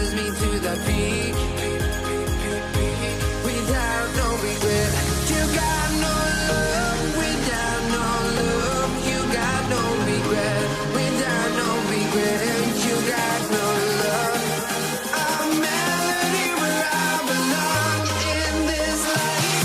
says me to the peak. Without no regret, you got no love. Without no love, you got no regret. Without no regret, you got no love. A melody where I belong in this life.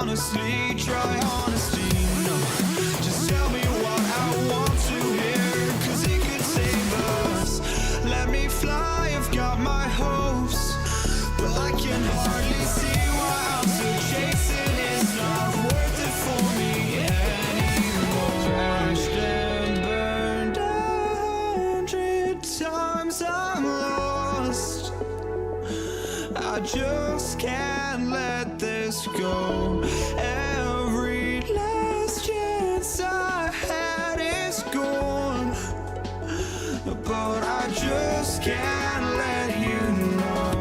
Honestly, try honesty, no. Just tell me what I want to hear, 'cause it could save us. Let me fly, I've got my hopes, but I can hardly see why I'm still chasing. It's not worth it for me anymore. Crashed and burned 100 times, I'm lost. I just can't let this go. Every last chance I had is gone, but I just can't let you know.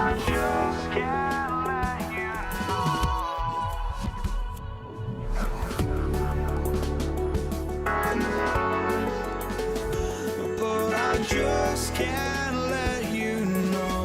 I just can't let you but I just can't let you know.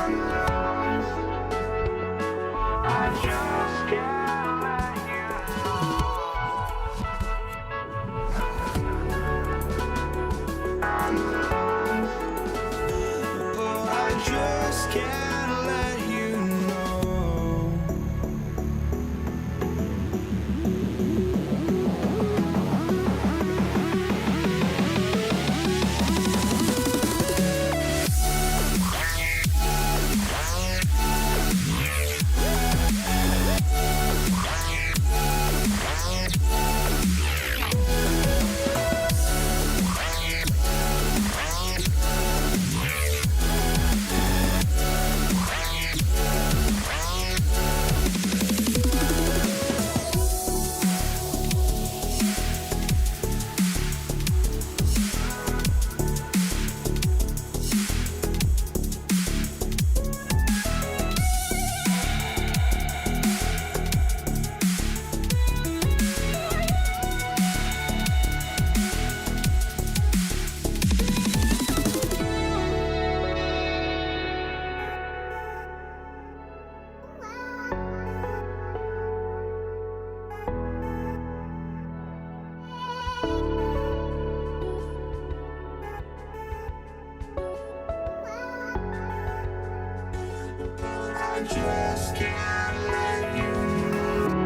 I just can't let you oh, I just can't let you know. I just can't let you know.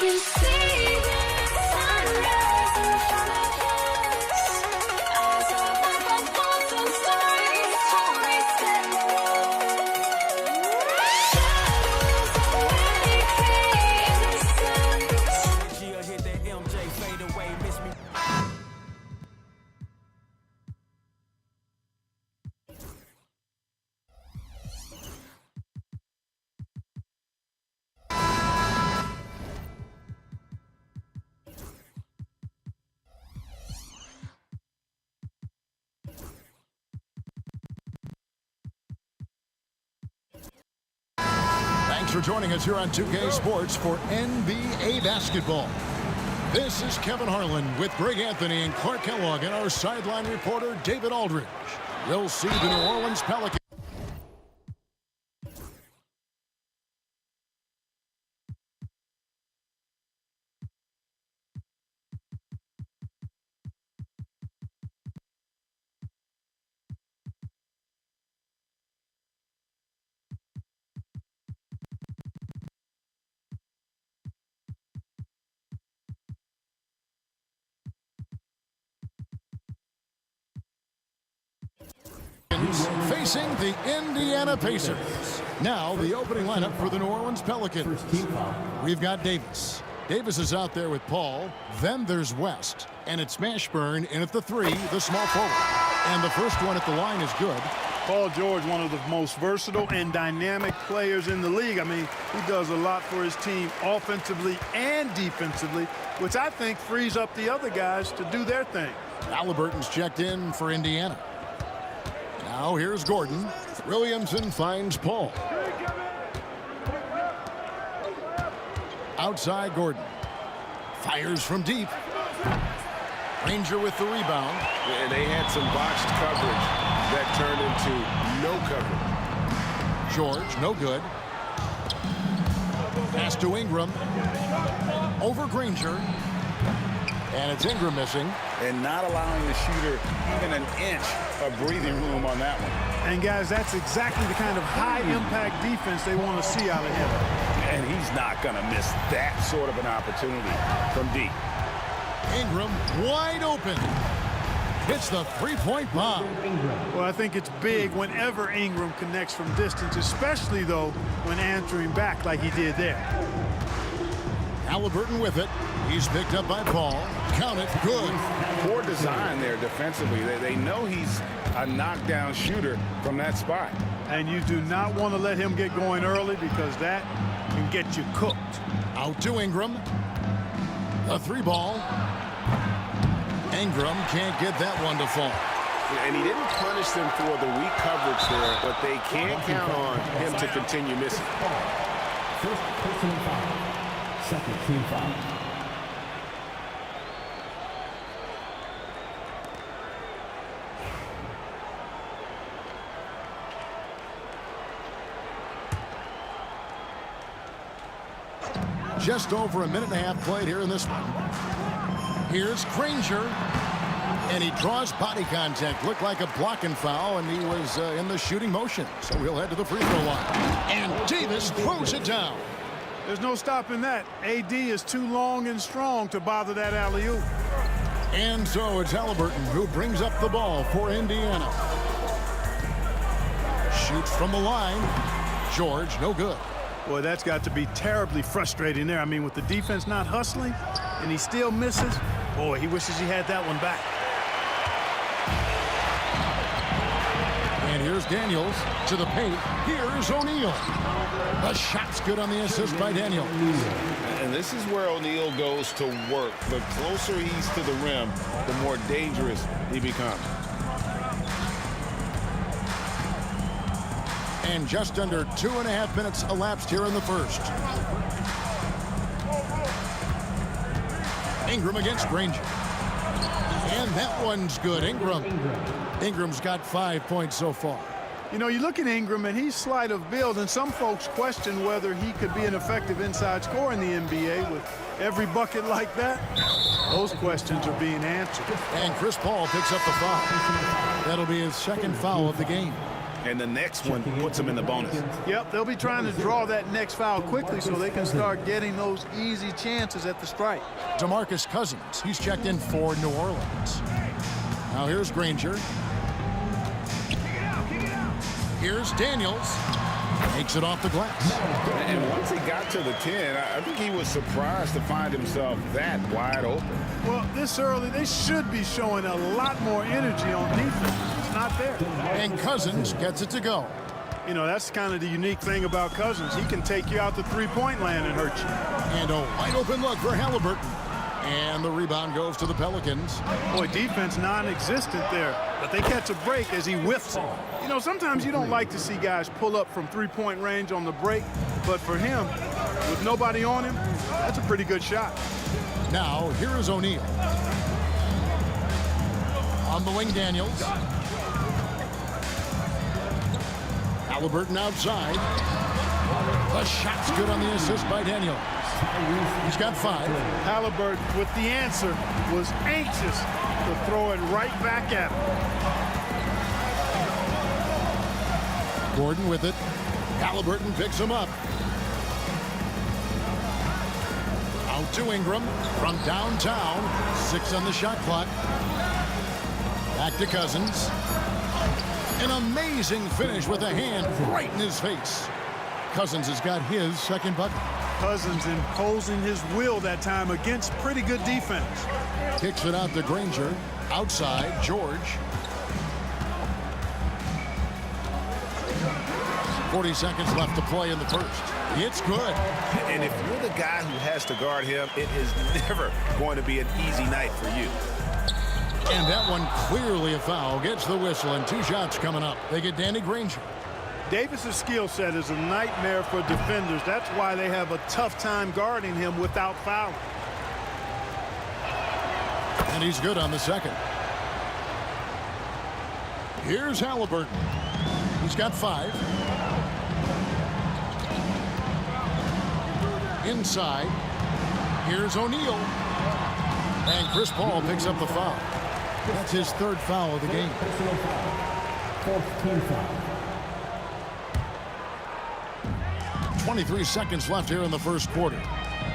You see the sunrise in front of us. Eyes are like open stories, always stand shadows already create innocence. Gia hit that MJ fade away, miss me. Thanks for joining us here on 2K Sports for NBA basketball. This is Kevin Harlan with Greg Anthony and Clark Kellogg and our sideline reporter David Aldridge. We'll see the New Orleans Pelicans. Facing the Indiana Pacers. Now the opening lineup for the New Orleans Pelicans. We've got Davis. Davis is out there with Paul. Then there's West. And it's Mashburn in at the 3, the small forward. And the first one at the line is good. Paul George, one of the most versatile and dynamic players in the league. I mean, he does a lot for his team offensively and defensively, which I think frees up the other guys to do their thing. Halliburton's checked in for Indiana. Now here's Gordon. Williamson finds Paul. Outside Gordon. Fires from deep. Ranger with the rebound. And they had some botched coverage that turned into no coverage. George, no good. Pass to Ingram. Over Granger. And it's Ingram missing. And not allowing the shooter even an inch of breathing room on that one. And, guys, that's exactly the kind of high-impact defense they want to see out of him. And he's not going to miss that sort of an opportunity from deep. Ingram wide open. Hits the three-point bomb. Well, I think it's big whenever Ingram connects from distance, especially, though, when answering back like he did there. Halliburton with it. He's picked up by Paul. Count it. Good. Poor design there defensively. They know he's a knockdown shooter from that spot. And you do not want to let him get going early because that can get you cooked. Out to Ingram. A 3-ball. Ingram can't get that one to fall. And he didn't punish them for the weak coverage there, but they can't count on him to continue missing. First personal foul. Second team foul. Just over a minute and a half played here in this one. Here's Granger. And he draws body contact. Looked like a blocking foul, and he was in the shooting motion. So he'll head to the free throw line. And Davis throws it down. There's no stopping that. AD is too long and strong to bother that alley-oop. And so it's Halliburton who brings up the ball for Indiana. Shoots from the line. George, no good. Boy, that's got to be terribly frustrating there. I mean, with the defense not hustling and he still misses, boy, he wishes he had that one back. And here's Daniels to the paint. Here's O'Neal. The shot's good on the assist by Daniels. And this is where O'Neal goes to work. The closer he's to the rim, the more dangerous he becomes. And just under 2.5 minutes elapsed here in the first. Ingram against Granger. And that one's good. Ingram's got 5 points so far. You know, you look at Ingram, and he's slight of build, and some folks question whether he could be an effective inside scorer in the NBA with every bucket like that. Those questions are being answered. And Chris Paul picks up the foul. That'll be his second foul of the game. And the next one puts him in the bonus. Yep, they'll be trying to draw that next foul quickly so they can start getting those easy chances at the strike. DeMarcus Cousins, he's checked in for New Orleans. Now here's Granger. Here's Daniels. Makes it off the glass. And once he got to the 10, I think he was surprised to find himself that wide open. Well, this early, they should be showing a lot more energy on defense. It's not there. And Cousins gets it to go. You know, that's kind of the unique thing about Cousins. He can take you out the three-point land and hurt you. And a wide open look for Halliburton. And the rebound goes to the Pelicans. Boy, defense non-existent there. But they catch a break as he whiffs it. You know, sometimes you don't like to see guys pull up from three-point range on the break. But for him, with nobody on him, that's a pretty good shot. Now, here is O'Neal. On the wing, Daniels. Halliburton outside. The shot's good on the assist by Daniels. He's got 5. Halliburton, with the answer, was anxious to throw it right back at him. Gordon with it. Halliburton picks him up. Out to Ingram from downtown. 6 on the shot clock. Back to Cousins. An amazing finish with a hand right in his face. Cousins has got his second bucket. Cousins imposing his will that time against pretty good defense. Kicks it out to Granger. Outside, George. 40 seconds left to play in the first. It's good. And if you're the guy who has to guard him, it is never going to be an easy night for you. And that one clearly a foul. Gets the whistle, and 2 shots coming up. They get Danny Granger. Davis's skill set is a nightmare for defenders. That's why they have a tough time guarding him without fouling. And he's good on the second. Here's Halliburton. He's got 5. Inside. Here's O'Neal. And Chris Paul picks up the foul. That's his 3rd foul of the game. Personal foul. 4th team foul. 23 seconds left here in the first quarter.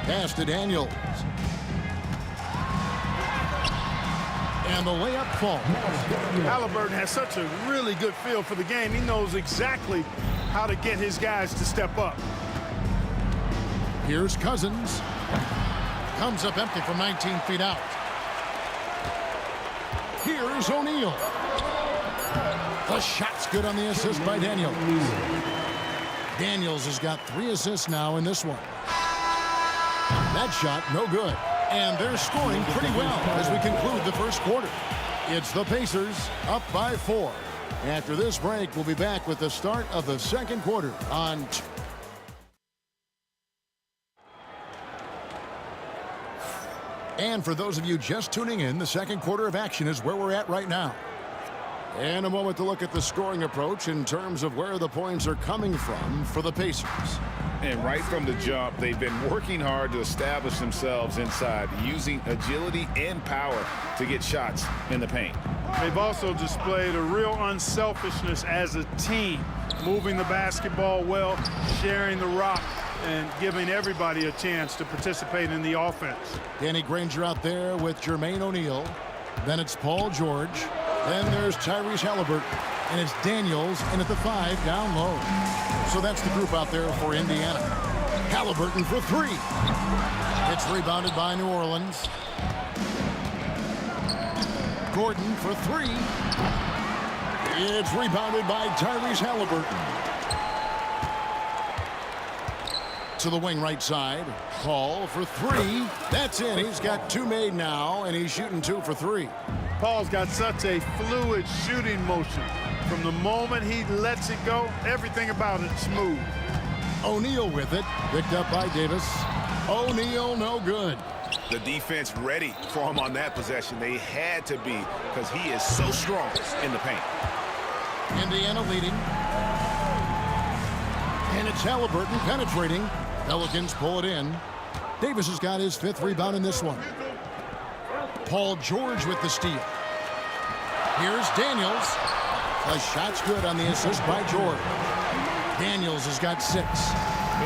Pass to Daniels. And the layup falls. Halliburton has such a really good feel for the game. He knows exactly how to get his guys to step up. Here's Cousins. Comes up empty from 19 feet out. Here's O'Neal. The shot's good on the assist by Daniels. Daniels has got 3 assists now in this one. That shot, no good. And they're scoring pretty well as we conclude the first quarter. It's the Pacers up by 4. After this break, we'll be back with the start of the second quarter on... And for those of you just tuning in, the second quarter of action is where we're at right now. And a moment to look at the scoring approach in terms of where the points are coming from for the Pacers. And right from the jump, they've been working hard to establish themselves inside, using agility and power to get shots in the paint. They've also displayed a real unselfishness as a team, moving the basketball well, sharing the rock, and giving everybody a chance to participate in the offense. Danny Granger out there with Jermaine O'Neal. Then it's Paul George. Then there's Tyrese Halliburton. And it's Daniels in at the 5 down low. So that's the group out there for Indiana. Halliburton for 3. It's rebounded by New Orleans. Gordon for 3. It's rebounded by Tyrese Halliburton. To the wing right side. Paul for 3. That's in. He's got 2 made now, and he's shooting 2 for 3. Paul's got such a fluid shooting motion. From the moment he lets it go, everything about it's smooth. O'Neal with it. Picked up by Davis. O'Neal no good. The defense ready for him on that possession. They had to be because he is so strong in the paint. Indiana leading. And it's Halliburton penetrating. Pelicans pull it in. Davis has got his 5th rebound in this one. Paul George with the steal. Here's Daniels. The shot's good on the assist by George. Daniels has got 6.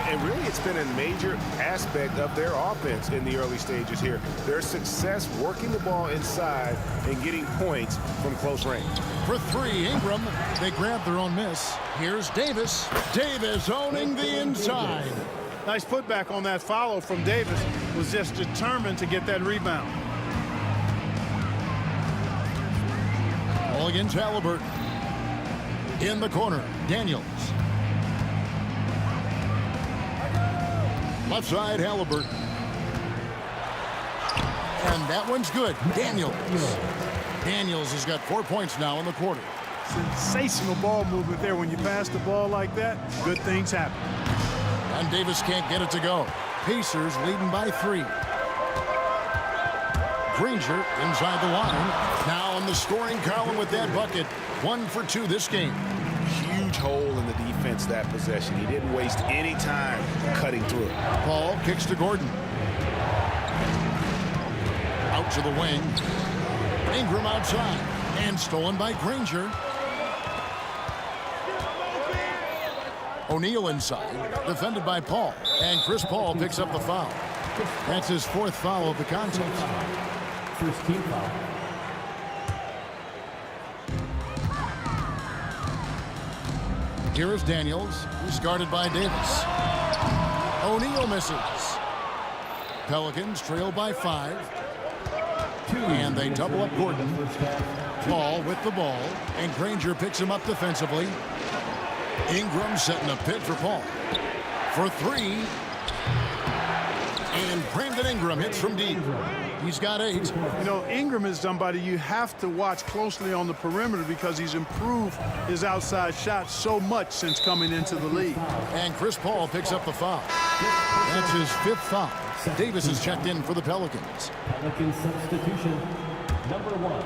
And really, it's been a major aspect of their offense in the early stages here. Their success working the ball inside and getting points from close range. For 3, Ingram. They grab their own miss. Here's Davis. Davis owning the inside. Nice putback on that follow from Davis. Was just determined to get that rebound. All against Halliburton. In the corner, Daniels. Left side, Halliburton. And that one's good. Daniels. Daniels has got 4 points now in the quarter. Sensational ball movement there. When you pass the ball like that, good things happen. And Davis can't get it to go. Pacers leading by 3. Granger inside the line. Now in the scoring column with that bucket. 1 for 2 this game. Huge hole in the defense that possession. He didn't waste any time cutting through it. Paul kicks to Gordon. Out to the wing. Ingram outside. And stolen by Granger. O'Neal inside. Defended by Paul. And Chris Paul picks up the foul. That's his 4th foul of the contest. First team foul. Here is Daniels, who's guarded by Davis. O'Neal misses. Pelicans trail by 5. And they double up Gordon. Paul with the ball. And Granger picks him up defensively. Ingram setting a pit for Paul. For 3. And Brandon Ingram hits from deep. He's got 8. You know, Ingram is somebody you have to watch closely on the perimeter because he's improved his outside shot so much since coming into the league. And Chris Paul picks up the foul. That's his 5th foul. Davis is checked in for the Pelicans. Pelican substitution. Number 1,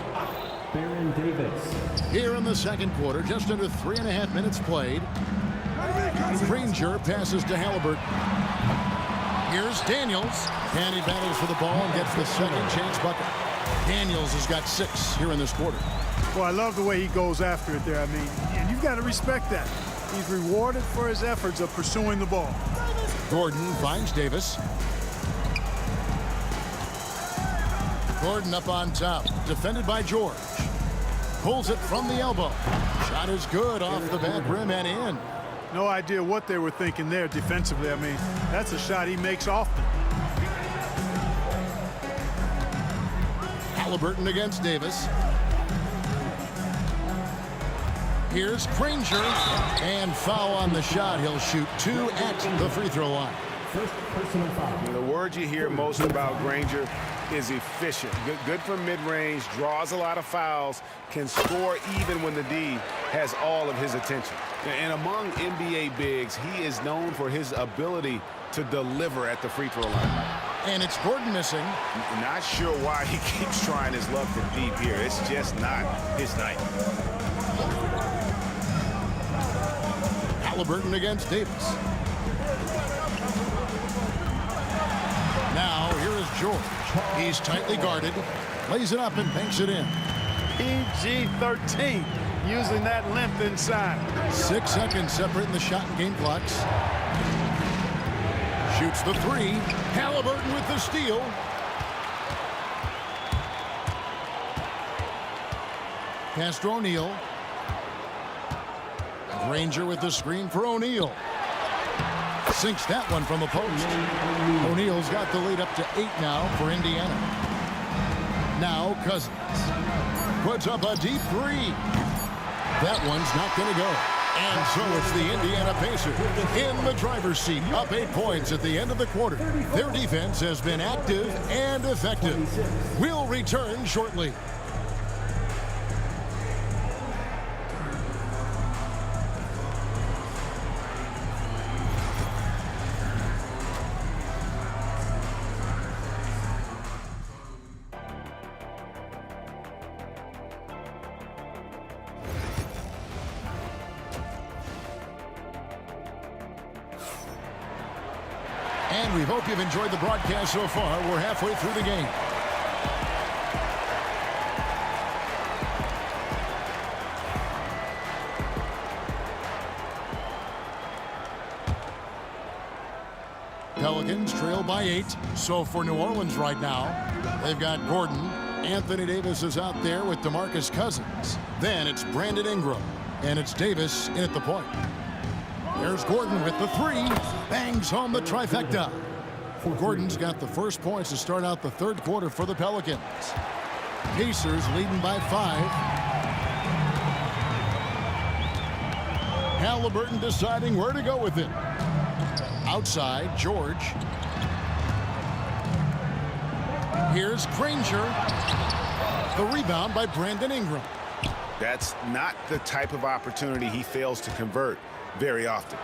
Baron Davis. Here in the second quarter, just under 3.5 minutes played. Granger passes to Halliburton. Here's Daniels. And he battles for the ball and gets the second chance bucket. Daniels has got 6 here in this quarter. Well, I love the way he goes after it there. I mean, and you've got to respect that. He's rewarded for his efforts of pursuing the ball. Gordon finds Davis. Gordon up on top. Defended by George. Pulls it from the elbow. Shot is good off the back rim and in. No idea what they were thinking there defensively. I mean, that's a shot he makes often. Halliburton against Davis. Here's Granger. And foul on the shot. He'll shoot 2 at the free throw line. First personal foul. The word you hear most about Granger is efficient. Good from mid-range, draws a lot of fouls, can score even when the D has all of his attention. And among NBA bigs, he is known for his ability to deliver at the free throw line. And it's Gordon missing. Not sure why he keeps trying his luck from deep here. It's just not his night. Halliburton against Davis. Now here is George. He's tightly guarded. Lays it up and banks it in. PG-13, using that length inside. 6 seconds separating the shot and game clocks. Shoots the 3. Halliburton with the steal. Pass to O'Neal. Granger with the screen for O'Neal. Sinks that one from the post. O'Neal's got the lead up to 8 now for Indiana. Now Cousins. Puts up a deep 3. That one's not going to go. And so it's the Indiana Pacers in the driver's seat, up 8 points at the end of the quarter. Their defense has been active and effective. We'll return shortly. And we hope you've enjoyed the broadcast so far. We're halfway through the game. Pelicans trail by 8. So for New Orleans right now, they've got Gordon. Anthony Davis is out there with DeMarcus Cousins. Then it's Brandon Ingram. And it's Davis in at the point. There's Gordon with the 3. Bangs home the trifecta. Gordon's got the first points to start out the third quarter for the Pelicans. Pacers leading by 5. Halliburton deciding where to go with it. Outside, George. Here's Granger. The rebound by Brandon Ingram. That's not the type of opportunity he fails to convert very often.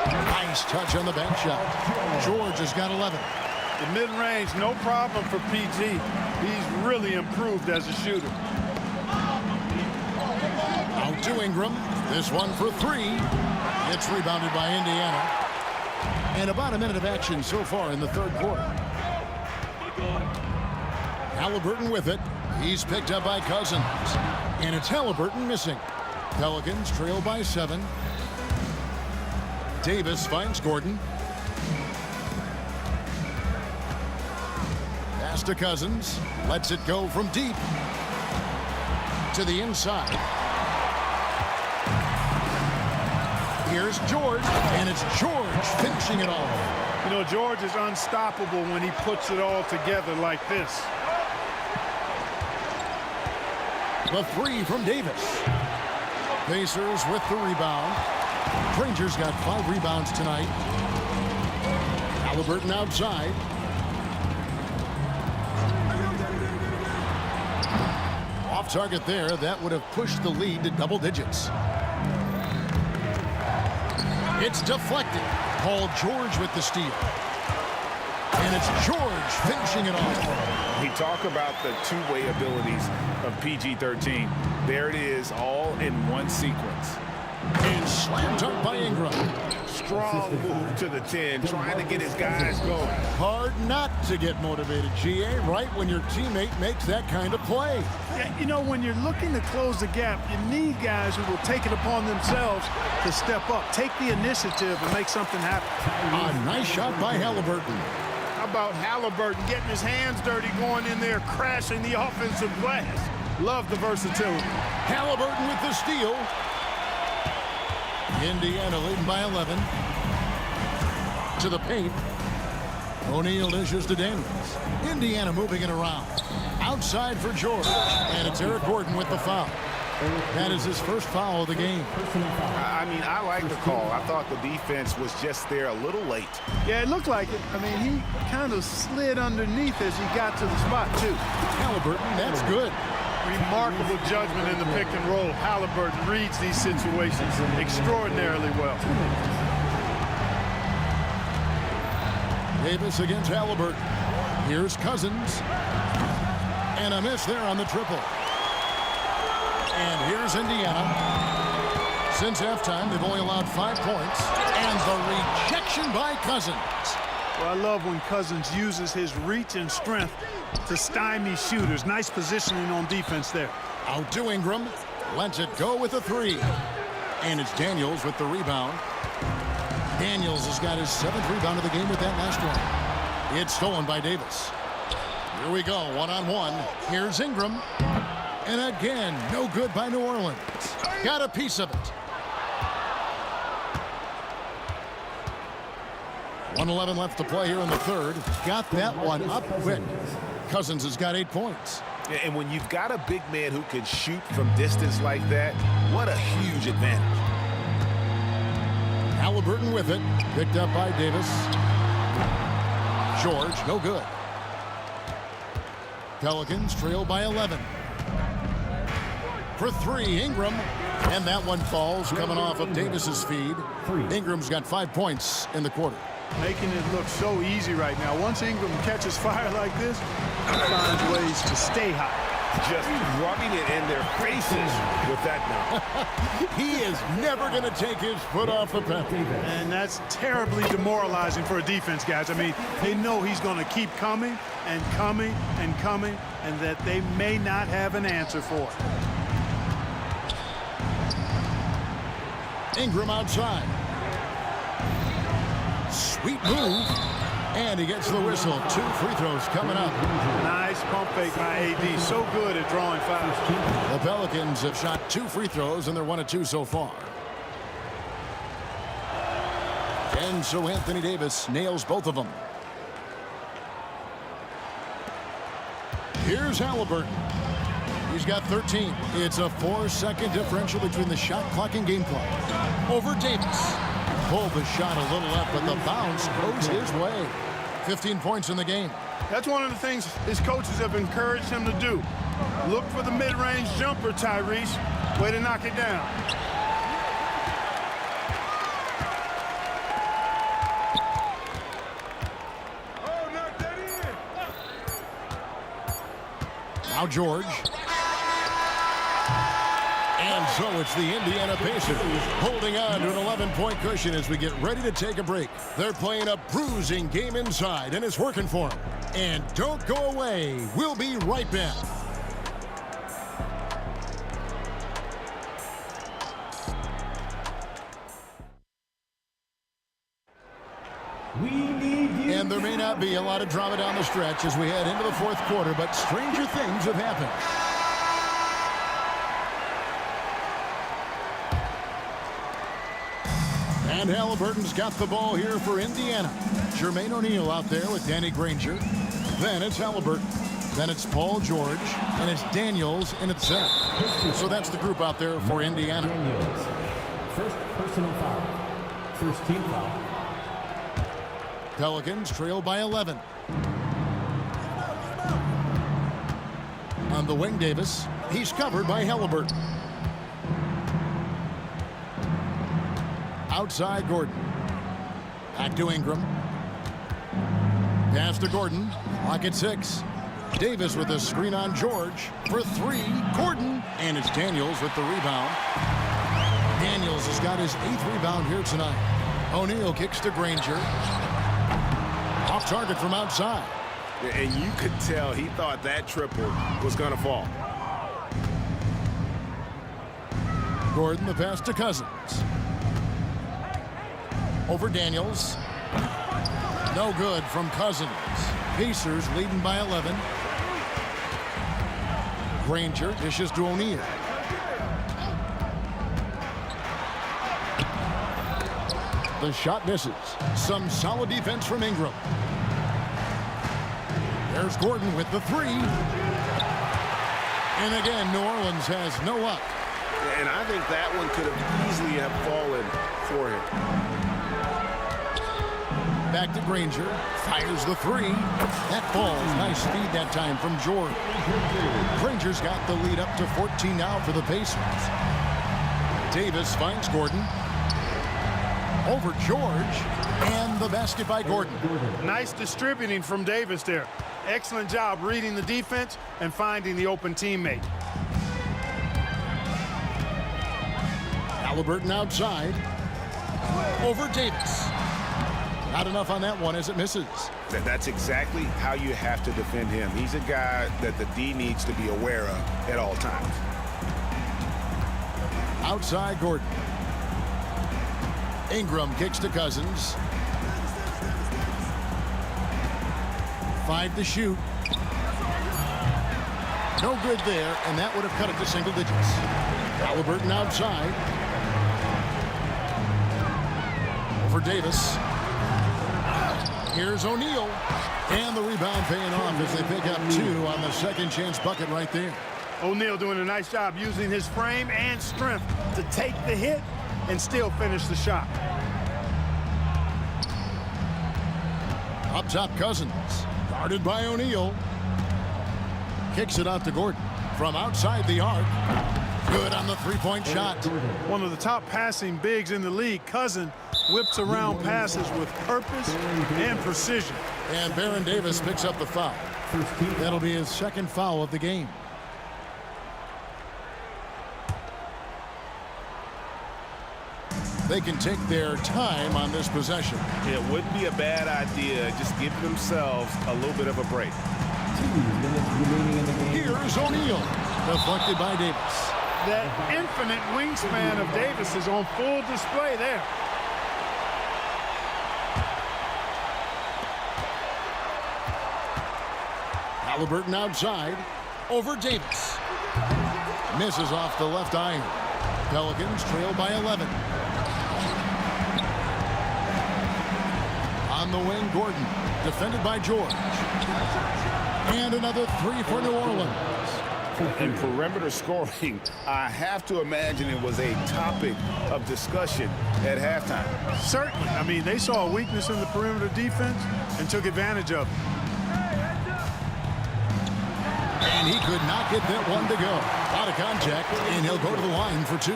Nice touch on the bank shot. George has got 11. The mid-range, no problem for PG. He's really improved as a shooter. Out to Ingram. This one for 3. It's rebounded by Indiana. And about a minute of action so far in the third quarter. Halliburton with it. He's picked up by Cousins. And it's Halliburton missing. Pelicans trail by 7. Davis finds Gordon. Pass to Cousins. Lets it go from deep. To the inside. Here's George. And it's George finishing it off. You know, George is unstoppable when he puts it all together like this. The 3 from Davis. Pacers with the rebound. Granger's got 5 rebounds tonight. Halliburton outside. Off target there. That would have pushed the lead to double digits. It's deflected. Paul George with the steal. And it's George finishing it off. We talk about the two-way abilities of PG-13. There it is, all in one sequence. And slammed up by Ingram. Strong move to the 10, trying to get his guys going. Hard not to get motivated, GA, right when your teammate makes that kind of play. Yeah, you know, when you're looking to close the gap, you need guys who will take it upon themselves to step up, take the initiative, and make something happen. A nice shot by Halliburton. How about Halliburton getting his hands dirty, going in there, crashing the offensive glass? Love the versatility. Halliburton with the steal. Indiana leading by 11. To the paint. O'Neal dishes to Daniels. Indiana moving it around. Outside for George. And it's Eric Gordon with the foul. That is his first foul of the game. I mean, I like the call. I thought the defense was just there a little late. Yeah, it looked like it. I mean, he kind of slid underneath as he got to the spot, too. Halliburton, that's good. Remarkable judgment in the pick and roll. Halliburton reads these situations extraordinarily well. Davis against Halliburton. Here's Cousins. And a miss there on the triple. And here's Indiana. Since halftime, they've only allowed 5 points. And the rejection by Cousins. Well, I love when Cousins uses his reach and strength to stymie shooters. Nice positioning on defense there. Out to Ingram. Lets it go with a 3. And it's Daniels with the rebound. Daniels has got his 7th rebound of the game with that last one. It's stolen by Davis. Here we go, one-on-one. Here's Ingram. And again, no good by New Orleans. Got a piece of it. 1:11 left to play here in the third. Got that one up quick. Cousins has got 8 points. And when you've got a big man who can shoot from distance like that, what a huge advantage. Halliburton with it. Picked up by Davis. George, no good. Pelicans trail by 11. For 3, Ingram. And that one falls coming off of Davis's feed. Ingram's got 5 points in the quarter. Making it look so easy right now. Once Ingram catches fire like this, he finds ways to stay hot. just rubbing it in their faces with that now. He is never going to take his foot off the pedal. And that's terribly demoralizing for a defense, guys. I mean, they know he's going to keep coming and coming and coming, and that they may not have an answer for it. Ingram outside. Sweet move. And he gets the whistle. 2 free throws coming up. Nice pump fake by AD. So good at drawing fouls. The Pelicans have shot 2 free throws, and they're 1 of 2 so far. And so Anthony Davis nails both of them. Here's Halliburton. He's got 13. It's a 4-second differential between the shot clock and game clock. Over Davis. Pulled the shot a little up, but the bounce goes his way. 15 points in the game. That's one of the things his coaches have encouraged him to do. Look for the mid-range jumper, Tyrese. Way to knock it down. Now George. And so it's the Indiana Pacers holding on to an 11-point cushion as we get ready to take a break. They're playing a bruising game inside, and it's working for them. And don't go away. We'll be right back. And there may not be a lot of drama down the stretch as we head into the fourth quarter, but stranger things have happened. And Halliburton's got the ball here for Indiana. Jermaine O'Neal out there with Danny Granger. Then it's Halliburton. Then it's Paul George. And it's Daniels in its center. So that's the group out there for Indiana. Daniels. First personal foul. First team foul. Pelicans trail by 11. On the wing, Davis. He's covered by Halliburton. Outside Gordon. Back to Ingram. Pass to Gordon. Clock at 6. Davis with a screen on George for 3. Gordon. And it's Daniels with the rebound. Daniels has got his 8th rebound here tonight. O'Neal kicks to Granger. Off target from outside. And you could tell he thought that triple was going to fall. Gordon, the pass to Cousins. Over Daniels. No good from Cousins. Pacers leading by 11. Granger dishes to O'Neal. The shot misses. Some solid defense from Ingram. There's Gordon with the 3. And again, New Orleans has no up. And I think that one could have easily have fallen for him. Back to Granger. Fires the 3. That falls. Nice speed that time from George. Granger's got the lead up to 14 now for the Pacers. Davis finds Gordon. Over George. And the basket by Gordon. Nice distributing from Davis there. Excellent job reading the defense and finding the open teammate. Halliburton outside. Over Davis. Not enough on that one as it misses. That's exactly how you have to defend him. He's a guy that the D needs to be aware of at all times. Outside Gordon. Ingram kicks to Cousins. 5 to shoot. No good there, and that would have cut it to single digits. Halliburton outside. Over Davis. Here's O'Neal. And the rebound paying off as they pick up 2 on the second chance bucket right there. O'Neal doing a nice job using his frame and strength to take the hit and still finish the shot. Up top, Cousins. Guarded by O'Neal. Kicks it out to Gordon. From outside the arc. Good on the three-point shot. One of the top passing bigs in the league, Cousins whips around passes with purpose and precision. And Baron Davis picks up the foul. That'll be his second foul of the game. They can take their time on this possession. It wouldn't be a bad idea just give themselves a little bit of a break. 2 minutes remaining in the game. Here's O'Neal, deflected by Davis. That infinite wingspan of Davis is on full display there. Halliburton outside, over Davis. Misses off the left iron. Pelicans trail by 11. On the wing, Gordon, defended by George. And another 3 for New Orleans. And perimeter scoring, I have to imagine it was a topic of discussion at halftime. Certainly. I mean, they saw a weakness in the perimeter defense and took advantage of it. And he could not get that one to go. Out of contact, and he'll go to the line for 2.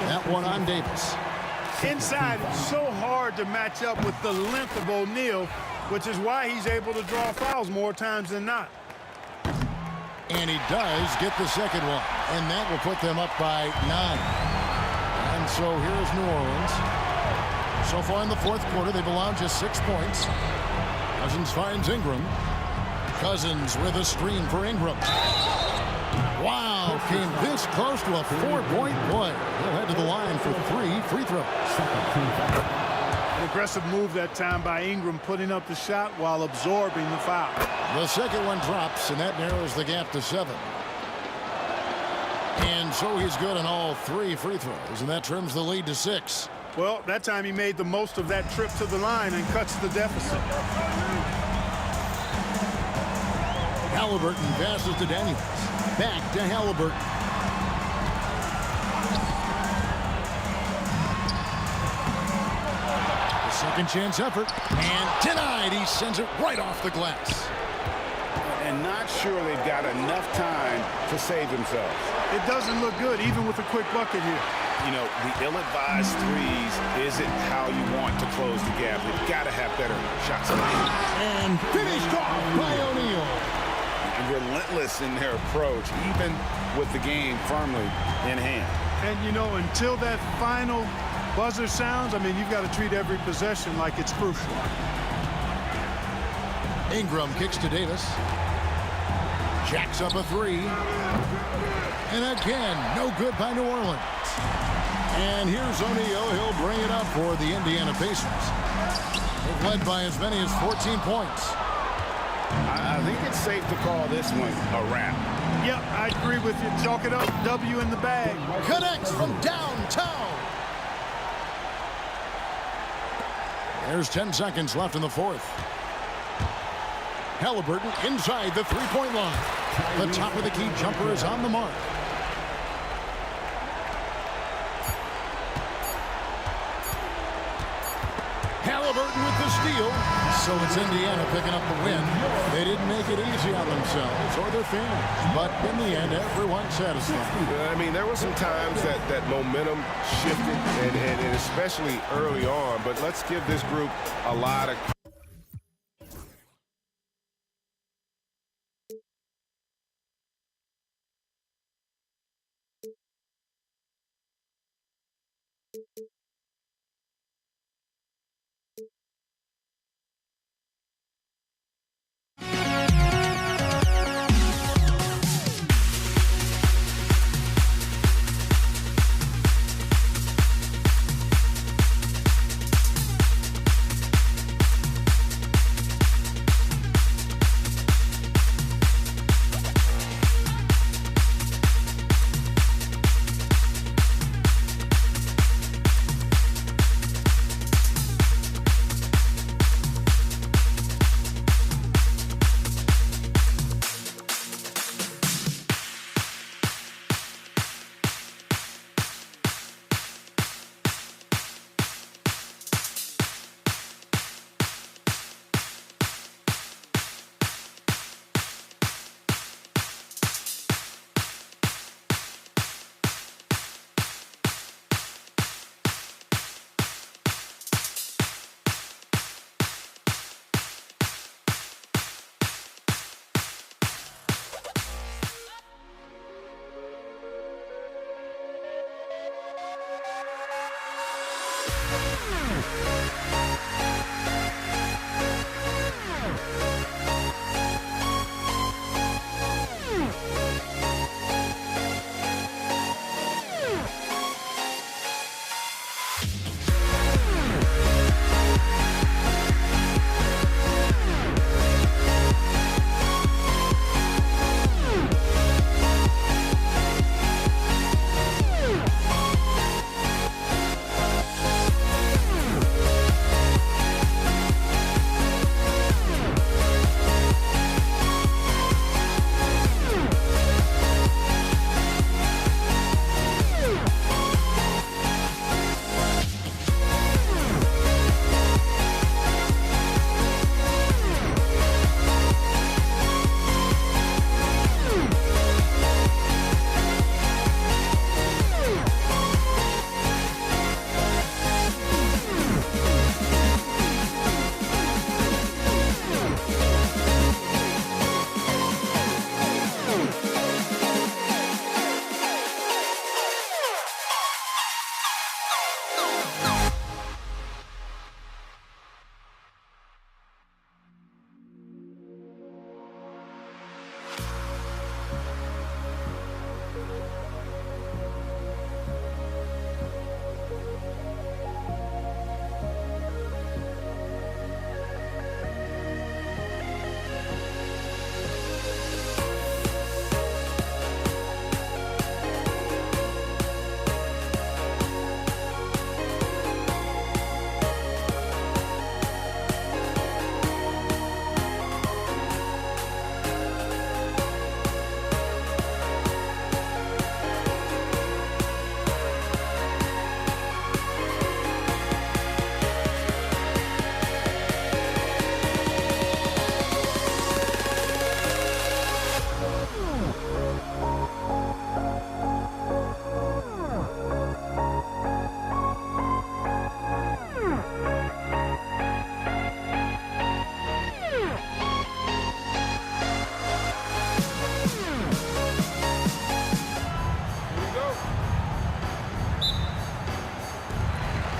That one on Davis. Inside, it's so hard to match up with the length of O'Neal, which is why he's able to draw fouls more times than not. And he does get the second one. And that will put them up by 9. And so here's New Orleans. So far in the fourth quarter, they've allowed just 6 points. Cousins finds Ingram. Cousins with a screen for Ingram. Wow, came this close to a 4-point play. He'll head to the line for 3 free throws. An aggressive move that time by Ingram, putting up the shot while absorbing the foul. The second one drops, and that narrows the gap to 7. And so he's good on all 3 free throws, and that trims the lead to 6. Well, that time he made the most of that trip to the line and cuts the deficit. Halliburton passes to Daniels. Back to Halliburton. The second chance effort. And denied. He sends it right off the glass. And not sure they've got enough time to save themselves. It doesn't look good, even with a quick bucket here. You know, the ill-advised threes isn't how you want to close the gap. They've got to have better shots. And finished off by O'Neal. Relentless in their approach, even with the game firmly in hand. And, you know, until that final buzzer sounds, I mean, you've got to treat every possession like it's crucial. Ingram kicks to Davis. Jacks up a 3. And again, no good by New Orleans. And here's O'Neal. He'll bring it up for the Indiana Pacers. They've led by as many as 14 points. I think it's safe to call this one a wrap. Yep, I agree with you. Chalk it up. W in the bag. Connects from downtown. There's 10 seconds left in the fourth. Halliburton inside the three-point line. The top of the key jumper is on the mark. Halliburton with the steal. So it's Indiana picking up the win. They didn't make it easy on themselves or their fans. But in the end, everyone's satisfied. I mean, there were some times that momentum shifted, and especially early on. But let's give this group a lot of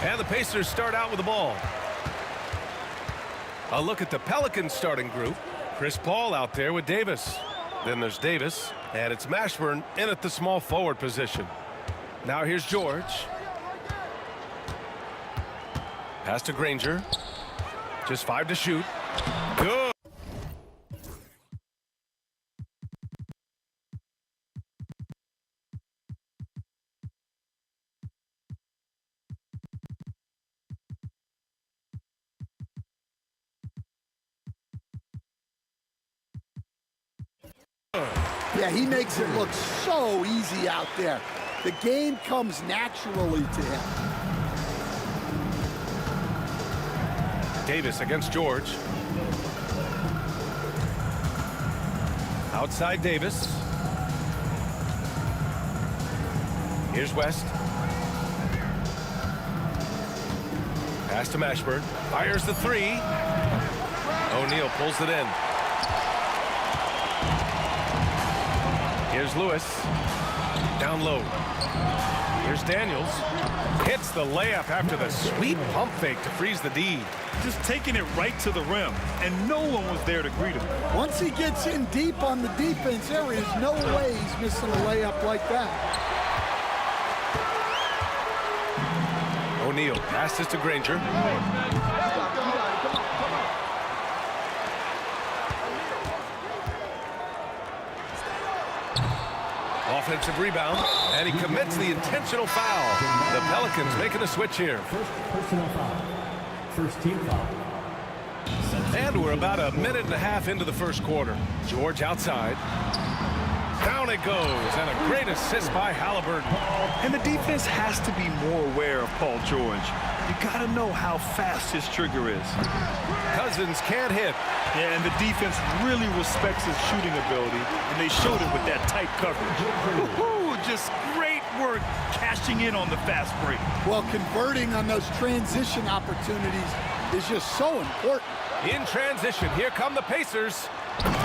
And the Pacers start out with the ball. A look at the Pelicans starting group. Chris Paul out there with Davis. Then there's Davis, and it's Mashburn in at the small forward position. Now here's George. Pass to Granger. Just 5 to shoot. Good. Yeah, he makes it look so easy out there. The game comes naturally to him. Davis against George. Outside Davis. Here's West. Pass to Mashburn. Fires the 3. O'Neal pulls it in. Here's Lewis. Down low. Here's Daniels. Hits the layup after the sweet pump fake to freeze the D. Just taking it right to the rim, and no one was there to greet him. Once he gets in deep on the defense, there is no way he's missing a layup like that. O'Neal passes to Granger. Offensive rebound, and he commits the intentional foul. The Pelicans making a switch here. First personal foul. First team foul. And we're about a minute and a half into the first quarter. George outside. Down it goes, and a great assist by Halliburton. And the defense has to be more aware of Paul George. You got to know how fast his trigger is. Cousins can't hit. Yeah, and the defense really respects his shooting ability, and they showed it with that tight coverage. Woo-hoo, just great work cashing in on the fast break. Well, converting on those transition opportunities is just so important. In transition, here come the Pacers.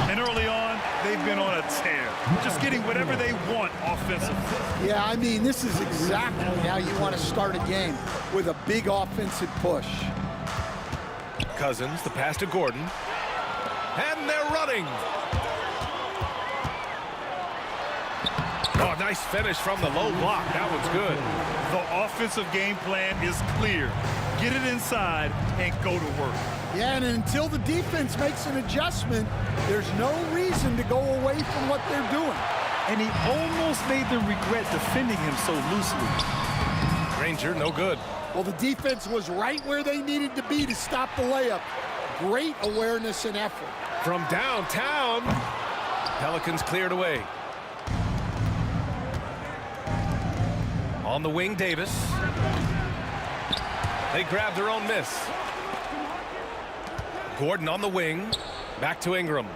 And early on, they've been on a tear, just getting whatever they want offensively. Yeah, I mean, this is exactly how you want to start a game, with a big offensive push. Cousins, the pass to Gordon. And they're running. Oh, nice finish from the low block. That one's good. The offensive game plan is clear. Get it inside and go to work. Yeah, and until the defense makes an adjustment, there's no reason to go away from what they're doing. And he almost made them regret defending him so loosely. Granger, no good. Well, the defense was right where they needed to be to stop the layup. Great awareness and effort. From downtown, Pelicans cleared away. On the wing, Davis. They grabbed their own miss. Gordon on the wing. Back to Ingram.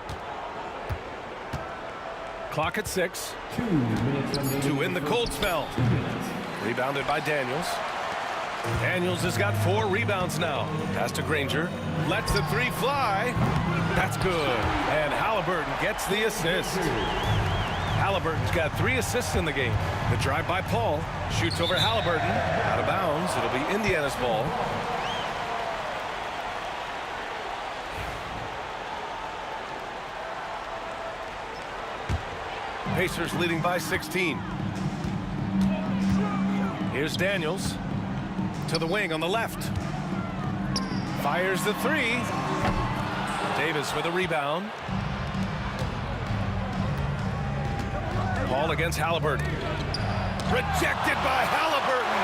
Clock at 6. 2 minutes remaining. To win the cold spell. Rebounded by Daniels. Daniels has got 4 rebounds now. Pass to Granger. Lets the 3 fly. That's good. And Halliburton gets the assist. Halliburton's got 3 assists in the game. The drive by Paul. Shoots over Halliburton. Out of bounds. It'll be Indiana's ball. Pacers leading by 16. Here's Daniels. To the wing on the left. Fires the 3. Davis with a rebound. Ball against Halliburton. Rejected by Halliburton.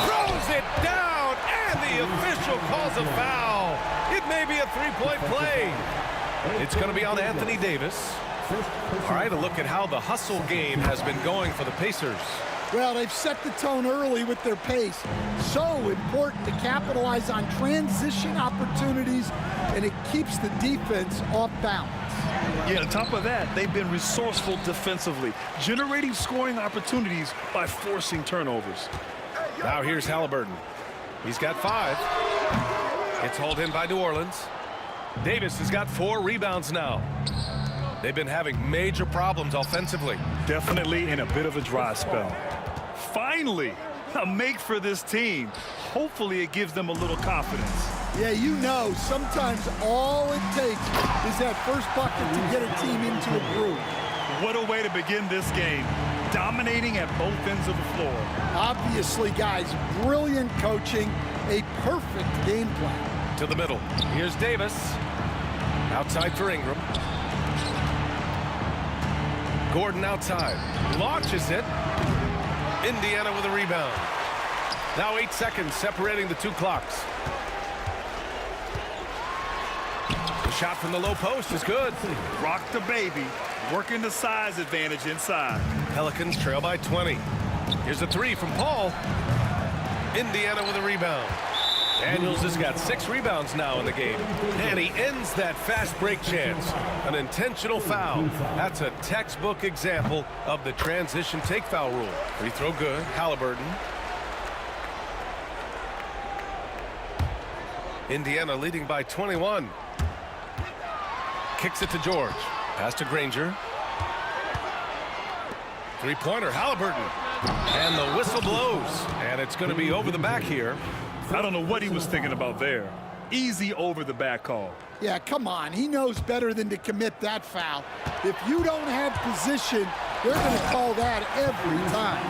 Throws it down, and the official calls a foul. It may be a 3-point play. It's going to be on Anthony Davis. All right, a look at how the hustle game has been going for the Pacers. Well, they've set the tone early with their pace. So important to capitalize on transition opportunities, and it keeps the defense off balance. Yeah, on top of that, they've been resourceful defensively, generating scoring opportunities by forcing turnovers. Now here's Halliburton. He's got 5. It's hauled in by New Orleans. Davis has got 4 rebounds now. They've been having major problems offensively. Definitely in a bit of a dry spell. Finally, a make for this team. Hopefully it gives them a little confidence. Yeah, you know, sometimes all it takes is that first bucket to get a team into a groove. What a way to begin this game. Dominating at both ends of the floor. Obviously, guys, brilliant coaching, a perfect game plan. To the middle. Here's Davis. Outside for Ingram. Gordon outside. Launches it. Indiana with a rebound. Now 8 seconds separating the 2 clocks. The shot from the low post is good. Rock the baby. Working the size advantage inside. Pelicans trail by 20. Here's a 3 from Paul. Indiana with a rebound. Daniels has got 6 rebounds now in the game. And he ends that fast break chance. An intentional foul. That's a textbook example of the transition take foul rule. Free throw good. Halliburton. Indiana leading by 21. Kicks it to George. Pass to Granger. 3-pointer, Halliburton. And the whistle blows. And it's going to be over the back here. I don't know what he was thinking about there. Easy over the back call. Yeah, come on. He knows better than to commit that foul. If you don't have position, they're going to call that every time.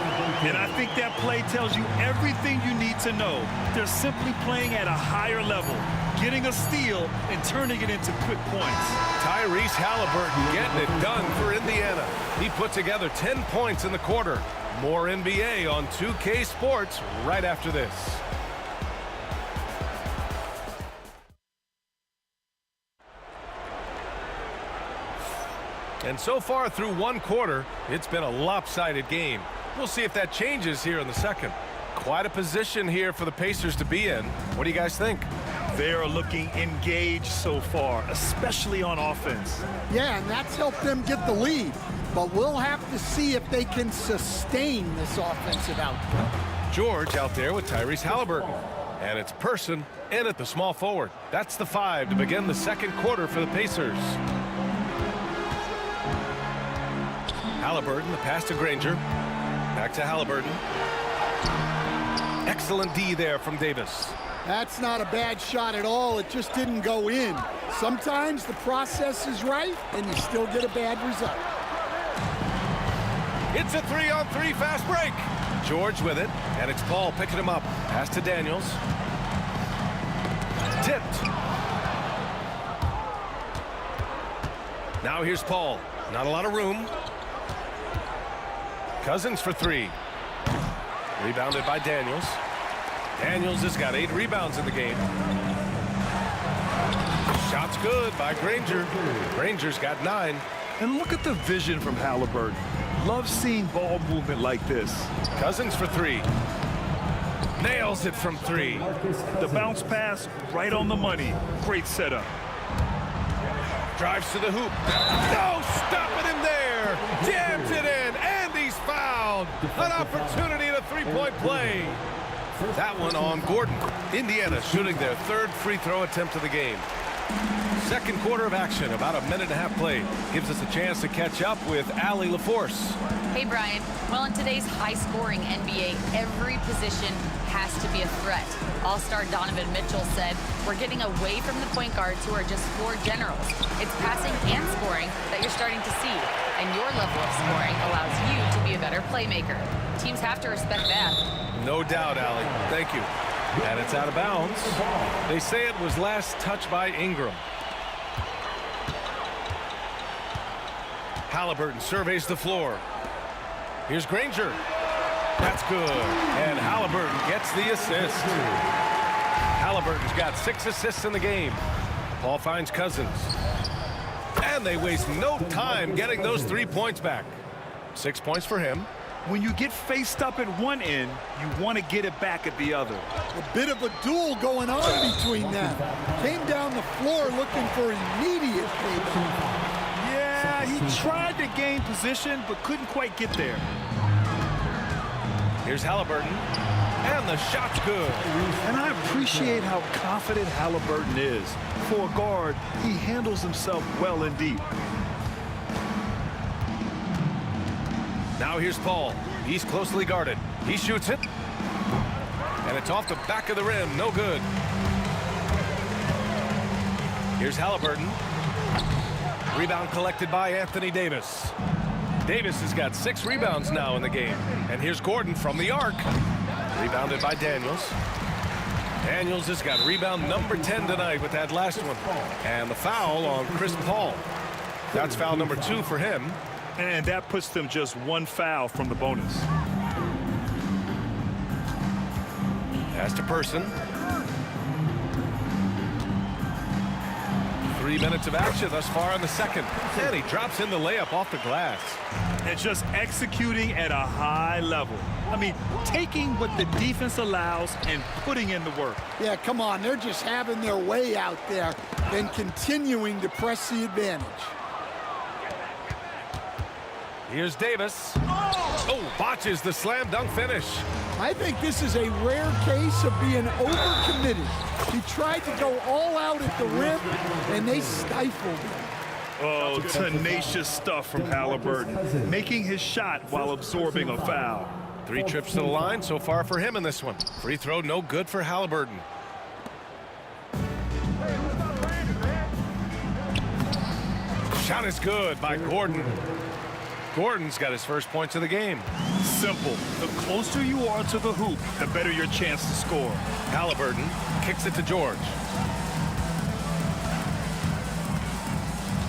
And I think that play tells you everything you need to know. They're simply playing at a higher level, getting a steal and turning it into quick points. Tyrese Halliburton getting it done for Indiana. He put together 10 points in the quarter. More NBA on 2K Sports right after this. And so far through 1 quarter, it's been a lopsided game. We'll see if that changes here in the second. Quite a position here for the Pacers to be in. What do you guys think? They are looking engaged so far, especially on offense. Yeah, and that's helped them get the lead. But we'll have to see if they can sustain this offensive output. George out there with Tyrese Halliburton. And it's Person in at the small forward. That's the 5 to begin the second quarter for the Pacers. Halliburton, the pass to Granger. Back to Halliburton. Excellent D there from Davis. That's not a bad shot at all. It just didn't go in. Sometimes the process is right, and you still get a bad result. It's a 3-on-3 fast break. George with it, and it's Paul picking him up. Pass to Daniels. Tipped. Now here's Paul. Not a lot of room. Cousins for 3. Rebounded by Daniels. Daniels has got 8 rebounds in the game. Shot's good by Granger. Granger's got 9. And look at the vision from Halliburton. Love seeing ball movement like this. Cousins for 3. Nails it from 3. The bounce pass right on the money. Great setup. Drives to the hoop. No, stopping him there. Jams it in, and he's fouled. An opportunity at a 3-point play. That one on Gordon. Indiana shooting their 3rd free throw attempt of the game. Second quarter of action, about a minute-and-a-half play. Gives us a chance to catch up with Allie LaForce. Hey, Brian. Well, in today's high-scoring NBA, every position has to be a threat. All-star Donovan Mitchell said, "We're getting away from the point guards who are just floor generals. It's passing and scoring that you're starting to see, and your level of scoring allows you to be a better playmaker. Teams have to respect that." No doubt, Allie. Thank you. And it's out of bounds. They say it was last touched by Ingram. Halliburton surveys the floor. Here's Granger. That's good. And Halliburton gets the assist. Halliburton's got 6 assists in the game. Paul finds Cousins. And they waste no time getting those 3 points back. 6 points for him. When you get faced up at one end, you want to get it back at the other. A bit of a duel going on between them. Came down the floor looking for immediate payback. Yeah, he tried to gain position, but couldn't quite get there. Here's Halliburton. And the shot's good. And I appreciate how confident Halliburton is. For a guard, he handles himself well and deep. Now here's Paul. He's closely guarded. He shoots it. And it's off the back of the rim. No good. Here's Halliburton. Rebound collected by Anthony Davis. Davis has got 6 rebounds now in the game. And here's Gordon from the arc. Rebounded by Daniels. Daniels has got rebound number 10 tonight with that last one. And the foul on Chris Paul. That's foul number 2 for him. And that puts them just 1 foul from the bonus. Pass to Person. 3 minutes of action thus far in the second. And he drops in the layup off the glass. And just executing at a high level. I mean, taking what the defense allows and putting in the work. Yeah, come on. They're just having their way out there and continuing to press the advantage. Here's Davis. Oh, botches the slam dunk finish. I think this is a rare case of being overcommitted. He tried to go all out at the rim, and they stifled him. Oh, tenacious stuff from Halliburton, making his shot while absorbing a foul. 3 trips to the line so far for him in this one. Free throw no good for Halliburton. Shot is good by Gordon. Gordon's got his first points of the game. Simple. The closer you are to the hoop, the better your chance to score. Halliburton kicks it to George.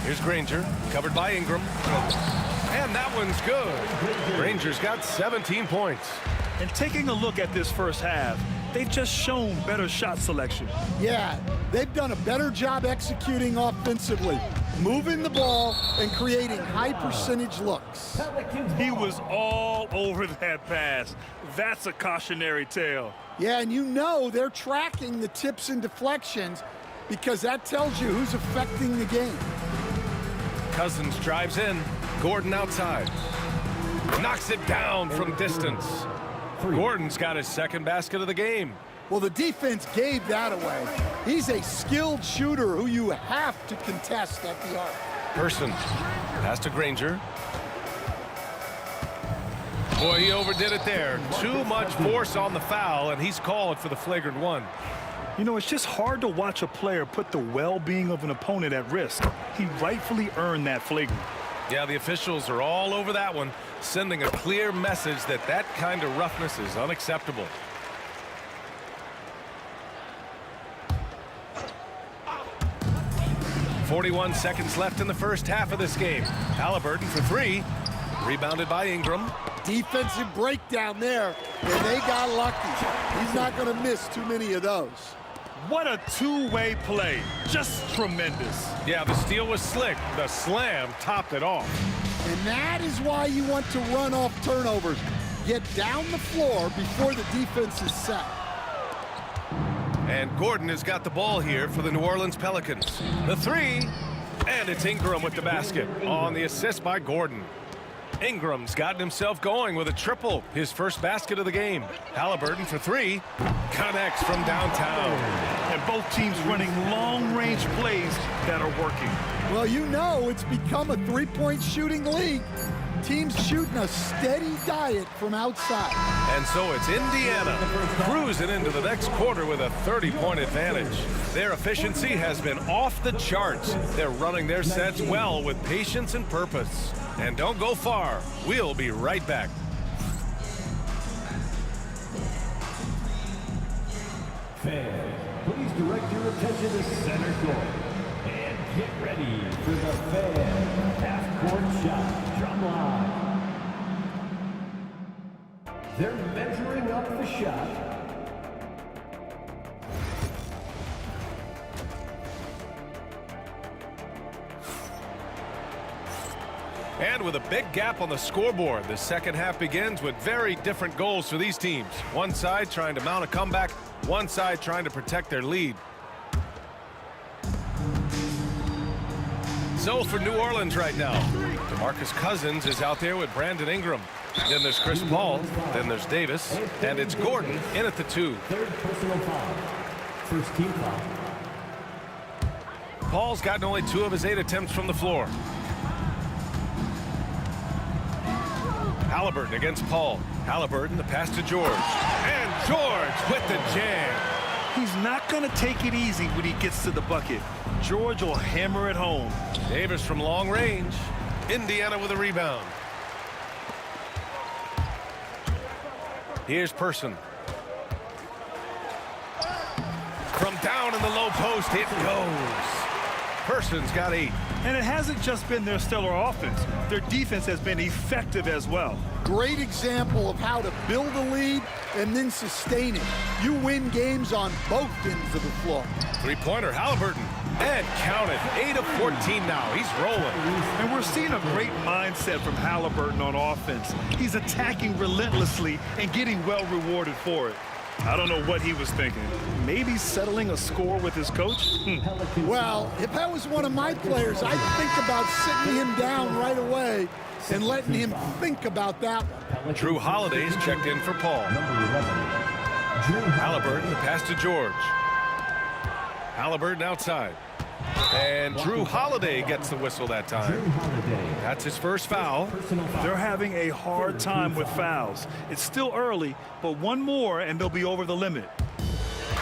Here's Granger, covered by Ingram. And that one's good. Granger's got 17 points. And taking a look at this first half, they've just shown better shot selection. Yeah, they've done a better job executing offensively, moving the ball and creating high-percentage looks. He was all over that pass. That's a cautionary tale. Yeah, and you know they're tracking the tips and deflections because that tells you who's affecting the game. Cousins drives in. Gordon outside. Knocks it down from distance. Gordon's got his second basket of the game. Well, the defense gave that away. He's a skilled shooter who you have to contest at the arc. Person. Pass to Granger. Boy, he overdid it there. Too much force on the foul, and he's called for the flagrant one. You know, it's just hard to watch a player put the well-being of an opponent at risk. He rightfully earned that flagrant. Yeah, the officials are all over that one, sending a clear message that that kind of roughness is unacceptable. .41 seconds left in the first half of this game. Halliburton for three. Rebounded by Ingram. Defensive breakdown there, and they got lucky. He's not going to miss too many of those. What a two-way play. Just tremendous. Yeah, the steal was slick. The slam topped it off. And that is why you want to run off turnovers. Get down the floor before the defense is set. And Gordon has got the ball here for the New Orleans Pelicans. The three, and it's Ingram with the basket on the assist by Gordon. Ingram's gotten himself going with a triple, his first basket of the game. Halliburton for three, connects from downtown. And both teams running long-range plays that are working. Well, you know it's become a three-point shooting league. Teams shooting a steady diet from outside. And so it's Indiana cruising into the next quarter with a 30-point advantage. Their efficiency has been off the charts. They're running their sets well with patience and purpose. And don't go far. We'll be right back. Fans, please direct your attention to center court. And get ready for the fan half-court shot drum line. They're measuring up the shot. And with a big gap on the scoreboard, the second half begins with very different goals for these teams. One side trying to mount a comeback, one side trying to protect their lead. So for New Orleans right now, DeMarcus Cousins is out there with Brandon Ingram. Then there's Chris Paul, then there's Davis, and it's Gordon in at the two. Third personal foul. First team foul. Paul's gotten only 2 of his 8 attempts from the floor. Halliburton against Paul. Halliburton, the pass to George. And George with the jam. He's not going to take it easy when he gets to the bucket. George will hammer it home. Davis from long range. Indiana with a rebound. Here's Person. From down in the low post, it goes. Person's got 8. And it hasn't just been their stellar offense. Their defense has been effective as well. Great example of how to build a lead and then sustain it. You win games on both ends of the floor. Three-pointer, Halliburton. And count it. 8 of 14 now. He's rolling. And we're seeing a great mindset from Halliburton on offense. He's attacking relentlessly and getting well rewarded for it. I don't know what he was thinking. Maybe settling a score with his coach? Well, if that was one of my players, I'd think about sitting him down right away and letting him think about that one. Drew Holiday's checked in for Paul. Halliburton, the pass to George. Halliburton outside. And Drew Holiday gets the whistle that time. That's his first foul. They're having a hard time with fouls. It's still early, but one more and they'll be over the limit.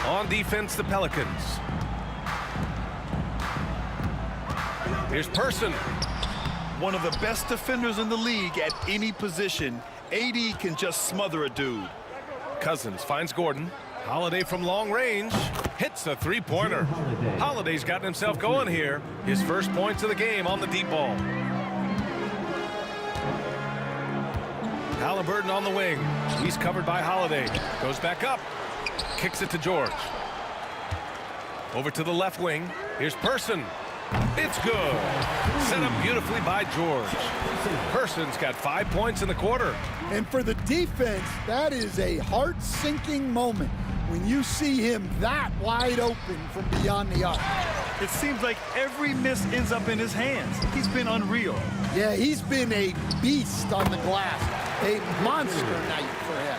On defense, the Pelicans. Here's Person. One of the best defenders in the league at any position. AD can just smother a dude. Cousins finds Gordon. Holiday from long range hits a three-pointer. Holiday's gotten himself going here. His first points of the game on the deep ball. Halliburton on the wing. He's covered by Holiday. Goes back up. Kicks it to George. Over to the left wing. Here's Person. It's good. Set up beautifully by George. Person's got 5 points in the quarter. And for the defense, that is a heart-sinking moment when you see him that wide open from beyond the arc. It seems like every miss ends up in his hands. He's been unreal. Yeah, he's been a beast on the glass. A monster night for him.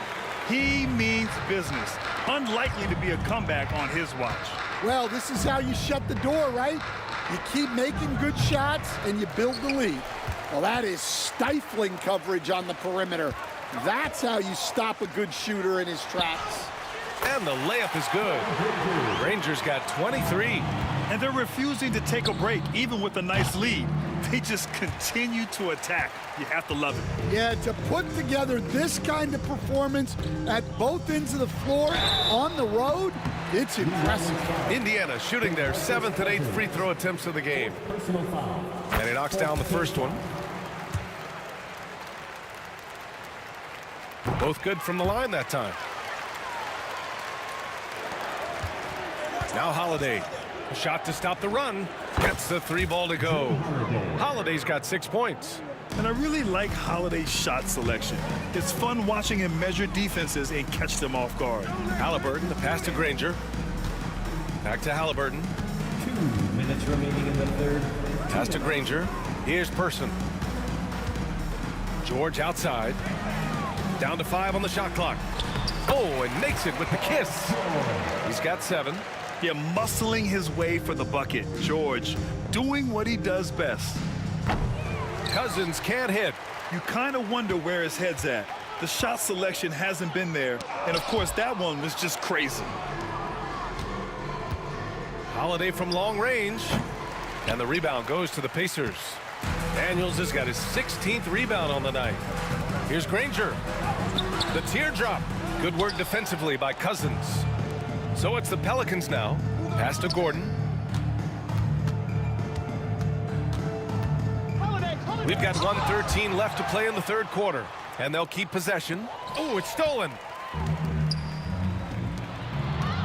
He means business. Unlikely to be a comeback on his watch. Well, this is how you shut the door, right? You keep making good shots and you build the lead. Well, that is stifling coverage on the perimeter. That's how you stop a good shooter in his tracks. And the layup is good. Rangers got 23. And they're refusing to take a break, even with a nice lead. They just continue to attack. You have to love it. Yeah, to put together this kind of performance at both ends of the floor on the road, it's impressive. Indiana shooting their 7th and 8th free throw attempts of the game. And he knocks down the first one. Both good from the line that time. Now Holiday. A shot to stop the run. Gets the 3 ball to go. Holiday's got 6 points. And I really like Holiday's shot selection. It's fun watching him measure defenses and catch them off guard. Halliburton, the pass to Granger. Back to Halliburton. 2 minutes remaining in the third. Pass to Granger. Here's Person. George outside. Down to 5 on the shot clock. Oh, and makes it with the kiss. He's got 7. Yeah, muscling his way for the bucket. George doing what he does best. Cousins can't hit. You kind of wonder where his head's at. The shot selection hasn't been there. And, of course, that one was just crazy. Holiday from long range. And the rebound goes to the Pacers. Daniels has got his 16th rebound on the night. Here's Granger. The teardrop. Good work defensively by Cousins. So it's the Pelicans now. Pass to Gordon. We've got 1:13 left to play in the third quarter. And they'll keep possession. Oh, it's stolen.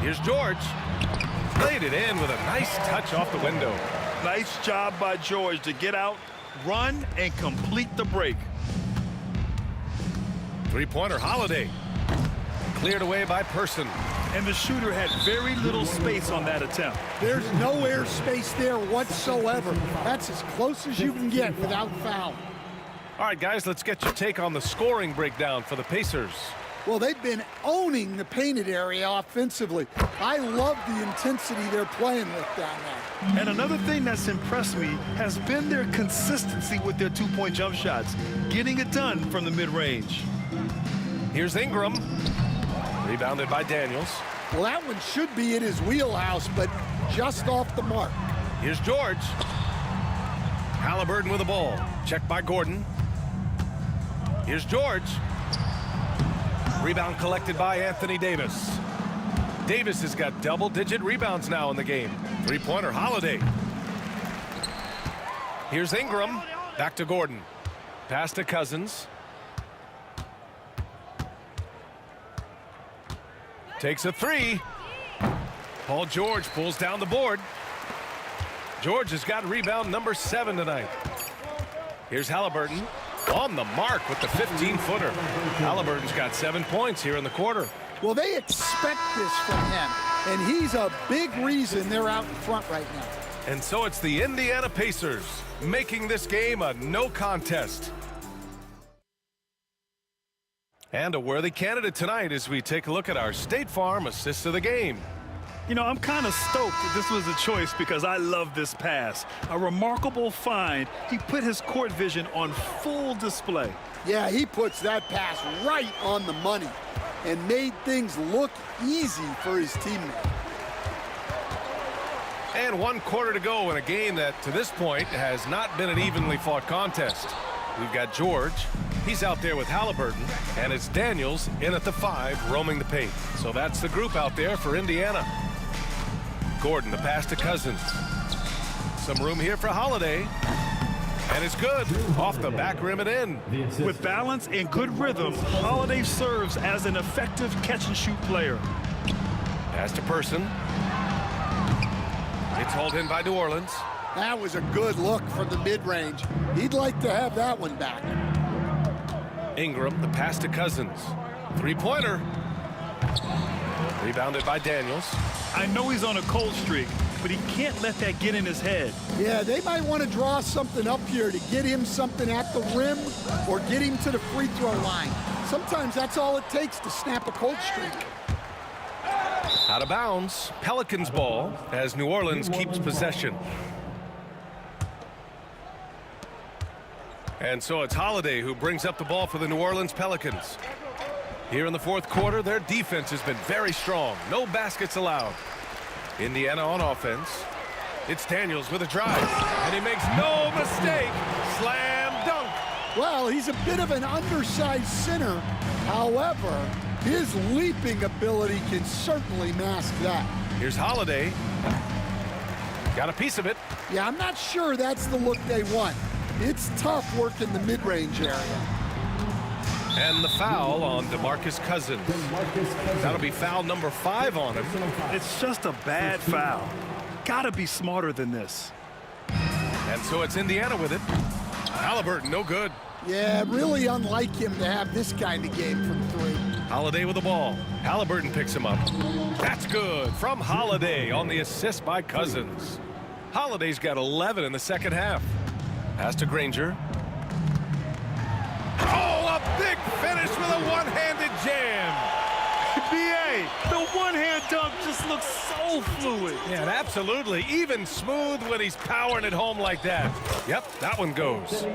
Here's George. Laid it in with a nice touch off the window. Nice job by George to get out, run, and complete the break. Three-pointer Holiday. Cleared away by Person. And the shooter had very little space on that attempt. There's no air space there whatsoever. That's as close as you can get without foul. All right, guys, let's get your take on the scoring breakdown for the Pacers. Well, they've been owning the painted area offensively. I love the intensity they're playing with down there. And another thing that's impressed me has been their consistency with their two-point jump shots, getting it done from the mid-range. Here's Ingram. Rebounded by Daniels. Well, that one should be in his wheelhouse, but just off the mark. Here's George. Halliburton with the ball. Checked by Gordon. Here's George. Rebound collected by Anthony Davis. Davis has got double-digit rebounds now in the game. Three-pointer Holiday. Here's Ingram. Back to Gordon. Pass to Cousins. Takes a 3. Paul George pulls down the board. George has got rebound number 7 tonight. Here's Halliburton on the mark with the 15-footer. Halliburton's got 7 points here in the quarter. Well, they expect this from him, and he's a big reason they're out in front right now. And so it's the Indiana Pacers making this game a no contest. And a worthy candidate tonight as we take a look at our State Farm assist of the game. You know, I'm kind of stoked that this was a choice because I love this pass. A remarkable find. He put his court vision on full display. Yeah, he puts that pass right on the money and made things look easy for his teammate. And 1 quarter to go in a game that, to this point, has not been an evenly fought contest. We've got George. He's out there with Halliburton, and it's Daniels in at the 5, roaming the paint. So that's the group out there for Indiana. Gordon, the pass to Cousins. Some room here for Holiday. And it's good. Off the back rim and in. With balance and good rhythm, Holiday serves as an effective catch-and-shoot player. Pass to Person. It's hauled in by New Orleans. That was a good look from the mid-range. He'd like to have that one back. Ingram, the pass to Cousins. Three-pointer. Rebounded by Daniels. I know he's on a cold streak, but he can't let that get in his head. Yeah, they might want to draw something up here to get him something at the rim or get him to the free throw line. Sometimes that's all it takes to snap a cold streak. Out of bounds. Pelicans ball as New Orleans keeps possession. And so it's Holiday who brings up the ball for the New Orleans Pelicans. Here in the fourth quarter, their defense has been very strong. No baskets allowed. Indiana on offense. It's Daniels with a drive. And he makes no mistake. Slam dunk. Well, he's a bit of an undersized center. However, his leaping ability can certainly mask that. Here's Holiday. Got a piece of it. Yeah, I'm not sure that's the look they want. It's tough working the mid-range area. And the foul on DeMarcus Cousins. That'll be foul number 5 on him. It's just a bad foul. Gotta be smarter than this. And so it's Indiana with it. Halliburton, no good. Yeah, really unlike him to have this kind of game from 3. Holiday with the ball. Halliburton picks him up. That's good from Holiday on the assist by Cousins. Holiday's got 11 in the second half. Pass to Granger. Oh, a big finish with a one-handed jam. B.A., the one-hand dunk just looks so fluid. Yeah, and absolutely. Even smooth when he's powering it home like that. Yep, that one goes.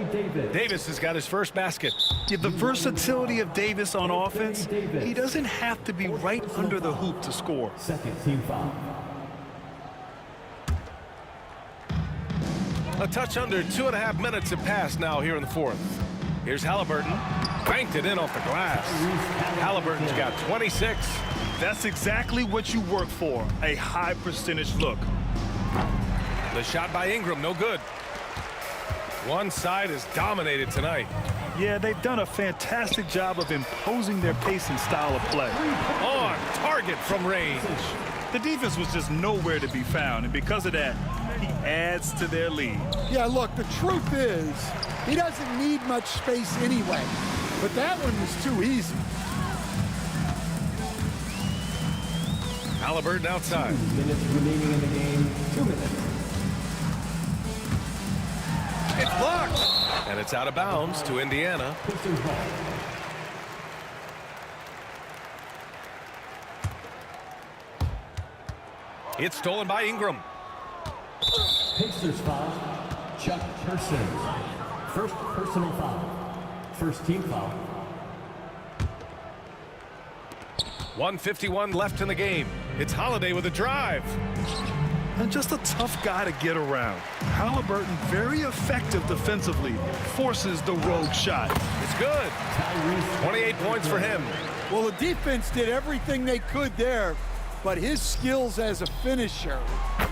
Davis has got his first basket. Yeah, the versatility of Davis on offense, he doesn't have to be right under the hoop to score. Second team foul. A touch under 2.5 minutes have passed now here in the fourth. Here's Halliburton. Banked it in off the glass. Halliburton's got 26. That's exactly what you work for, a high percentage look. The shot by Ingram, no good. One side is dominated tonight. Yeah, they've done a fantastic job of imposing their pace and style of play. On target from range. The defense was just nowhere to be found, and because of that, he adds to their lead. Yeah, look, the truth is, he doesn't need much space anyway. But that one was too easy. Halliburton outside. 2 minutes remaining in the game. 2 minutes. It's blocked. And it's out of bounds to Indiana. Pacers ball. It's stolen by Ingram. Pacers foul. Chuck Person. First personal foul. First team foul. 1:51 left in the game. It's Holiday with a drive. And just a tough guy to get around. Halliburton, very effective defensively, forces the rogue shot. It's good. 28 points for him. Well, the defense did everything they could there, but his skills as a finisher,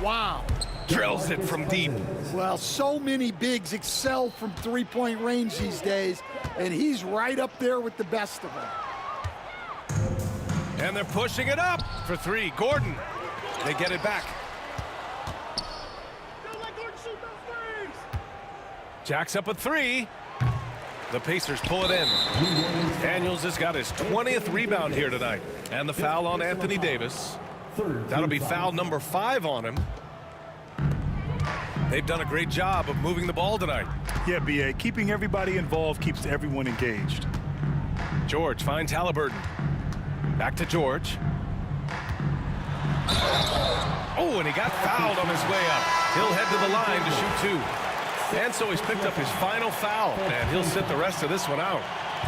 wow. Drills it from deep. Well, so many bigs excel from three-point range these days, and he's right up there with the best of them. And they're pushing it up for 3. Gordon. They get it back. Jacks up a 3. The Pacers pull it in. Daniels has got his 20th rebound here tonight. And the foul on Anthony Davis. That'll be foul number 5 on him. They've done a great job of moving the ball tonight. Yeah, B.A., keeping everybody involved keeps everyone engaged. George finds Halliburton. Back to George. Oh, and he got fouled on his way up. He'll head to the line to shoot 2. And so he's picked up his final foul, and he'll sit the rest of this one out.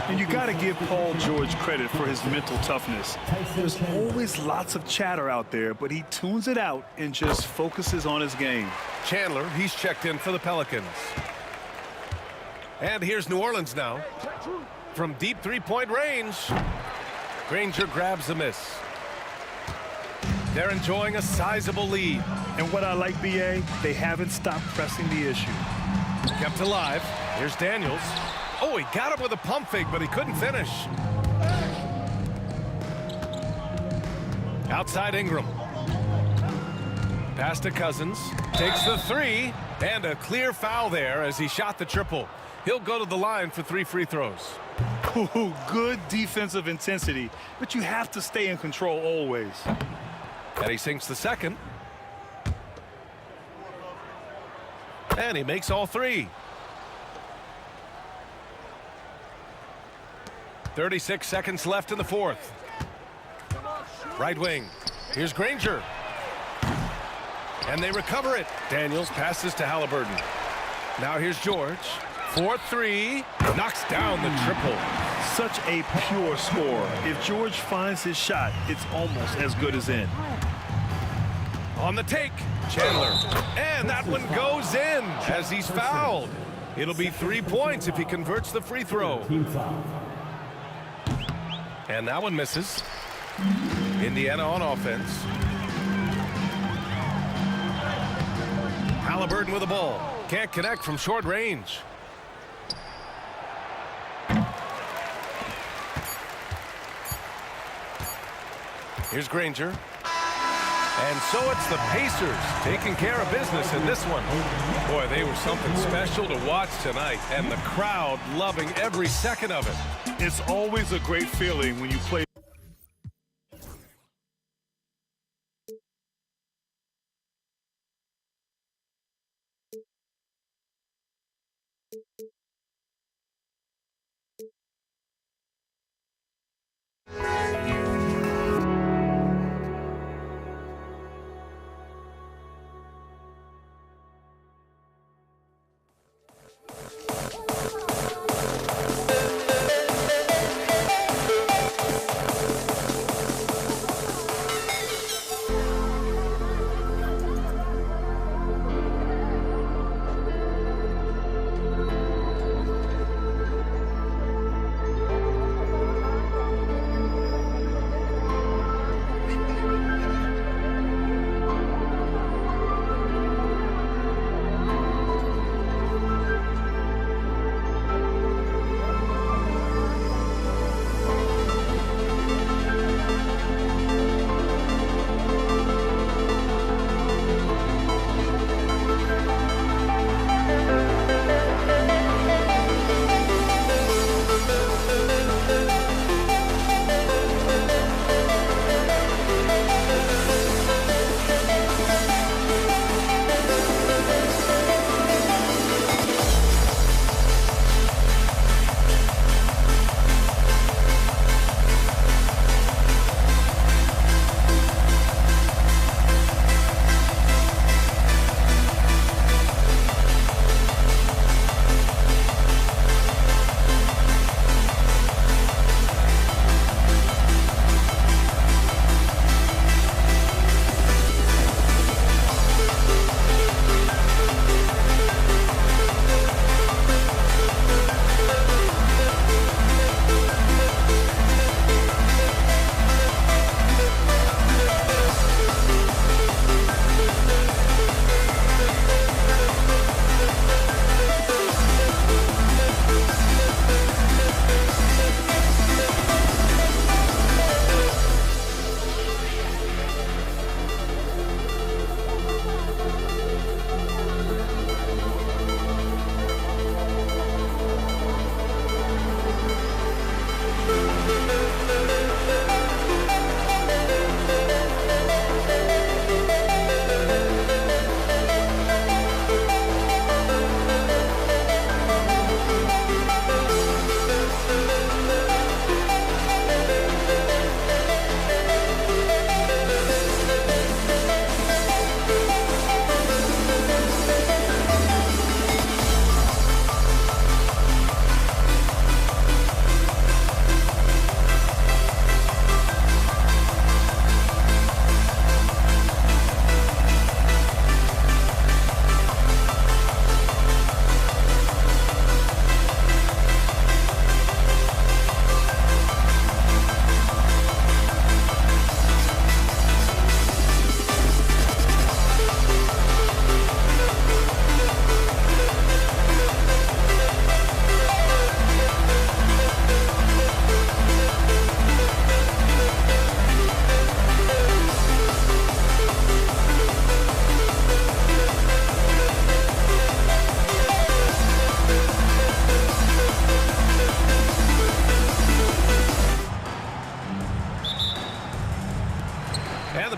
And you got to give Paul George credit for his mental toughness. There's always lots of chatter out there, but he tunes it out and just focuses on his game. Chandler, he's checked in for the Pelicans. And here's New Orleans now. From deep three-point range, Granger grabs the miss. They're enjoying a sizable lead. And what I like, B.A., they haven't stopped pressing the issue. Kept alive. Here's Daniels. Oh, he got him with a pump fake, but he couldn't finish. Outside Ingram. Pass to Cousins. Takes the 3. And a clear foul there as he shot the triple. He'll go to the line for 3 free throws. Ooh, good defensive intensity, but you have to stay in control always. And he sinks the second. And he makes all 3. 36 seconds left in the fourth. Right wing. Here's Granger. And they recover it. Daniels passes to Halliburton. Now here's George. 4-3. Knocks down the triple. Such a pure score. If George finds his shot, it's almost as good as in. On the take, Chandler. And that one goes in as he's fouled. It'll be 3 points if he converts the free throw. And that one misses. Indiana on offense. Halliburton with the ball. Can't connect from short range. Here's Granger. And so it's the Pacers taking care of business in this one. Boy, they were something special to watch tonight, and the crowd loving every second of it. It's always a great feeling when you play.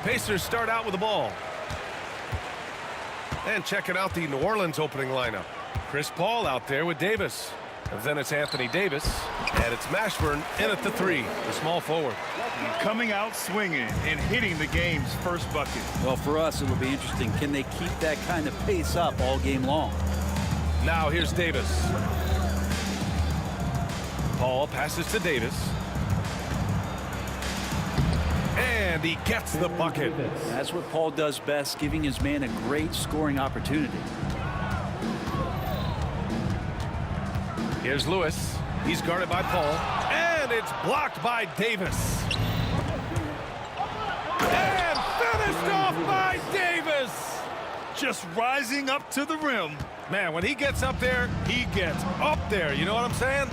Pacers start out with the ball. And checking out the New Orleans opening lineup. Chris Paul out there with Davis. And then it's Anthony Davis. And it's Mashburn in at the 3, the small forward. Coming out swinging and hitting the game's first bucket. Well, for us, it'll be interesting. Can they keep that kind of pace up all game long? Now here's Davis. Paul passes to Davis. And he gets the bucket. That's what Paul does best, giving his man a great scoring opportunity. Here's Lewis. He's guarded by Paul. And it's blocked by Davis. And finished off by Davis. Just rising up to the rim. Man, when he gets up there, he gets up there. You know what I'm saying?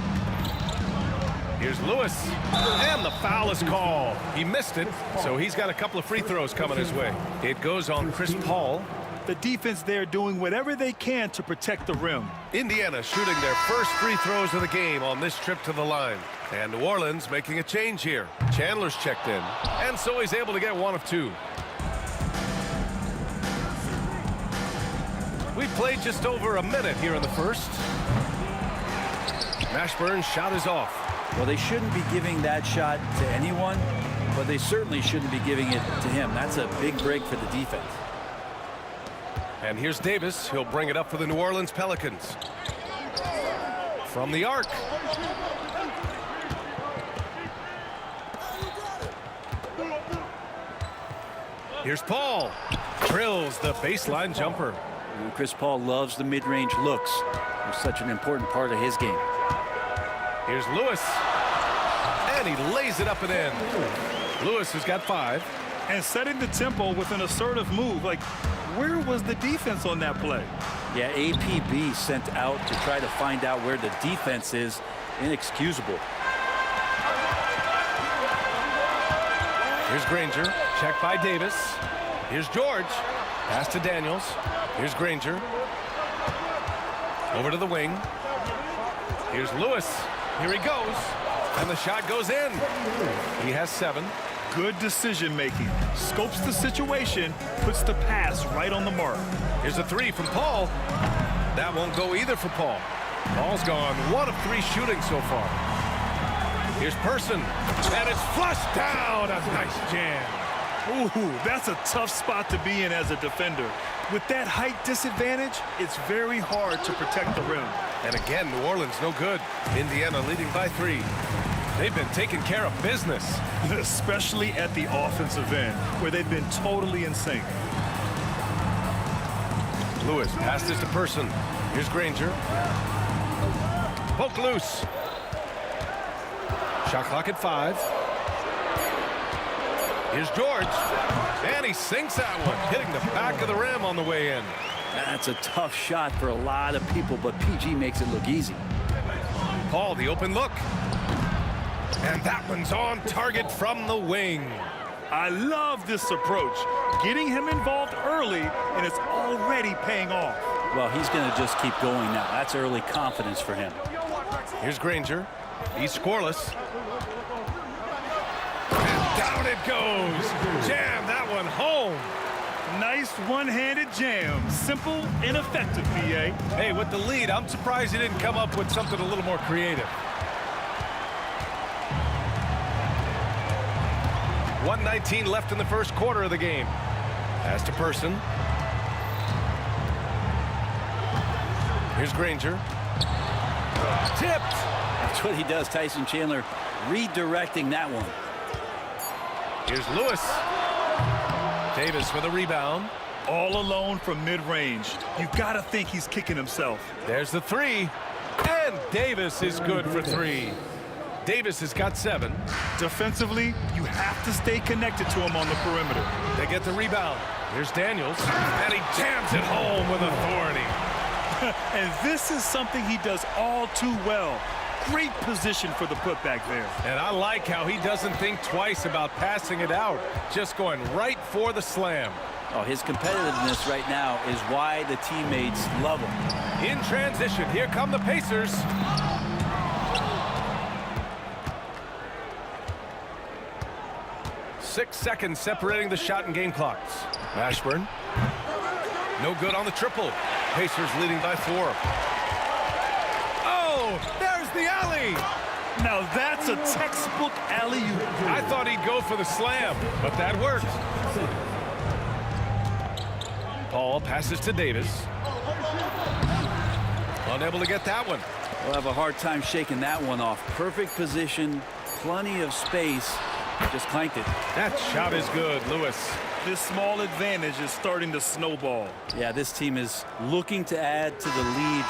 Here's Lewis. And the foul is called. He missed it, so he's got a couple of free throws coming his way. It goes on Chris Paul. The defense there doing whatever they can to protect the rim. Indiana shooting their first free throws of the game on this trip to the line. And New Orleans making a change here. Chandler's checked in, and so he's able to get 1 of 2. We played just over a minute here in the first. Mashburn's shot is off. Well, they shouldn't be giving that shot to anyone, but they certainly shouldn't be giving it to him. That's a big break for the defense. And here's Davis. He'll bring it up for the New Orleans Pelicans. From the arc. Here's Paul. Drills the baseline jumper. And Chris Paul loves the mid-range looks. They're such an important part of his game. Here's Lewis. And he lays it up and in. Lewis has got 5. And setting the tempo with an assertive move. Like, where was the defense on that play? Yeah, APB sent out to try to find out where the defense is. Inexcusable. Here's Granger. Checked by Davis. Here's George. Pass to Daniels. Here's Granger. Over to the wing. Here's Lewis. Here he goes. And the shot goes in. He has 7. Good decision making. Scopes the situation, puts the pass right on the mark. Here's a 3 from Paul. That won't go either for Paul. Paul's gone 1 of 3 shooting so far. Here's Person. And it's flushed down. A nice jam. Ooh, that's a tough spot to be in as a defender. With that height disadvantage, it's very hard to protect the rim. And again, New Orleans no good. Indiana leading by 3. They've been taking care of business. Especially at the offensive end, where they've been totally in sync. Lewis passed this to Person. Here's Granger. Poke loose. Shot clock at 5. Here's George. And he sinks that one, hitting the back of the rim on the way in. That's a tough shot for a lot of people, but PG makes it look easy. Paul, the open look. And that one's on target from the wing. I love this approach. Getting him involved early, and it's already paying off. Well, he's going to just keep going now. That's early confidence for him. Here's Granger. He's scoreless. And down it goes. Jam that one home. Nice one-handed jam. Simple and effective, PA. Hey, with the lead, I'm surprised he didn't come up with something a little more creative. 1:19 left in the first quarter of the game. Pass to Person. Here's Granger. Tipped. That's what he does, Tyson Chandler, redirecting that one. Here's Lewis. Davis with a rebound. All alone from mid-range. You've got to think he's kicking himself. There's the 3. And Davis is good for 3. Davis has got 7. Defensively, you have to stay connected to him on the perimeter. They get the rebound. Here's Daniels. And he jams it home with authority. And this is something he does all too well. Great position for the putback there. And I like how he doesn't think twice about passing it out. Just going right for the slam. Oh, his competitiveness right now is why the teammates love him. In transition, here come the Pacers. 6 seconds separating the shot and game clocks. Mashburn. No good on the triple. Pacers leading by 4. Oh, there's the alley. Now that's a textbook alley-oop. I thought he'd go for the slam, but that worked. Paul passes to Davis. Unable to get that one. We'll have a hard time shaking that one off. Perfect position, plenty of space. Just clanked it. That shot is good, Lewis. This small advantage is starting to snowball. Yeah, this team is looking to add to the lead,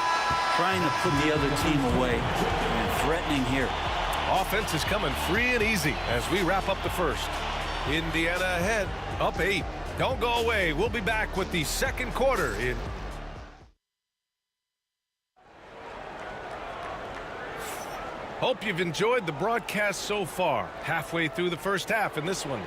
trying to put the other team away, and threatening here. Offense is coming free and easy as we wrap up the first. Indiana ahead, up 8. Don't go away. We'll be back with the second quarter in. Hope you've enjoyed the broadcast so far. Halfway through the first half in this one.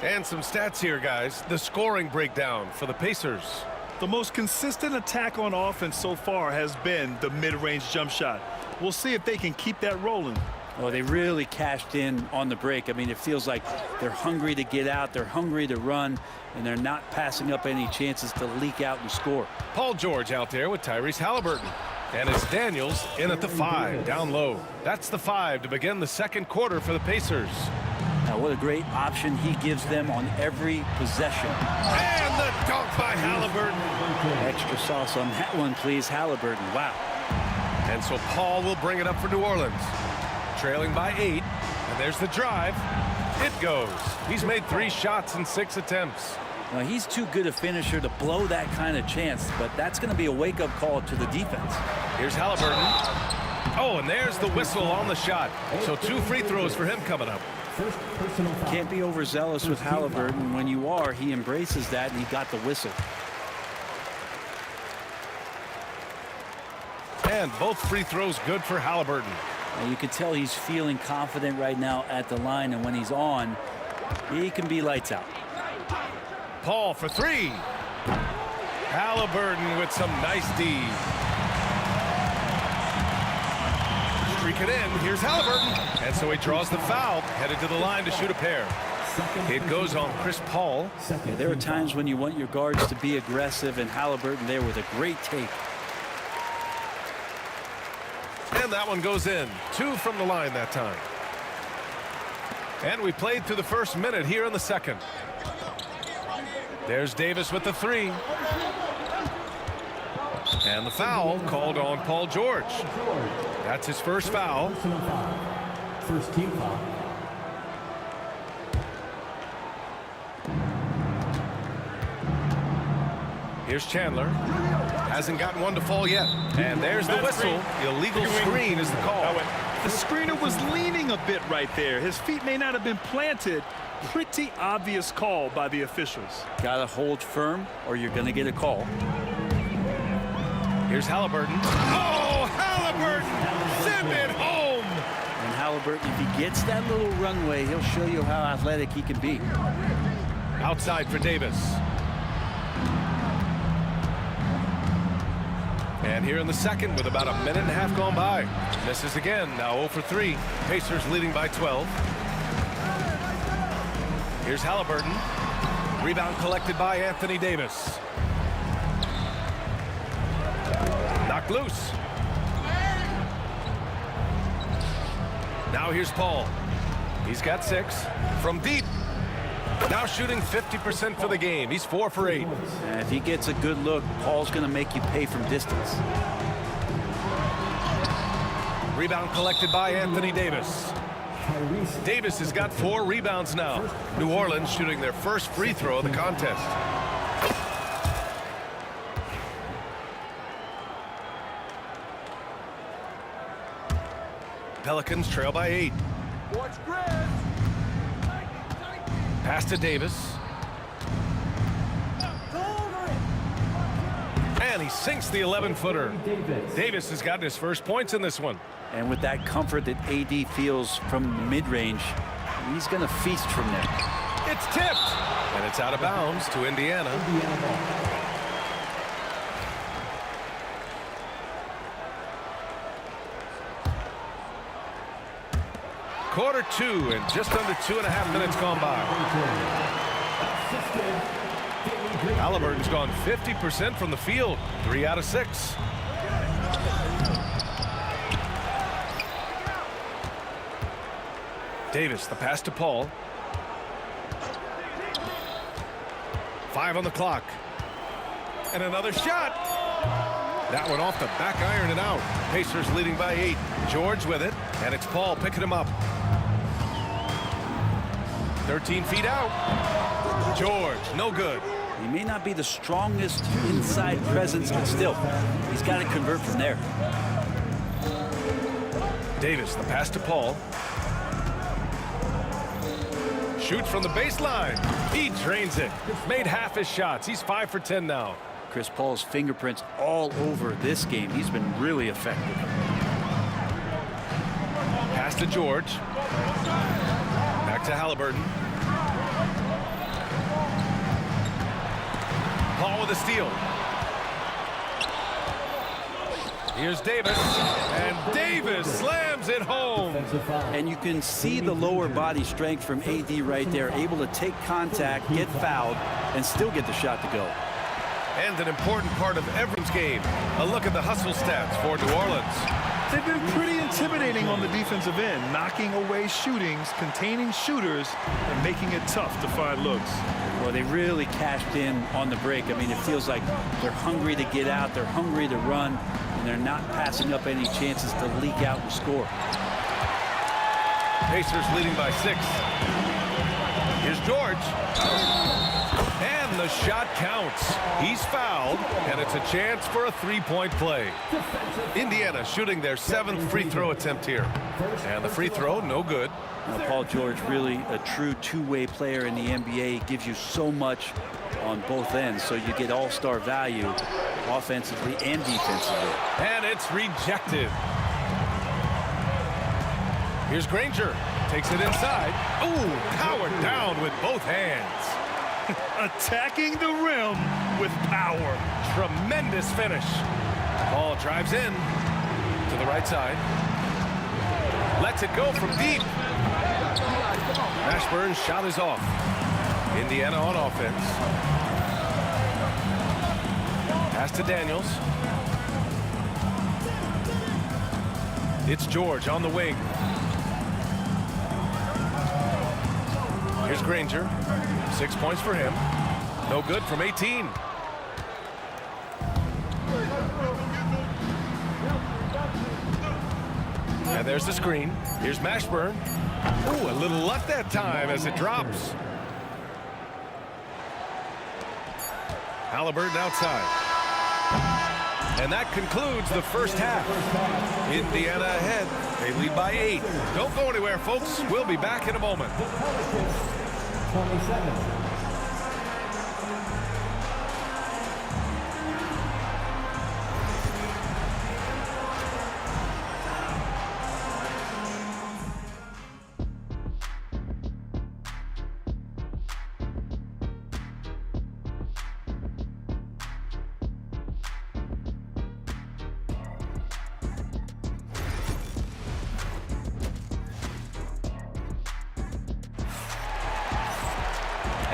And some stats here, guys. The scoring breakdown for the Pacers. The most consistent attack on offense so far has been the mid-range jump shot. We'll see if they can keep that rolling. Oh, they really cashed in on the break. I mean, it feels like they're hungry to get out. They're hungry to run, and they're not passing up any chances to leak out and score. Paul George out there with Tyrese Halliburton. And it's Daniels in at the 5, down low. That's the 5 to begin the second quarter for the Pacers. Now, what a great option he gives them on every possession. And the dunk by Halliburton. Extra sauce on that one, please, Halliburton. Wow. And so Paul will bring it up for New Orleans. Trailing by 8, and there's the drive. It goes. He's made 3 shots in 6 attempts. Well, he's too good a finisher to blow that kind of chance, but that's going to be a wake-up call to the defense. Here's Halliburton. Oh, and there's the whistle on the shot. So 2 free throws for him coming up. Can't be overzealous with Halliburton. When you are, he embraces that, and he got the whistle. And both free throws good for Halliburton. Now, you can tell he's feeling confident right now at the line, and when he's on, he can be lights out. Paul for 3. Halliburton with some nice D. Streak it in. Here's Halliburton. And so he draws the foul, headed to the line to shoot a pair. It goes on Chris Paul. Yeah, there are times when you want your guards to be aggressive, and Halliburton there with a great take. And that one goes in. 2 from the line that time. And we played through the first minute here in the second. There's Davis with the 3. And the foul called on Paul George. That's his first foul. First team foul. Here's Chandler. Hasn't gotten one to fall yet. And there's the whistle. Illegal screen is the call. The screener was leaning a bit right there. His feet may not have been planted. Pretty obvious call by the officials. Gotta hold firm or you're gonna get a call. Here's Halliburton. Oh, Halliburton! Zip it home! And Halliburton, if he gets that little runway, he'll show you how athletic he can be. Outside for Davis. And here in the second with about a minute and a half gone by. Misses again, now 0 for 3. Pacers leading by 12. Here's Halliburton. Rebound collected by Anthony Davis. Knocked loose. Now here's Paul. He's got 6 from deep. Now shooting 50% for the game. He's 4 for 8. And if he gets a good look, Paul's going to make you pay from distance. Rebound collected by Anthony Davis. Davis has got 4 rebounds now. New Orleans shooting their first free throw of the contest. Pelicans trail by 8. Pass to Davis. And he sinks the 11-footer. Davis has gotten his first points in this one. And with that comfort that AD feels from mid-range, he's going to feast from there. It's tipped. And it's out of bounds to Indiana. Quarter 2 and just under 2.5 minutes gone by. Halliburton's gone 50% from the field, 3 out of 6. Davis, the pass to Paul. 5 on the clock. And another shot. That one off the back iron and out. Pacers leading by 8. George with it, and it's Paul picking him up. 13 feet out. George, no good. He may not be the strongest inside presence, but still, he's got to convert from there. Davis, the pass to Paul. Shoots from the baseline. He drains it. Made half his shots. He's 5 for 10 now. Chris Paul's fingerprints all over this game. He's been really effective. Pass to George. Back to Halliburton. Paul with a steal. Here's Davis, and Davis slams it home. And you can see the lower body strength from AD right there, able to take contact, get fouled, and still get the shot to go. And an important part of every game. A look at the hustle stats for New Orleans. They've been pretty intimidating on the defensive end, knocking away shootings, containing shooters, and making it tough to find looks. Well, they really cashed in on the break. I mean, it feels like they're hungry to get out, they're hungry to run, and they're not passing up any chances to leak out and score. Pacers leading by 6. Here's George. And the shot counts. He's fouled, and it's a chance for a 3-point play. Indiana shooting their 7th free throw attempt here. And the free throw, no good. Now, Paul George, really a true two-way player in the NBA. Gives you so much on both ends, so you get all-star value offensively and defensively. And it's rejected. Here's Granger. Takes it inside. Ooh, powered down with both hands. Attacking the rim with power. Tremendous finish. Ball drives in to the right side. Lets it go from deep. Mashburn's shot is off. Indiana on offense. Pass to Daniels. It's George on the wing. Here's Granger. 6 points for him. No good from 18. And there's the screen. Here's Mashburn. Ooh, a little left that time as it drops. Halliburton outside. And that concludes the first half. Indiana ahead. They lead by 8. Don't go anywhere, folks. We'll be back in a moment. 27.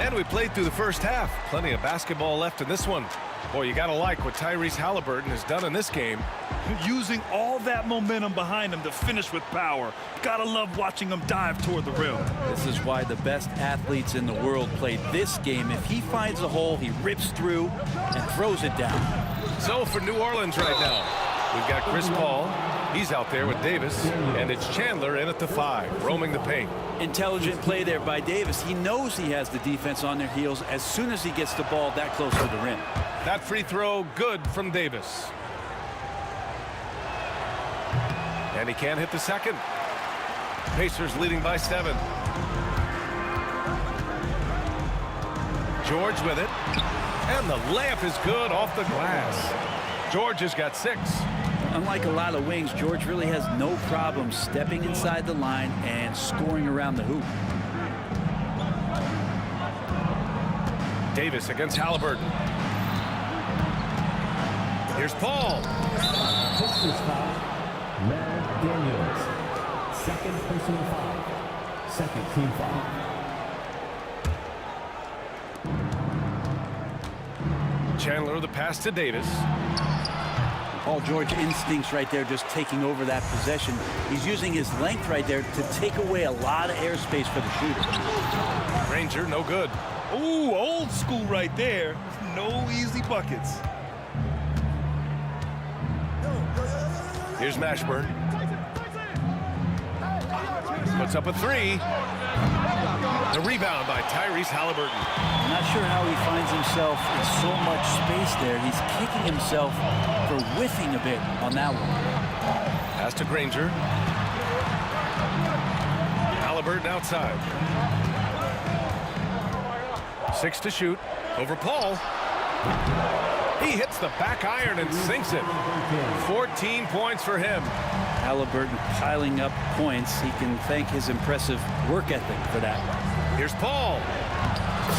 And we played through the first half. Plenty of basketball left in this one. Boy, you got to like what Tyrese Halliburton has done in this game. Using all that momentum behind him to finish with power. Gotta love watching him dive toward the rim. This is why the best athletes in the world play this game. If he finds a hole, he rips through and throws it down. So for New Orleans right now, we've got Chris Paul. He's out there with Davis, and it's Chandler in at the 5, roaming the paint. Intelligent play there by Davis. He knows he has the defense on their heels as soon as he gets the ball that close to the rim. That free throw good from Davis. And he can't hit the second. Pacers leading by 7. George with it. And the layup is good off the glass. George has got 6. Unlike a lot of wings, George really has no problem stepping inside the line and scoring around the hoop. Davis against Halliburton. Here's Paul. Pistons foul. Daniels. Second personal foul. Second team foul. Chandler the pass to Davis. Paul George instincts right there, just taking over that possession. He's using his length right there to take away a lot of airspace for the shooter. Granger, no good. Ooh, old school right there. No easy buckets. Here's Mashburn. Puts up a three. The rebound by Tyrese Halliburton. I'm not sure how he finds himself in so much space there. He's kicking himself for whiffing a bit on that one. Pass to Granger. Halliburton outside. 6 to shoot. Over Paul. He hits the back iron and sinks it. 14 points for him. Halliburton piling up points. He can thank his impressive work ethic for that. Here's Paul.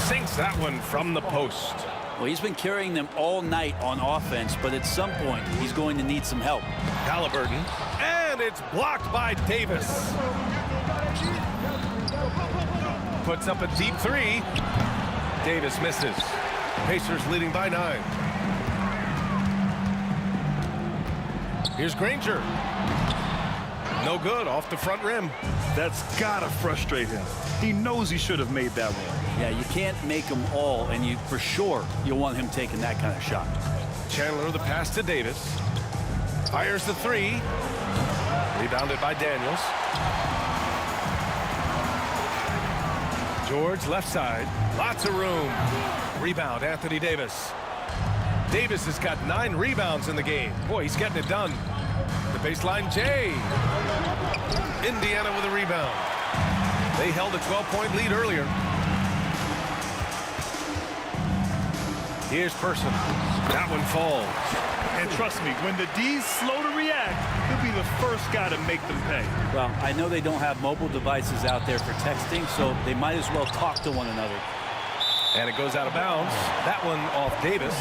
Sinks that one from the post. Well, he's been carrying them all night on offense, but at some point, he's going to need some help. Halliburton. And it's blocked by Davis. Puts up a deep three. Davis misses. Pacers leading by 9. Here's Granger. No good, off the front rim. That's gotta frustrate him. He knows he should have made that one. Yeah, you can't make them all, and you for sure you'll want him taking that kind of shot. Chandler the pass to Davis. Fires the three. Rebounded by Daniels. George left side. Lots of room. Rebound, Anthony Davis. Davis has got 9 rebounds in the game. Boy, he's getting it done. The baseline, Jay. Indiana with a rebound. They held a 12-point lead earlier. Here's Person. That one falls. And trust me, when the D's slow to react, he'll be the first guy to make them pay. Well, I know they don't have mobile devices out there for texting, so they might as well talk to one another. And it goes out of bounds. That one off Davis.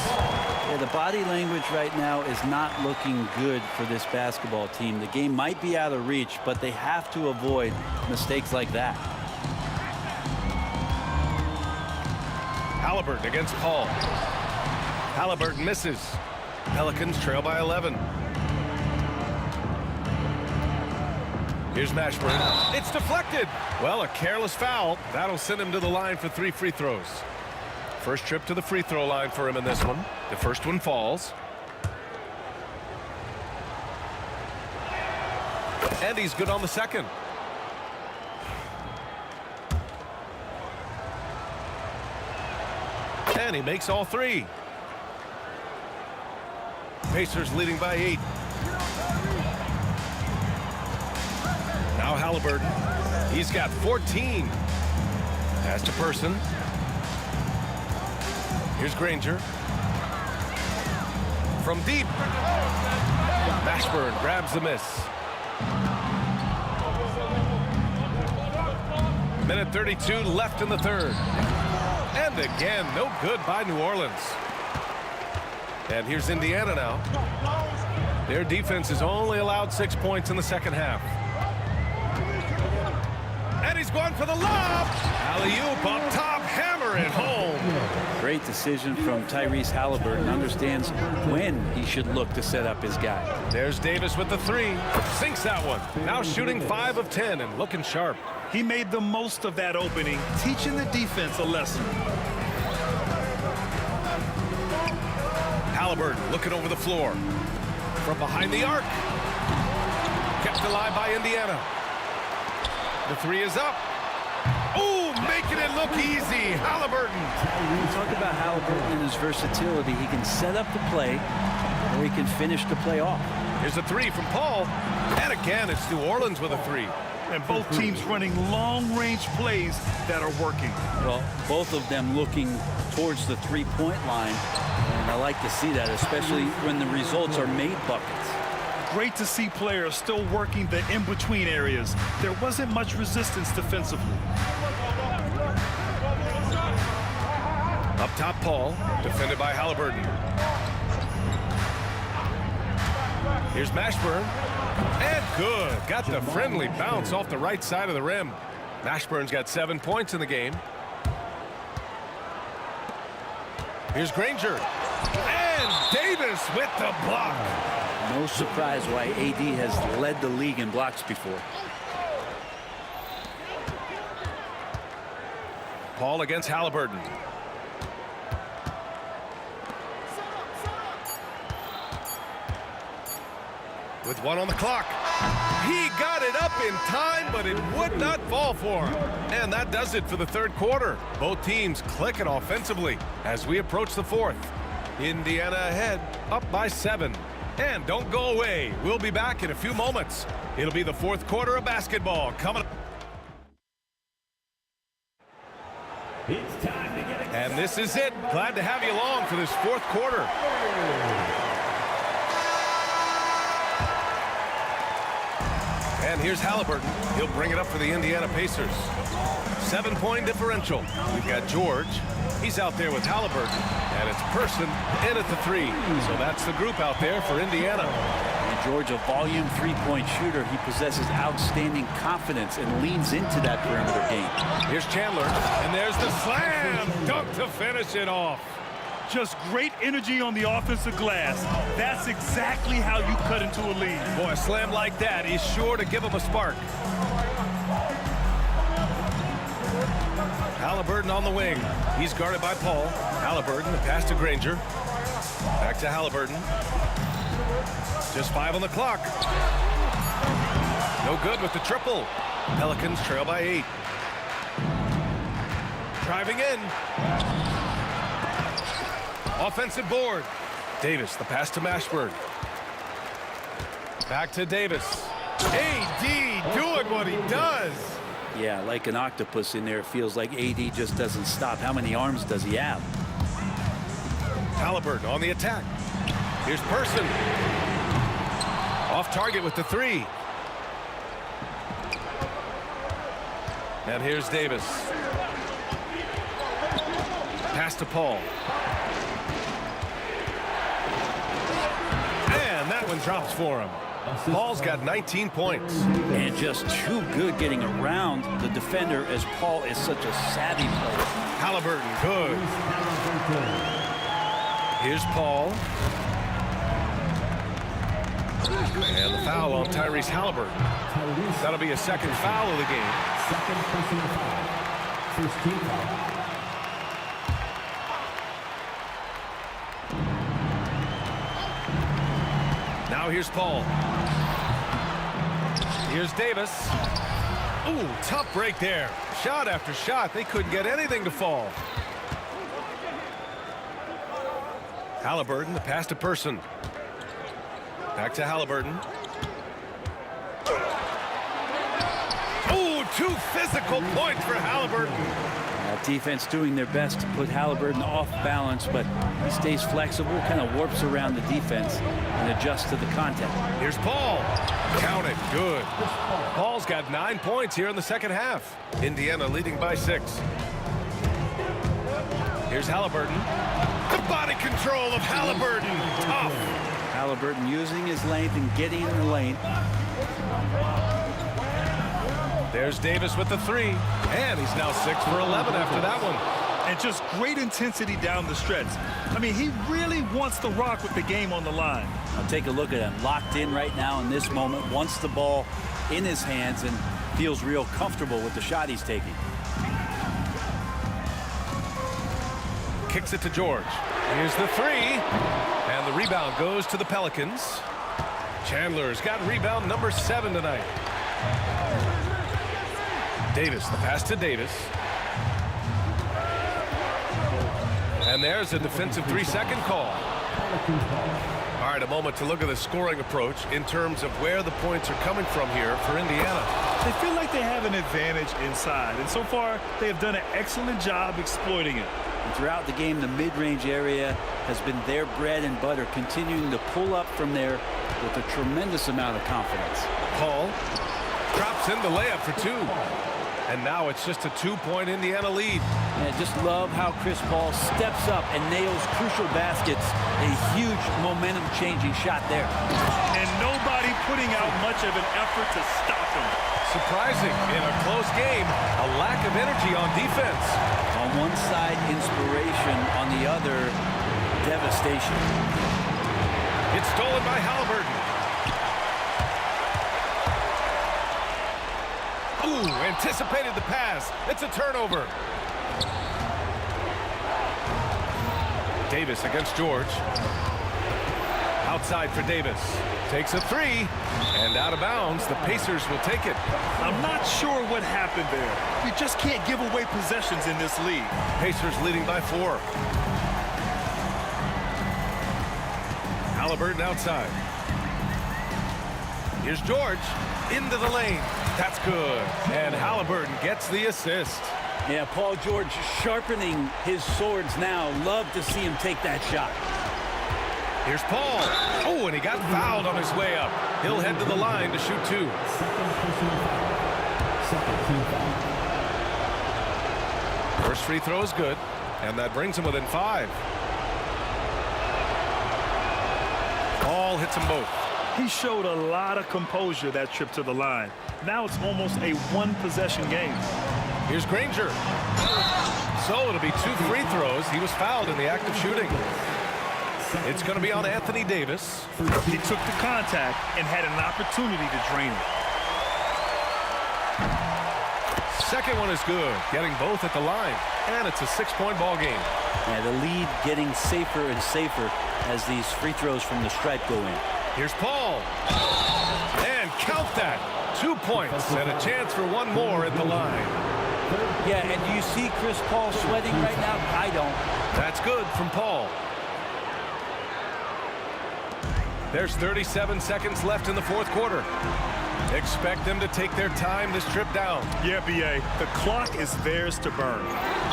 Yeah, the body language right now is not looking good for this basketball team. The game might be out of reach, but they have to avoid mistakes like that. Halliburton against Paul. Halliburton misses. Pelicans trail by 11. Here's Mashburn. It's deflected. Well, a careless foul. That'll send him to the line for 3 free throws. First trip to the free throw line for him in this one. The first one falls. And he's good on the second. And he makes all 3. Pacers leading by 8. Now Halliburton. He's got 14. Pass to Person. Here's Granger. From deep. Mashburn grabs the miss. Minute 32 left in the third. And again, no good by New Orleans. And here's Indiana now. Their defense has only allowed 6 points in the second half. And he's going for the lob. Alley-oop up top, hammer it home. Great decision from Tyrese Halliburton. Understands when he should look to set up his guy. There's Davis with the 3. Sinks that one. Now shooting 5 of 10 and looking sharp. He made the most of that opening, teaching the defense a lesson. Halliburton looking over the floor. From behind the arc. Kept alive by Indiana. The 3 is up. Oh, making it look easy. Halliburton. Talk about Halliburton and his versatility. He can set up the play, or he can finish the play off. Here's a 3 from Paul. And again, it's New Orleans with a 3. And both teams running long-range plays that are working. Well, both of them looking towards the three-point line. And I like to see that, especially when the results are made buckets. Great to see players still working the in-between areas. There wasn't much resistance defensively. Up top, Paul, defended by Halliburton. Here's Mashburn. And good. Got the friendly bounce off the right side of the rim. Mashburn's got 7 points in the game. Here's Granger. And Davis Davis with the block. No surprise why AD has led the league in blocks before. Paul against Halliburton. With 1 on the clock. He got it up in time, but it would not fall for him. And that does it for the third quarter. Both teams clicking offensively as we approach the fourth. Indiana ahead, up by 7. And don't go away. We'll be back in a few moments. It'll be the fourth quarter of basketball coming up. It's time to get it. And this is it. Glad to have you along for this fourth quarter. And here's Halliburton. He'll bring it up for the Indiana Pacers. 7-point differential. We've got George. He's out there with Halliburton. And it's Person in at the 3. So that's the group out there for Indiana. And George, a volume three-point shooter. He possesses outstanding confidence and leans into that perimeter game. Here's Chandler. And there's the slam dunk to finish it off. Just great energy on the offensive glass. That's exactly how you cut into a lead. Boy, a slam like that is sure to give him a spark. Halliburton on the wing. He's guarded by Paul. Halliburton, the pass to Granger. Back to Halliburton. Just 5 on the clock. No good with the triple. Pelicans trail by 8. Driving in. Offensive board. Davis, the pass to Mashburn. Back to Davis. AD doing what he does. Yeah, like an octopus in there. It feels like AD just doesn't stop. How many arms does he have? Halliburton on the attack. Here's Person. Off target with the 3. And here's Davis. Pass to Paul. And that one drops for him. Paul's got 19 points. And just too good getting around the defender as Paul is such a savvy player. Halliburton, good. Here's Paul. And the foul on Tyrese Halliburton. That'll be a second foul of the game. Second personal foul. First team foul. Now here's Paul. Here's Davis. Ooh, tough break there. Shot after shot. They couldn't get anything to fall. Halliburton, the pass to Person. Back to Halliburton. Ooh, 2 physical points for Halliburton. Defense doing their best to put Halliburton off balance, but he stays flexible, kind of warps around the defense and adjusts to the contact. Here's Paul. Count it. Good. Paul's got 9 points here in the second half. Indiana leading by 6. Here's Halliburton. The body control of Halliburton. Tough. Halliburton using his length and getting in the lane. There's Davis with the 3. And he's now 6 for 11 after that one. And just great intensity down the stretch. I mean, he really wants to rock with the game on the line. Now take a look at him. Locked in right now in this moment. Wants the ball in his hands and feels real comfortable with the shot he's taking. Kicks it to George. Here's the 3. And the rebound goes to the Pelicans. Chandler's got rebound number 7 tonight. Davis, the pass to Davis. And there's a defensive 3-second call. All right, a moment to look at the scoring approach in terms of where the points are coming from here for Indiana. They feel like they have an advantage inside, and so far they have done an excellent job exploiting it. And throughout the game, the mid-range area has been their bread and butter, continuing to pull up from there with a tremendous amount of confidence. Paul drops in the layup for 2. And now it's just a 2-point Indiana lead. And I just love how Chris Paul steps up and nails crucial baskets. A huge momentum-changing shot there. And nobody putting out much of an effort to stop him. Surprising in a close game, a lack of energy on defense. On one side, inspiration. On the other, devastation. It's stolen by Halliburton. Ooh, anticipated the pass. It's a turnover. Davis against George. Outside for Davis. Takes a three. And out of bounds. The Pacers will take it. I'm not sure what happened there. You just can't give away possessions in this league. Pacers leading by 4. Halliburton outside. Here's George. Into the lane. That's good. And Halliburton gets the assist. Yeah, Paul George sharpening his swords now. Love to see him take that shot. Here's Paul. Oh, and he got fouled on his way up. He'll head to the line to shoot 2. First free throw is good, and that brings him within 5. Paul hits them both. He showed a lot of composure that trip to the line. Now it's almost a one-possession game. Here's Granger. So it'll be 2 free throws. He was fouled in the act of shooting. It's going to be on Anthony Davis. He took the contact and had an opportunity to drain it. Second one is good, getting both at the line. And it's a 6-point ball game. Yeah, the lead getting safer and safer as these free throws from the stripe go in. Here's Paul. And count that. 2 points and a chance for one more at the line. Yeah, and do you see Chris Paul sweating right now? I don't. That's good from Paul. There's 37 seconds left in the 4th quarter. Expect them to take their time this trip down. Yeah, B.A., the clock is theirs to burn.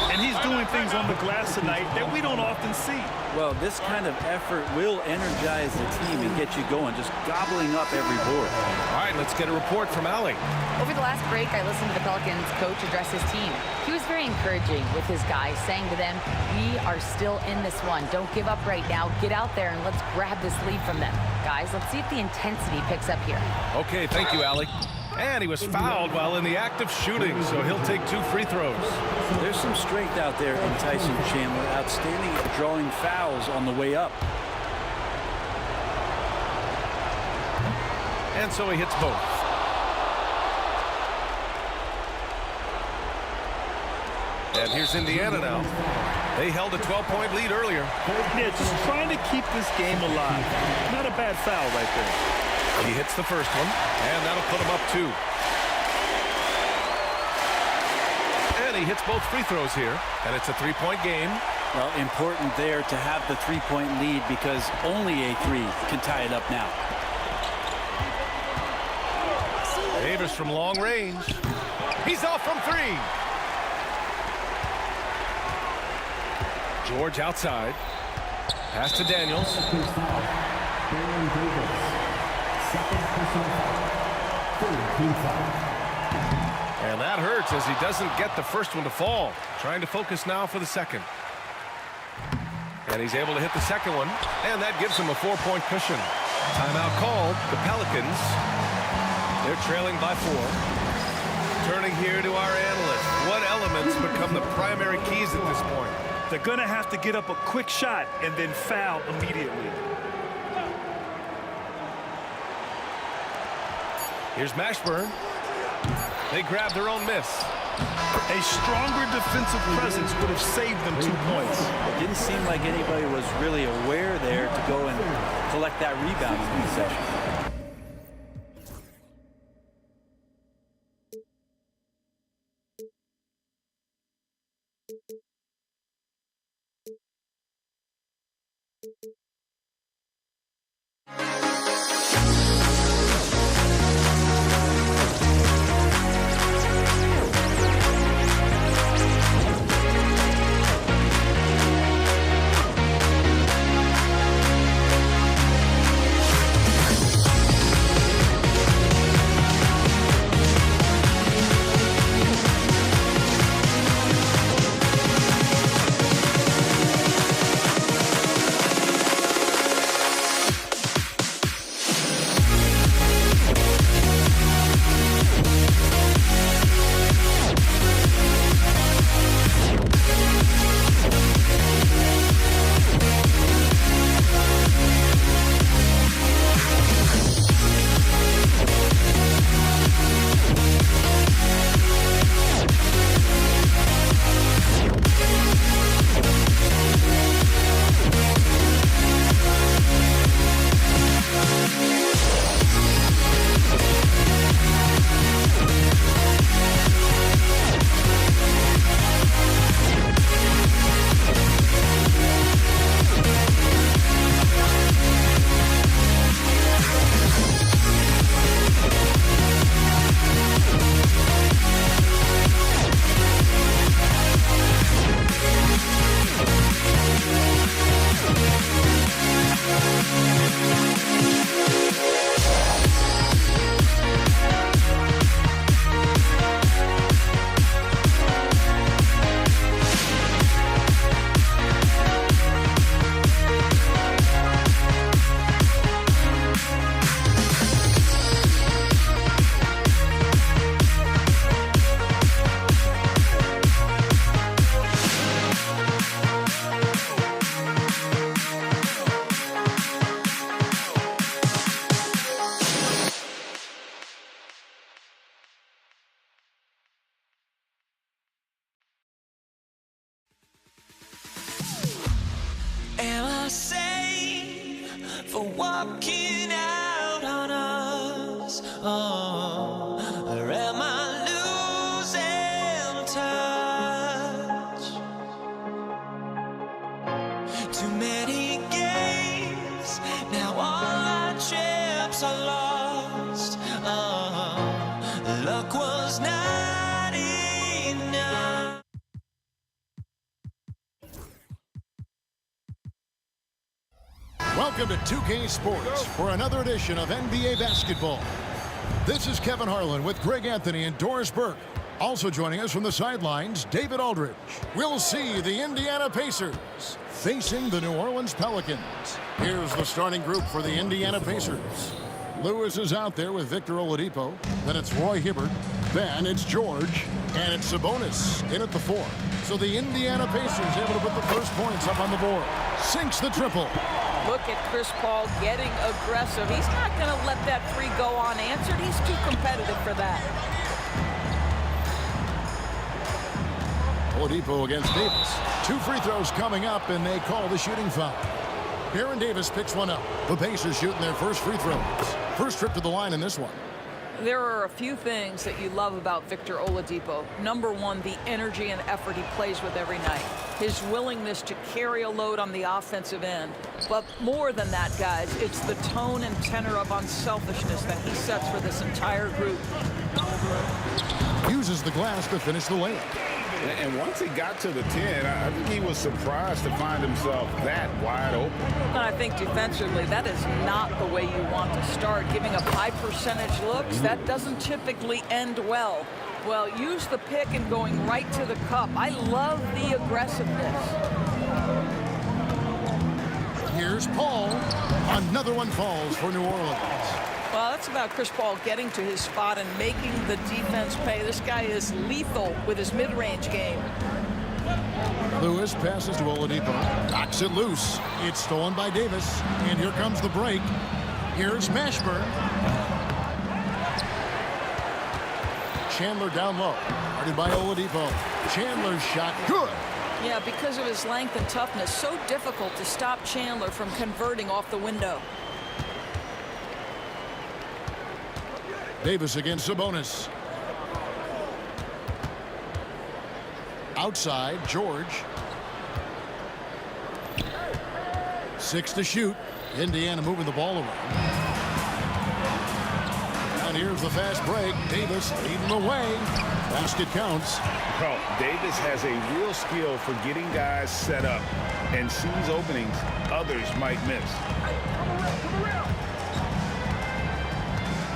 And he's doing things on the glass tonight that we don't often see. Well, this kind of effort will energize the team and get you going, just gobbling up every board. All right, let's get a report from Allie. Over the last break, I listened to the Pelicans coach address his team. He was very encouraging with his guys, saying to them, we are still in this one. Don't give up right now. Get out there and let's grab this lead from them. Guys, let's see if the intensity picks up here. Okay, thank you, Allie. And he was fouled while in the act of shooting, so he'll take 2 free throws. There's some strength out there in Tyson Chandler. Outstanding at drawing fouls on the way up. And so he hits both. And here's Indiana now. They held a 12-point lead earlier. Yeah, just trying to keep this game alive. Not a bad foul right there. He hits the first one, and that'll put him up 2. And he hits both free throws here, and it's a 3-point game. Well, important there to have the 3-point lead because only a 3 can tie it up now. Davis from long range. He's off from 3. George outside. Pass to Daniels. And that hurts as he doesn't get the first one to fall. Trying to focus now for the second. And he's able to hit the second one. And that gives him a 4-point cushion. Timeout called. The Pelicans. They're trailing by 4. Turning here to our analyst. What elements become the primary keys at this point? They're going to have to get up a quick shot and then foul immediately. Here's Mashburn. They grab their own miss. A stronger defensive presence would have saved them 2 points. It didn't seem like anybody was really aware there to go and collect that rebound in the session. walking out on us. Oh, or am I losing touch? Too many games, now all our chips are lost. Oh, luck was not enough. Welcome to 2K Sports for another edition of NBA basketball. This is Kevin Harlan with Greg Anthony and Doris Burke. Also joining us from the sidelines, David Aldridge. We'll see the Indiana Pacers facing the New Orleans Pelicans. Here's the starting group for the Indiana Pacers. Lewis is out there with Victor Oladipo. Then it's Roy Hibbert. Then it's George. And it's Sabonis in at the 4. So the Indiana Pacers able to put the first points up on the board. Sinks the triple. Look at Chris Paul getting aggressive. He's not going to let that three go unanswered. He's too competitive for that. Oladipo against Davis. 2 free throws coming up, and they call the shooting foul. Aaron Davis picks one up. The Pacers shooting their first free throws. First trip to the line in this one. There are a few things that you love about Victor Oladipo. Number one, the energy and effort he plays with every night. His willingness to carry a load on the offensive end. But more than that, guys, it's the tone and tenor of unselfishness that he sets for this entire group. Uses the glass to finish the layup. And once he got to the 10, I think he was surprised to find himself that wide open. And I think defensively, that is not the way you want to start. Giving up high percentage looks, that doesn't typically end well. Well, use the pick and going right to the cup. I love the aggressiveness. Here's Paul. Another one falls for New Orleans. Well, that's about Chris Paul getting to his spot and making the defense pay. This guy is lethal with his mid-range game. Lewis passes to Oladipo. Knocks it loose. It's stolen by Davis. And here comes the break. Here's Mashburn. Chandler down low. Guarded by Oladipo. Chandler's shot good. Yeah, because of his length and toughness, so difficult to stop Chandler from converting off the window. Davis against Sabonis. Outside, George. 6 to shoot. Indiana moving the ball around. And here's the fast break. Davis leading the way. Basket counts. Well, Davis has a real skill for getting guys set up and sees openings others might miss.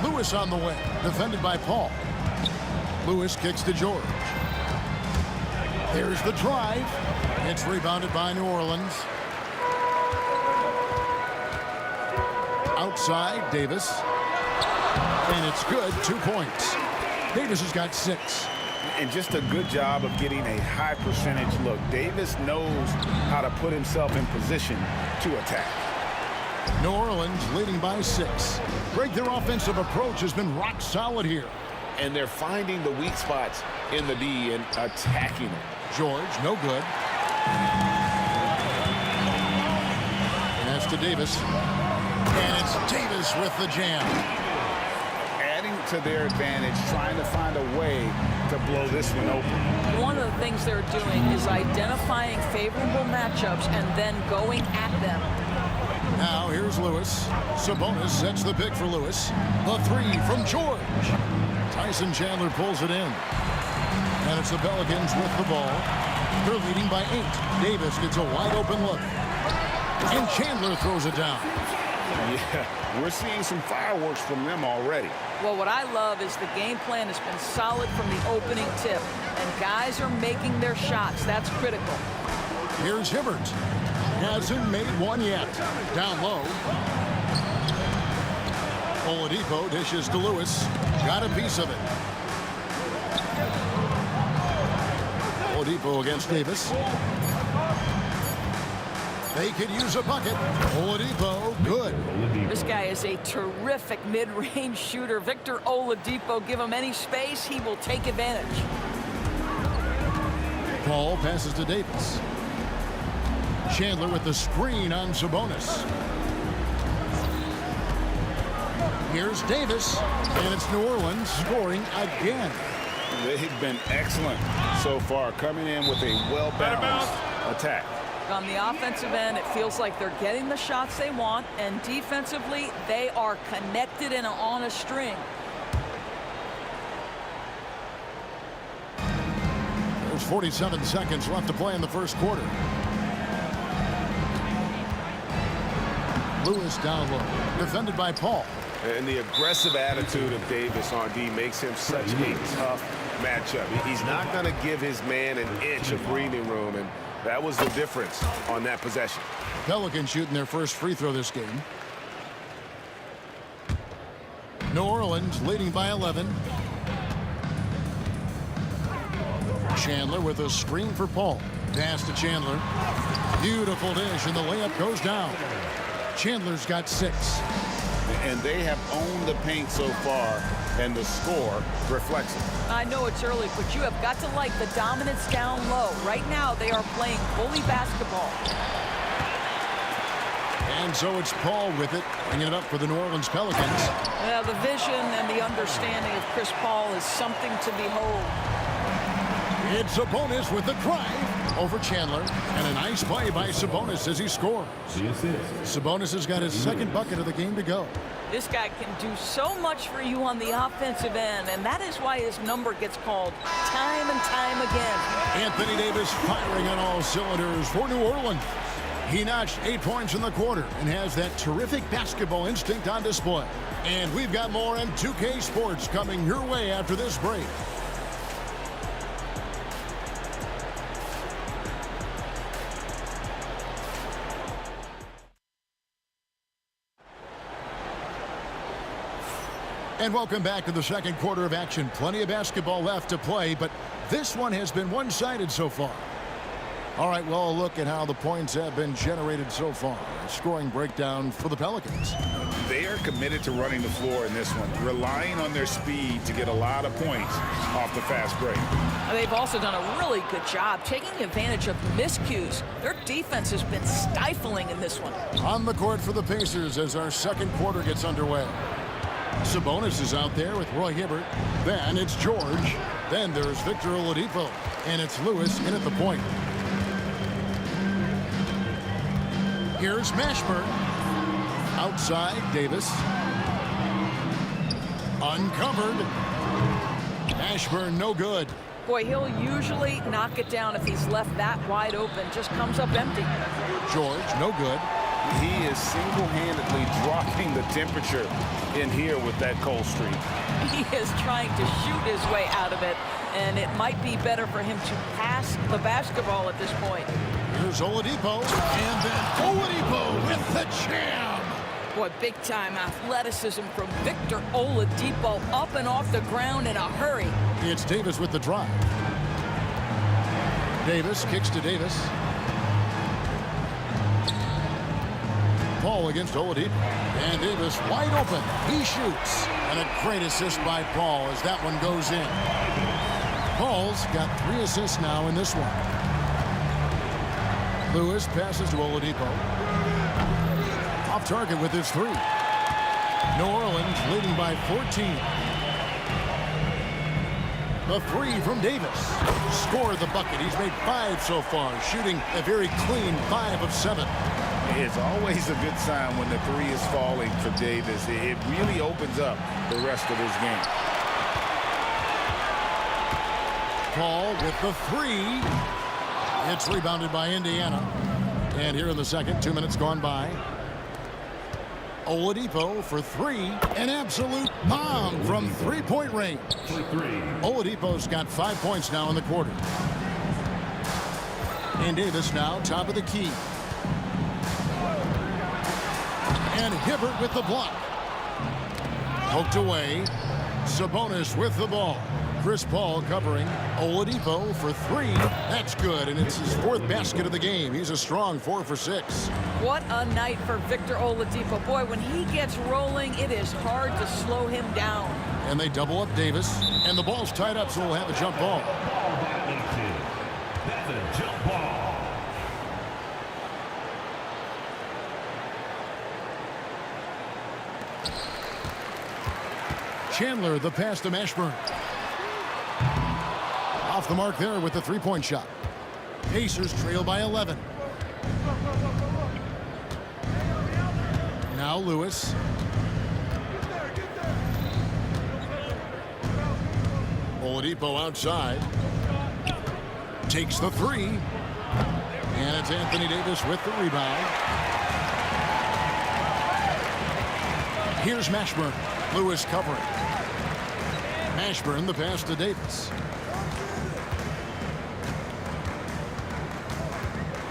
Lewis on the way, defended by Paul. Lewis kicks to George. Here's the drive. It's rebounded by New Orleans. Outside, Davis. And it's good, 2 points. Davis has got 6. And just a good job of getting a high percentage look. Davis knows how to put himself in position to attack. New Orleans leading by 6. Greg, their offensive approach has been rock solid here. And they're finding the weak spots in the D and attacking it. George, no good. And that's to Davis. And it's Davis with the jam. Adding to their advantage, trying to find a way to blow this one open. One of the things they're doing is identifying favorable matchups and then going at them. Now here's Lewis. Sabonis sets the pick for Lewis. The 3 from George. Tyson Chandler pulls it in. And it's the Pelicans with the ball. They're leading by 8. Davis gets a wide open look. And Chandler throws it down. Yeah, we're seeing some fireworks from them already. Well, what I love is the game plan has been solid from the opening tip. And guys are making their shots. That's critical. Here's Hibbert. Hasn't made one yet. Down low. Oladipo dishes to Lewis. Got a piece of it. Oladipo against Davis. They could use a bucket. Oladipo, good. This guy is a terrific mid-range shooter. Victor Oladipo, give him any space, he will take advantage. Paul passes to Davis. Chandler with the screen on Sabonis. Here's Davis, and it's New Orleans scoring again. They've been excellent so far, coming in with a well-balanced attack. On the offensive end, it feels like they're getting the shots they want, and defensively, they are connected and on a string. There's 47 seconds left to play in the first quarter. Lewis down low, defended by Paul. And the aggressive attitude of Davis on D makes him such a tough matchup. He's not going to give his man an inch of breathing room, and that was the difference on that possession. Pelicans shooting their first free throw this game. New Orleans leading by 11. Chandler with a screen for Paul. Pass to Chandler. Beautiful dish, and the layup goes down. Chandler's got 6. And they have owned the paint so far, and the score reflects it. I know it's early, but you have got to like the dominance down low. Right now, they are playing bully basketball. And so it's Paul with it, bringing it up for the New Orleans Pelicans. Yeah, the vision and the understanding of Chris Paul is something to behold. It's Sabonis with the drive over Chandler, and a nice play by Sabonis as he scores. Sabonis has got his second bucket of the game to go. This guy can do so much for you on the offensive end, and that is why his number gets called time and time again. Anthony Davis firing on all cylinders for New Orleans. He notched 8 points in the quarter and has that terrific basketball instinct on display. And we've got more on 2K Sports coming your way after this break. And welcome back to the second quarter of action. Plenty of basketball left to play, but this one has been one-sided so far. All right, well, a look at how the points have been generated so far. A scoring breakdown for the Pelicans. They are committed to running the floor in this one, relying on their speed to get a lot of points off the fast break. They've also done a really good job taking advantage of miscues. Their defense has been stifling in this one. On the court for the Pacers as our second quarter gets underway. Sabonis is out there with Roy Hibbert. Then it's George. Then there's Victor Oladipo. And it's Lewis in at the point. Here's Mashburn. Outside, Davis. Uncovered. Mashburn, no good. Boy, he'll usually knock it down if he's left that wide open. Just comes up empty. George, no good. He is single-handedly dropping the temperature in here with that cold streak. He is trying to shoot his way out of it, and it might be better for him to pass the basketball at this point. Here's Oladipo, and then Oladipo with the jam. Boy, big-time athleticism from Victor Oladipo, up and off the ground in a hurry. It's Davis with the drive. Davis kicks to Davis. Paul against Oladipo. And Davis wide open. He shoots. And a great assist by Paul as that one goes in. Paul's got 3 assists now in this one. Lewis passes to Oladipo. Off target with his 3. New Orleans leading by 14. The 3 from Davis. Scored the bucket. He's made 5 so far, shooting a very clean 5 of 7. It's always a good sign when the 3 is falling for Davis. It really opens up the rest of his game. Paul with the 3. It's rebounded by Indiana. And here in the second, 2 minutes gone by. Oladipo for 3. An absolute bomb from 3-point range. Oladipo's got 5 points now in the quarter. And Davis now top of the key. And Hibbert with the block. Poked away. Sabonis with the ball. Chris Paul covering. Oladipo for 3. That's good, and it's his 4th basket of the game. He's a strong 4 for 6. What a night for Victor Oladipo. Boy, when he gets rolling, it is hard to slow him down. And they double up Davis, and the ball's tied up, so we'll have a jump ball. That's a jump ball. Chandler, the pass to Mashburn. Off the mark there with the three-point shot. Pacers trail by 11. Now Lewis. Oladipo outside. Takes the three. And it's Anthony Davis with the rebound. Here's Mashburn. Lewis covering. Mashburn, the pass to Davis.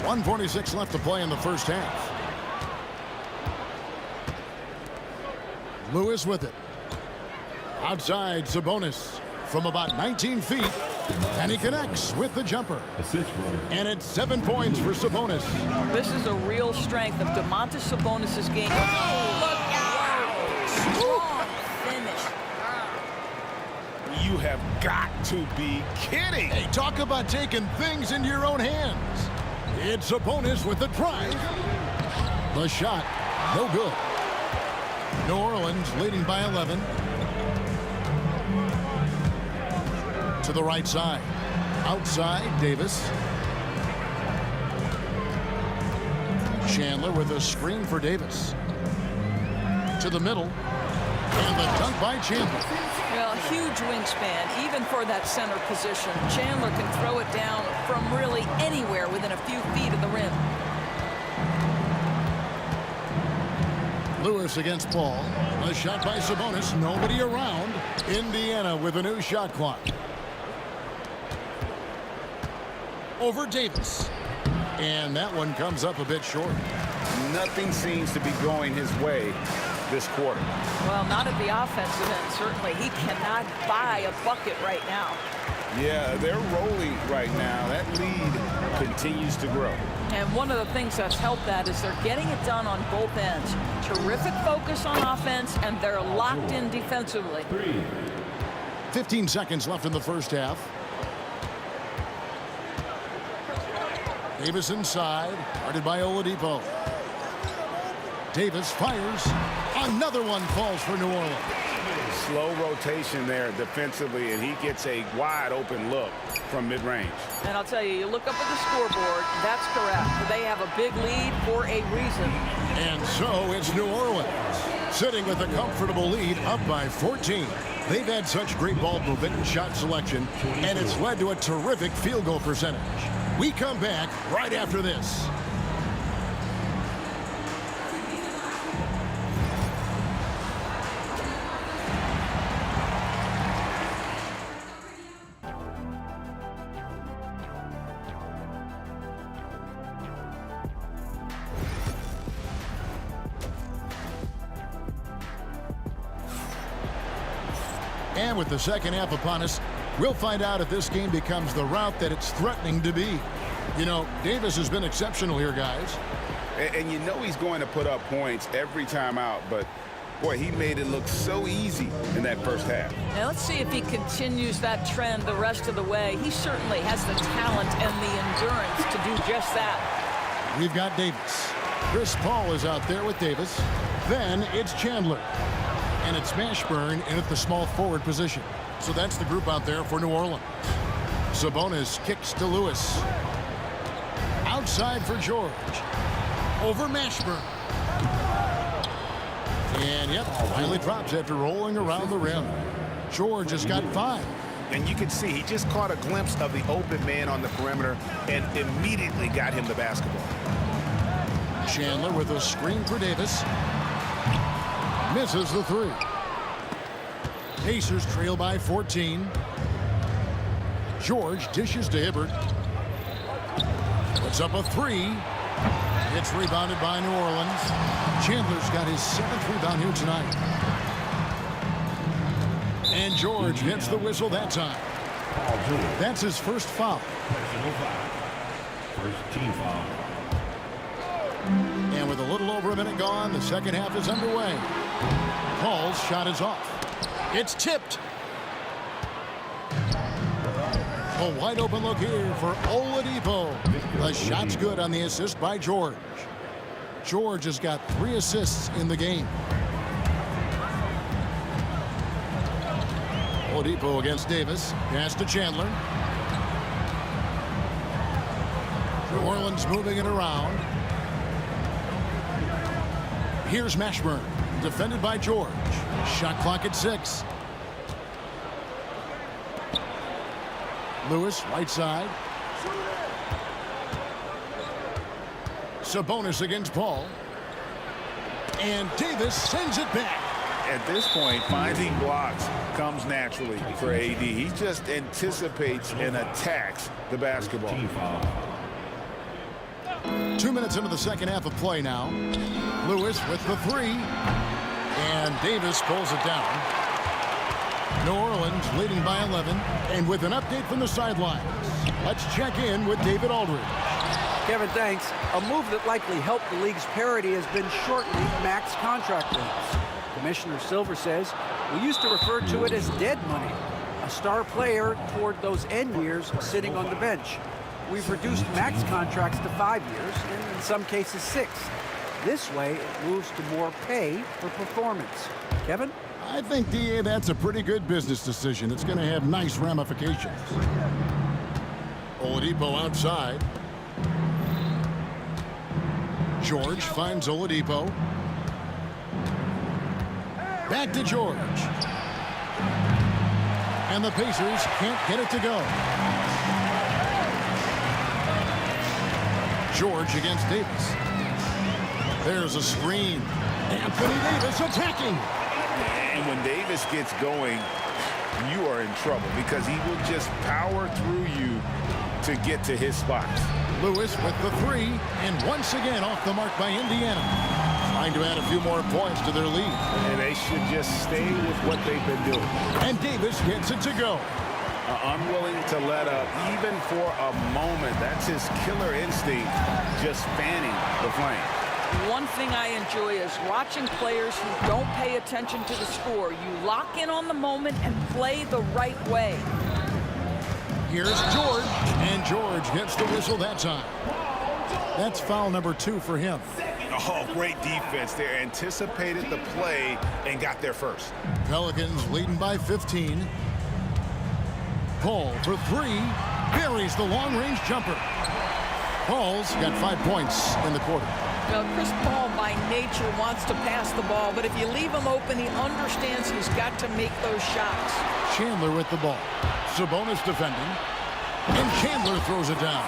1:46 left to play in the first half. Lewis with it. Outside, Sabonis from about 19 feet. And he connects with the jumper. And it's 7 points for Sabonis. This is a real strength of Domantas Sabonis' game. Oh, look out! Strong finish. You have got to be kidding. Hey, talk about taking things into your own hands. It's Sabonis with the drive. The shot, no good. New Orleans leading by 11. To the right side. Outside, Davis. Chandler with a screen for Davis. To the middle. And the dunk by Chandler. Well, huge wingspan, even for that center position. Chandler can throw it down from really anywhere within a few feet of the rim. Lewis against Paul. A shot by Sabonis. Nobody around. Indiana with a new shot clock. Over Davis. And that one comes up a bit short. Nothing seems to be going his way this quarter. Well, not at the offensive end, certainly. He cannot buy a bucket right now. Yeah, they're rolling right now. That lead continues to grow. And one of the things that's helped that is they're getting it done on both ends. Terrific focus on offense, and they're locked in defensively. 15 seconds left in the first half. Davis inside, guarded by Oladipo. Davis fires. Another one falls for New Orleans. Slow rotation there defensively, and he gets a wide open look from mid-range. And I'll tell you, you look up at the scoreboard, that's correct. They have a big lead for a reason. And so it's New Orleans, sitting with a comfortable lead up by 14. They've had such great ball movement and shot selection, and it's led to a terrific field goal percentage. We come back right after this. And with the second half upon us, we'll find out if this game becomes the route that it's threatening to be. You know, Davis has been exceptional here, guys. And you know he's going to put up points every time out, but boy, he made it look so easy in that first half. Now let's see if he continues that trend the rest of the way. He certainly has the talent and the endurance to do just that. We've got Davis. Chris Paul is out there with Davis. Then it's Chandler. And it's Mashburn in at the small forward position. So that's the group out there for New Orleans. Sabonis kicks to Lewis. Outside for George. Over Mashburn. And yep, finally drops after rolling around the rim. George has got 5. And you can see he just caught a glimpse of the open man on the perimeter and immediately got him the basketball. Chandler with a screen for Davis. Misses the 3. Pacers trail by 14. George dishes to Hibbert. Puts up a 3. It's rebounded by New Orleans. Chandler's got his 7th rebound here tonight. And George gets the whistle that time. That's his first foul. First team foul. And with a little over a minute gone, the second half is underway. Paul's shot is off. It's tipped. A wide open look here for Oladipo. The shot's good on the assist by George. George has got 3 assists in the game. Oladipo against Davis. Pass to Chandler. New Orleans moving it around. Here's Mashburn, defended by George. Shot clock at 6. Lewis, right side. Sabonis against Paul. And Davis sends it back. At this point, finding blocks comes naturally for AD. He just anticipates and attacks the basketball. 2 minutes into the second half of play now. Lewis with the 3. And Davis pulls it down. New Orleans leading by 11. And with an update from the sidelines, let's check in with David Aldridge. Kevin, thanks. A move that likely helped the league's parity has been shortening max contract lengths. Commissioner Silver says we used to refer to it as dead money, a star player toward those end years sitting on the bench. We've reduced max contracts to 5 years, and in some cases 6. This way, it moves to more pay for performance. Kevin? I think, DA, that's a pretty good business decision. It's going to have nice ramifications. Oladipo outside. George finds Oladipo. Back to George. And the Pacers can't get it to go. George against Davis. There's a screen. Anthony Davis attacking. And when Davis gets going, you are in trouble because he will just power through you to get to his spots. Lewis with the 3, and once again off the mark by Indiana. Trying to add a few more points to their lead. And they should just stay with what they've been doing. And Davis gets it to go. Unwilling to let up, even for a moment. That's his killer instinct, just fanning the flame. One thing I enjoy is watching players who don't pay attention to the score. You lock in on the moment and play the right way. Here's George, and George gets the whistle that time. That's foul number 2 for him. Oh, great defense there. Anticipated the play and got there first. Pelicans leading by 15. Paul for 3. Buries the long-range jumper. Paul's got 5 points in the quarter. Well, Chris Paul by nature wants to pass the ball, but if you leave him open, he understands he's got to make those shots. Chandler with the ball. Sabonis defending. And Chandler throws it down.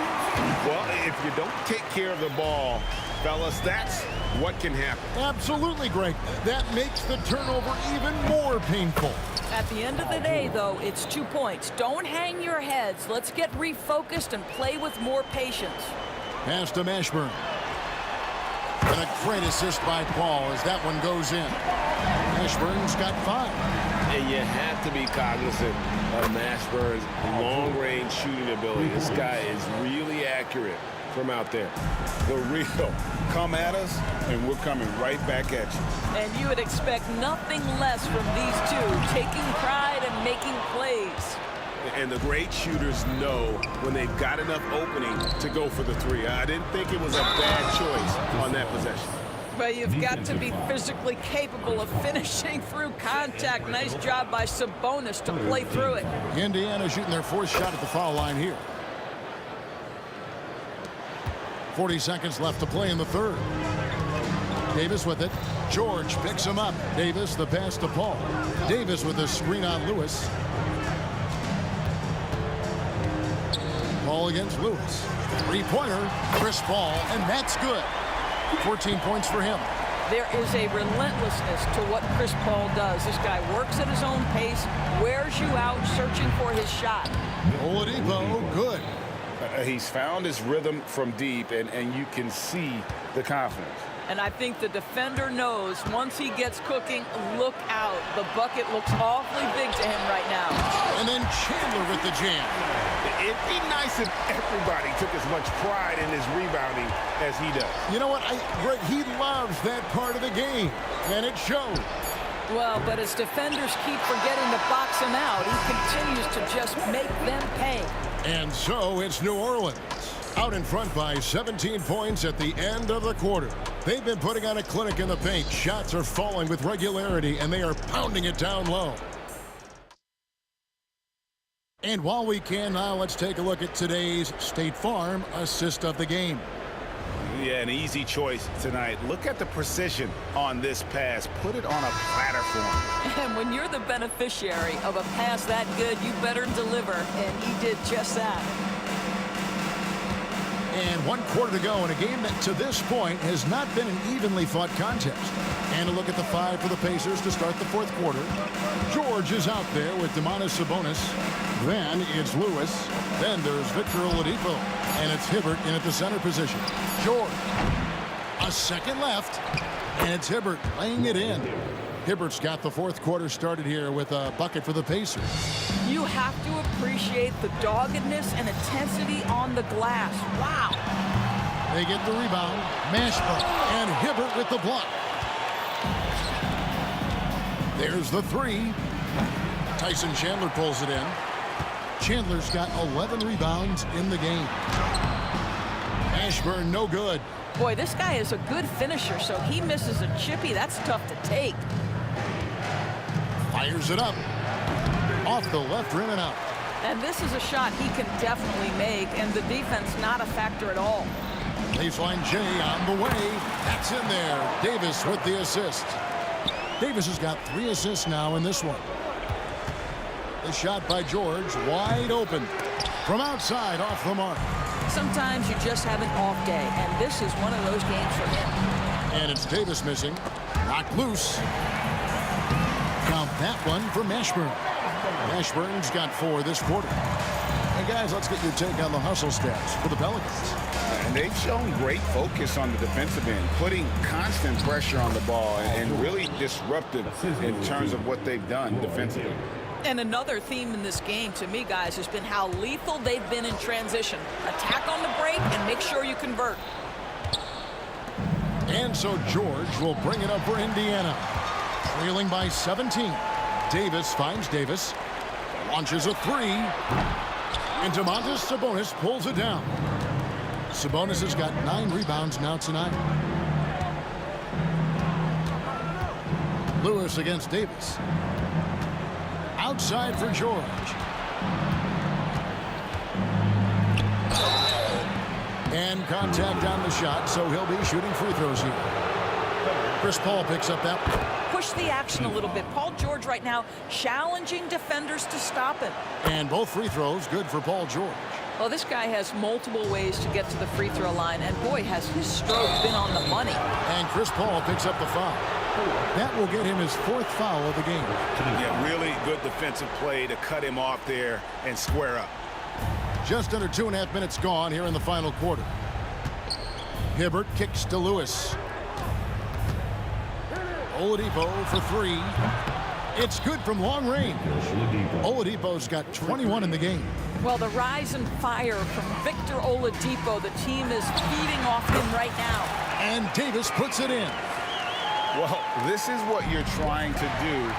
Well, if you don't take care of the ball, fellas, that's what can happen. Absolutely, Greg. That makes the turnover even more painful. At the end of the day, though, it's 2 points. Don't hang your heads. Let's get refocused and play with more patience. Pass to Mashburn. And a great assist by Paul as that one goes in. Mashburn's got 5. And you have to be cognizant of Mashburn's long-range shooting ability. This guy is really accurate from out there. The real. Come at us, and we're coming right back at you. And you would expect nothing less from these two, taking pride and making plays. And the great shooters know when they've got enough opening to go for the 3. I didn't think it was a bad choice on that possession. But you've got to be physically capable of finishing through contact. Nice job by Sabonis to play through it. Indiana shooting their 4th shot at the foul line here. 40 seconds left to play in the 3rd. Davis with it. George picks him up. Davis the pass to Paul. Davis with a screen on Lewis. Paul against Lewis. 3-pointer. Chris Paul, and that's good. 14 points for him. There is a relentlessness to what Chris Paul does. This guy works at his own pace, wears you out, searching for his shot. Oladipo, good. He's found his rhythm from deep, and you can see the confidence. And I think the defender knows once he gets cooking, look out. The bucket looks awfully big to him right now. And then Chandler with the jam. It'd be nice if everybody took as much pride in his rebounding as he does. You know what? Greg, he loves that part of the game, and it shows. Well, but as defenders keep forgetting to box him out, he continues to just make them pay. And so it's New Orleans, out in front by 17 points at the end of the quarter. They've been putting on a clinic in the paint. Shots are falling with regularity, and they are pounding it down low. And while we can now, let's take a look at today's State Farm assist of the game. Yeah, an easy choice tonight. Look at the precision on this pass. Put it on a platter for him. And when you're the beneficiary of a pass that good, you better deliver, and he did just that. And 1 quarter to go in a game that to this point has not been an evenly fought contest. And a look at the 5 for the Pacers to start the 4th quarter. George is out there with Domantas Sabonis. Then it's Lewis. Then there's Victor Oladipo. And it's Hibbert in at the center position. George. A second left. And it's Hibbert laying it in. Hibbert's got the 4th quarter started here with a bucket for the Pacers. You have to appreciate the doggedness and intensity on the glass. Wow. They get the rebound. Mashburn and Hibbert with the block. There's the 3. Tyson Chandler pulls it in. Chandler's got 11 rebounds in the game. Mashburn no good. Boy, this guy is a good finisher, so he misses a chippy. That's tough to take. Fires it up. Off the left rim and out. And this is a shot he can definitely make, and the defense not a factor at all. Baseline J on the way. That's in there. Davis with the assist. Davis has got 3 assists now in this one. The shot by George, wide open. From outside, off the mark. Sometimes you just have an off day, and this is one of those games for him. And it's Davis missing. Knocked loose. Count that one for Mashburn. Mashburn's got 4 this quarter. And guys, let's get your take on the hustle stats for the Pelicans. And they've shown great focus on the defensive end, putting constant pressure on the ball and really disruptive in terms of what they've done defensively. And another theme in this game to me, guys, has been how lethal they've been in transition. Attack on the break and make sure you convert. And so George will bring it up for Indiana. Trailing by 17. Davis finds Davis. Launches a 3. And Domantas Sabonis pulls it down. Sabonis has got 9 rebounds now tonight. Lewis against Davis. Outside for George. And contact on the shot, so he'll be shooting free throws here. Chris Paul picks up that one. Push the action a little bit. Paul George right now challenging defenders to stop him. And both free throws good for Paul George. Well, this guy has multiple ways to get to the free throw line, and boy, has his stroke been on the money. And Chris Paul picks up the foul. That will get him his 4th foul of the game. Yeah, really good defensive play to cut him off there and square up. Just under 2.5 minutes gone here in the final quarter. Hibbert kicks to Lewis. Oladipo for 3. It's good from long range. Oladipo's got 21 in the game. Well, the rise and fire from Victor Oladipo, the team is feeding off him right now. And Davis puts it in. Well, this is what you're trying to do.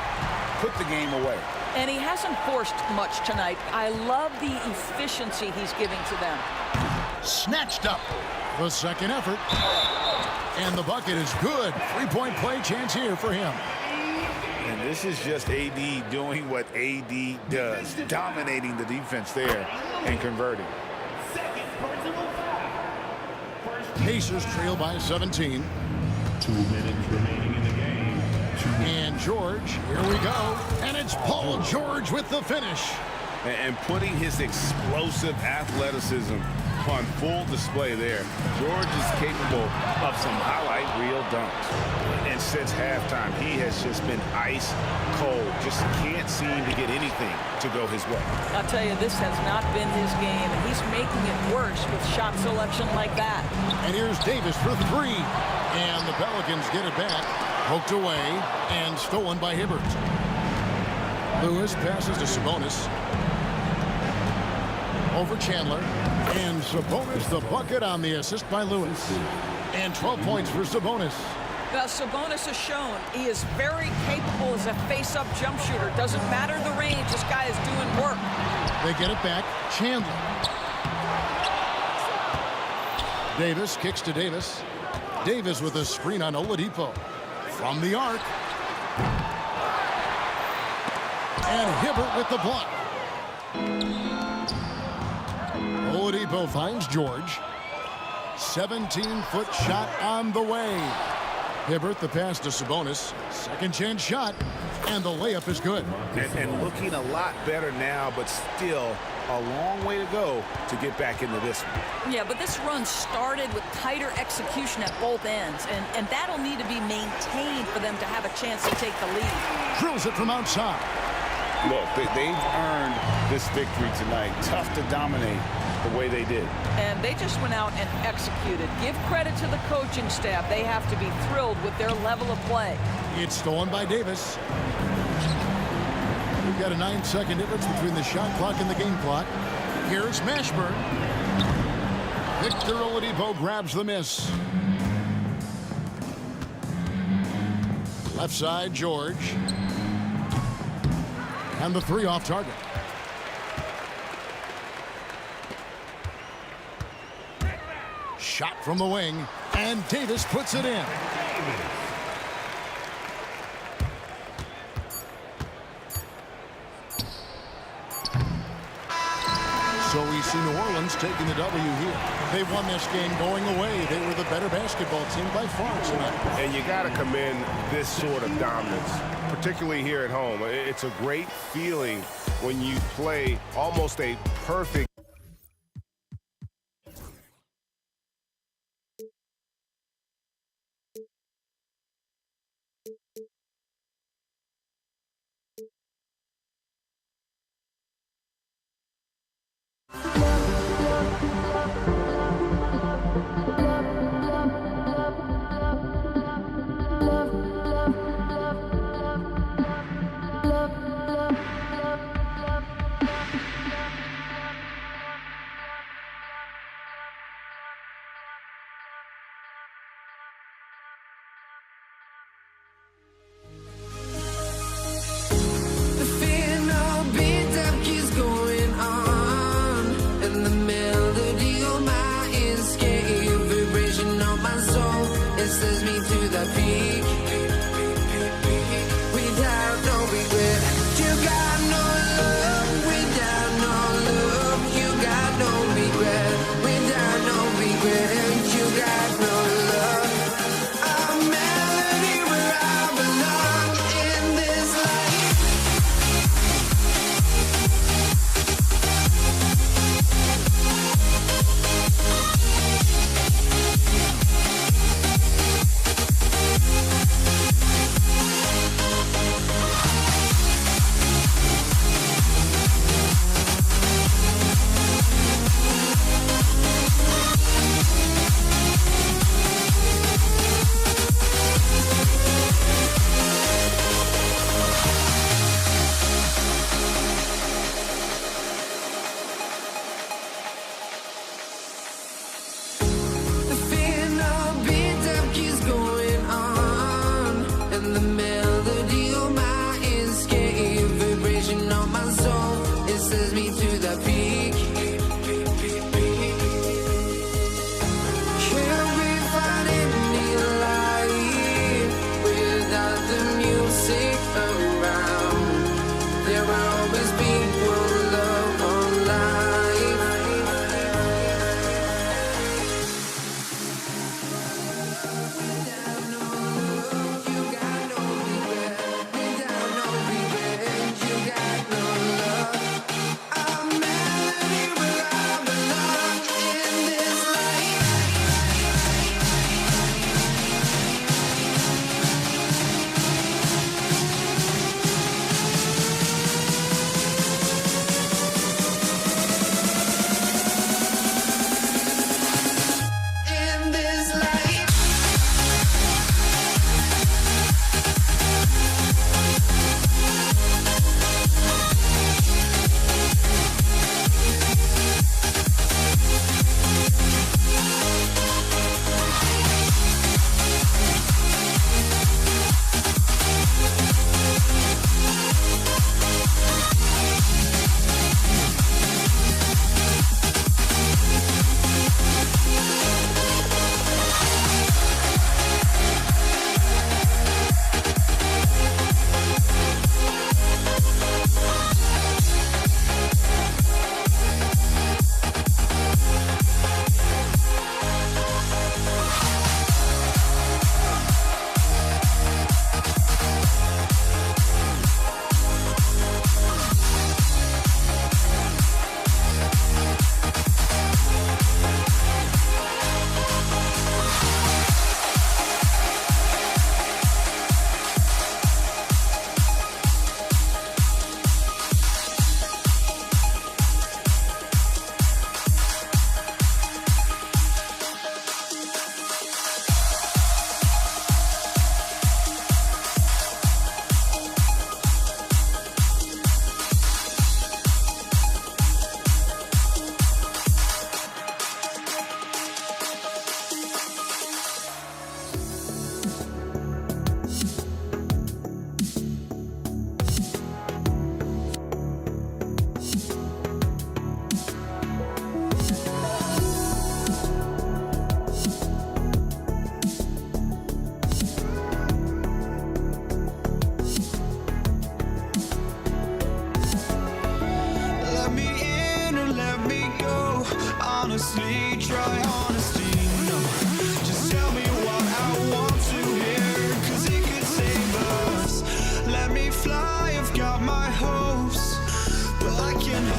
Put the game away. And he hasn't forced much tonight. I love the efficiency he's giving to them. Snatched up. The second effort. And the bucket is good. 3-point play chance here for him. And this is just AD doing what AD does, dominating the defense there and converting. Pacers trail by 17. 2 minutes remaining in the game. And George, here we go. And it's Paul George with the finish. And putting his explosive athleticism on full display there. George is capable of some highlight reel dunks. And since halftime, he has just been ice cold. Just can't seem to get anything to go his way. I'll tell you, this has not been his game, and he's making it worse with shot selection like that. And here's Davis for 3. And the Pelicans get it back. Poked away and stolen by Hibbert. Lewis passes to Sabonis. Over Chandler. And Sabonis the bucket on the assist by Lewis. And 12 points for Sabonis. Well, Sabonis has shown he is very capable as a face-up jump shooter. Doesn't matter the range, this guy is doing work. They get it back. Chandler. Davis kicks to Davis. Davis with a screen on Oladipo. From the arc. And Hibbert with the block. Oladipo finds George. 17-foot shot on the way. Hibbert the pass to Sabonis. Second chance shot. And the layup is good. And looking a lot better now, but still a long way to go to get back into this one. Yeah, but this run started with tighter execution at both ends, and that'll need to be maintained for them to have a chance to take the lead. Drills it from outside. Look, they've earned this victory tonight. Tough to dominate the way they did. And they just went out and executed. Give credit to the coaching staff. They have to be thrilled with their level of play. It's stolen by Davis. We've got a 9-second difference between the shot clock and the game clock. Here's Mashburn. Victor Oladipo grabs the miss. Left side, George. And the three off target. Shot from the wing, and Davis puts it in. So we see New Orleans taking the W here. They won this game going away. They were the better basketball team by far tonight. And you got to commend this sort of dominance, particularly here at home. It's a great feeling when you play almost a perfect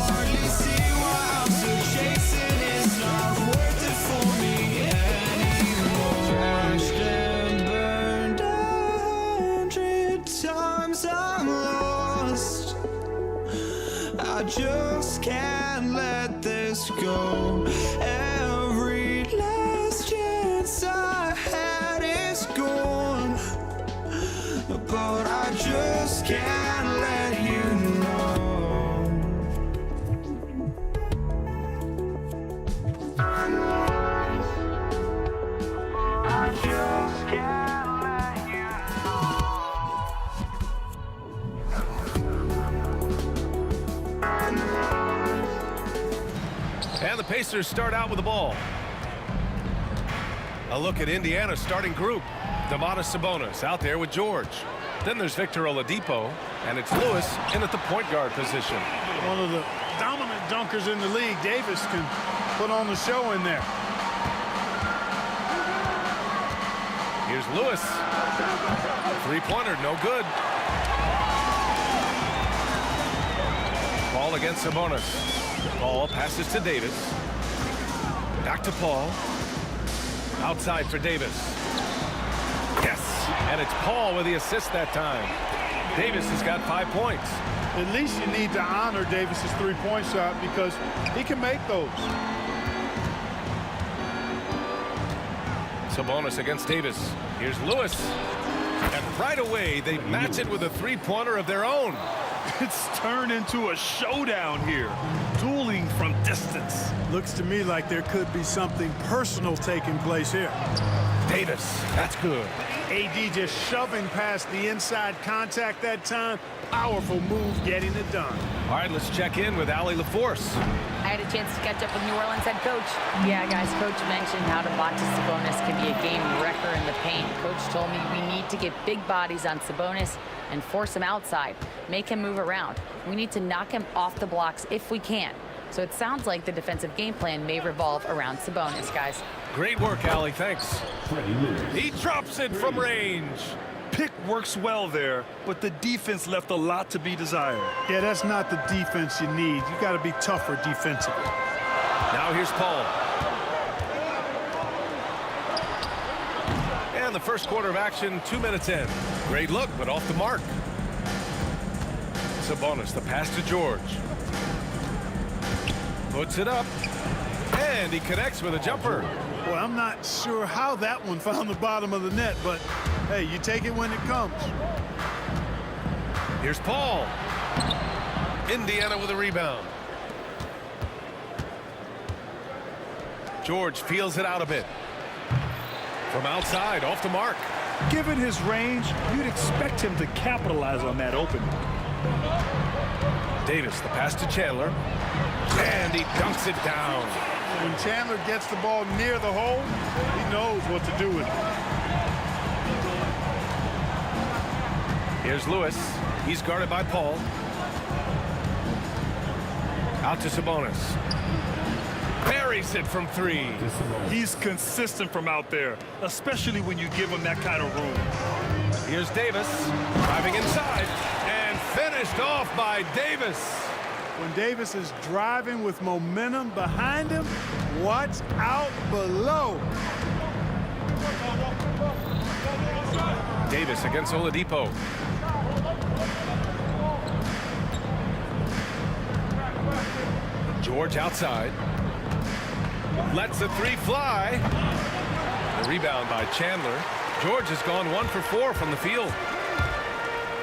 hardly see why I'm still chasing. It's not worth it for me anymore. Crashed and burned 100 times I'm lost. I just can't let this go. Every last chance I had is gone, but I just can't let you know. I just can't let you And the Pacers start out with the ball. A look at Indiana's starting group. Domantas Sabonis out there with George. Then there's Victor Oladipo, and it's Lewis in at the point guard position. One of the dominant dunkers in the league. Davis can put on the show in there. Here's Lewis. Three-pointer, no good. Ball against Sabonis. Paul passes to Davis. Back to Paul. Outside for Davis. Yes, and it's Paul with the assist that time. Davis has got 5 points. At least you need to honor Davis's three-point shot because he can make those. Sabonis against Davis. Here's Lewis. And right away, they match it with a three-pointer of their own. It's turned into a showdown here. Dueling from distance. Looks to me like there could be something personal taking place here. Davis, that's good. AD just shoving past the inside contact that time. Powerful move getting it done. All right, let's check in with Allie LaForce. I had a chance to catch up with New Orleans head coach. Yeah, guys, coach mentioned how Domantas Sabonis can be a game wrecker in the paint. Coach told me we need to get big bodies on Sabonis and force him outside, make him move around. We need to knock him off the blocks if we can. So it sounds like the defensive game plan may revolve around Sabonis, guys. Great work, Allie, thanks. He drops it from range. Pick works well there, but the defense left a lot to be desired. Yeah, that's not the defense you need. You got to be tougher defensively. Now here's Paul. And the first quarter of action, 2 minutes in. Great look, but off the mark. Sabonis, the pass to George. Puts it up, and he connects with a jumper. Well, I'm not sure how that one found the bottom of the net, but hey, you take it when it comes. Here's Paul. Indiana with a rebound. George feels it out a bit. From outside, off the mark. Given his range, you'd expect him to capitalize on that opening. Davis, the pass to Chandler. And he dunks it down. When Chandler gets the ball near the hole, he knows what to do with it. Here's Lewis. He's guarded by Paul. Out to Sabonis. Buries it from three. He's consistent from out there, especially when you give him that kind of room. Here's Davis, driving inside, and finished off by Davis. When Davis is driving with momentum behind him, watch out below. Davis against Oladipo. George outside. Lets the three fly. The rebound by Chandler. George has gone 1 for 4 from the field.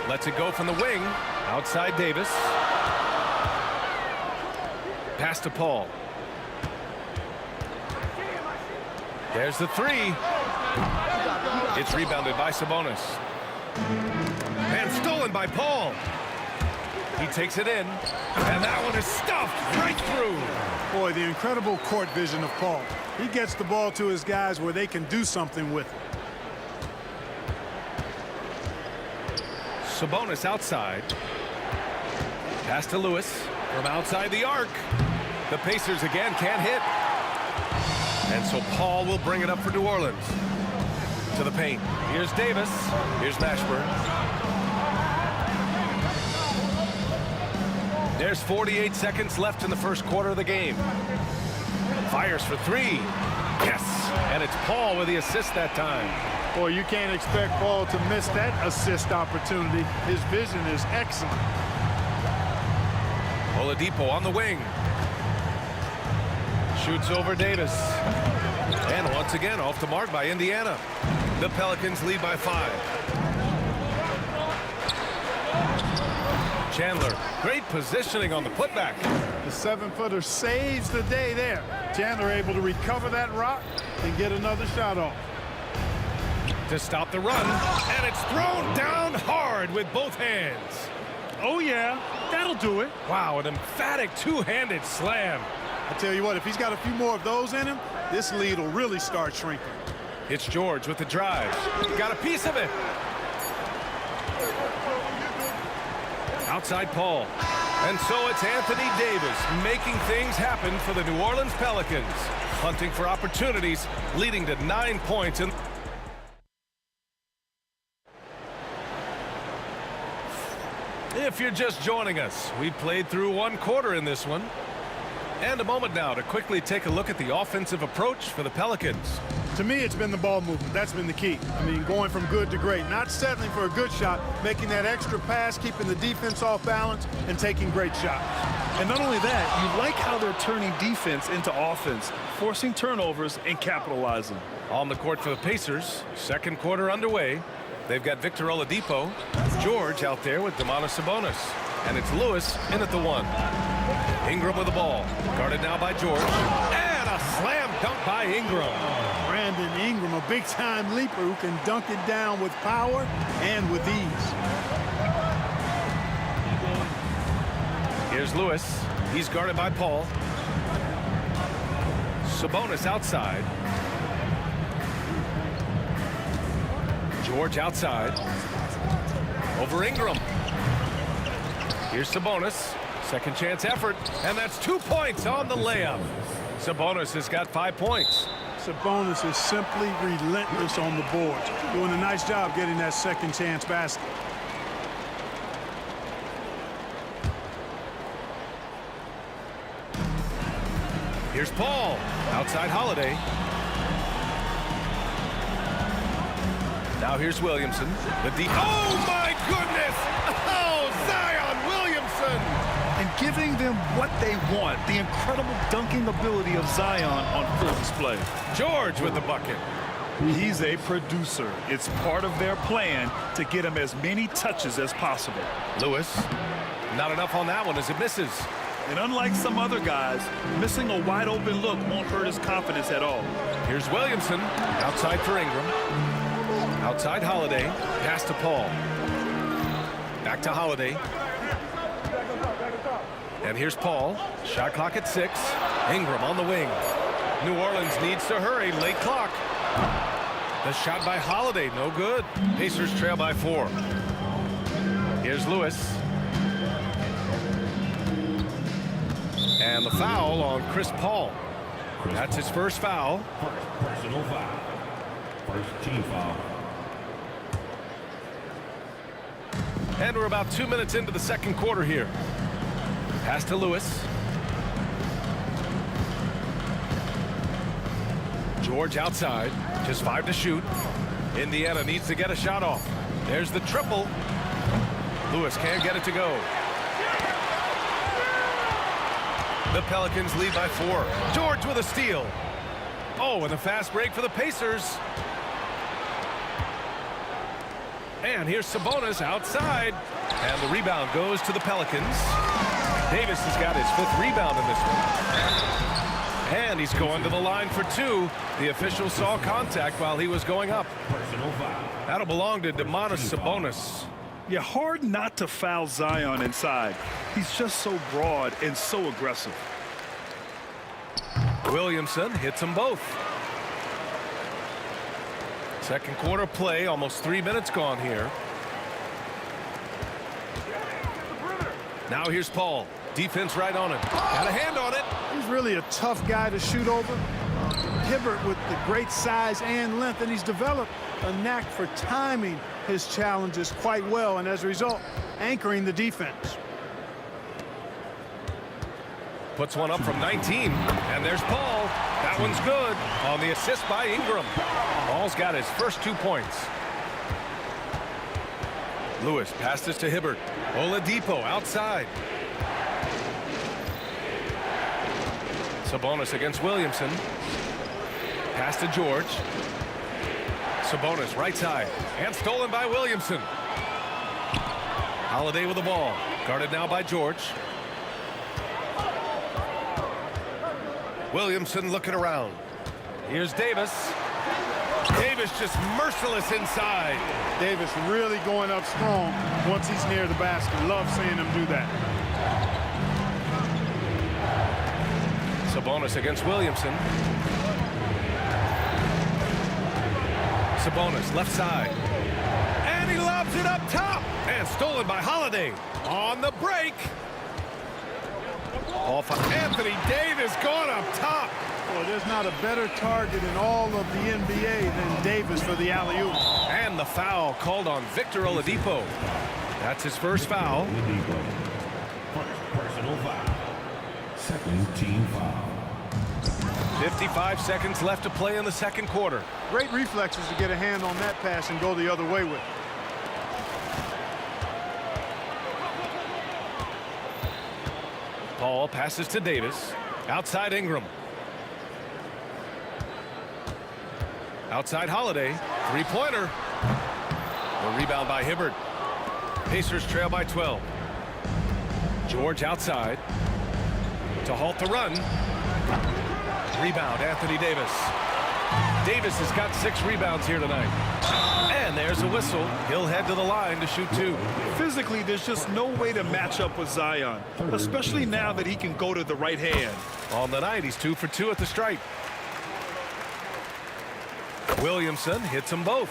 Lets it go from the wing. Outside Davis. Pass to Paul. There's the three. It's rebounded by Sabonis. And stolen by Paul. He takes it in. And that one is stuffed right through. Boy, the incredible court vision of Paul. He gets the ball to his guys where they can do something with it. Sabonis outside. Pass to Lewis from outside the arc. The Pacers again can't hit. And so Paul will bring it up for New Orleans. To the paint. Here's Davis. Here's Mashburn. There's 48 seconds left in the first quarter of the game. Fires for three. Yes, and it's Paul with the assist that time. Boy, you can't expect Paul to miss that assist opportunity. His vision is excellent. Oladipo on the wing. Shoots over Davis. And once again, off the mark by Indiana. The Pelicans lead by 5. Chandler, great positioning on the putback. The 7-footer saves the day there. Chandler able to recover that rock and get another shot off. To stop the run, and it's thrown down hard with both hands. Oh, yeah, that'll do it. Wow, an emphatic two-handed slam. I tell you what, if he's got a few more of those in him, this lead will really start shrinking. It's George with the drive. Got a piece of it. Outside Paul. And so it's Anthony Davis making things happen for the New Orleans Pelicans. Hunting for opportunities, leading to 9 points. If you're just joining us, we played through 1 quarter in this one. And a moment now to quickly take a look at the offensive approach for the Pelicans. To me, it's been the ball movement. That's been the key. I mean, going from good to great. Not settling for a good shot, making that extra pass, keeping the defense off balance, and taking great shots. And not only that, you like how they're turning defense into offense, forcing turnovers and capitalizing. On the court for the Pacers, second quarter underway. They've got Victor Oladipo, George out there with Domantas Sabonis, and it's Lewis in at the 1. Ingram with the ball, guarded now by George, and a slam dunk by Ingram. Brandon Ingram, a big-time leaper who can dunk it down with power and with ease. Here's Lewis. He's guarded by Paul. Sabonis outside. George outside. Over Ingram. Here's Sabonis. Second chance effort. And that's 2 points on the layup. Sabonis has got 5 points. Sabonis is simply relentless on the boards. Doing a nice job getting that second chance basket. Here's Paul. Outside Holiday. Now here's Williamson. Oh, my goodness! Oh, Zion Williamson! And giving them what they want, the incredible dunking ability of Zion on full display. George with the bucket. He's a producer. It's part of their plan to get him as many touches as possible. Lewis, not enough on that one as it misses. And unlike some other guys, missing a wide open look won't hurt his confidence at all. Here's Williamson, outside for Ingram. Outside Holiday, pass to Paul. Back to Holiday. And here's Paul. Shot clock at 6. Ingram on the wing. New Orleans needs to hurry. Late clock. The shot by Holiday, no good. Pacers trail by 4. Here's Lewis. And the foul on Chris Paul. That's his first foul. Personal foul. First team foul. And we're about 2 minutes into the second quarter here. Pass to Lewis. George outside. Just 5 to shoot. Indiana needs to get a shot off. There's the triple. Lewis can't get it to go. The Pelicans lead by 4. George with a steal. Oh, and a fast break for the Pacers. And here's Sabonis outside. And the rebound goes to the Pelicans. Davis has got his 5th rebound in this one. And he's going to the line for 2. The official saw contact while he was going up. That'll belong to Domantas Sabonis. Yeah, hard not to foul Zion inside. He's just so broad and so aggressive. Williamson hits them both. Second quarter play, almost 3 minutes gone here. Now here's Paul. Defense right on him. Got a hand on it. He's really a tough guy to shoot over. Hibbert with the great size and length, and he's developed a knack for timing his challenges quite well, and as a result, anchoring the defense. puts one up from 19. And there's Paul. That one's good on the assist by Ingram. Paul's got his first 2 points. Lewis passes to Hibbert. Oladipo outside. Sabonis against Williamson. Pass to George. Sabonis right side. And stolen by Williamson. Holiday with the ball. Guarded now by George. Williamson looking around. Here's Davis. Davis just merciless inside. Davis really going up strong once he's near the basket. Love seeing him do that. Sabonis against Williamson. Sabonis left side. And he lobs it up top. And stolen by Holiday. On the break. Off Anthony Davis going up top. Well, there's not a better target in all of the NBA than Davis for the alley-oop. And the foul called on Victor Oladipo. That's his first foul. Personal foul. Second team foul. 55 seconds left to play in the second quarter. Great reflexes to get a hand on that pass and go the other way with it. Paul passes to Davis. Outside Ingram. Outside Holiday. Three-pointer. The rebound by Hibbert. Pacers trail by 12. George outside. To halt the run. Rebound, Anthony Davis. Davis has got 6 rebounds here tonight. And there's a whistle. He'll head to the line to shoot 2. Physically, there's just no way to match up with Zion, especially now that he can go to the right hand. On the night, he's 2 for 2 at the stripe. Williamson hits them both.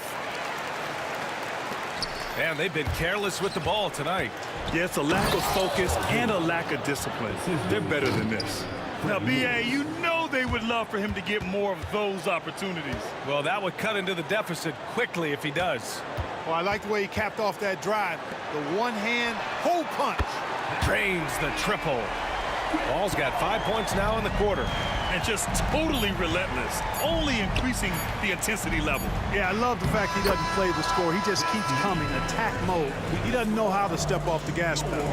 And they've been careless with the ball tonight. Yeah, it's a lack of focus and a lack of discipline. They're better than this. Now, B.A., you know they would love for him to get more of those opportunities. Well, that would cut into the deficit quickly if he does. Well, I like the way he capped off that drive. The one-hand hole punch. Drains the triple. Ball's got 5 points now in the quarter. And just totally relentless, only increasing the intensity level. Yeah, I love the fact he doesn't play the score. He just keeps coming, attack mode. He doesn't know how to step off the gas pedal.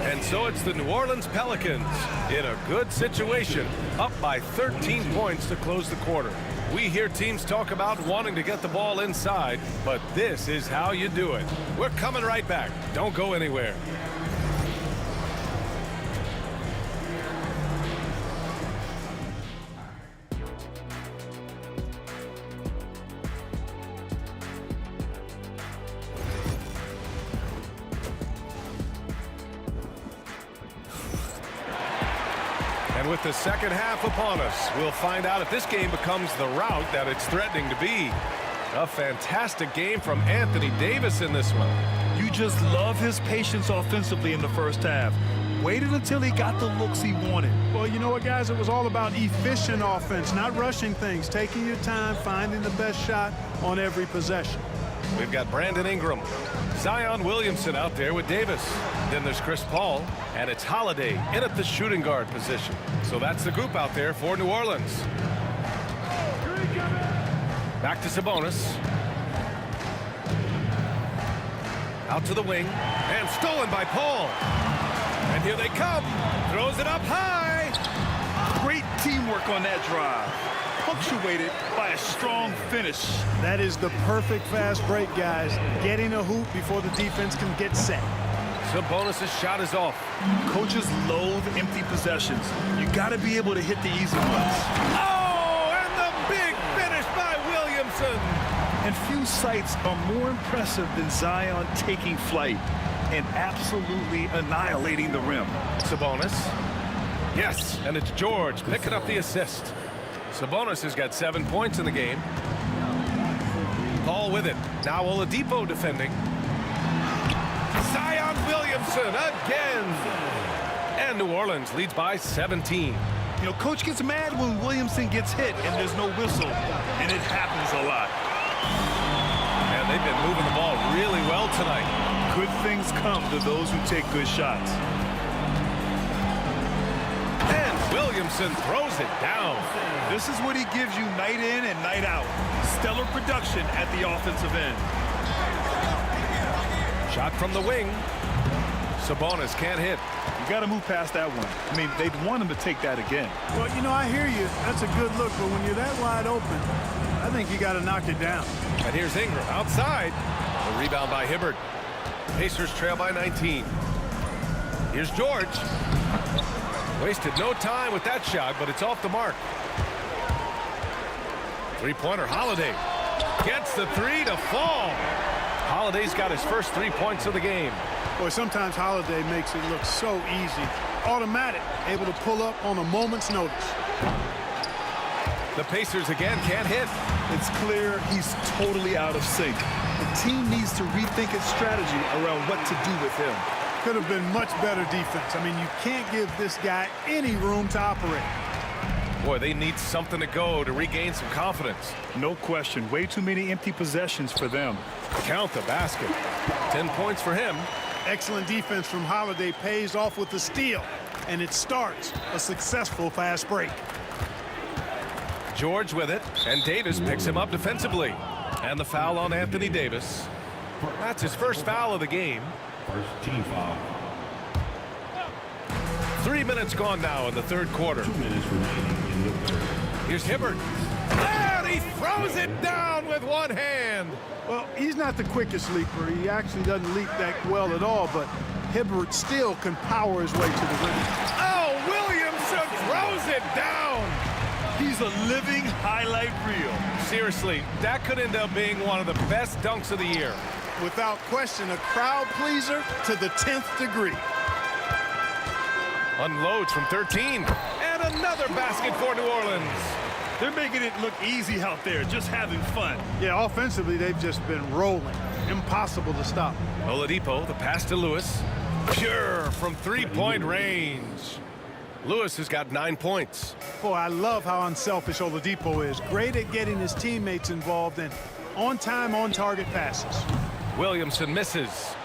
And so it's the New Orleans Pelicans in a good situation, up by 13 points to close the quarter. We hear teams talk about wanting to get the ball inside, but this is how you do it. We're coming right back. Don't go anywhere. And with the second half upon us, we'll find out if this game becomes the rout that it's threatening to be. A fantastic game from Anthony Davis in this one. You just love his patience offensively in the first half. Waited until he got the looks he wanted. Well, you know what, guys? It was all about efficient offense, not rushing things, taking your time, finding the best shot on every possession. We've got Brandon Ingram, Zion Williamson out there with Davis. Then there's Chris Paul, and it's Holiday in at the shooting guard position. So that's the group out there for New Orleans. Back to Sabonis. Out to the wing, and stolen by Paul. And here they come. Throws it up high. Great teamwork on that drive. Punctuated by a strong finish. That is the perfect fast break, guys. Getting a hoop before the defense can get set. Sabonis' shot is off. Coaches loathe empty possessions. You got to be able to hit the easy ones. Oh, and the big finish by Williamson. And few sights are more impressive than Zion taking flight and absolutely annihilating the rim. Sabonis. Yes, and it's George picking up the assist. Sabonis has got 7 points in the game. Paul with it. Now Oladipo defending. Zion Williamson again. And New Orleans leads by 17. You know, coach gets mad when Williamson gets hit and there's no whistle, and it happens a lot. And they've been moving the ball really well tonight. Good things come to those who take good shots. And Williamson throws it down. This is what he gives you night in and night out. Stellar production at the offensive end. Shot from the wing. Sabonis can't hit. You got to move past that one. I mean, they'd want him to take that again. Well, you know, I hear you. That's a good look, but when you're that wide open, I think you got to knock it down. And here's Ingram outside. The rebound by Hibbert. Pacers trail by 19. Here's George. Wasted no time with that shot, but it's off the mark. Three-pointer, Holiday. Gets the three to fall. Holiday's got his first 3 points of the game. Boy, sometimes Holiday makes it look so easy. Automatic, able to pull up on a moment's notice. The Pacers again can't hit. It's clear he's totally out of sync. The team needs to rethink its strategy around what to do with him. Could have been much better defense. I mean, you can't give this guy any room to operate. Boy, they need something to go to regain some confidence. No question. Way too many empty possessions for them. Count the basket. 10 points for him. Excellent defense from Holiday pays off with the steal, and it starts a successful fast break. George with it, and Davis picks him up defensively. And the foul on Anthony Davis. That's his first foul of the game. First team foul. 3 minutes gone now in the third quarter. 2 minutes remaining in the third. Here's Hibbert. And he throws it down with one hand. Well, he's not the quickest leaper. He actually doesn't leap that well at all, but Hibbert still can power his way to the rim. Oh, Williamson throws it down. He's a living highlight reel. Seriously, that could end up being one of the best dunks of the year. Without question, a crowd pleaser to the 10th degree. Unloads from 13. And another basket for New Orleans. They're making it look easy out there, just having fun. Yeah, offensively, they've just been rolling. Impossible to stop. Oladipo, the pass to Lewis. Pure from three-point range. Lewis has got 9 points. Boy, I love how unselfish Oladipo is. Great at getting his teammates involved in on-time, on-target passes. Williamson misses.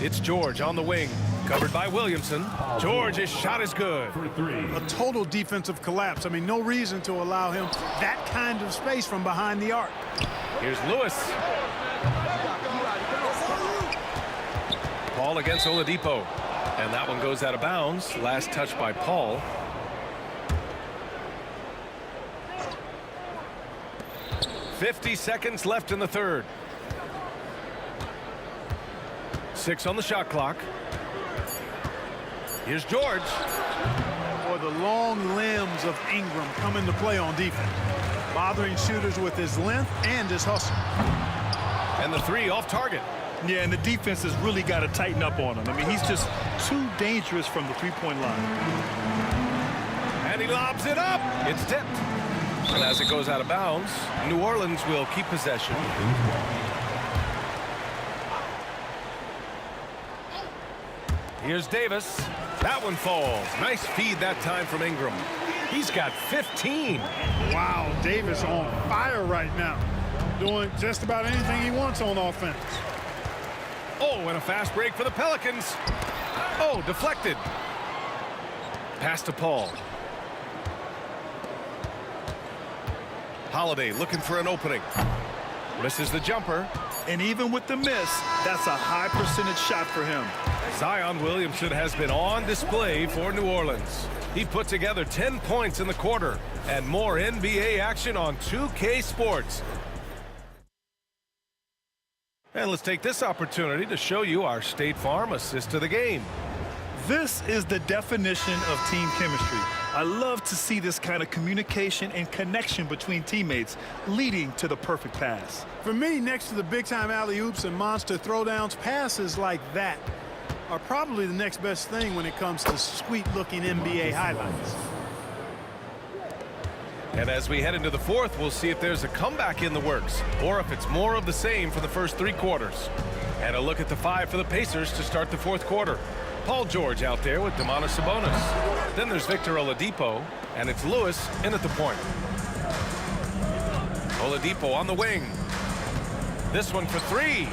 It's George on the wing. Covered by Williamson. George's shot is good. A total defensive collapse. I mean, no reason to allow him that kind of space from behind the arc. Here's Lewis. Paul against Oladipo. And that one goes out of bounds. Last touch by Paul. .50 seconds left in the third. 6 on the shot clock. Here's George. Boy, the long limbs of Ingram come into play on defense, bothering shooters with his length and his hustle. And the three off target. Yeah, and the defense has really got to tighten up on him. I mean, he's just too dangerous from the three-point line. And he lobs it up. It's tipped. And as it goes out of bounds, New Orleans will keep possession. Here's Davis. That one falls. Nice feed that time from Ingram. He's got 15. Wow, Davis on fire right now. Doing just about anything he wants on offense. Oh, and a fast break for the Pelicans. Oh, deflected. Pass to Paul. Holiday looking for an opening. Misses the jumper. And even with the miss, that's a high percentage shot for him. Zion Williamson has been on display for New Orleans. He put together 10 points in the quarter. And more NBA action on 2K Sports. And let's take this opportunity to show you our State Farm assist to the game. This is the definition of team chemistry. I love to see this kind of communication and connection between teammates leading to the perfect pass. For me, next to the big-time alley-oops and monster throwdowns, passes like that are probably the next best thing when it comes to sweet-looking NBA highlights. And as we head into the fourth, we'll see if there's a comeback in the works or if it's more of the same for the first 3 quarters. And a look at the 5 for the Pacers to start the fourth quarter. Paul George out there with Domantas Sabonis. Then there's Victor Oladipo, and it's Lewis in at the point. Oladipo on the wing. This one for 3.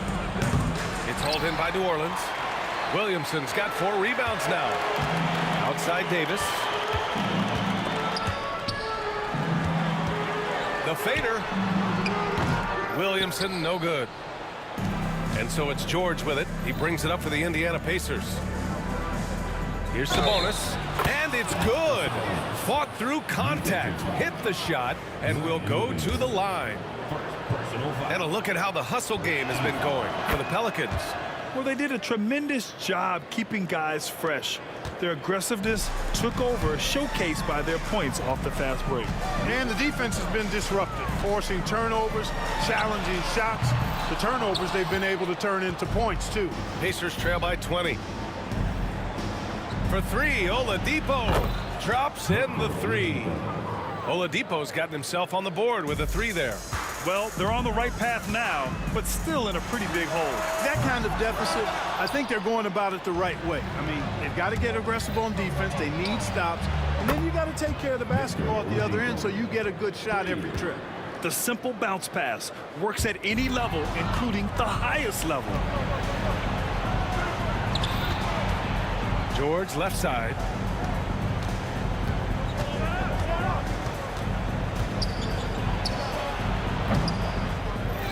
It's hauled in by New Orleans. Williamson's got 4 rebounds now. Outside Davis. The fader. Williamson, no good. And so it's George with it. He brings it up for the Indiana Pacers. Here's Sabonis, and it's good. Fought through contact, hit the shot, and will go to the line. And a look at how the hustle game has been going for the Pelicans. Well, they did a tremendous job keeping guys fresh. Their aggressiveness took over, showcased by their points off the fast break. And the defense has been disruptive, forcing turnovers, challenging shots. The turnovers they've been able to turn into points, too. Pacers trail by 20. For 3, Oladipo drops in the 3. Oladipo's gotten himself on the board with a 3 there. Well, they're on the right path now, but still in a pretty big hole. That kind of deficit, I think they're going about it the right way. I mean, they've got to get aggressive on defense. They need stops. And then you got to take care of the basketball at the other end so you get a good shot every trip. The simple bounce pass works at any level, including the highest level. George left side.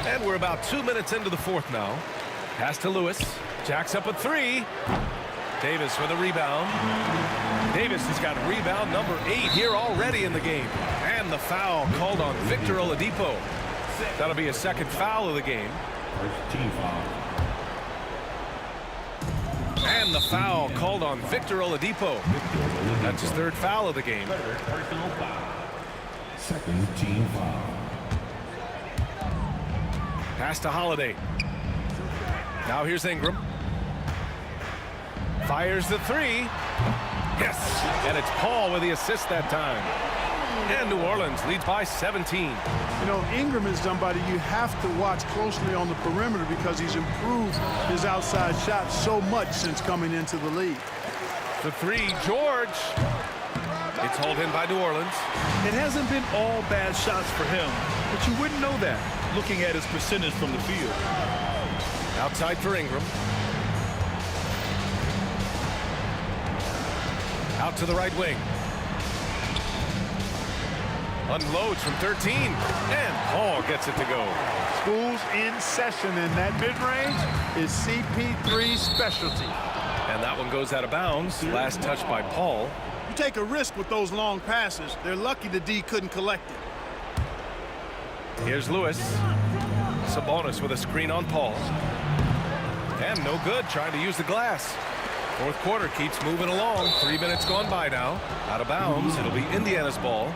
And we're about 2 minutes into the 4th now. Pass to Lewis. Jacks up a 3. Davis with a rebound. Davis has got rebound number 8 here already in the game. And the foul called on Victor Oladipo. That'll be a second foul of the game. Team foul. And the foul called on Victor Oladipo. That's his 3rd foul of the game. Personal foul. Second team foul. Pass to Holiday. Now here's Ingram. Fires the 3. Yes, and it's Paul with the assist that time. And New Orleans leads by 17. You know, Ingram is somebody you have to watch closely on the perimeter because he's improved his outside shot so much since coming into the league. The 3, George. It's hauled in by New Orleans. It hasn't been all bad shots for him, but you wouldn't know that looking at his percentage from the field. Outside for Ingram. Out to the right wing. Unloads from 13. And Paul gets it to go. School's in session, and that mid-range is CP3's specialty. And that one goes out of bounds. Last touch by Paul. You take a risk with those long passes. They're lucky the D couldn't collect it. Here's Lewis. Sabonis with a screen on Paul. And no good, trying to use the glass. 4th quarter keeps moving along. 3 minutes gone by now. Out of bounds. It'll be Indiana's ball.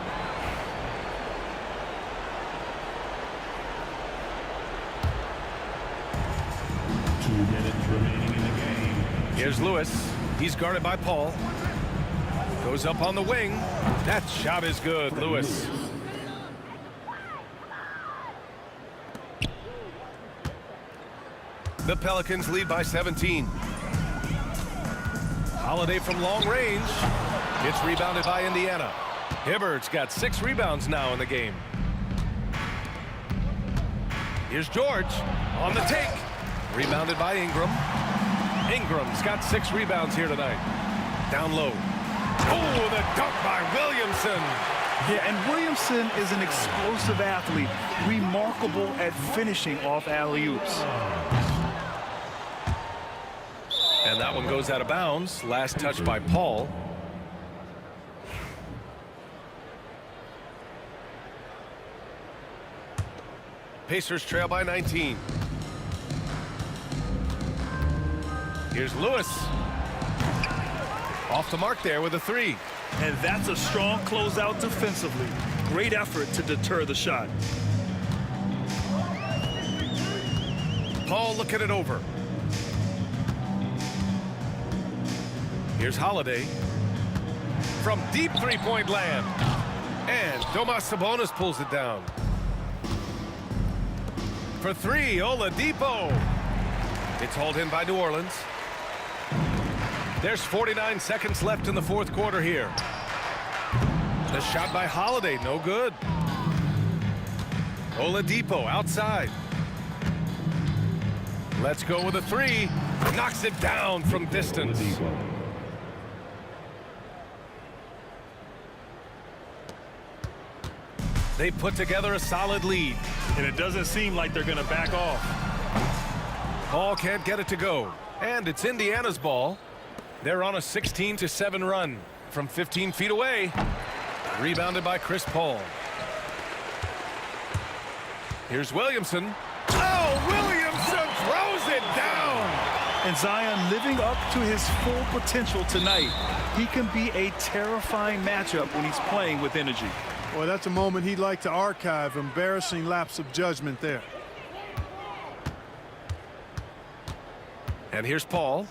Here's Lewis. He's guarded by Paul. Goes up on the wing. That shot is good, Lewis. The Pelicans lead by 17. Holiday from long range. Gets rebounded by Indiana. Hibbert's got 6 rebounds now in the game. Here's George on the take. Rebounded by Ingram. Ingram's got 6 rebounds here tonight. Down low. Oh, the dunk by Williamson. Yeah, and Williamson is an explosive athlete, remarkable at finishing off alley-oops. And that one goes out of bounds. Last touch by Paul. Pacers trail by 19. Here's Lewis. Off the mark there with a 3. And that's a strong closeout defensively. Great effort to deter the shot. Paul looking it over. Here's Holiday. From deep 3-point land. And Domas Sabonis pulls it down. For 3, Oladipo. It's hauled in by New Orleans. There's 49 seconds left in the 4th quarter here. The shot by Holiday, no good. Oladipo outside. Let's go with a three. Knocks it down from distance. They put together a solid lead. And it doesn't seem like they're going to back off. Ball can't get it to go. And it's Indiana's ball. They're on a 16-7 run from 15 feet away. Rebounded by Chris Paul. Here's Williamson. Oh, Williamson throws it down. And Zion living up to his full potential tonight. He can be a terrifying matchup when he's playing with energy. Boy, that's a moment he'd like to archive. Embarrassing lapse of judgment there. And here's Paul.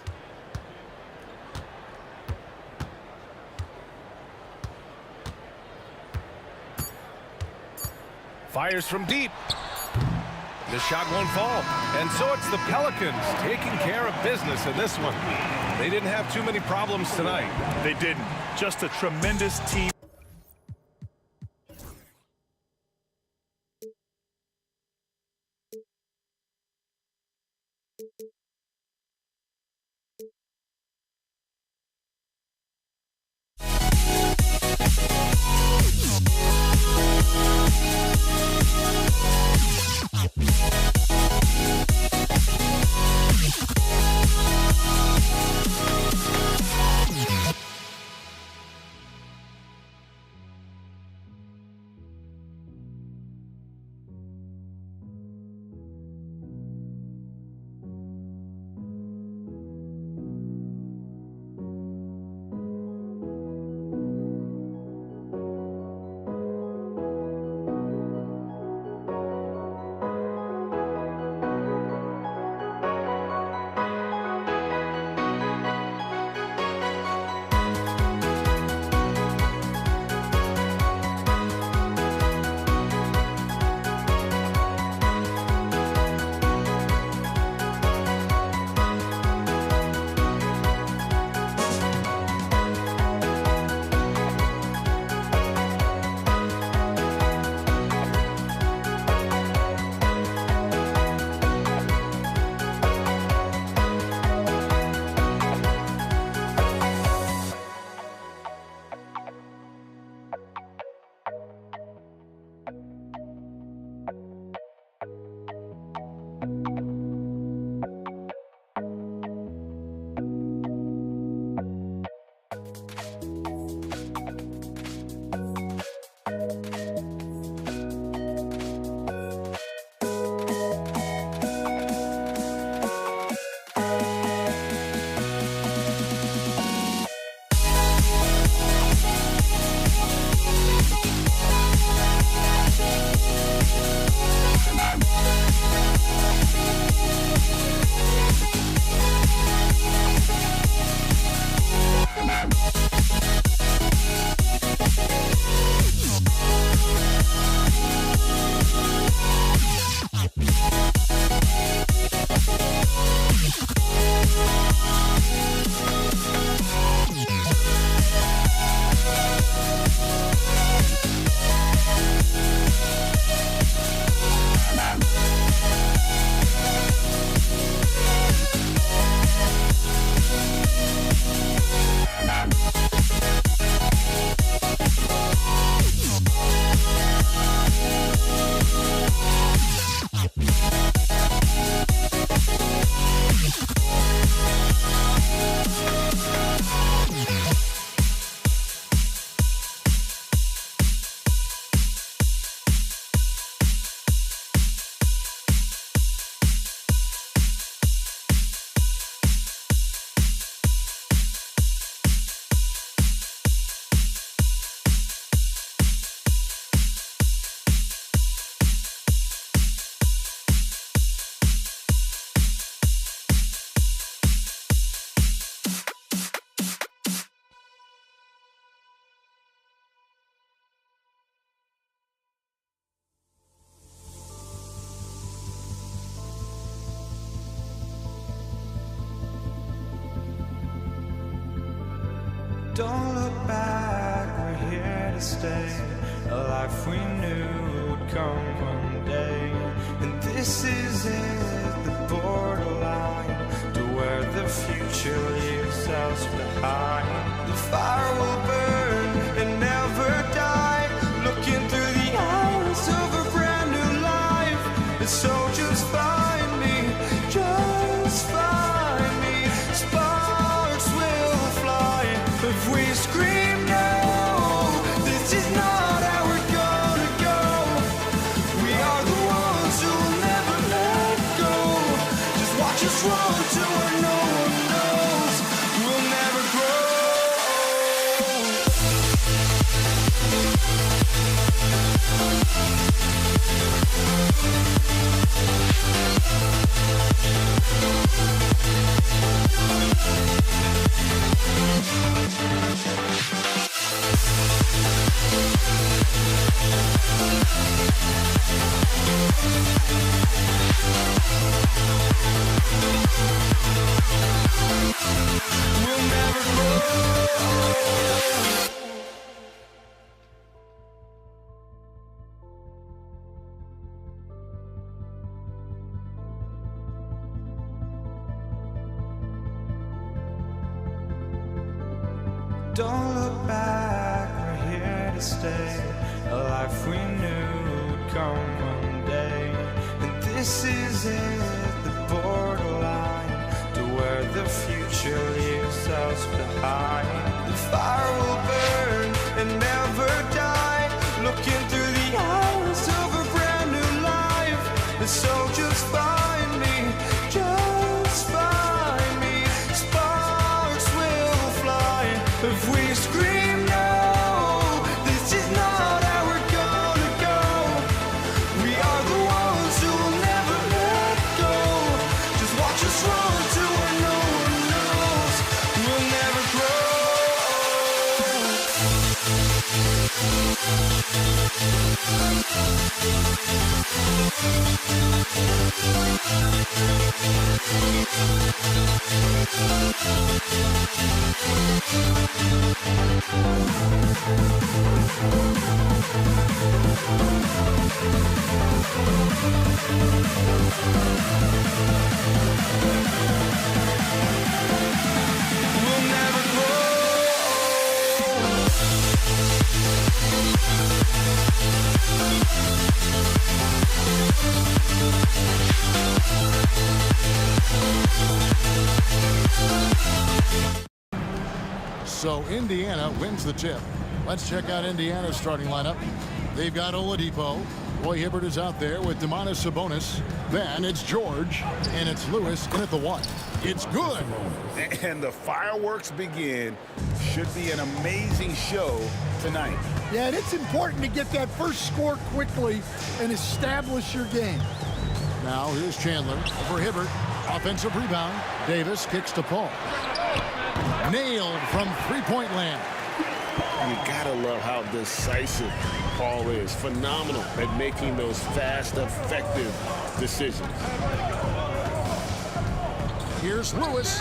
Fires from deep. The shot won't fall. And so it's the Pelicans taking care of business in this one. They didn't have too many problems tonight. They didn't. Just a tremendous team. Don't look back, we're here to stay. A life we knew would come one day. And this is it, the borderline. future leaves us behind. The fire will burn and never die. Looking through the eyes of a brand new life. And so just find me, just find me. Sparks will fly if we scream no. This is not how we're gonna go. We are the ones who will never let go. Just watch us run to where no one knows. We'll never grow. We'll never grow. Don't look back, we're here to stay. A life we knew would come one day. And this is it, the borderline to where the future leaves us behind. The fire will burn and never die. Looking through the eyes of a brand new life. And so just find me, just find me. Sparks will fly if we scream no. This is not how we're gonna go. We are the ones who will never let go. Just watch us run to where no one knows. We'll never grow. We'll never grow. So Indiana wins the tip. Let's check out Indiana's starting lineup. They've got Oladipo. Roy Hibbert is out there with Domantas Sabonis. Then it's George, and it's Lewis in at the 1. It's good. And the fireworks begin. Should be an amazing show tonight. Yeah, and it's important to get that first score quickly and establish your game. Now here's Chandler over Hibbert. Offensive rebound. Davis kicks to Paul. Nailed from three-point land. You gotta love how decisive Paul is. Phenomenal at making those fast, effective decisions. Here's Lewis.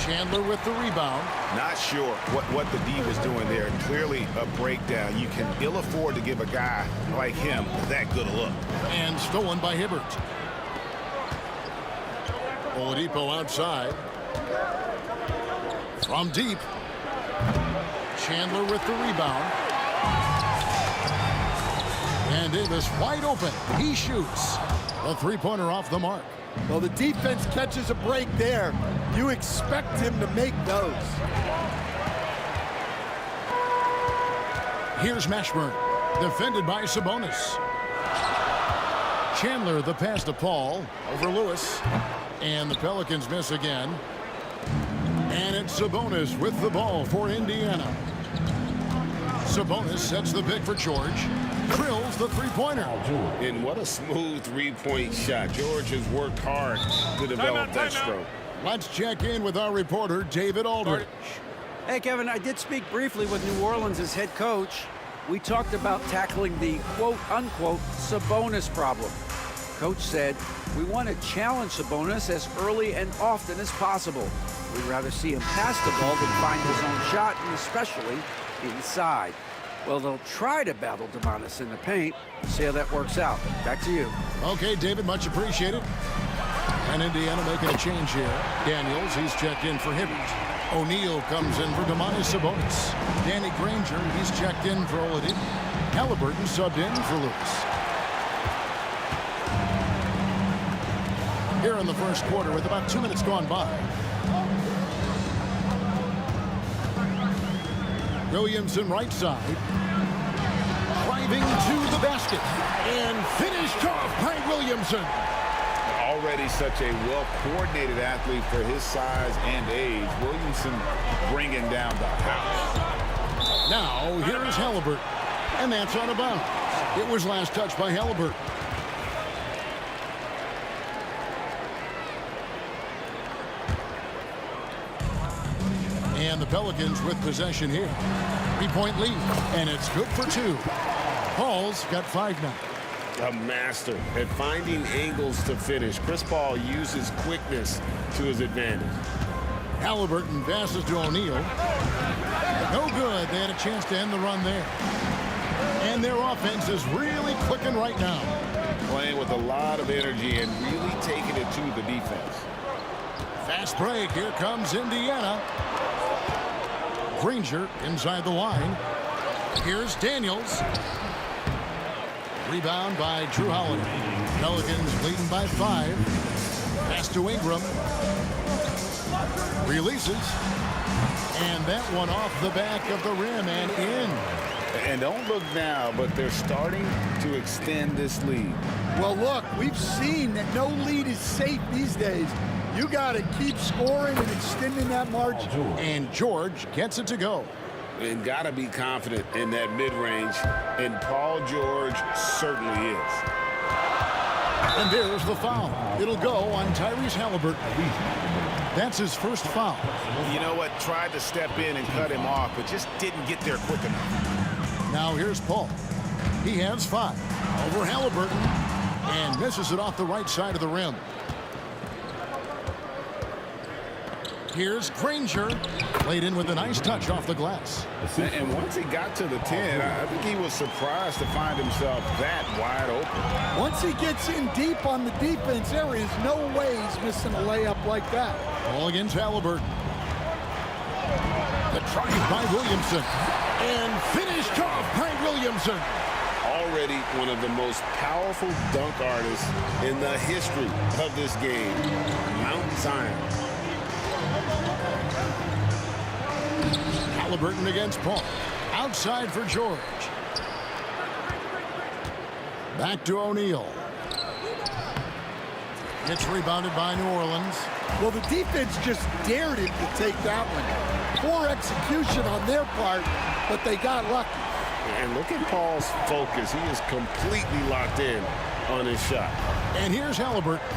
Chandler with the rebound. Not sure what the D was doing there. Clearly a breakdown. You can ill afford to give a guy like him that good a look. And stolen by Hibbert. Oladipo outside. From deep. Chandler with the rebound. And Davis wide open. He shoots. A three-pointer off the mark. Well, the defense catches a break there. You expect him to make those. Here's Mashburn. Defended by Sabonis. Chandler the pass to Paul. Over Lewis. And the Pelicans miss again. And it's Sabonis with the ball for Indiana. Sabonis sets the pick for George. Drills the three-pointer. And what a smooth three-point shot. George has worked hard to develop that stroke. Let's check in with our reporter, David Aldridge. Hey, Kevin, I did speak briefly with New Orleans' head coach. We talked about tackling the quote-unquote Sabonis problem. Coach said, we want to challenge Sabonis as early and often as possible. We'd rather see him pass the ball than find his own shot, and especially inside. Well, they'll try to battle Domantas in the paint. See how that works out. Back to you. Okay, David, much appreciated. And Indiana making a change here. Daniels, he's checked in for Hibbert. O'Neal comes in for Domantas Sabonis. Danny Granger, he's checked in for Oladipo. Halliburton subbed in for Lewis. Here in the first quarter with about 2 minutes gone by. Williamson right side. Driving to the basket. And finished off by Williamson. Already such a well-coordinated athlete for his size and age. Williamson bringing down the house. Now, here's Halliburton. And that's out of bounds. It was last touched by Halliburton. And the Pelicans with possession here. 3-point lead. And it's good for 2. Paul's got 5 now. A master at finding angles to finish. Chris Paul uses quickness to his advantage. Halliburton passes to O'Neal. No good. They had a chance to end the run there. And their offense is really clicking right now. Playing with a lot of energy and really taking it to the defense. Fast break. Here comes Indiana. Granger inside the line. Here's Daniels. Rebound by Drew Holiday. Pelicans leading by 5. Pass to Ingram. Releases. And that one off the back of the rim and in. And don't look now, but they're starting to extend this lead. Well, look, we've seen that no lead is safe these days. You got to keep scoring and extending that margin. And George gets it to go. And got to be confident in that mid-range. And Paul George certainly is. And there's the foul. It'll go on Tyrese Halliburton. That's his first foul. You know what? Tried to step in and cut him off, but just didn't get there quick enough. Now here's Paul. He has 5. Over Halliburton. And misses it off the right side of the rim. Here's Granger. Played in with a nice touch off the glass. And once he got to the 10, I think he was surprised to find himself that wide open. Once he gets in deep on the defense, there is no way he's missing a layup like that. Ball against Halliburton. The drive by Williamson. And finished off by Williamson. Already one of the most powerful dunk artists in the history of this game. Mount Zion. Halliburton against Paul. Outside for George. Back to O'Neal. It's rebounded by New Orleans. Well, the defense just dared him to take that one. Poor execution on their part, but they got lucky. And look at Paul's focus. He is completely locked in on his shot. And here's Halliburton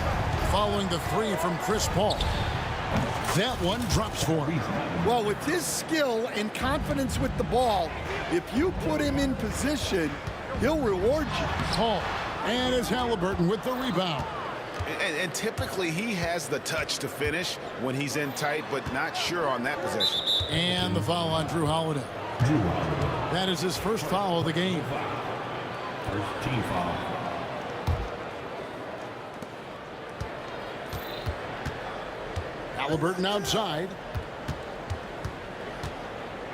following the 3 from Chris Paul. That one drops for him. Well, with his skill and confidence with the ball, if you put him in position, he'll reward you. Paul. And it's Halliburton with the rebound. And typically he has the touch to finish when he's in tight, but not sure on that possession. And the foul on Drew Holiday. That is his first foul of the game. First team foul. Halliburton outside.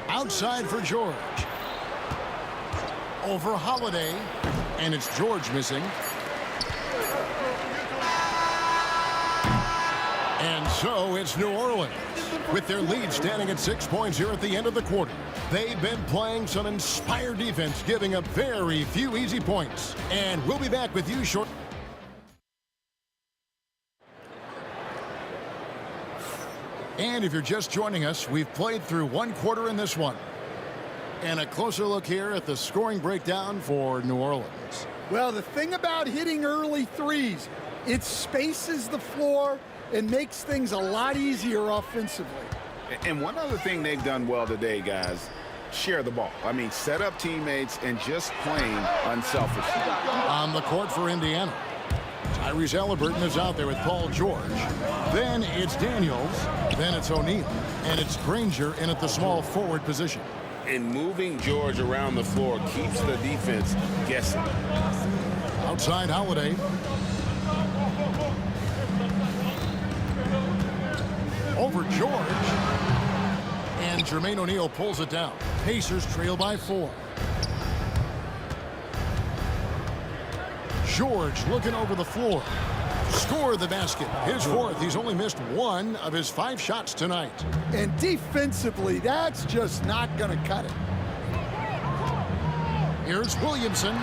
Outside for George. Over Holiday. And it's George missing. And so it's New Orleans with their lead standing at 6 points here at the end of the quarter. They've been playing some inspired defense, giving up very few easy points. And we'll be back with you shortly. And if you're just joining us, we've played through 1 quarter in this one. And a closer look here at the scoring breakdown for New Orleans. Well, the thing about hitting early threes, it spaces the floor and makes things a lot easier offensively. And one other thing they've done well today, guys, share the ball. I mean, set up teammates and just playing unselfishly. On the court for Indiana, Tyrese Halliburton is out there with Paul George. Then it's Daniels. Then it's O'Neal. And it's Granger in at the small forward position. And moving George around the floor keeps the defense guessing. Outside Holiday. Over George. And Jermaine O'Neal pulls it down. Pacers trail by 4. George looking over the floor. Scored the basket. His 4th. He's only missed 1 of his 5 shots tonight. And defensively, that's just not going to cut it. Here's Williamson.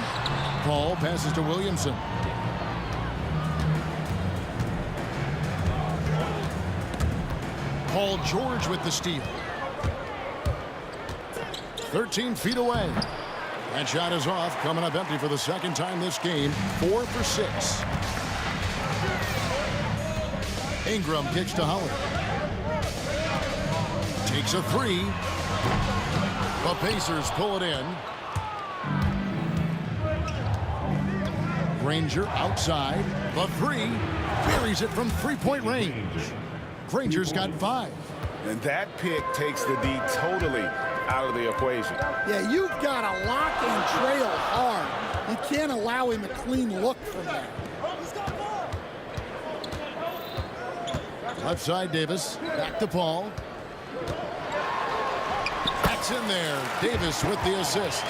Paul passes to Williamson. Paul George with the steal. 13 feet away. That shot is off, coming up empty for the second time this game. 4 for 6. Ingram kicks to Howard. Takes a 3. The Pacers pull it in. Granger outside. The 3. Buries it from 3-point range. Granger's got 5. And that pick takes the D totally out of the equation. Yeah, you've got to lock and trail hard. You can't allow him a clean look from there. Left side, Davis. Back to Paul. That's in there. Davis with the assist.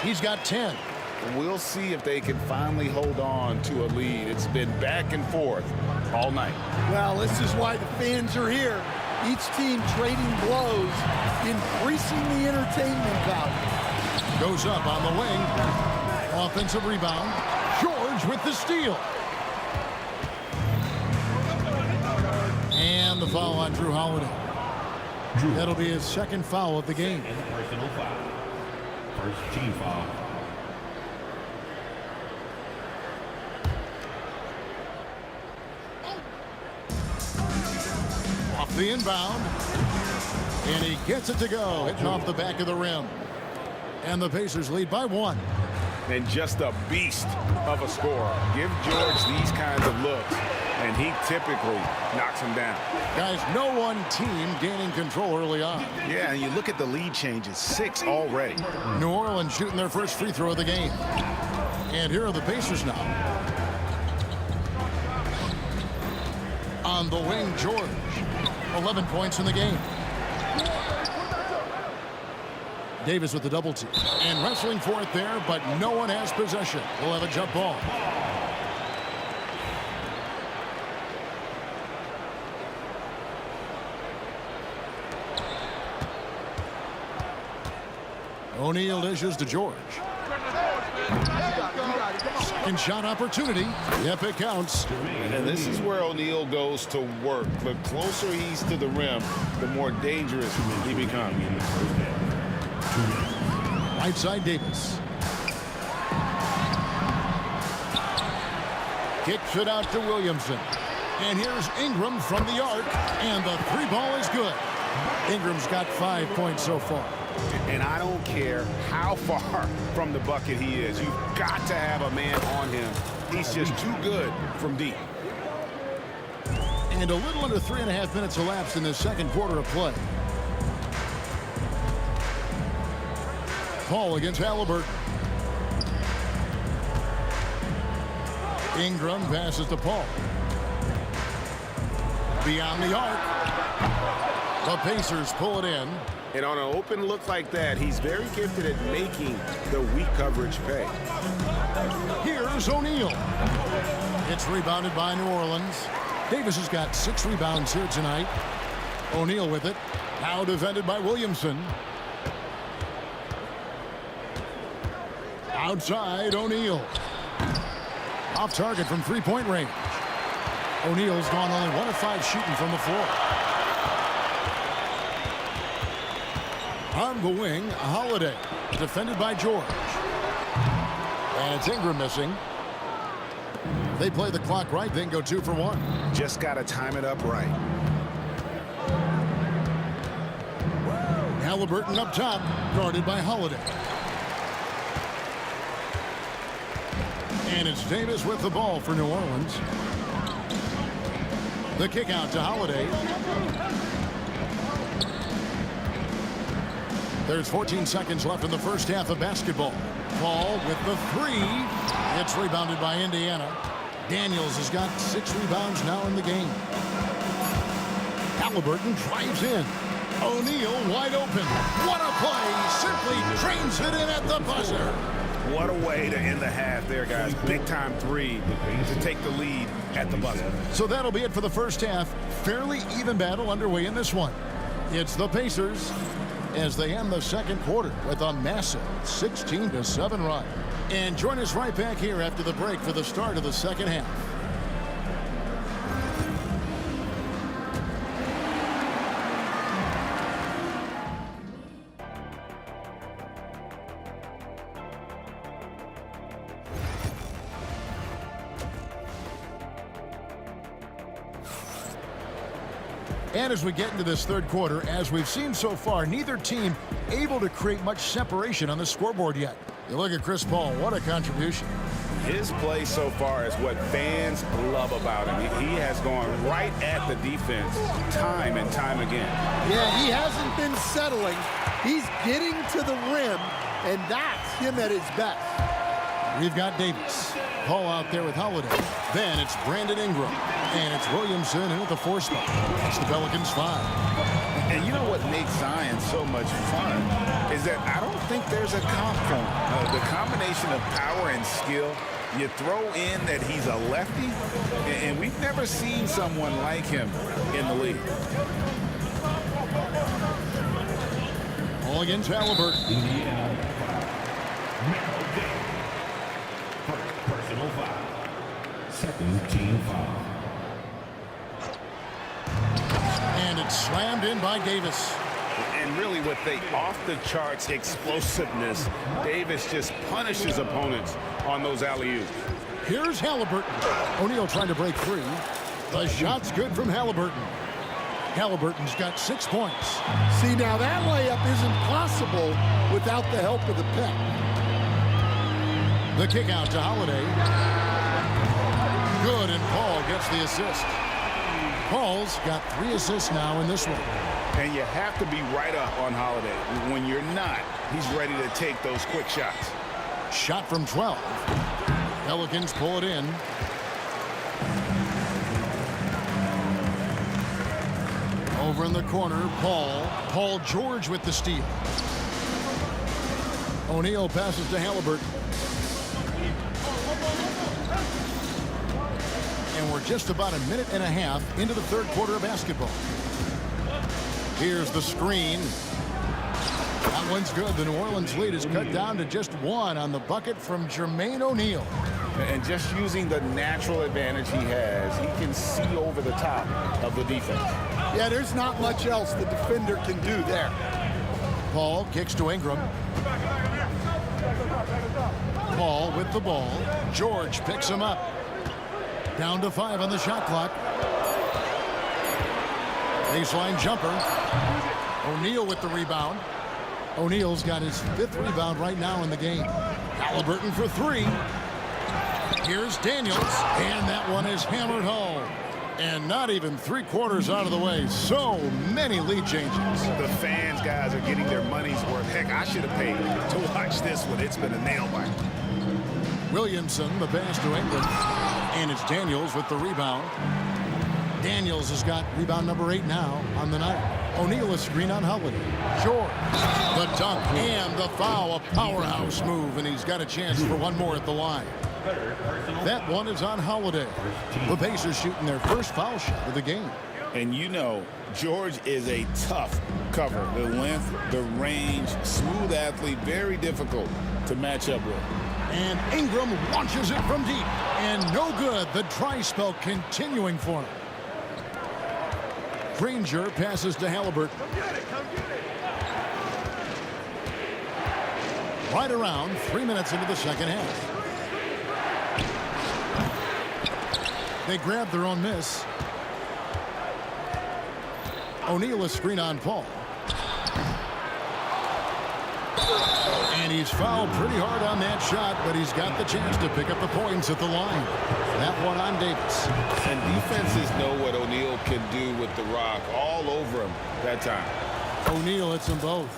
He's got 10. We'll see if they can finally hold on to a lead. It's been back and forth all night. Well, this is why the fans are here. Each team trading blows, increasing the entertainment value. Goes up on the wing. Offensive rebound. George with the steal. And the foul on Drew Holiday. That'll be his 2nd foul of the game. Personal foul. First team foul. Off the inbound. And he gets it to go. Hitting off the back of the rim. And the Pacers lead by 1. And just a beast of a scorer. Give George these kinds of looks, and he typically knocks them down. Guys, no one team gaining control early on. Yeah, and you look at the lead changes. 6 already. New Orleans shooting their first free throw of the game. And here are the Pacers now. On the wing, George. 11 points in the game. Davis with the double team. And wrestling for it there, but no one has possession. We'll have a jump ball. O'Neal dishes to George. Second shot opportunity. Yep, it counts. And this is where O'Neal goes to work. The closer he's to the rim, the more dangerous he becomes. Right side, Davis. Kicks it out to Williamson. And here's Ingram from the arc. And the 3 ball is good. Ingram's got 5 points so far. And I don't care how far from the bucket he is. You've got to have a man on him. He's just too good from deep. And a little under 3.5 minutes elapsed in the second quarter of play. Paul against Halliburton. Ingram passes to Paul. Beyond the arc. The Pacers pull it in. And on an open look like that, he's very gifted at making the weak coverage pay. Here's O'Neal. It's rebounded by New Orleans. Davis has got 6 rebounds here tonight. O'Neal with it. Now defended by Williamson. Outside, O'Neal. Off target from 3-point range. O'Neal's gone only 1 of 5 shooting from the floor. On the wing, Holiday. Defended by George. And it's Ingram missing. They play the clock right, then go 2 for 1. Just got to time it up right. Halliburton up top, guarded by Holiday. And it's Davis with the ball for New Orleans. The kick out to Holiday. There's 14 seconds left in the first half of basketball. Paul with the 3. It's rebounded by Indiana. Daniels has got 6 rebounds now in the game. Halliburton drives in. O'Neal wide open. What a play. Simply drains it in at the buzzer. What a way to end the half there, guys. Big-time three to take the lead at the buzzer. So that'll be it for the first half. Fairly even battle underway in this one. It's the Pacers as they end the second quarter with a massive 16-7 run. And join us right back here after the break for the start of the second half. And as we get into this third quarter, as we've seen so far, neither team able to create much separation on the scoreboard yet. You look at Chris Paul, what a contribution. His play so far is what fans love about him. He has gone right at the defense time and time again. Yeah, he hasn't been settling. He's getting to the rim, and that's him at his best. We've got Davis. Paul out there with Holiday. Then it's Brandon Ingram. And it's Williamson in at the 4 spot. That's the Pelicans 5. And you know what makes Zion so much fun is that I don't think there's a comp for him. The combination of power and skill, you throw in that he's a lefty, and we've never seen someone like him in the league. All against Halliburton. Personal foul. Second team foul. And it's slammed in by Davis. And really with the off-the-charts explosiveness, Davis just punishes opponents on those alley-oops. Here's Halliburton. O'Neal trying to break free. The shot's good from Halliburton. Halliburton's got 6 points. See, now that layup isn't possible without the help of the pick. The kick out to Holiday. Good, and Paul gets the assist. Paul's got 3 assists now in this one. And you have to be right up on Holiday. When you're not, he's ready to take those quick shots. Shot from 12. Pelicans pull it in. Over in the corner, Paul George with the steal. O'Neal passes to Halliburton. And we're just about a minute and a half into the third quarter of basketball. Here's the screen. That one's good. The New Orleans lead is cut down to just 1 on the bucket from Jermaine O'Neal. And just using the natural advantage he has, he can see over the top of the defense. Yeah, there's not much else the defender can do there. Paul kicks to Ingram. Paul with the ball. George picks him up. Down to 5 on the shot clock. Baseline jumper. O'Neal with the rebound. O'Neal's got his 5th rebound right now in the game. Halliburton for 3. Here's Daniels, and that one is hammered home. And not even 3/4 out of the way. So many lead changes. The fans, guys, are getting their money's worth. Heck, I should have paid to watch this one. It's been a nail biter. Williamson, the pass to Ingram. And it's Daniels with the rebound. Daniels has got rebound number 8 now on the night. O'Neal a screen on Holiday. George, the dunk and the foul. A powerhouse move, and he's got a chance for one more at the line. That one is on Holiday. The Pacers shooting their first foul shot of the game. And you know, George is a tough cover. The length, the range, smooth athlete, very difficult to match up with. And Ingram launches it from deep. And no good. The dry spell continuing for him. Granger passes to Halliburton. Right around 3 minutes into the second half. They grab their own miss. O'Neal a screen on Paul. And he's fouled pretty hard on that shot, but he's got the chance to pick up the points at the line. That one on Davis. And defenses know what O'Neal can do with the rock all over him that time. O'Neal hits them both.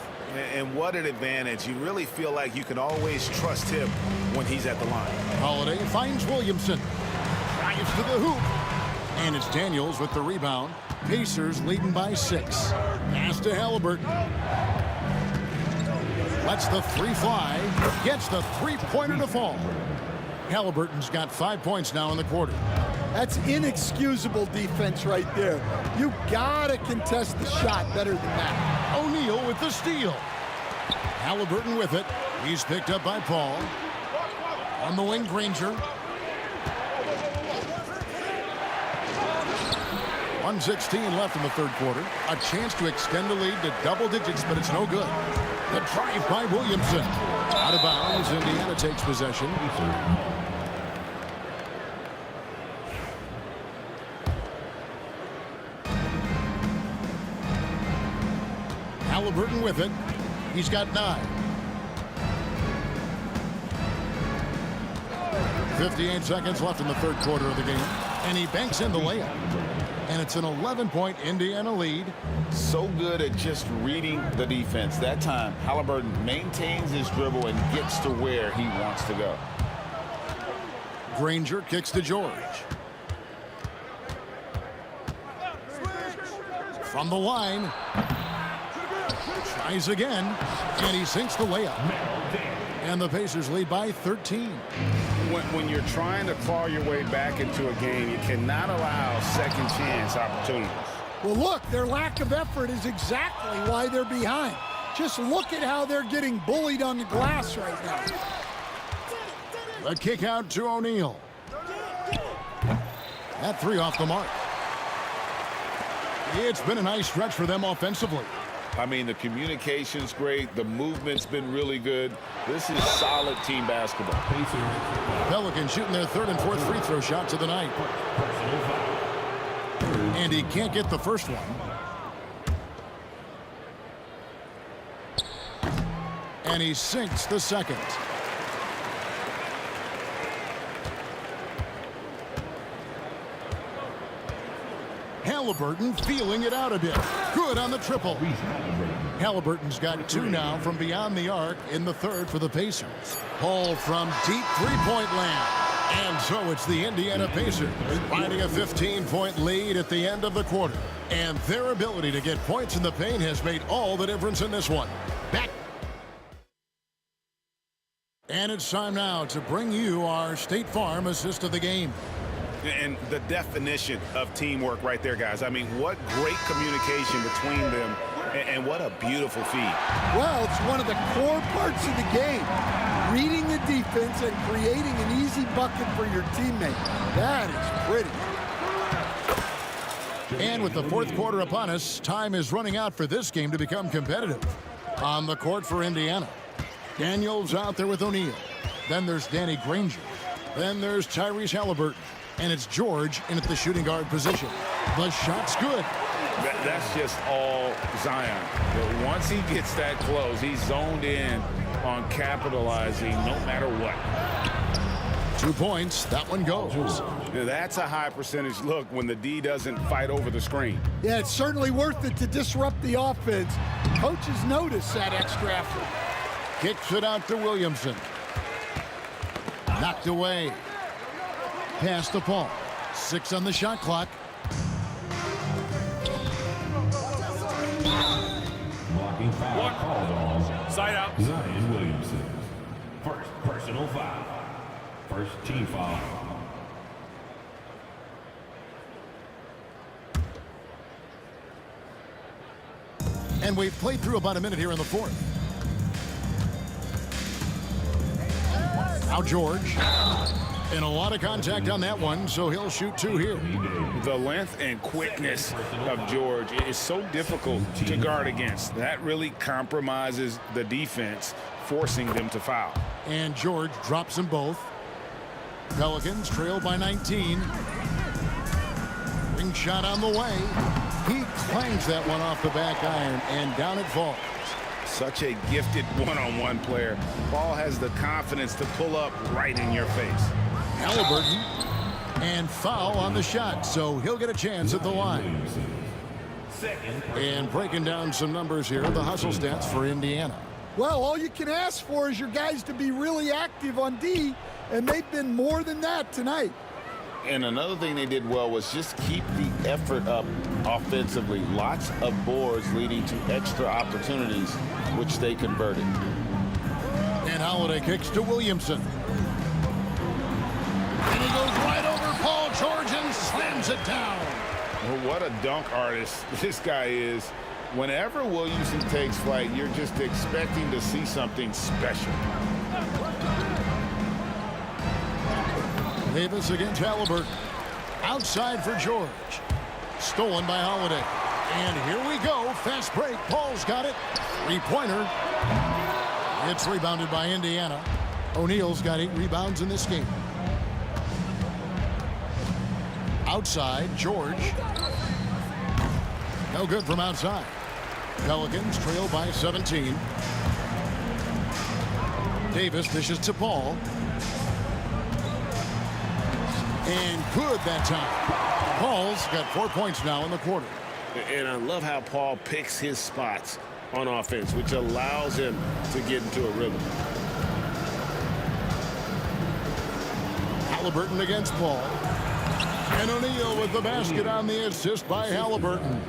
And what an advantage. You really feel like you can always trust him when he's at the line. Holiday finds Williamson. Drives to the hoop. And it's Daniels with the rebound. Pacers leading by 6. Pass to Halliburton. Lets the 3 fly. Gets the 3-pointer to fall. Halliburton's got 5 points now in the quarter. That's inexcusable defense right there. You gotta contest the shot better than that. O'Neal with the steal. Halliburton with it. He's picked up by Paul. On the wing, Granger. 1:16 left in the third quarter. A chance to extend the lead to double digits, but it's no good. The drive by Williamson. Out of bounds. Indiana takes possession. Halliburton with it. He's got 9. 58 seconds left in the third quarter of the game. And he banks in the layup. And it's an 11-point Indiana lead. So good at just reading the defense. That time, Halliburton maintains his dribble and gets to where he wants to go. Granger kicks to George. From the line. Tries again. And he sinks the layup. And the Pacers lead by 13. When you're trying to claw your way back into a game, you cannot allow second chance opportunities. Well, look, their lack of effort is exactly why they're behind. Just look at how they're getting bullied on the glass right now. The kick out to O'Neal. That 3 off the mark. It's been a nice stretch for them offensively. I mean, the communication's great. The movement's been really good. This is solid team basketball. Pelicans shooting their 3rd and 4th free throw shots of the night. And he can't get the first one. And he sinks the second. Halliburton feeling it out a bit. Good on the triple. Halliburton's got 2 now from beyond the arc in the third for the Pacers. Paul from deep 3-point land. And so it's the Indiana Pacers riding a 15-point lead at the end of the quarter. And their ability to get points in the paint has made all the difference in this one. Back. And it's time now to bring you our State Farm assist of the game. And the definition of teamwork right there, guys. I mean, what great communication between them, and what a beautiful feed. Well, it's one of the core parts of the game. Reading the defense and creating an easy bucket for your teammate. That is pretty. And with the fourth quarter upon us, time is running out for this game to become competitive. On the court for Indiana. Daniels out there with O'Neal. Then there's Danny Granger. Then there's Tyrese Halliburton. And it's George in at the shooting guard position. The shot's good. That's just all Zion. But once he gets that close, he's zoned in on capitalizing no matter what. 2 points. That one goes. That's a high percentage look when the D doesn't fight over the screen. Yeah, it's certainly worth it to disrupt the offense. Coaches notice that extra effort. Kicks it out to Williamson. Knocked away. Pass to Paul. 6 on the shot clock. Blocking foul called on. Side out. Zion Williamson. First personal foul. First team foul. And we've played through about a minute here in the fourth. Now George. And a lot of contact on that one, so he'll shoot 2 here. The length and quickness of George is so difficult to guard against. That really compromises the defense, forcing them to foul. And George drops them both. Pelicans trail by 19. Ring shot on the way. He clangs that one off the back iron, and down it falls. Such a gifted one-on-one player. Ball has the confidence to pull up right in your face. Halliburton, and foul on the shot, so he'll get a chance at the line. And breaking down some numbers here, the hustle stats for Indiana. Well, all you can ask for is your guys to be really active on D, and they've been more than that tonight. And another thing they did well was just keep the effort up offensively. Lots of boards leading to extra opportunities, which they converted. And Holiday kicks to Williamson. And he goes right over Paul George and slams it down. Well, what a dunk artist this guy is. Whenever Williamson takes flight, you're just expecting to see something special. Davis against Halliburton. Outside for George. Stolen by Holiday. And here we go. Fast break. Paul's got it. Three-pointer. It's rebounded by Indiana. O'Neal's got 8 rebounds in this game. Outside, George. No good from outside. Pelicans trail by 17. Davis dishes to Paul. And good that time. Paul's got 4 points now in the quarter. And I love how Paul picks his spots on offense, which allows him to get into a rhythm. Halliburton against Paul. And O'Neal with the basket on the assist by Halliburton.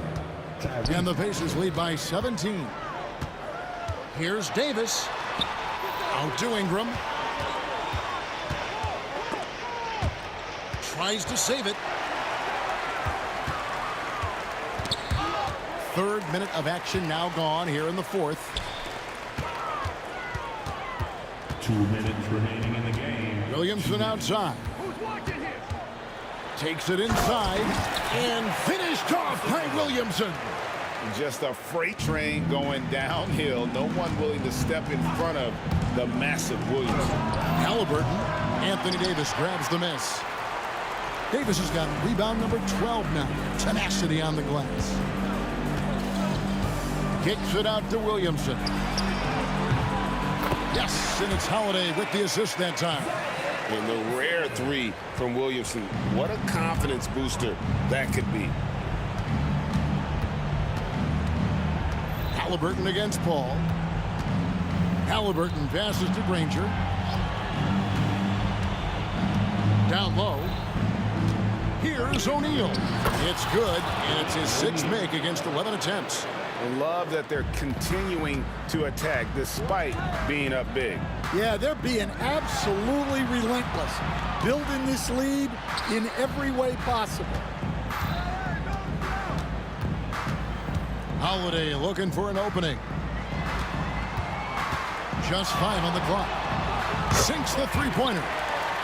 And the Pacers lead by 17. Here's Davis. Out to Ingram. Tries to save it. Third minute of action now gone here in the fourth. 2 minutes remaining in the game. Williamson outside. Takes it inside and finished off by Williamson. Just a freight train going downhill. No one willing to step in front of the massive Williamson. Halliburton. Anthony Davis grabs the miss. Davis has got rebound number 12 now. Tenacity on the glass. Kicks it out to Williamson. Yes, and it's Holiday with the assist that time. And the rare three from Williamson. What a confidence booster that could be. Halliburton against Paul. Halliburton passes to Granger. Down low. Here's O'Neal. It's good, and it's his 6th make against 11 attempts. I love that they're continuing to attack despite being up big. Yeah, they're being absolutely relentless, building this lead in every way possible. Holiday looking for an opening. Just 5 on the clock. Sinks the three-pointer.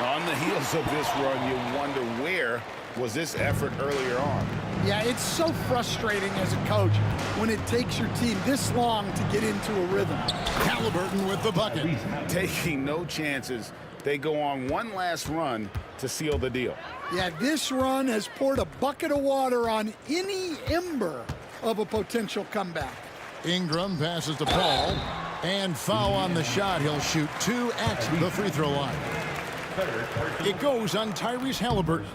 On the heels of this run, you wonder where was this effort earlier on. Yeah, it's so frustrating as a coach when it takes your team this long to get into a rhythm. Halliburton with the bucket. Taking no chances. They go on one last run to seal the deal. Yeah, this run has poured a bucket of water on any ember of a potential comeback. Ingram passes to Paul. And foul on the shot. He'll shoot 2 at the free throw line. It goes on Tyrese Halliburton.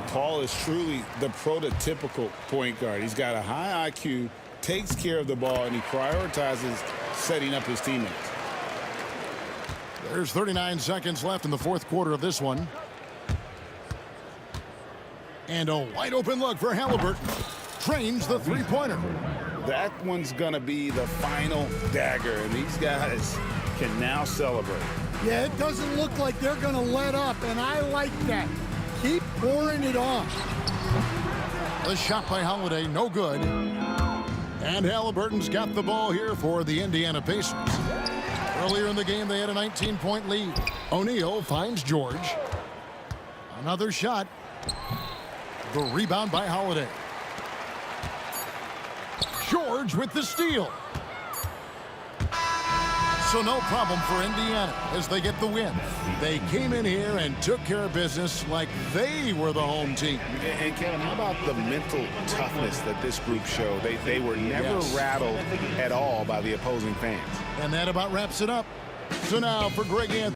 Paul is truly the prototypical point guard. He's got a high IQ, takes care of the ball, and he prioritizes setting up his teammates. There's 39 seconds left in the fourth quarter of this one. And a wide open look for Halliburton. Trains the three-pointer. That one's going to be the final dagger, and these guys can now celebrate. Yeah, it doesn't look like they're going to let up, and I like that. Keep pouring it on. The shot by Holiday, no good. And Halliburton's got the ball here for the Indiana Pacers. Earlier in the game, they had a 19-point lead. O'Neal finds George. Another shot. The rebound by Holiday. George with the steal. So no problem for Indiana as they get the win. They came in here and took care of business like they were the home team. And Kevin, how about the mental toughness that this group showed? They were never rattled at all by the opposing fans. And that about wraps it up. So now for Greg Anthony.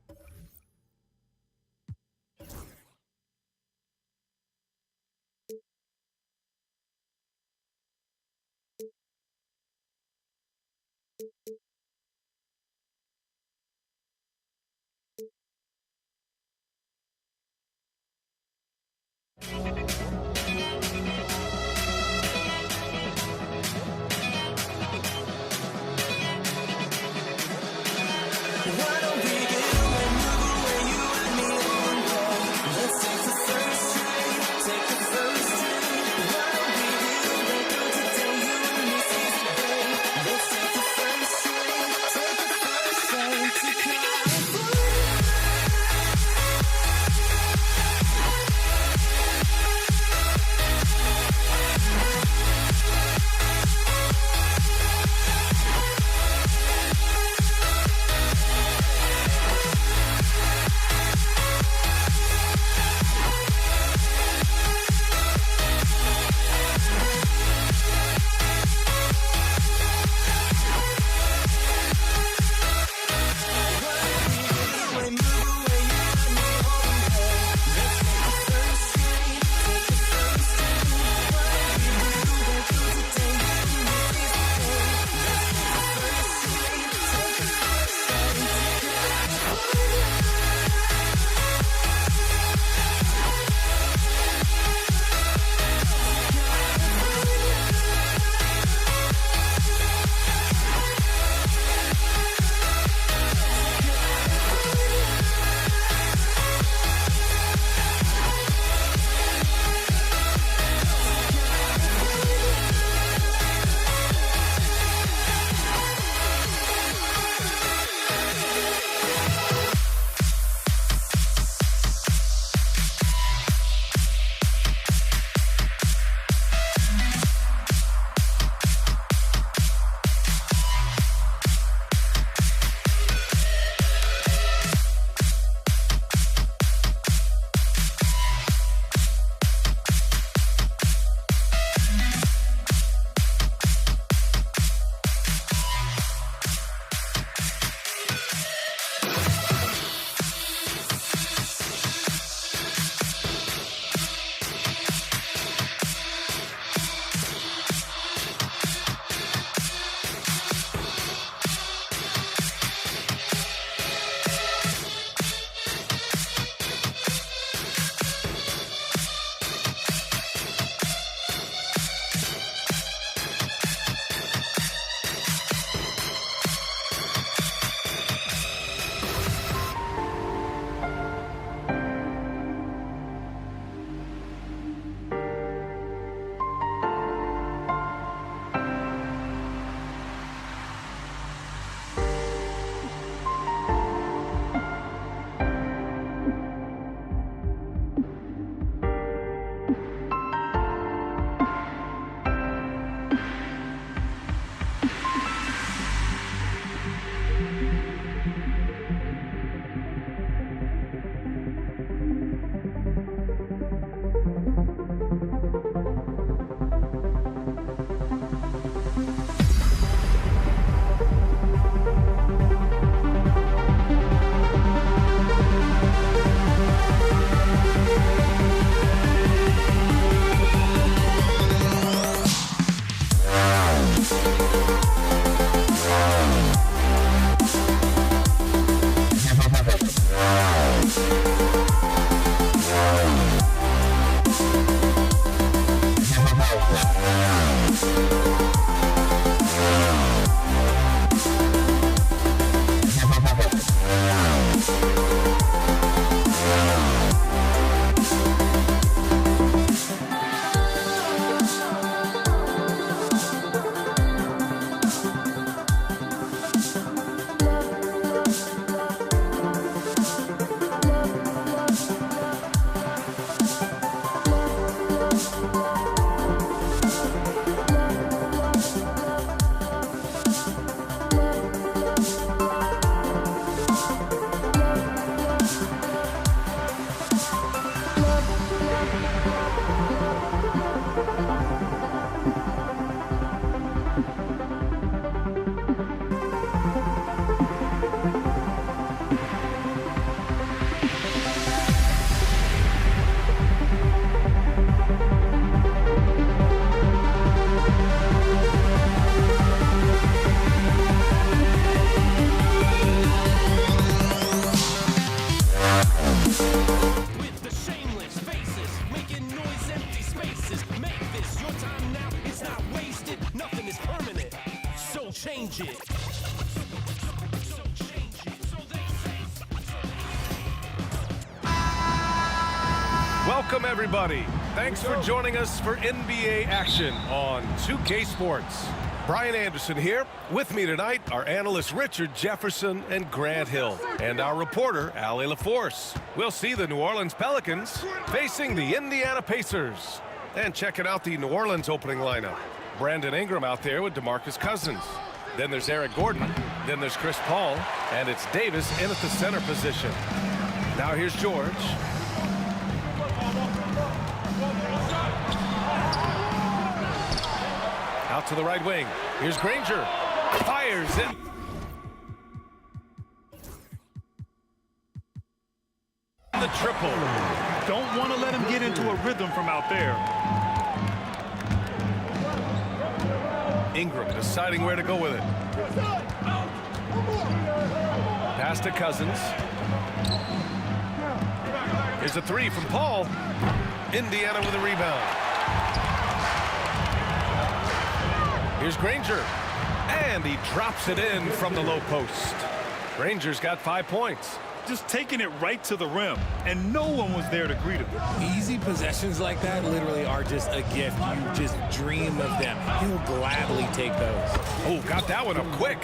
change it. Welcome, everybody. Thanks for joining us for NBA action on 2K Sports. Brian Anderson here. With me tonight are analysts Richard Jefferson and Grant Hill, and our reporter, Allie LaForce. We'll see the New Orleans Pelicans facing the Indiana Pacers. And checking out the New Orleans opening lineup. Brandon Ingram out there with DeMarcus Cousins. Then there's Eric Gordon. Then there's Chris Paul. And it's Davis in at the center position. Now here's George. Out to the right wing. Here's Granger. Fires it. The triple. Don't want to let him get into a rhythm from out there. Ingram deciding where to go with it. Pass to Cousins. Here's a three from Paul. Indiana with a rebound. Here's Granger. And he drops it in from the low post. Granger's got 5 points. Just taking it right to the rim, and no one was there to greet him. Easy possessions like that literally are just a gift. You just dream of them. He'll gladly take those. Oh, got that one up quick.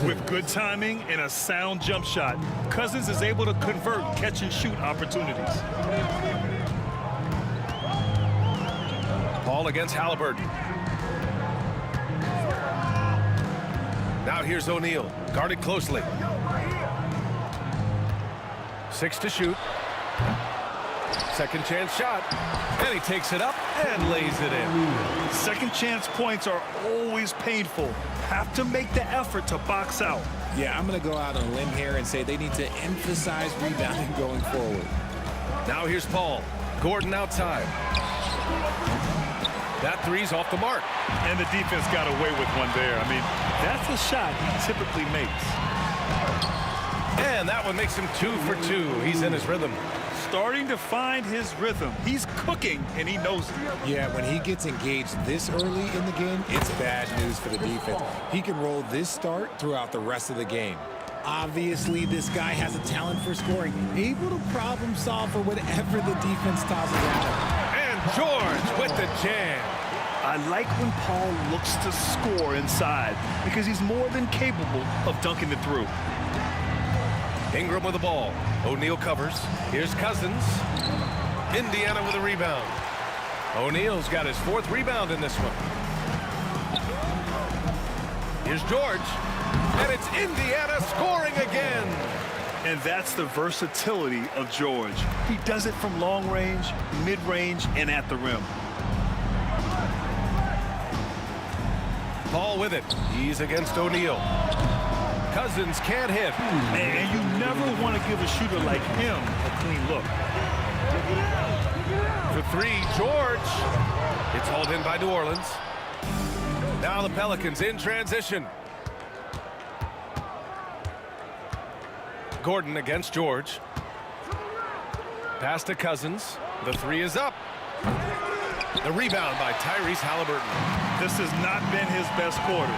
With good timing and a sound jump shot, Cousins is able to convert catch-and-shoot opportunities. Ball against Halliburton. Now here's O'Neal, guarded closely. 6 to shoot. Second chance shot. And he takes it up and lays it in. Second chance points are always painful. Have to make the effort to box out. Yeah, I'm going to go out on a limb here and say they need to emphasize rebounding going forward. Now here's Paul. Gordon outside. That three's off the mark. And the defense got away with one there. I mean, that's a shot he typically makes. And that one makes him 2 for 2. He's in his rhythm. Starting to find his rhythm. He's cooking, and he knows it. Yeah, when he gets engaged this early in the game, it's bad news for the defense. He can roll this start throughout the rest of the game. Obviously, this guy has a talent for scoring, able to problem solve for whatever the defense tosses at him. And George with the jam. I like when Paul looks to score inside because he's more than capable of dunking it through. Ingram with the ball. O'Neal covers. Here's Cousins. Indiana with a rebound. O'Neal's got his 4th rebound in this one. Here's George. And it's Indiana scoring again. And that's the versatility of George. He does it from long range, mid-range, and at the rim. Paul with it. He's against O'Neal. Cousins can't hit. And you never want to give a shooter like him a clean look. For 3, George. It's hauled in by New Orleans. Now the Pelicans in transition. Gordon against George. Pass to Cousins. The 3 is up. The rebound by Tyrese Halliburton. This has not been his best quarter.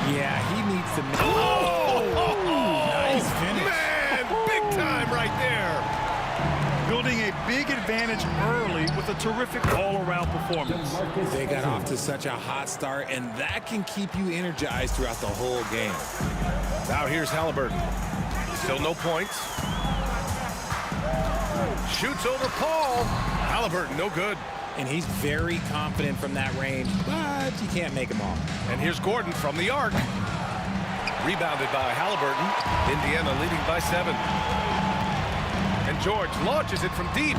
Yeah, he needs to make nice finish. Man, big time right there. Building a big advantage early with a terrific all-around performance. They got off to such a hot start, and that can keep you energized throughout the whole game. Now here's Halliburton. Still no points. Shoots over Paul. Halliburton, no good. And he's very confident from that range, but you can't make him all. And here's Gordon from the arc. Rebounded by Halliburton. Indiana leading by 7. And George launches it from deep.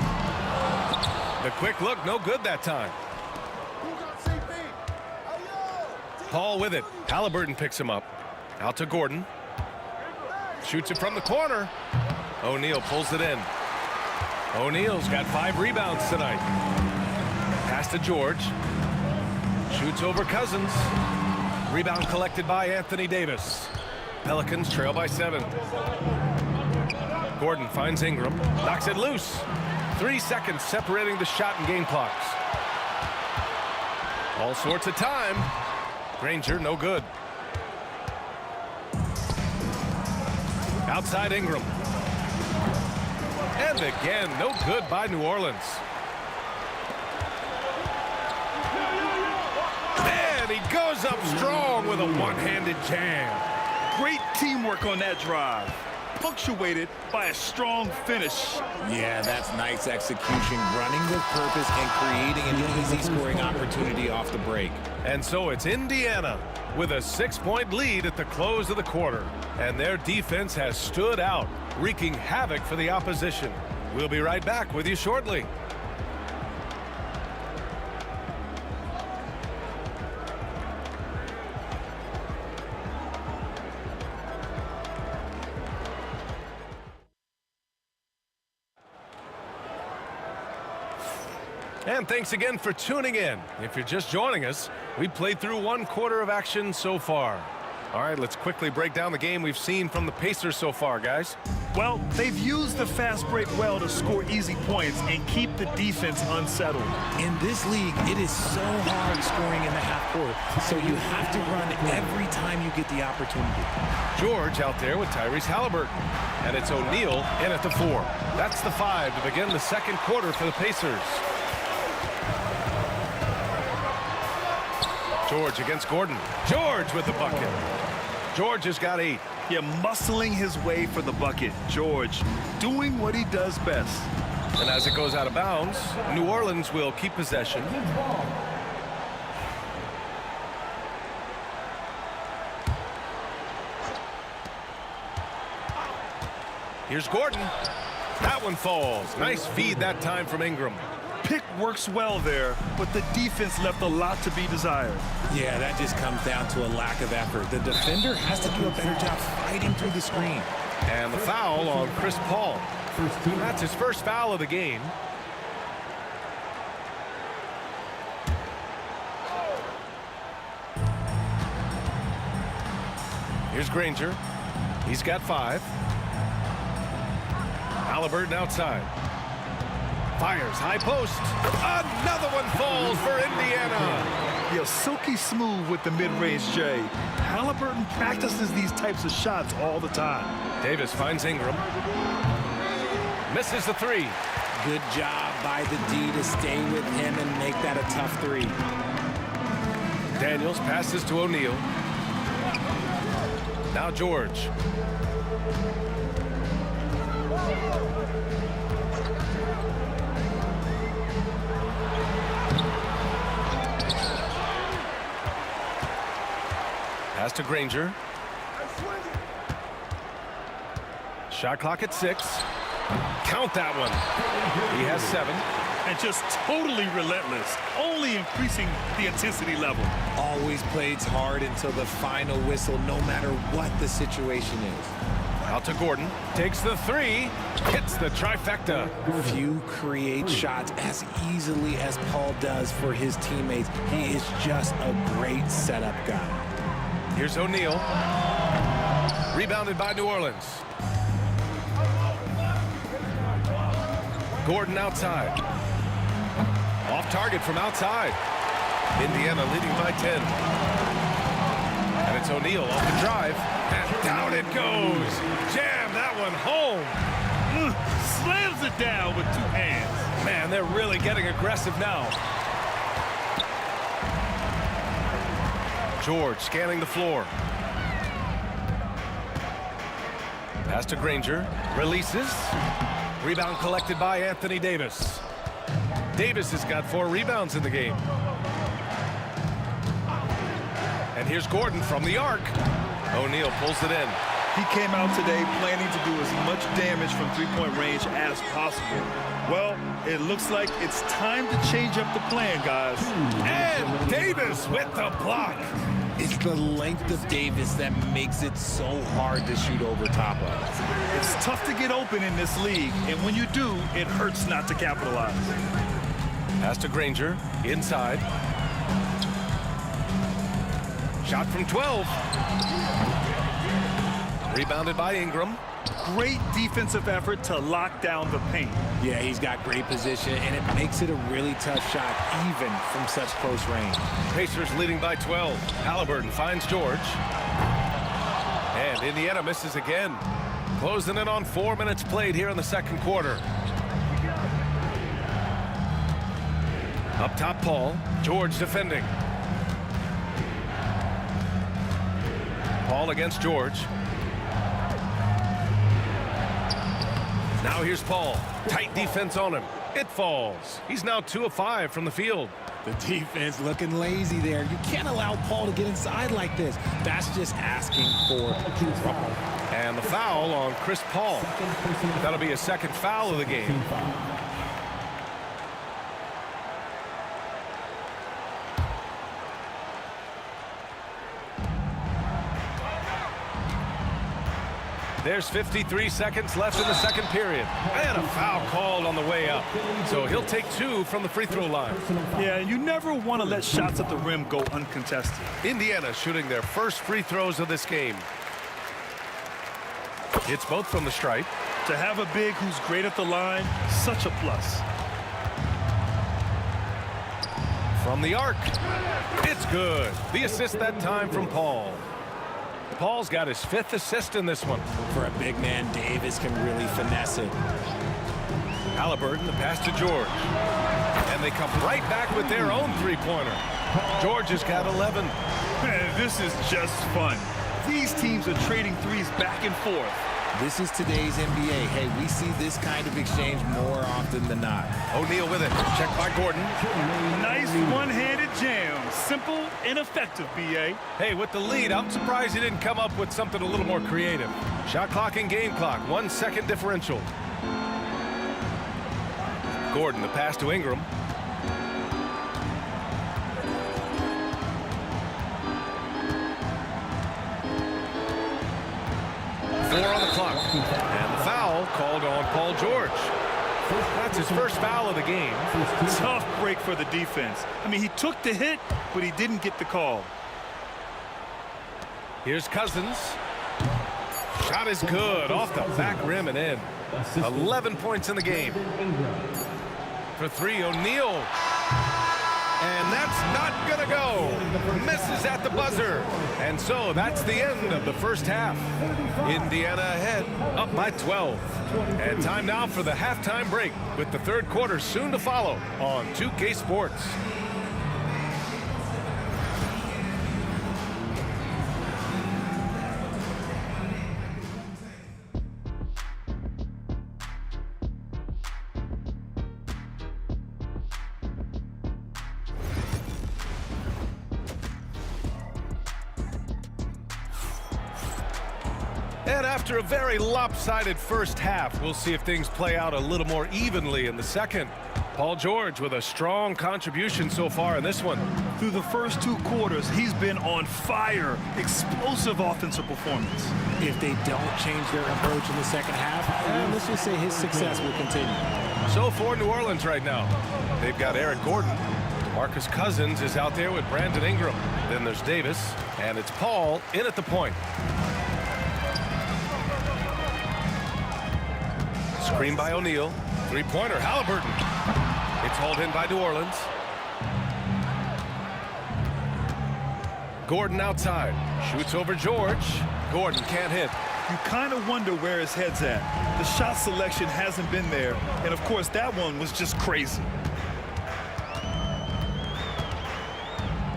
The quick look, no good that time. Paul with it. Halliburton picks him up. Out to Gordon. Shoots it from the corner. O'Neal pulls it in. O'Neal's got 5 rebounds tonight. Pass to George. Shoots over Cousins. Rebound collected by Anthony Davis. Pelicans trail by 7. Gordon finds Ingram. Knocks it loose. 3 seconds separating the shot and game clocks. All sorts of time. Granger, no good. Outside Ingram. And again, no good by New Orleans. And he goes up strong with a one-handed jam. Great teamwork on that drive, punctuated by a strong finish. Yeah, that's nice execution, running with purpose and creating an easy scoring opportunity off the break. And so it's Indiana with a 6-point lead at the close of the quarter. And their defense has stood out, wreaking havoc for the opposition. We'll be right back with you shortly. And thanks again for tuning in. If you're just joining us, we played through 1 quarter of action so far. All right, let's quickly break down the game we've seen from the Pacers so far, guys. Well, they've used the fast break well to score easy points and keep the defense unsettled. In this league, it is so hard scoring in the half court, so you have to run every time you get the opportunity. George out there with Tyrese Halliburton. And it's O'Neal in at the 4. That's the 5 to begin the second quarter for the Pacers. George against Gordon. George with the bucket. George has got 8. Yeah, muscling his way for the bucket. George doing what he does best. And as it goes out of bounds, New Orleans will keep possession. Here's Gordon. That one falls. Nice feed that time from Ingram. Pick works well there, but the defense left a lot to be desired. Yeah, that just comes down to a lack of effort. The defender has to do a better job fighting through the screen. And the foul on Chris Paul. That's his first foul of the game. Here's Granger. He's got 5. Halliburton outside. Fires, high post. Another one falls for Indiana. Yeah, silky smooth with the mid-range J. Halliburton practices these types of shots all the time. Davis finds Ingram. Misses the 3. Good job by the D to stay with him and make that a tough 3. Daniels passes to O'Neal. Now George. Pass to Granger. Shot clock at 6. Count that one. He has 7. And just totally relentless, only increasing the intensity level. Always plays hard until the final whistle, no matter what the situation is. Out to Gordon. Takes the 3. Hits the trifecta. Few create shots as easily as Paul does for his teammates. He is just a great setup guy. Here's O'Neal. Rebounded by New Orleans. Gordon outside. Off target from outside. Indiana leading by 10. And it's O'Neal off the drive. And down it goes. Jam that one home. Slams it down with 2 hands. Man, they're really getting aggressive now. George scanning the floor. Pass to Granger. Releases. Rebound collected by Anthony Davis. Davis has got 4 rebounds in the game. And here's Gordon from the arc. O'Neal pulls it in. He came out today planning to do as much damage from 3-point range as possible. Well, it looks like it's time to change up the plan, guys. And Davis with the block. It's the length of Davis that makes it so hard to shoot over top of. It's tough to get open in this league, and when you do, it hurts not to capitalize. Pass to Granger, inside. Shot from 12. Rebounded by Ingram. Great defensive effort to lock down the paint. Yeah, he's got great position, and it makes it a really tough shot, even from such close range. Pacers leading by 12. Halliburton finds George. And Indiana misses again. Closing in on 4 minutes played here in the second quarter. Up top, Paul. George defending. Paul against George. Now here's Paul. Tight defense on him. It falls. He's now 2 of 5 from the field. The defense looking lazy there. You can't allow Paul to get inside like this. That's just asking for trouble. And the foul on Chris Paul. That'll be a second foul of the game. There's 53 seconds left in the second period. And a foul called on the way up. So he'll take 2 from the free throw line. Yeah, you never want to let shots at the rim go uncontested. Indiana shooting their first free throws of this game. It's both from the stripe. To have a big who's great at the line, such a plus. From the arc. It's good. The assist that time from Paul. Paul's got his 5th assist in this one. For a big man, Davis can really finesse it. Halliburton, the pass to George. And they come right back with their own three-pointer. George has got 11. Man, this is just fun. These teams are trading threes back and forth. This is today's NBA. Hey, we see this kind of exchange more often than not. O'Neal with it. Checked by Gordon. Nice one-handed jam. Simple and effective, B.A. Hey, with the lead, I'm surprised he didn't come up with something a little more creative. Shot clock and game clock. 1 second differential. Gordon, the pass to Ingram. Four on the clock. And the foul called on Paul George. That's his first foul of the game. Tough break for the defense. I mean, he took the hit, but he didn't get the call. Here's Cousins. Shot is good. Off the back rim and in. 11 points in the game. For 3, O'Neal. And that's not going to go. Misses at the buzzer. And so that's the end of the first half. Indiana ahead, up by 12. And time now for the halftime break, with the third quarter soon to follow on 2K Sports. And after a very lopsided first half, we'll see if things play out a little more evenly in the second. Paul George with a strong contribution so far in this one. Through the first 2 quarters, he's been on fire. Explosive offensive performance. If they don't change their approach in the second half, let's just say his success will continue. So for New Orleans right now, they've got Eric Gordon. Marcus Cousins is out there with Brandon Ingram. Then there's Davis, and it's Paul in at the point. Screen by O'Neal. Three-pointer, Halliburton. It's hauled in by New Orleans. Gordon outside. Shoots over George. Gordon can't hit. You kind of wonder where his head's at. The shot selection hasn't been there. And, of course, that one was just crazy.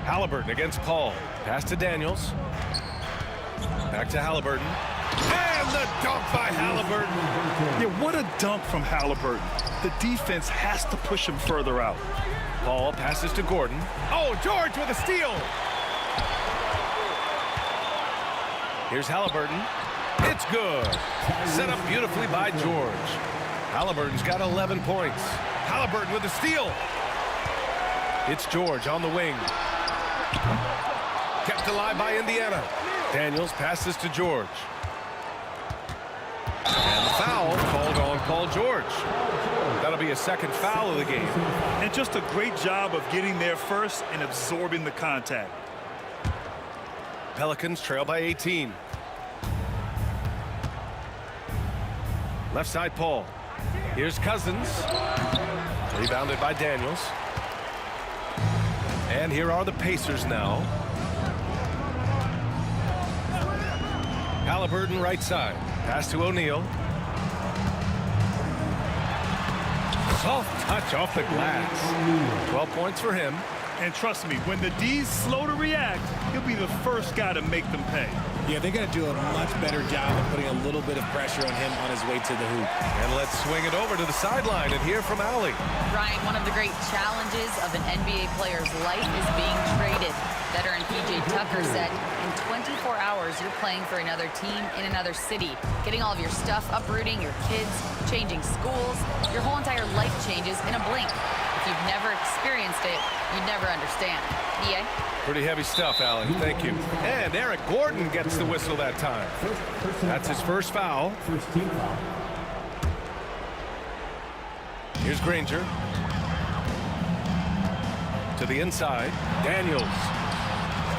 Halliburton against Paul. Pass to Daniels. Back to Halliburton. And the dunk by Halliburton. Yeah, what a dunk from Halliburton. The defense has to push him further out. Paul passes to Gordon. Oh, George with a steal. Here's Halliburton. It's good. Set up beautifully by George. Halliburton's got 11 points. Halliburton with a steal. It's George on the wing. Kept alive by Indiana. Daniels passes to George. And the foul called on Paul George. That'll be a second foul of the game. And just a great job of getting there first and absorbing the contact. Pelicans trail by 18. Left side, Paul. Here's Cousins. Rebounded by Daniels. And here are the Pacers now. Halliburton right side. Pass to O'Neal. Soft touch off the glass. 12 points for him. And trust me, when the D's slow to react, he'll be the first guy to make them pay. Yeah, they got to do a much better job of putting a little bit of pressure on him on his way to the hoop. And let's swing it over to the sideline and hear from Allie. Ryan, one of the great challenges of an NBA player's life is being traded. Veteran P.J. Tucker said, in 24 hours, you're playing for another team in another city, getting all of your stuff, uprooting your kids, changing schools. Your whole entire life changes in a blink. If you've never experienced it, you'd never understand. EA? Pretty heavy stuff, Allie. Thank you. And Eric Gordon gets the whistle that time. That's his first foul. First team foul. Here's Granger. To the inside. Daniels.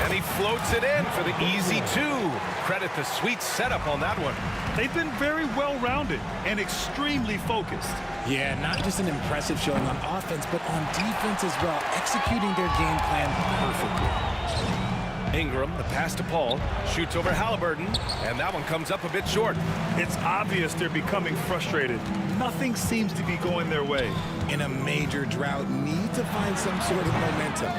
And he floats it in for the easy two. Credit the sweet setup on that one. They've been very well-rounded and extremely focused. Yeah, not just an impressive showing on offense, but on defense as well, executing their game plan perfectly. Ingram, the pass to Paul, shoots over Halliburton, and that one comes up a bit short. It's obvious they're becoming frustrated. Nothing seems to be going their way. In a major drought, need to find some sort of momentum.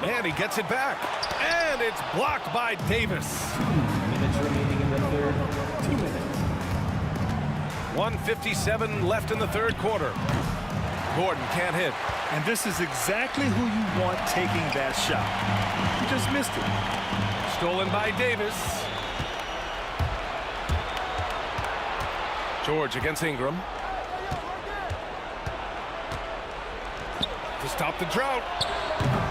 And he gets it back. And it's blocked by Davis. 2 minutes remaining in the third. 2 minutes. 1:57 left in the third quarter. Gordon can't hit. And this is exactly who you want taking that shot. He just missed it. Stolen by Davis. George against Ingram. To stop the drought.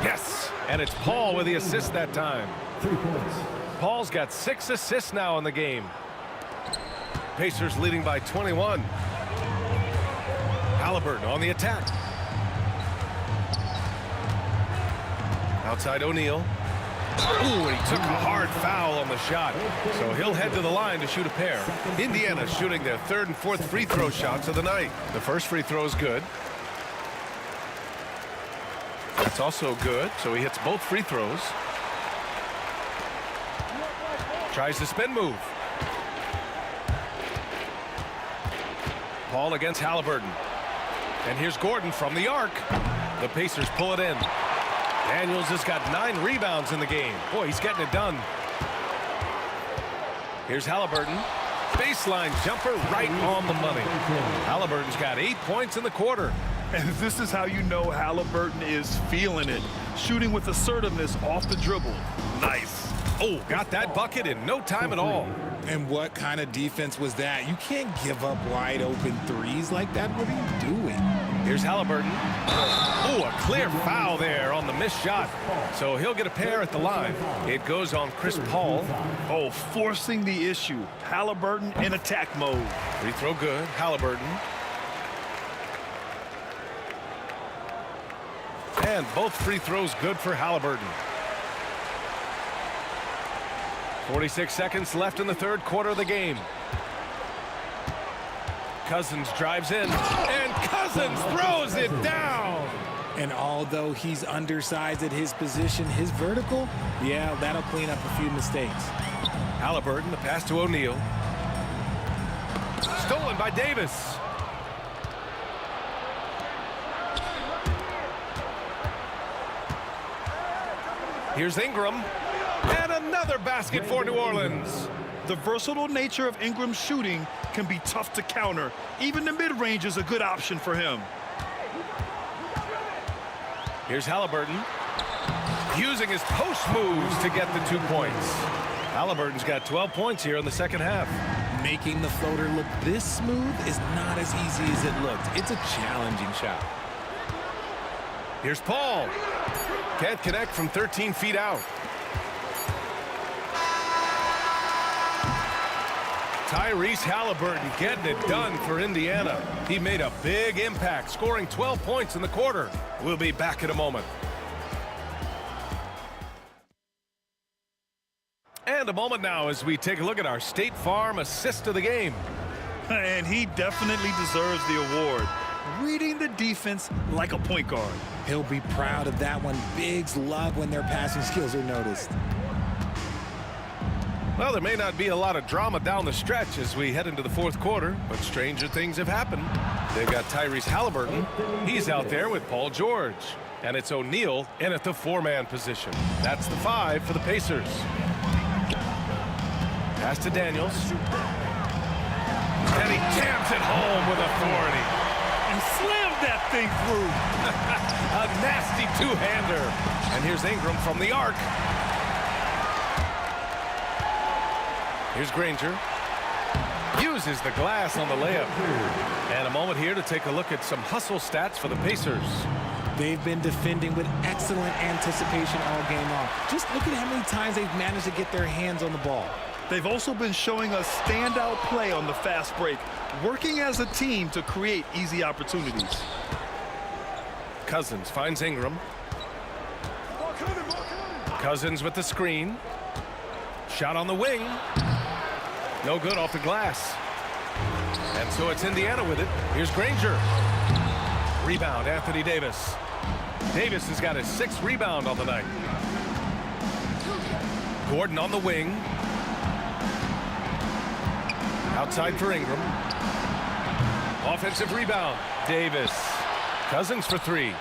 Yes! And it's Paul with the assist that time. 3 points. Paul's got 6 assists now in the game. Pacers leading by 21. Halliburton on the attack. Outside O'Neal. Ooh, and he took a hard foul on the shot. So he'll head to the line to shoot a pair. Indiana shooting their third and fourth free throw shots of the night. The first free throw is good. That's also good, so he hits both free throws. Tries the spin move. Paul against Halliburton. And here's Gordon from the arc. The Pacers pull it in. Daniels has got 9 rebounds in the game. Boy, he's getting it done. Here's Halliburton. Baseline jumper right on the money. Halliburton's got 8 points in the quarter. And this is how you know Halliburton is feeling it. Shooting with assertiveness off the dribble. Nice. Oh, got that bucket in no time at all. And what kind of defense was that? You can't give up wide open threes like that. What are you doing? Here's Halliburton. Oh, a clear foul there on the missed shot. So he'll get a pair at the line. It goes on Chris Paul. Oh, forcing the issue. Halliburton in attack mode. Free throw good. Halliburton. And both free throws good for Halliburton. 46 seconds left in the third quarter of the game. Cousins drives in, and Cousins throws it down. And although he's undersized at his position, his vertical, yeah, that'll clean up a few mistakes. Halliburton, the pass to O'Neal. Stolen by Davis. Here's Ingram. And another basket for New Orleans. The versatile nature of Ingram's shooting can be tough to counter. Even the mid-range is a good option for him. Here's Halliburton. Using his post moves to get the 2 points. Halliburton's got 12 points here in the second half. Making the floater look this smooth is not as easy as it looked. It's a challenging shot. Here's Paul. Can't connect from 13 feet out. Tyrese Halliburton getting it done for Indiana. He made a big impact, scoring 12 points in the quarter. We'll be back in a moment. And a moment now as we take a look at our State Farm assist of the game. And he definitely deserves the award. Reading the defense like a point guard. He'll be proud of that one. Bigs love when their passing skills are noticed. Well, there may not be a lot of drama down the stretch as we head into the fourth quarter, but stranger things have happened. They've got Tyrese Halliburton. He's out there with Paul George. And it's O'Neal in at the four-man position. That's the 5 for the Pacers. Pass to Daniels. And he jams it home with authority. And slammed that thing through. A nasty two-hander. And here's Ingram from the arc. Here's Granger. Uses the glass on the layup. And a moment here to take a look at some hustle stats for the Pacers. They've been defending with excellent anticipation all game long. Just look at how many times they've managed to get their hands on the ball. They've also been showing a standout play on the fast break, working as a team to create easy opportunities. Cousins finds Ingram. Cousins with the screen. Shot on the wing. No good off the glass. And so it's Indiana with it. Here's Granger. Rebound, Anthony Davis. Davis has got his 6th rebound on the night. Gordon on the wing. Outside for Ingram. Offensive rebound. Davis. Cousins for 3.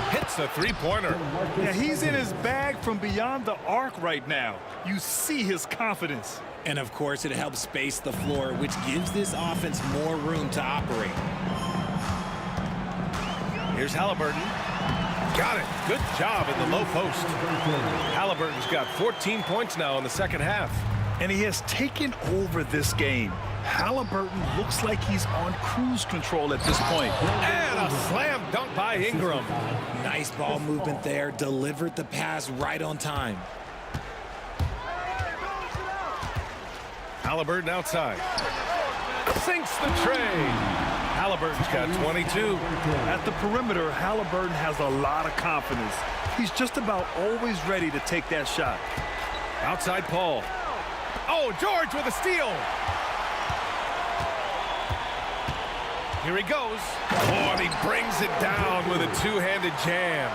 Hits a three-pointer. Yeah, he's in his bag from beyond the arc right now. You see his confidence. And of course, it helps space the floor, which gives this offense more room to operate. Here's Halliburton. Got it. Good job in the low post. Halliburton's got 14 points now in the second half. And he has taken over this game. Halliburton looks like he's on cruise control at this point. And a slam dunk by Ingram. Nice ball movement there. Delivered the pass right on time. Halliburton outside. Sinks the tray. Halliburton's got 22. At the perimeter, Halliburton has a lot of confidence. He's just about always ready to take that shot. Outside Paul. Oh, George with a steal. Here he goes. Oh, and he brings it down with a two-handed jam.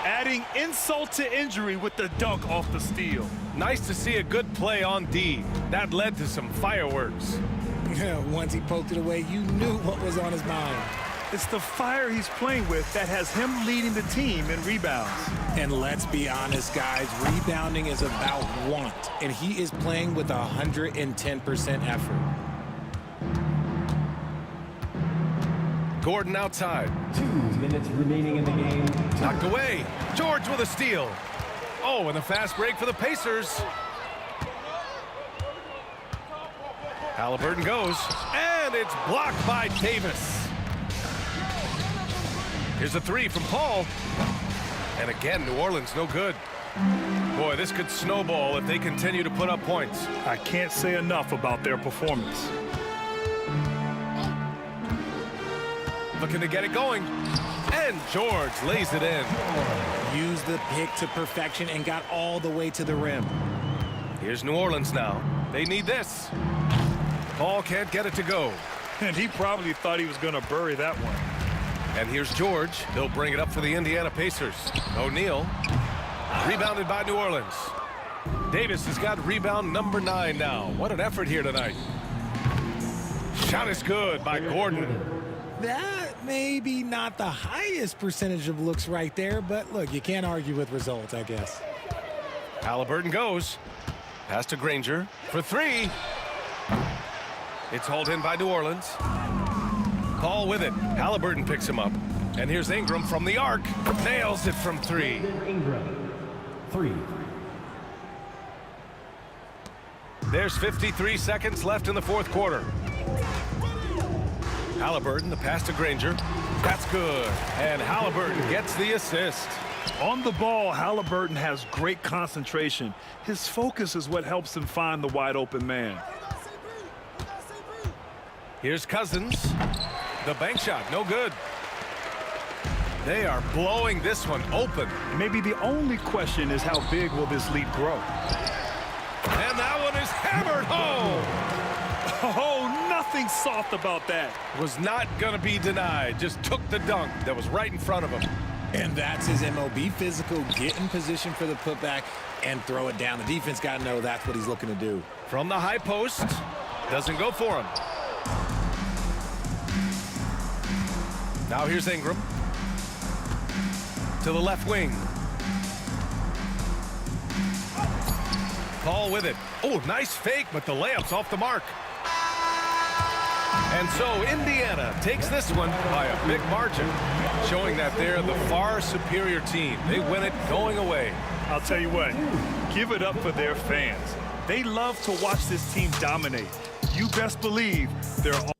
Adding insult to injury with the dunk off the steal. Nice to see a good play on D. That led to some fireworks. Once he poked it away, you knew what was on his mind. It's the fire he's playing with that has him leading the team in rebounds. And let's be honest, guys, rebounding is about want, and he is playing with 110% effort. Gordon outside. 2 minutes remaining in the game. Knocked away. George with a steal. Oh, and a fast break for the Pacers. Halliburton goes, and it's blocked by Davis. Here's a 3 from Paul. And again, New Orleans no good. Boy, this could snowball if they continue to put up points. I can't say enough about their performance. Looking to get it going. And George lays it in. Used the pick to perfection and got all the way to the rim. Here's New Orleans now. They need this. Paul can't get it to go. And he probably thought he was going to bury that one. And here's George. He'll bring it up for the Indiana Pacers. O'Neal. Rebounded by New Orleans. Davis has got rebound number 9 now. What an effort here tonight. Shot is good by Gordon. That may be not the highest percentage of looks right there, but look, you can't argue with results, I guess. Halliburton goes. Pass to Granger for 3. It's hauled in by New Orleans. Paul with it. Halliburton picks him up. And here's Ingram from the arc. Nails it from 3. Ingram, 3. There's 53 seconds left in the fourth quarter. Halliburton, the pass to Granger. That's good. And Halliburton gets the assist. On the ball, Halliburton has great concentration. His focus is what helps him find the wide open man. Here's Cousins. The bank shot, no good. They are blowing this one open. Maybe the only question is how big will this lead grow? And that one is hammered home. Oh, nothing soft about that. Was not going to be denied. Just took the dunk that was right in front of him. And that's his MO. Be physical, get in position for the putback, and throw it down. The defense got to know that's what he's looking to do. From the high post, doesn't go for him. Now here's Ingram. To the left wing. Paul with it. Oh, nice fake, but the layup's off the mark. And so Indiana takes this one by a big margin, showing that they're the far superior team. They win it going away. I'll tell you what, give it up for their fans. They love to watch this team dominate. You best believe they're all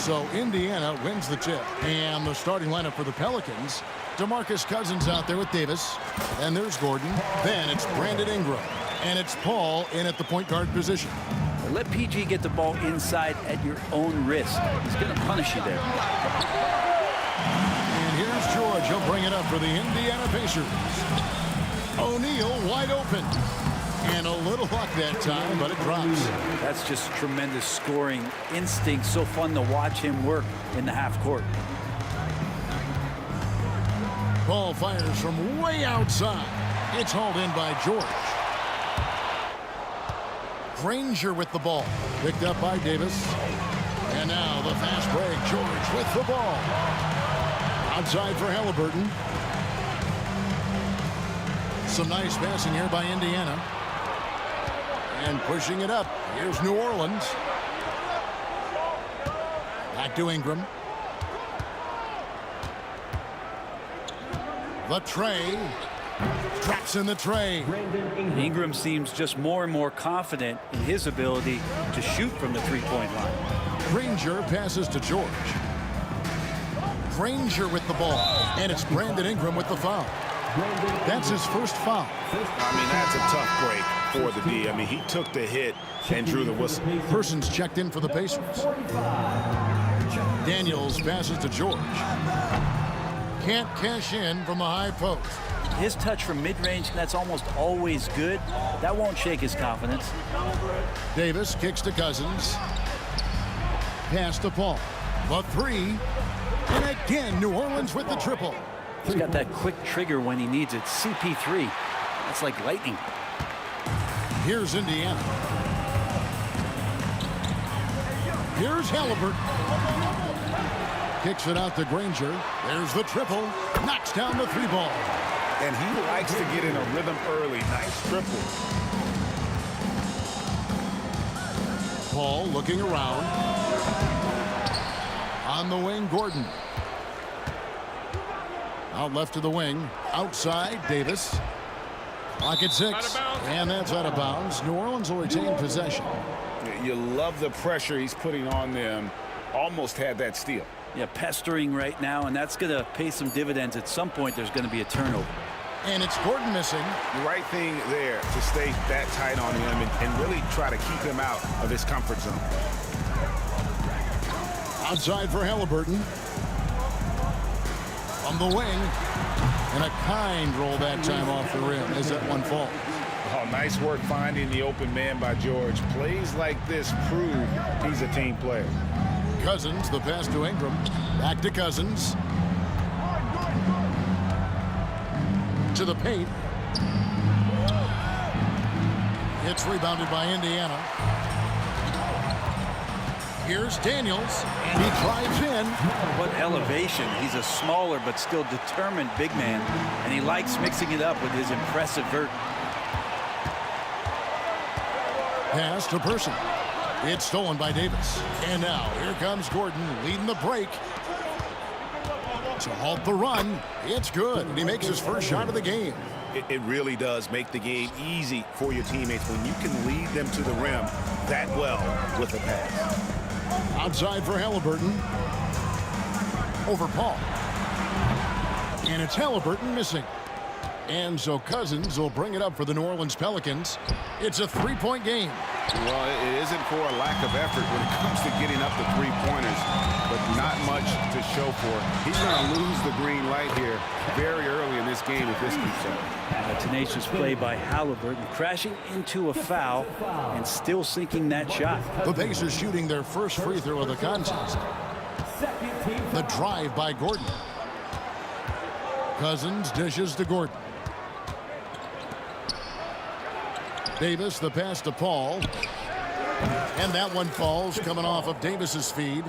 So Indiana wins the tip. And the starting lineup for the Pelicans. DeMarcus Cousins out there with Davis. And there's Gordon. Then it's Brandon Ingram. And it's Paul in at the point guard position. Let PG get the ball inside at your own risk. He's going to punish you there. And here's George. He'll bring it up for the Indiana Pacers. O'Neal wide open. And a little luck that time, but it drops. That's just tremendous scoring instinct. So fun to watch him work in the half court. Ball fires from way outside. It's hauled in by George. Granger with the ball. Picked up by Davis. And now the fast break. George with the ball. Outside for Halliburton. Some nice passing here by Indiana. And pushing it up. Here's New Orleans. Back to Ingram. The tray. Traps in the tray. Ingram seems just more and more confident in his ability to shoot from the three-point line. Granger passes to George. Granger with the ball. And it's Brandon Ingram with the foul. That's his first foul. I mean, that's a tough break for the D. I mean, he took the hit and drew the whistle. Persons checked in for the Pacers. Daniels passes to George. Can't cash in from the high post. His touch from mid-range, that's almost always good. That won't shake his confidence. Davis kicks to Cousins. Pass to Paul. The three. And again, New Orleans with the triple. He's got that quick trigger when he needs it. CP3. That's like lightning. Here's Indiana. Here's Halliburton. Kicks it out to Granger. There's the triple. Knocks down the three ball. And he likes to get in a rhythm early. Nice triple. Paul looking around. On the wing, Gordon. Out left to the wing. Outside, Davis. Clock at 6. And that's out of bounds. New Orleans will retain possession. You love the pressure he's putting on them. Almost had that steal. Yeah, pestering right now, and that's going to pay some dividends. At some point, there's going to be a turnover. And it's Gordon missing. The right thing there to stay that tight on him and really try to keep him out of his comfort zone. Outside for Halliburton. On the wing. And a kind roll that time off the rim as that one falls. Oh, nice work finding the open man by George. Plays like this prove he's a team player. Cousins, the pass to Ingram. Back to Cousins. To the paint. It's rebounded by Indiana. Here's Daniels, and he drives in. What elevation. He's a smaller but still determined big man, and he likes mixing it up with his impressive vert. Pass to Person. It's stolen by Davis. And now here comes Gordon leading the break. To halt the run. It's good. And he makes his first shot of the game. It really does make the game easy for your teammates when you can lead them to the rim that well with a pass. Outside for Halliburton. Over Paul. And it's Halliburton missing. And so Cousins will bring it up for the New Orleans Pelicans. It's a three-point game. Well, it isn't for a lack of effort when it comes to getting up the three-pointers, but not much to show for it. He's going to lose the green light here very early in this game if this keeps up. A tenacious play by Halliburton, crashing into a foul and still sinking that shot. The Pacers shooting their first free throw of the contest. The drive by Gordon. Cousins dishes to Gordon. Davis, the pass to Paul. And that one falls, coming off of Davis's feed.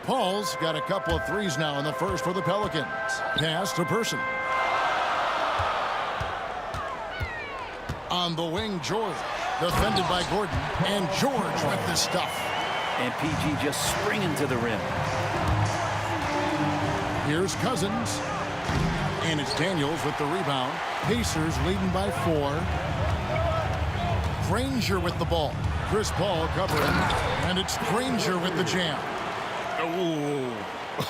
Paul's got a couple of threes now in the first for the Pelicans. Pass to Person. On the wing, George. Defended by Gordon. And George with the stuff. And PG just springing to the rim. Here's Cousins. And it's Daniels with the rebound. Pacers leading by 4. Granger with the ball. Chris Paul covering. And it's Granger with the jam. Ooh.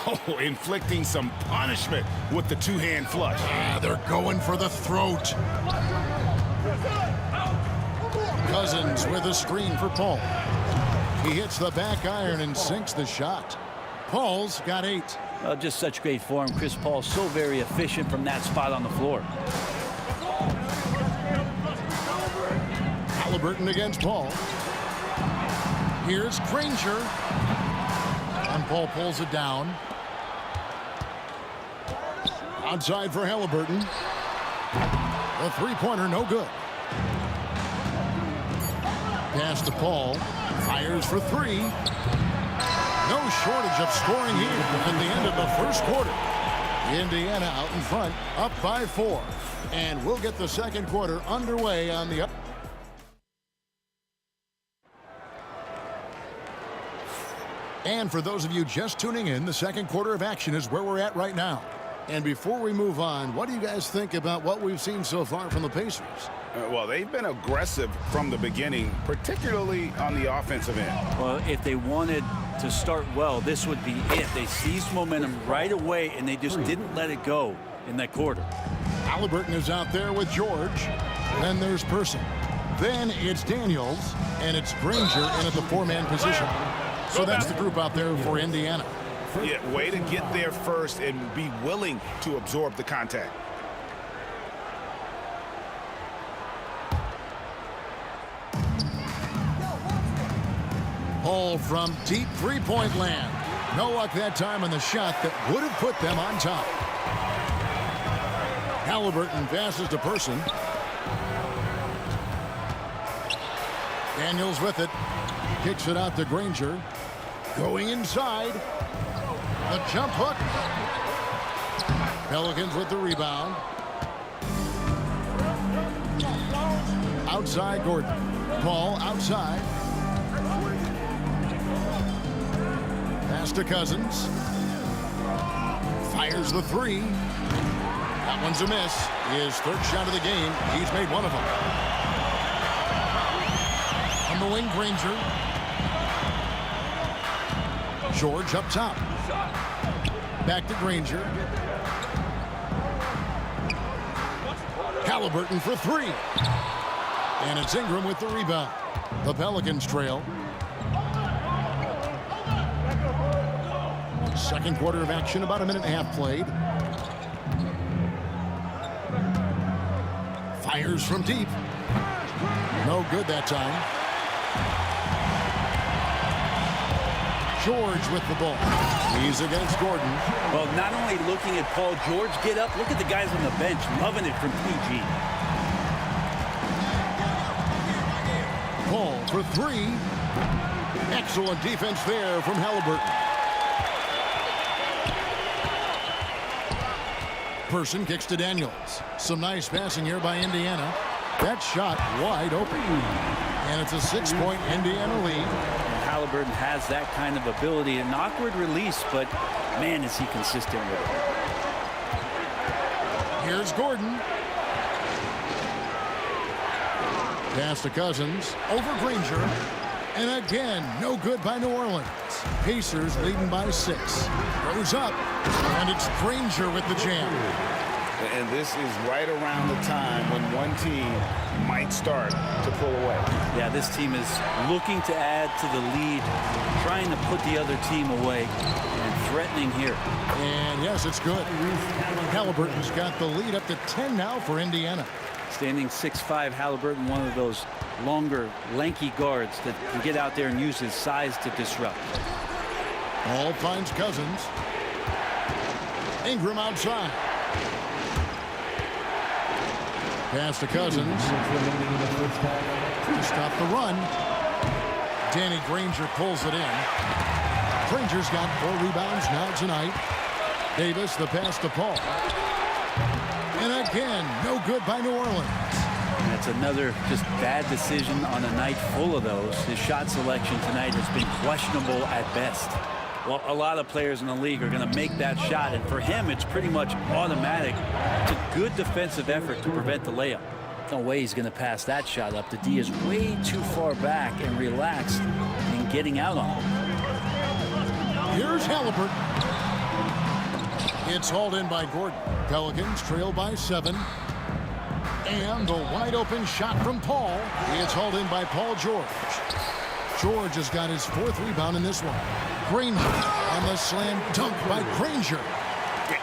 Oh, inflicting some punishment with the two-hand flush. Yeah, they're going for the throat. Cousins with a screen for Paul. He hits the back iron and sinks the shot. Paul's got 8. Just such great form. Chris Paul so very efficient from that spot on the floor. Halliburton against Paul. Here's Granger. And Paul pulls it down. Outside for Halliburton. The three-pointer, no good. Pass to Paul. Fires for 3. No shortage of scoring here at the end of the first quarter. Indiana out in front, up by 4. And we'll get the second quarter underway on the up. And for those of you just tuning in, the second quarter of action is where we're at right now. And before we move on, what do you guys think about what we've seen so far from the Pacers? Well, they've been aggressive from the beginning, particularly on the offensive end. Well, if they wanted to start well, this would be it. They seized momentum right away, and they just didn't let it go in that quarter. Halliburton is out there with George. Then there's Person. Then it's Daniels, and it's Granger in at the 4-man position. So that's the group out there for Indiana. Yeah, way to get there first and be willing to absorb the contact. Paul from deep three-point land. No luck that time on the shot that would have put them on top. Halliburton passes to Person. Daniels with it. Kicks it out to Granger. Going inside. The jump hook. Pelicans with the rebound. Outside Gordon. Paul outside. Pass to Cousins. Fires the 3. That one's a miss. His third shot of the game. He's made one of them. On the wing, Granger. George up top. Back to Granger. Halliburton for 3. And it's Ingram with the rebound. The Pelicans trail. Second quarter of action, about a minute and a half played. Fires from deep. No good that time. George with the ball. He's against Gordon. Well, not only looking at Paul George get up, look at the guys on the bench loving it from PG. Paul for 3. Excellent defense there from Halliburton. Person kicks to Daniels. Some nice passing here by Indiana. That shot wide open. And it's a 6-point Indiana lead. Halliburton has that kind of ability. An awkward release, but man, is he consistent with it. Here's Gordon. Pass to Cousins. Over Granger. And again, no good by New Orleans. Pacers leading by 6. Goes up. And it's Granger with the jam. And this is right around the time when one team might start to pull away. Yeah, this team is looking to add to the lead, trying to put the other team away, and threatening here. And yes, it's good. Halliburton's got the lead up to 10 now for Indiana. Standing 6'5", Halliburton, one of those longer, lanky guards that can get out there and use his size to disrupt. Ball finds Cousins. Ingram outside. Pass to Cousins. To stop the run. Danny Granger pulls it in. Granger's got 4 rebounds now tonight. Davis, the pass to Paul. And again, no good by New Orleans. That's another just bad decision on a night full of those. His shot selection tonight has been questionable at best. Well, a lot of players in the league are going to make that shot, and for him, it's pretty much automatic. It's a good defensive effort to prevent the layup. No way he's going to pass that shot up. The D is way too far back and relaxed in getting out on him. Here's Halliburton. It's hauled in by Gordon. Pelicans trail by 7. And the wide open shot from Paul. It's hauled in by Paul George. George has got his 4th rebound in this one. Granger on the slam dunk by Granger.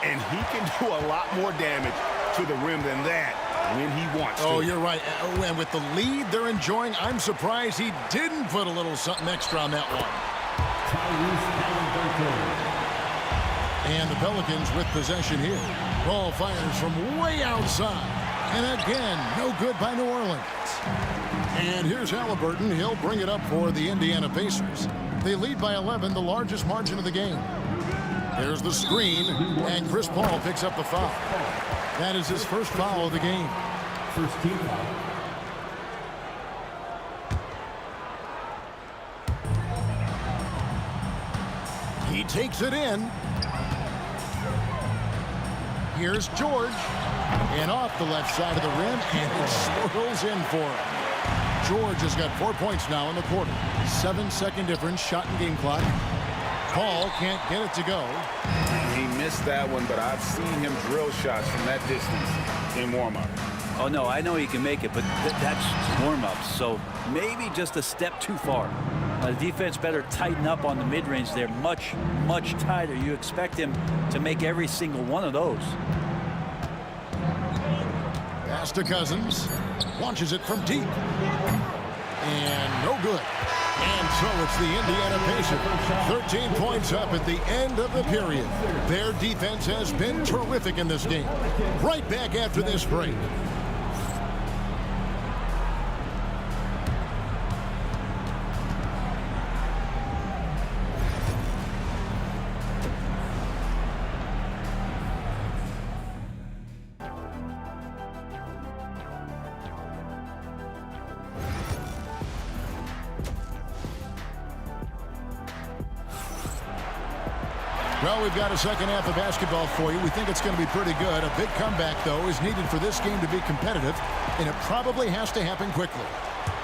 And he can do a lot more damage to the rim than that when he wants to. Oh, you're right. And with the lead they're enjoying, I'm surprised he didn't put a little something extra on that one. And the Pelicans with possession here. Ball fires from way outside. And again, no good by New Orleans. And here's Halliburton. He'll bring it up for the Indiana Pacers. They lead by 11, the largest margin of the game. There's the screen, and Chris Paul picks up the foul. That is his first foul of the game. First team foul. He takes it in. Here's George. And off the left side of the rim, and it swirls in for him. George has got 4 points now in the quarter. 7-second difference, shot and game clock. Paul can't get it to go. He missed that one, but I've seen him drill shots from that distance in warm-up. Oh, no, I know he can make it, but that's warm-up, so maybe just a step too far. The defense better tighten up on the mid-range there much, much tighter. You expect him to make every single one of those. Pass to Cousins. Launches it from deep. And no good. And so it's the Indiana Pacers. 13 points up at the end of the period. Their defense has been terrific in this game. Right back after this break. Well, we've got a second half of basketball for you. We think it's going to be pretty good. A big comeback, though, is needed for this game to be competitive, and it probably has to happen quickly.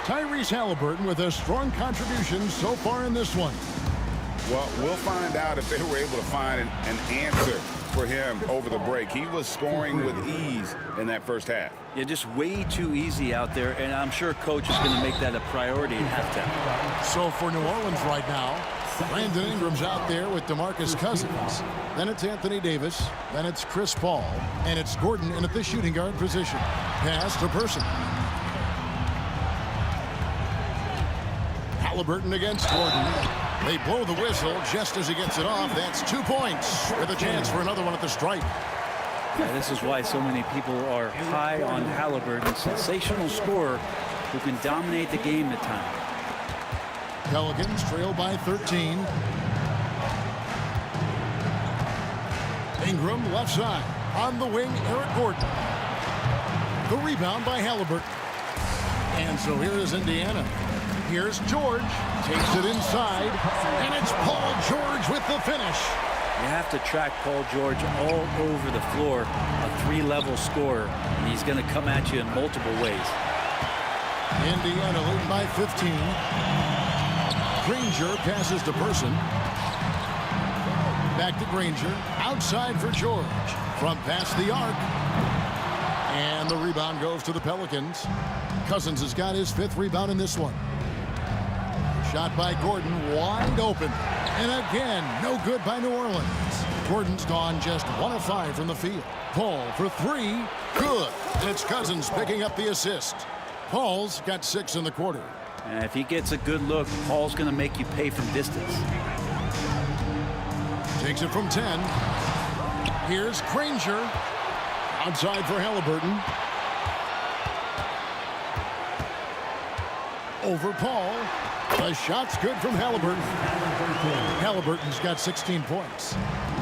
Tyrese Halliburton with a strong contribution so far in this one. Well, we'll find out if they were able to find an answer for him over the break. He was scoring with ease in that first half. Yeah, just way too easy out there, and I'm sure coach is going to make that a priority at halftime. So for New Orleans right now, Brandon Ingram's out there with DeMarcus Cousins. Then it's Anthony Davis. Then it's Chris Paul. And it's Gordon in at the shooting guard position. Pass to Person. Halliburton against Gordon. They blow the whistle just as he gets it off. That's 2 points with a chance for another one at the stripe. Yeah, this is why so many people are high on Halliburton. Sensational scorer who can dominate the game at times. Pelicans trail by 13. Ingram left side. On the wing, Eric Gordon. The rebound by Halliburton. And so here is Indiana. Here's George. Takes it inside. And it's Paul George with the finish. You have to track Paul George all over the floor. A three-level scorer. And he's going to come at you in multiple ways. Indiana leading by 15. Granger passes to Person. Back to Granger. Outside for George. From past the arc. And the rebound goes to the Pelicans. Cousins has got his 5th rebound in this one. Shot by Gordon, wide open. And again, no good by New Orleans. Gordon's gone just 1 of 5 from the field. Paul for 3. Good. And it's Cousins picking up the assist. Paul's got 6 in the quarter. And if he gets a good look, Paul's going to make you pay from distance. Takes it from 10. Here's Granger. Outside for Halliburton. Over Paul. The shot's good from Halliburton. Halliburton's got 16 points.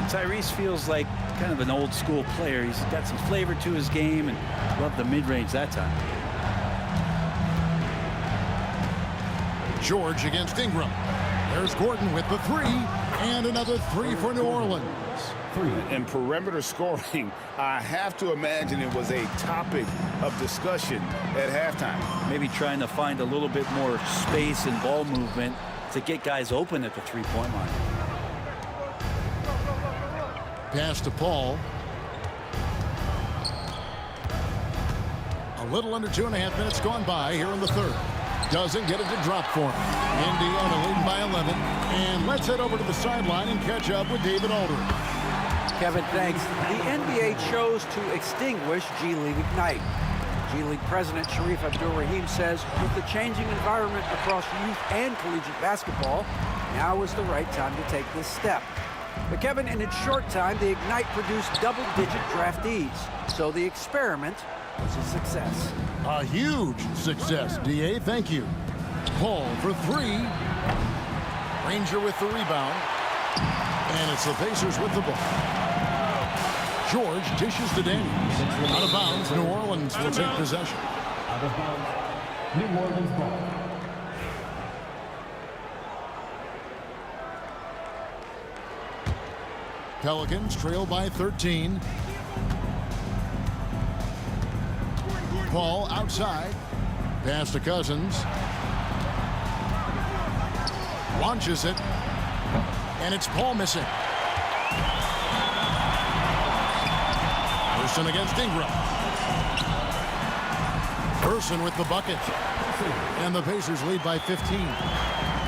Tyrese feels like kind of an old school player. He's got some flavor to his game and loved the mid-range that time. George against Ingram. There's Gordon with the 3. And another 3 for New Orleans. In perimeter scoring, I have to imagine it was a topic of discussion at halftime. Maybe trying to find a little bit more space and ball movement to get guys open at the three-point line. Pass to Paul. A little under 2.5 minutes gone by here in the third. Doesn't get it to drop for him. Indiana leading by 11. And let's head over to the sideline and catch up with David Aldridge. Kevin, thanks. The NBA chose to extinguish G League Ignite. G League President Sharif Abdul-Rahim says with the changing environment across youth and collegiate basketball, now is the right time to take this step. But Kevin, in its short time, the Ignite produced double-digit draftees. So the experiment was a success. A huge success, D.A. Thank you. Paul for three. Ranger with the rebound. And it's the Pacers with the ball. George dishes to Daniels. Out of bounds, New Orleans will take possession. Out of bounds, New Orleans ball. Pelicans trail by 13. Paul outside. Pass to Cousins. Launches it. And it's Paul missing. Person against Ingram. Person with the bucket. And the Pacers lead by 15.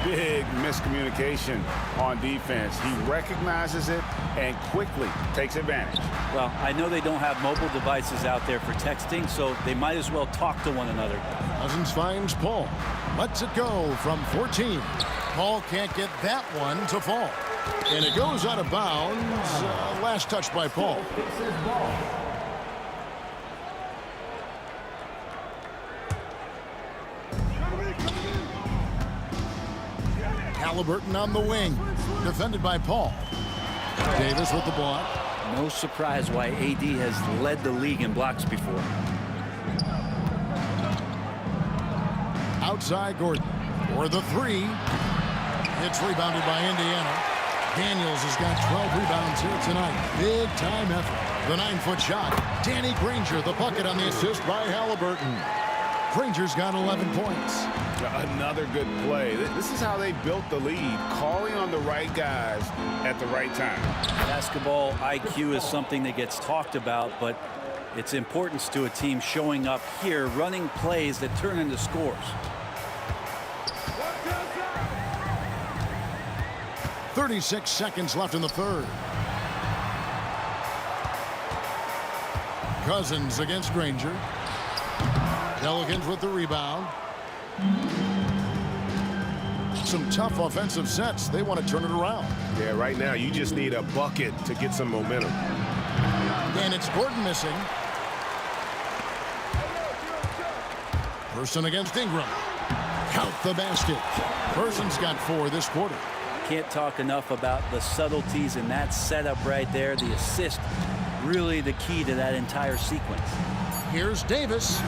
Big miscommunication on defense. He recognizes it and quickly takes advantage. Well, I know they don't have mobile devices out there for texting, so they might as well talk to one another. Cousins finds Paul. Lets it go from 14. Paul can't get that one to fall. And it goes out of bounds. Last touch by Paul. Halliburton on the wing. Defended by Paul. Davis with the block. No surprise why AD has led the league in blocks before. Outside Gordon. For the three. It's rebounded by Indiana. Daniels has got 12 rebounds here tonight. Big time effort. The 9-foot shot. Danny Granger, the bucket on the assist by Halliburton. Granger's got 11 points. Another good play. This is how they built the lead, calling on the right guys at the right time. Basketball IQ is something that gets talked about, but its importance to a team showing up here, running plays that turn into scores. 36 seconds left in the third. Cousins against Granger. Pelicans with the rebound. Some tough offensive sets. They want to turn it around. Yeah, right now you just need a bucket to get some momentum. And it's Gordon missing. Person against Ingram. Count the basket. Person's got 4 this quarter. Can't talk enough about the subtleties in that setup right there. The assist, really the key to that entire sequence. Here's Davis.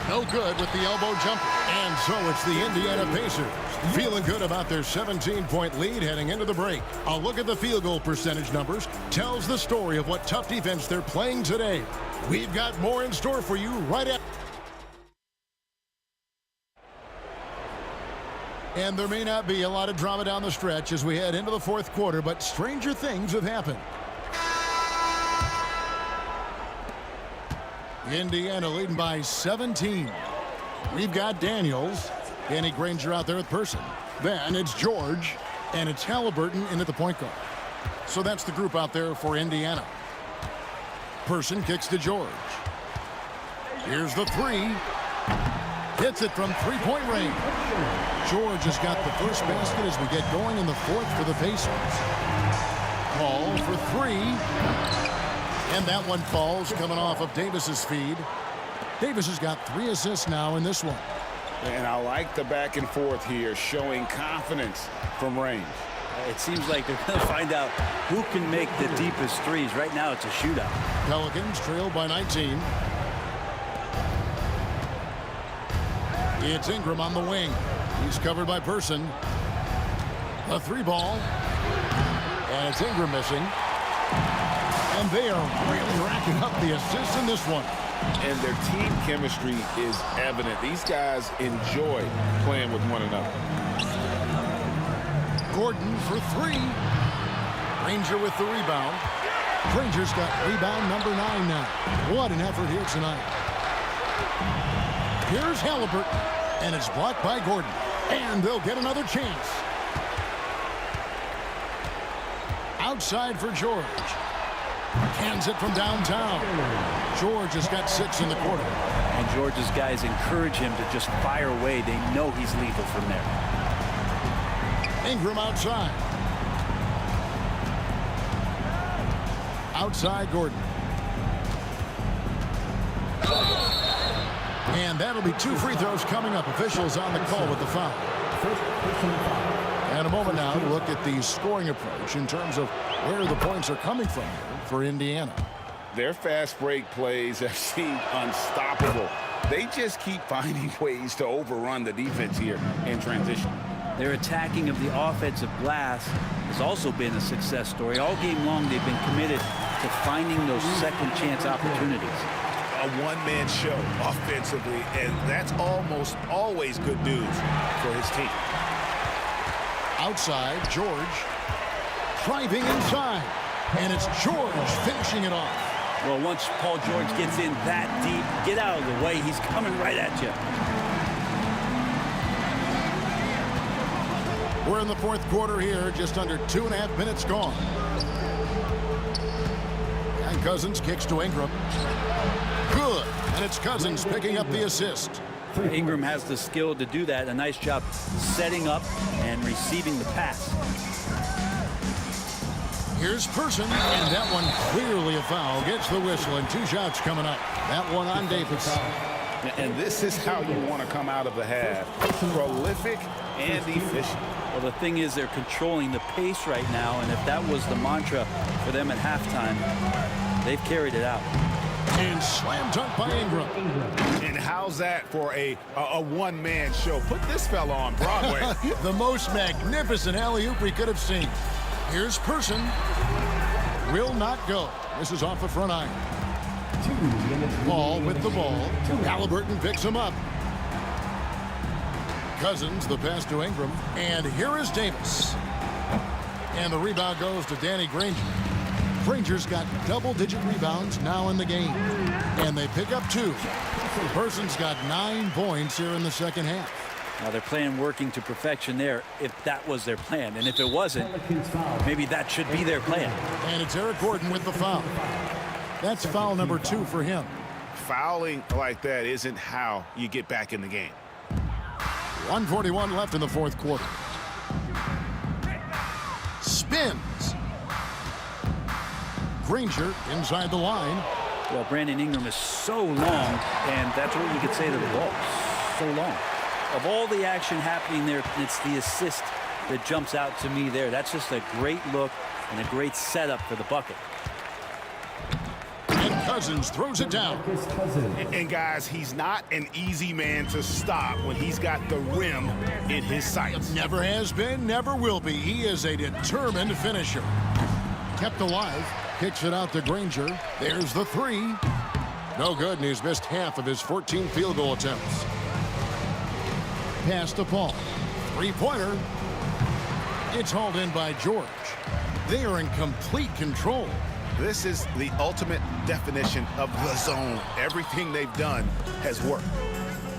No good with the elbow jumper. And so it's the Indiana Pacers. Feeling good about their 17-point lead heading into the break. A look at the field goal percentage numbers tells the story of what tough defense they're playing today. We've got more in store for you right after. And there may not be a lot of drama down the stretch as we head into the fourth quarter, but stranger things have happened. Indiana leading by 17. We've got Daniels. Danny Granger out there with Person. Then it's George. And it's Halliburton in at the point guard. So that's the group out there for Indiana. Person kicks to George. Here's the three. Hits it from three-point range. George has got the first basket as we get going in the fourth for the Pacers. Paul for three. And that one falls coming off of Davis's feed. Davis has got 3 assists now in this one. And I like the back and forth here, showing confidence from range. It seems like they're going to find out who can make the deepest threes. Right now it's a shootout. Pelicans trail by 19. It's Ingram on the wing. He's covered by Person. A 3-ball. And it's Ingram missing. And they are really racking up the assists in this one. And their team chemistry is evident. These guys enjoy playing with one another. Gordon for three. Granger with the rebound. Granger's got rebound number 9 now. What an effort here tonight. Here's Halliburton, and it's blocked by Gordon. And they'll get another chance. Outside for George. Cans it from downtown. George has got 6 in the quarter. And George's guys encourage him to just fire away. They know he's lethal from there. Ingram outside. Outside Gordon. And that'll be 2 free throws coming up. Officials on the call with the foul. And a moment now to look at the scoring approach in terms of where the points are coming from here for Indiana. Their fast break plays have seemed unstoppable. They just keep finding ways to overrun the defense here in transition. Their attacking of the offensive glass has also been a success story. All game long, they've been committed to finding those second chance opportunities. A one-man show offensively, and that's almost always good news for his team. Outside, George driving inside, and it's George finishing it off. Well, once Paul George gets in that deep, get out of the way. He's coming right at you. We're in the 4th quarter here, just under 2.5 minutes gone. And Cousins kicks to Ingram. Good, and it's Cousins picking up the assist. Ingram has the skill to do that. A nice job setting up and receiving the pass. Here's Person, and that one clearly a foul. Gets the whistle, and 2 shots coming up. That one on Davis. And this is how you want to come out of the half. Prolific and efficient. Well, the thing is, they're controlling the pace right now, and if that was the mantra for them at halftime, they've carried it out. And slam dunk by Ingram. And how's that for a one-man show? Put this fella on Broadway. The most magnificent alley-oop we could have seen. Here's Person. Will not go. This is off the front iron. Ball with the ball. Halliburton picks him up. Cousins, the pass to Ingram. And here is Davis. And the rebound goes to Danny Granger. Granger's got double-digit rebounds now in the game. And they pick up 2. Person's got 9 points here in the second half. Now they're playing working to perfection there if that was their plan. And if it wasn't, maybe that should be their plan. And it's Eric Gordon with the foul. That's foul number 2 for him. Fouling like that isn't how you get back in the game. 1:41 left in the 4th quarter. Spins. Granger inside the line. Well, Brandon Ingram is so long, and that's what you could say to the ball. So long. Of all the action happening there, it's the assist that jumps out to me there. That's just a great look and a great setup for the bucket. And Cousins throws it down. And guys, he's not an easy man to stop when he's got the rim in his sights. Never has been, never will be. He is a determined finisher. Kept alive. Kicks it out to Granger. There's the 3. No good, and he's missed half of his 14 field goal attempts. Pass to Paul. 3-pointer. It's hauled in by George. They are in complete control. This is the ultimate definition of the zone. Everything they've done has worked.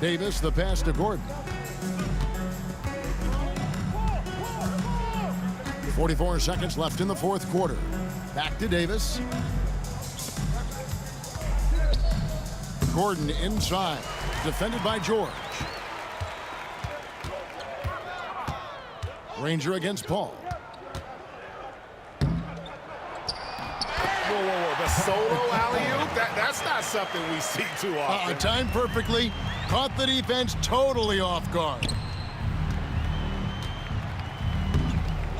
Davis, the pass to Gordon. 44 seconds left in the 4th quarter. Back to Davis. Gordon inside. Defended by George. Granger against Paul. Whoa. The solo alley-oop? That's not something we see too often. Timed perfectly. Caught the defense totally off guard.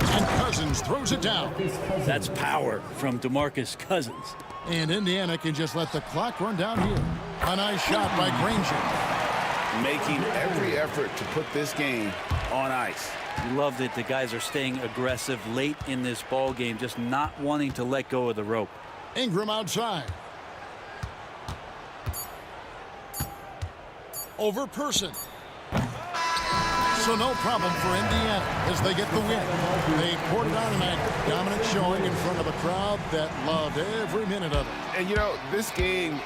And Cousins throws it down. That's power from DeMarcus Cousins. And Indiana can just let the clock run down here. A nice shot by Granger. Making every effort to put this game on ice. You love that the guys are staying aggressive late in this ball game, just not wanting to let go of the rope. Ingram outside. So no problem for Indiana as they get the win. They poured it on tonight. Dominant showing in front of a crowd that loved every minute of it. And, you know, this game...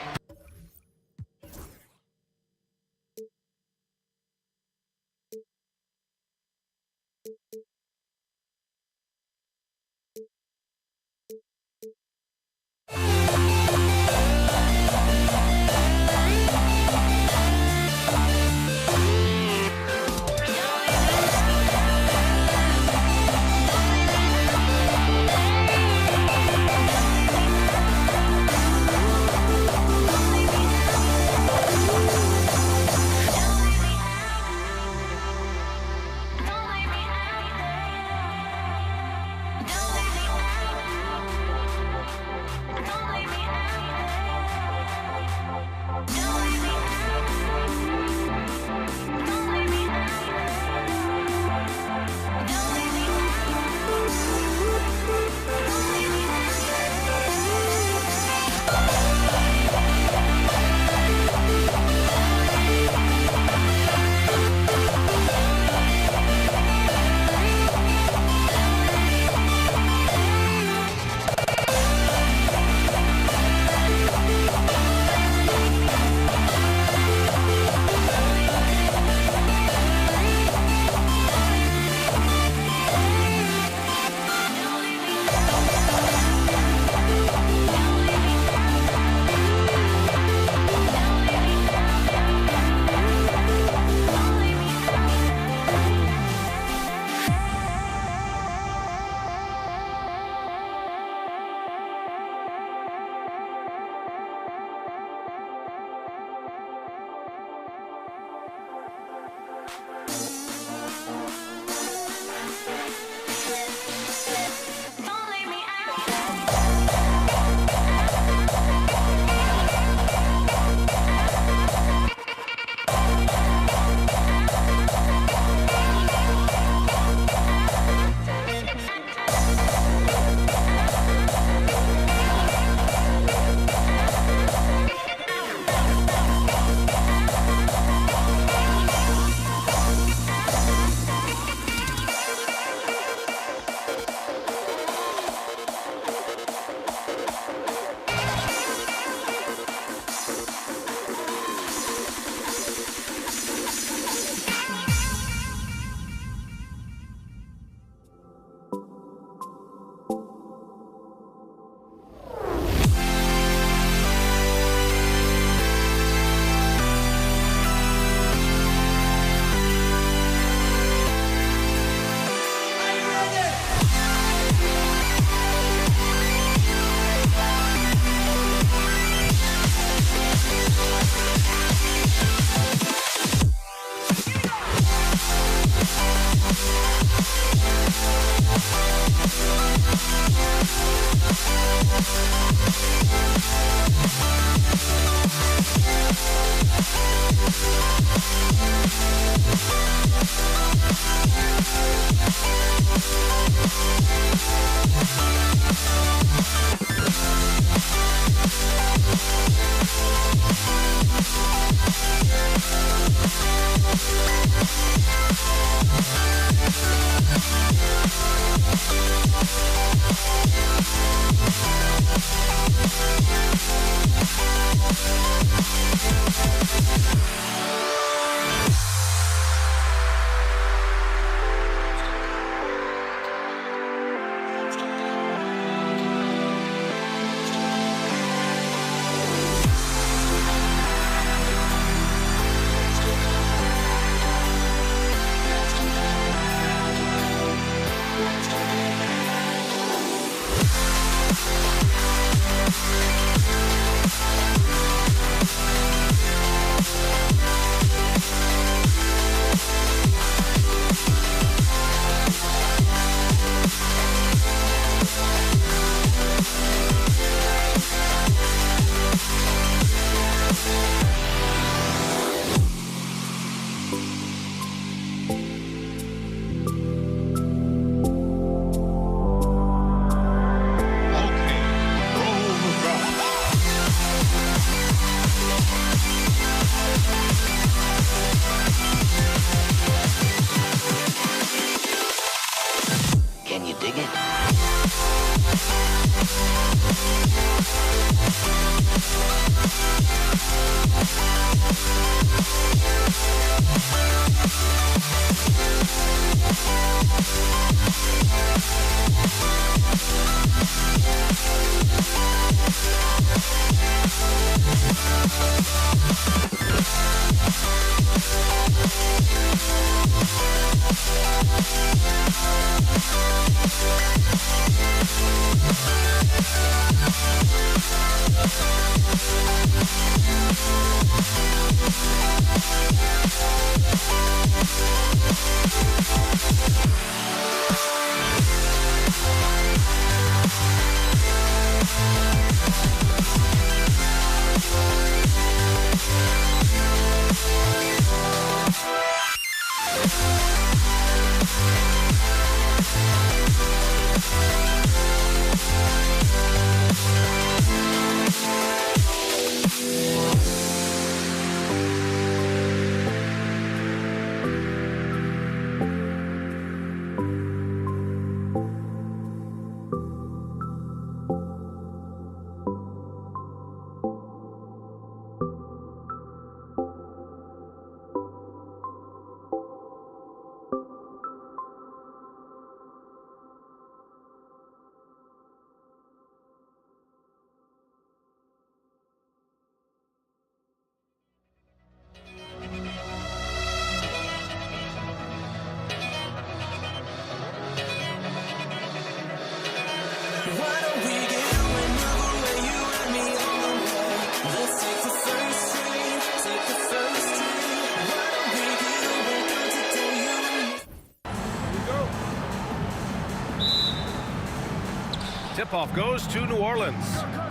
tip-off goes to New Orleans.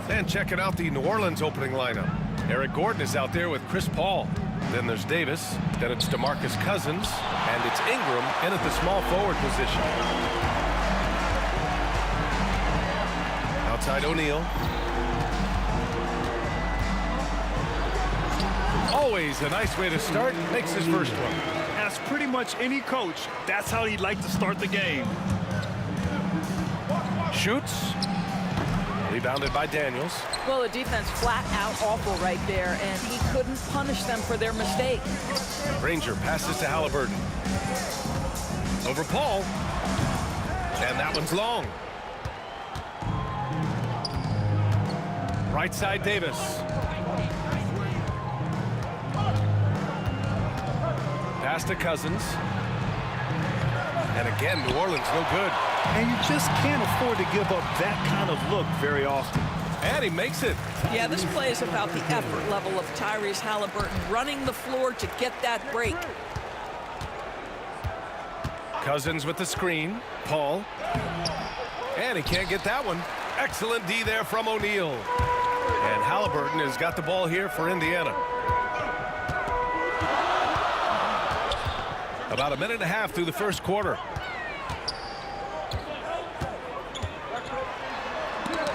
And checking out the New Orleans opening lineup. Eric Gordon is out there with Chris Paul. Then there's Davis. Then it's DeMarcus Cousins. And it's Ingram in at the small forward position. Outside O'Neal. Always a nice way to start. Makes his first one. As pretty much any coach, that's how he'd like to start the game. Shoots. Rebounded by Daniels. Well, the defense flat out awful right there, and he couldn't punish them for their mistake. Granger passes to Halliburton. Over Paul. And that one's long. Right side Davis. Pass to Cousins. And again, New Orleans no good. And you just can't afford to give up that kind of look very often. And he makes it. Yeah, this play is about the effort level of Tyrese Halliburton running the floor to get that break. Cousins with the screen. Paul. And he can't get that one. Excellent D there from O'Neal. And Halliburton has got the ball here for Indiana. About a minute and a half through the first quarter.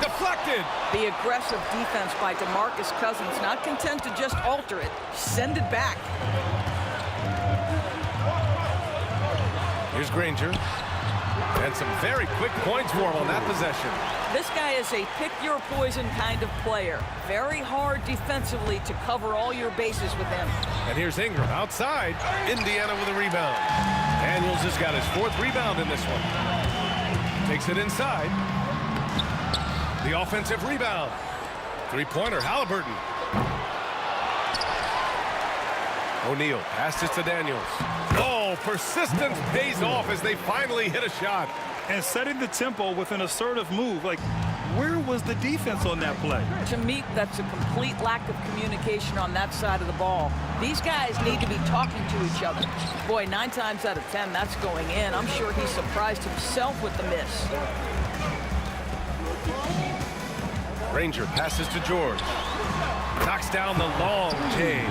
Deflected. The aggressive defense by DeMarcus Cousins, not content to just alter it, send it back. Here's Granger. And some very quick points for him on that possession. This guy is a pick-your-poison kind of player. Very hard defensively to cover all your bases with him. And here's Ingram outside. Indiana with a rebound. Daniels has got his 4th rebound in this one. Takes it inside. The offensive rebound. Three-pointer, Halliburton. O'Neal passes to Daniels. Oh, persistence pays off as they finally hit a shot. And setting the tempo with an assertive move. Like, where was the defense on that play? To me, that's a complete lack of communication on that side of the ball. These guys need to be talking to each other. Boy, 9 times out of 10, that's going in. I'm sure he surprised himself with the miss. Granger passes to George. Knocks down the long J.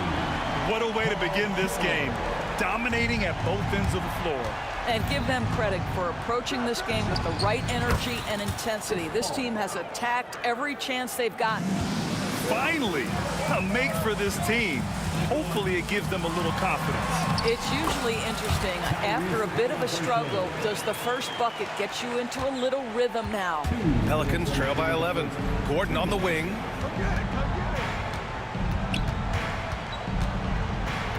What a way to begin this game. Dominating at both ends of the floor. And give them credit for approaching this game with the right energy and intensity. This team has attacked every chance they've gotten. Finally, a make for this team. Hopefully it gives them a little confidence. It's usually interesting. After a bit of a struggle, does the first bucket get you into a little rhythm now? Pelicans trail by 11. Gordon on the wing.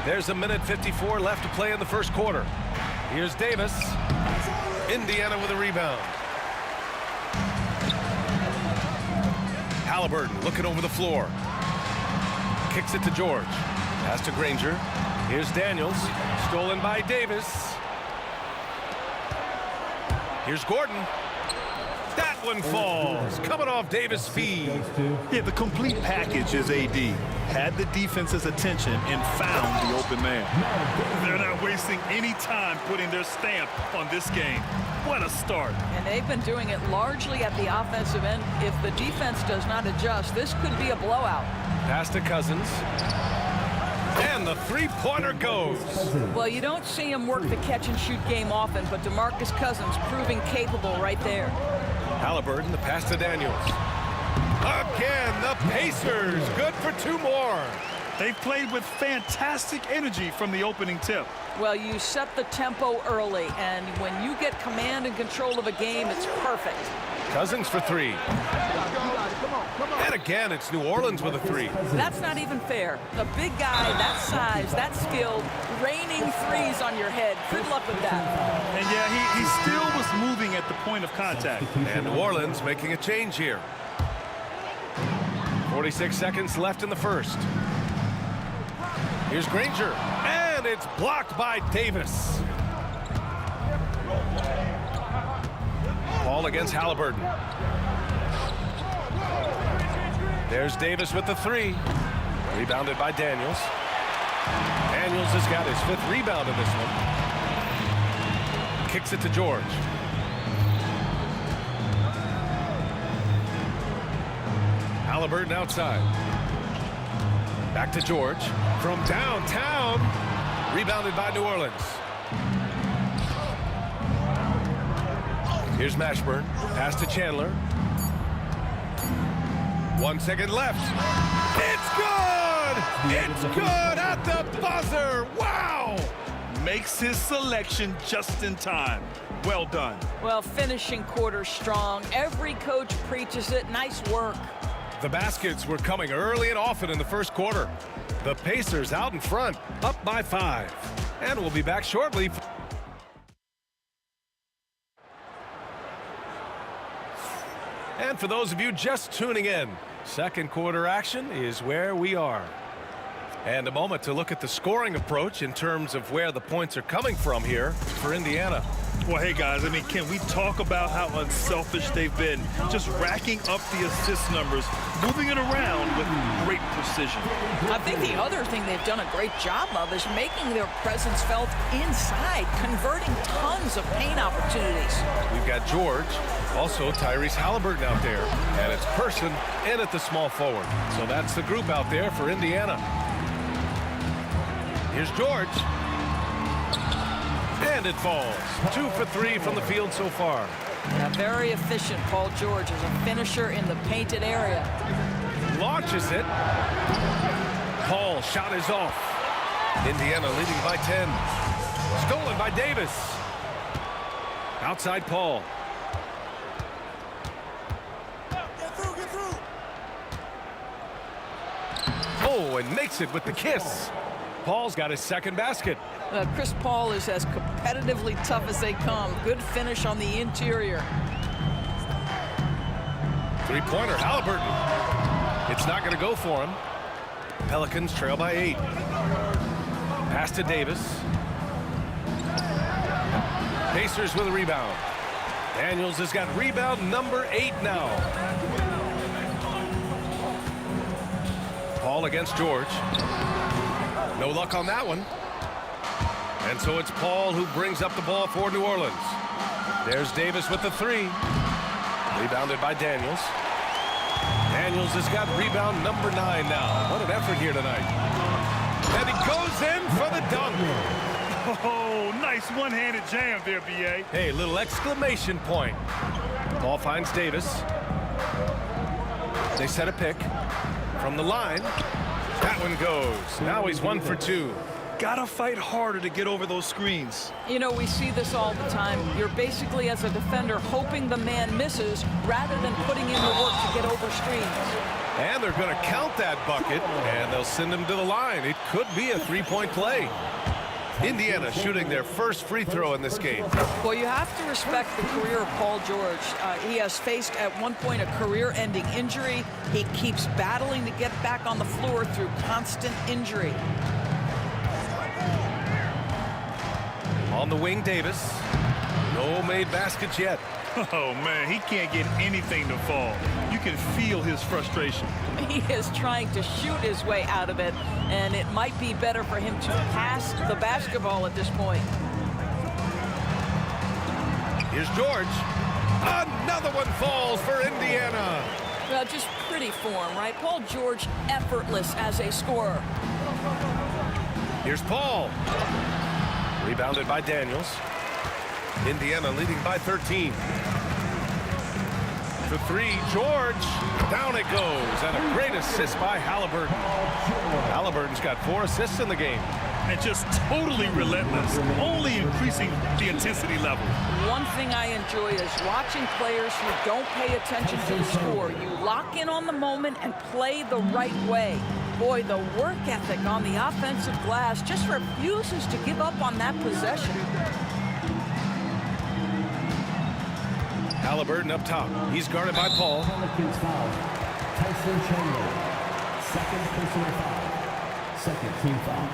There's a minute 54 left to play in the first quarter. Here's Davis. Indiana with a rebound. Halliburton looking over the floor. Kicks it to George. Pass to Granger. Here's Daniels. Stolen by Davis. Here's Gordon. That one falls. Coming off Davis' feed. Yeah, the complete package is AD. Had the defense's attention and found the open man. They're not wasting any time putting their stamp on this game. What a start. And they've been doing it largely at the offensive end. If the defense does not adjust, this could be a blowout. Pass to Cousins. And the three-pointer goes. Well, you don't see him work the catch-and-shoot game often, but DeMarcus Cousins proving capable right there. Halliburton, the pass to Daniels. Again, the Pacers, good for 2 more. They've played with fantastic energy from the opening tip. Well, you set the tempo early, and when you get command and control of a game, it's perfect. Cousins for 3. And again, it's New Orleans with a 3. That's not even fair. A big guy, that size, that skilled, raining threes on your head. Good luck with that. And yeah, he still was moving at the point of contact. And New Orleans making a change here. 46 seconds left in the first. Here's Granger, and it's blocked by Davis. Ball against Halliburton. There's Davis with the 3. Rebounded by Daniels. Daniels has got his 5th rebound in this one. Kicks it to George. Halliburton outside. Back to George. From downtown. Rebounded by New Orleans. Here's Mashburn. Pass to Chandler. 1 second left. It's good! It's good at the buzzer! Wow! Makes his selection just in time. Well done. Well, finishing quarter strong. Every coach preaches it. Nice work. The baskets were coming early and often in the first quarter. The Pacers out in front, up by 5. And we'll be back shortly. And for those of you just tuning in, second quarter action is where we are. And a moment to look at the scoring approach in terms of where the points are coming from here for Indiana. Well, hey, guys, I mean, can we talk about how unselfish they've been? Just racking up the assist numbers, moving it around with great precision. I think the other thing they've done a great job of is making their presence felt inside, converting tons of paint opportunities. We've got George, also Tyrese Halliburton out there, and it's Person in at the small forward. So that's the group out there for Indiana. Here's George. And it falls. 2 for 3 from the field so far. Yeah, very efficient, Paul George, as a finisher in the painted area. Launches it. Paul, shot is off. Indiana leading by 10. Stolen by Davis. Outside Paul. Get through. Oh, and makes it with the kiss. Paul's got his second basket. Chris Paul is as competitively tough as they come. Good finish on the interior. Three-pointer, Halliburton. It's not going to go for him. Pelicans trail by 8. Pass to Davis. Pacers with a rebound. Daniels has got rebound number 8 now. Paul against George. No luck on that one. And so it's Paul who brings up the ball for New Orleans. There's Davis with the 3. Rebounded by Daniels. Daniels has got rebound number 9 now. What an effort here tonight. And he goes in for the dunk. Oh, nice one-handed jam there, B.A. Hey, little exclamation point. Ball finds Davis. They set a pick from the line. That one goes. Now he's 1 for 2. Gotta fight harder to get over those screens. You know, we see this all the time. You're basically, as a defender, hoping the man misses rather than putting in the work to get over screens. And they're going to count that bucket, and they'll send him to the line. It could be a 3-point play. Indiana shooting their first free throw in this game. Well, you have to respect the career of Paul George. He has faced at one point a career-ending injury. He keeps battling to get back on the floor through constant injury. On the wing, Davis. No made baskets yet. Oh, man, he can't get anything to fall. You can feel his frustration. He is trying to shoot his way out of it, and it might be better for him to pass the basketball at this point. Here's George. Another one falls for Indiana. Well, just pretty form, right? Paul George, effortless as a scorer. Here's Paul. Rebounded by Daniels. Indiana leading by 13. The 3, George. Down it goes. And a great assist by Halliburton. Halliburton's got 4 assists in the game. And just totally relentless, only increasing the intensity level. One thing I enjoy is watching players who don't pay attention to the score. You lock in on the moment and play the right way. Boy, the work ethic on the offensive glass just refuses to give up on that possession. Halliburton up top. He's guarded by Paul. Pelicans foul. Tyson Chandler. Second personal foul. Second team foul.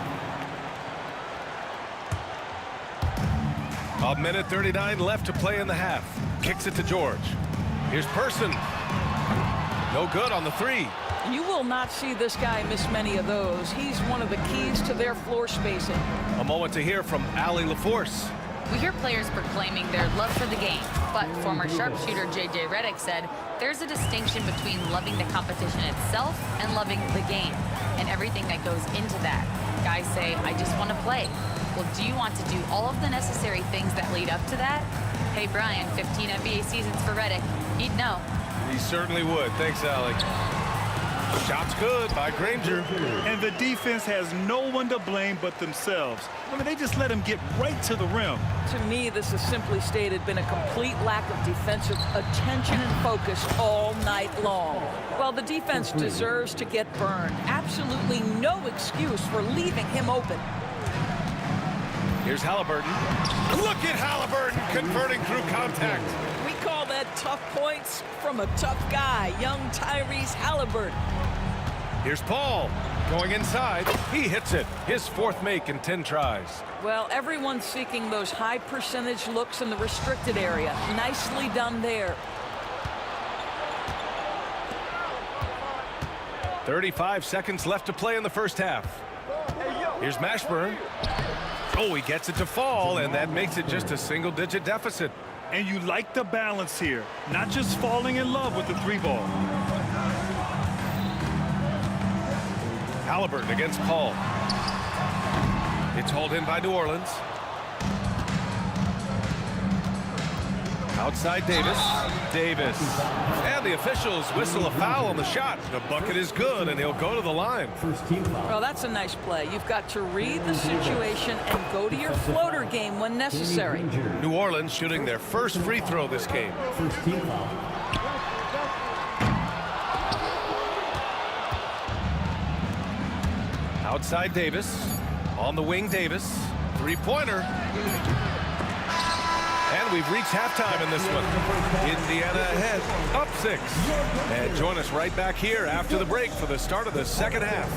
A minute 39 left to play in the half. Kicks it to George. Here's Person. No good on the 3. You will not see this guy miss many of those. He's one of the keys to their floor spacing. A moment to hear from Allie LaForce. We hear players proclaiming their love for the game, but former sharpshooter J.J. Redick said there's a distinction between loving the competition itself and loving the game and everything that goes into that. Guys say, I just want to play. Well, do you want to do all of the necessary things that lead up to that? Hey, Brian, 15 NBA seasons for Redick. He'd know. He certainly would. Thanks, Alec. Shot's good by Granger. And the defense has no one to blame but themselves. I mean, they just let him get right to the rim. To me, this has simply stated been a complete lack of defensive attention and focus all night long. Well, the defense deserves to get burned. Absolutely no excuse for leaving him open. Here's Halliburton. Look at Halliburton converting through contact. We call that tough points from a tough guy, young Tyrese Halliburton. Here's Paul going inside. He hits it. His 4th make in 10 tries. Well, everyone's seeking those high percentage looks in the restricted area. Nicely done there. 35 seconds left to play in the first half. Here's Mashburn. Oh, he gets it to fall, and that makes it just a single-digit deficit. And you like the balance here, not just falling in love with the 3-ball. Halliburton against Paul. It's hauled in by New Orleans. Outside Davis. Davis. And the officials whistle a foul on the shot. The bucket is good, and he'll go to the line. Well, that's a nice play. You've got to read the situation and go to your floater game when necessary. New Orleans shooting their first free throw this game. Outside Davis. On the wing, Davis. 3-pointer. And we've reached halftime in this one. Indiana ahead, up 6. And join us right back here after the break for the start of the second half.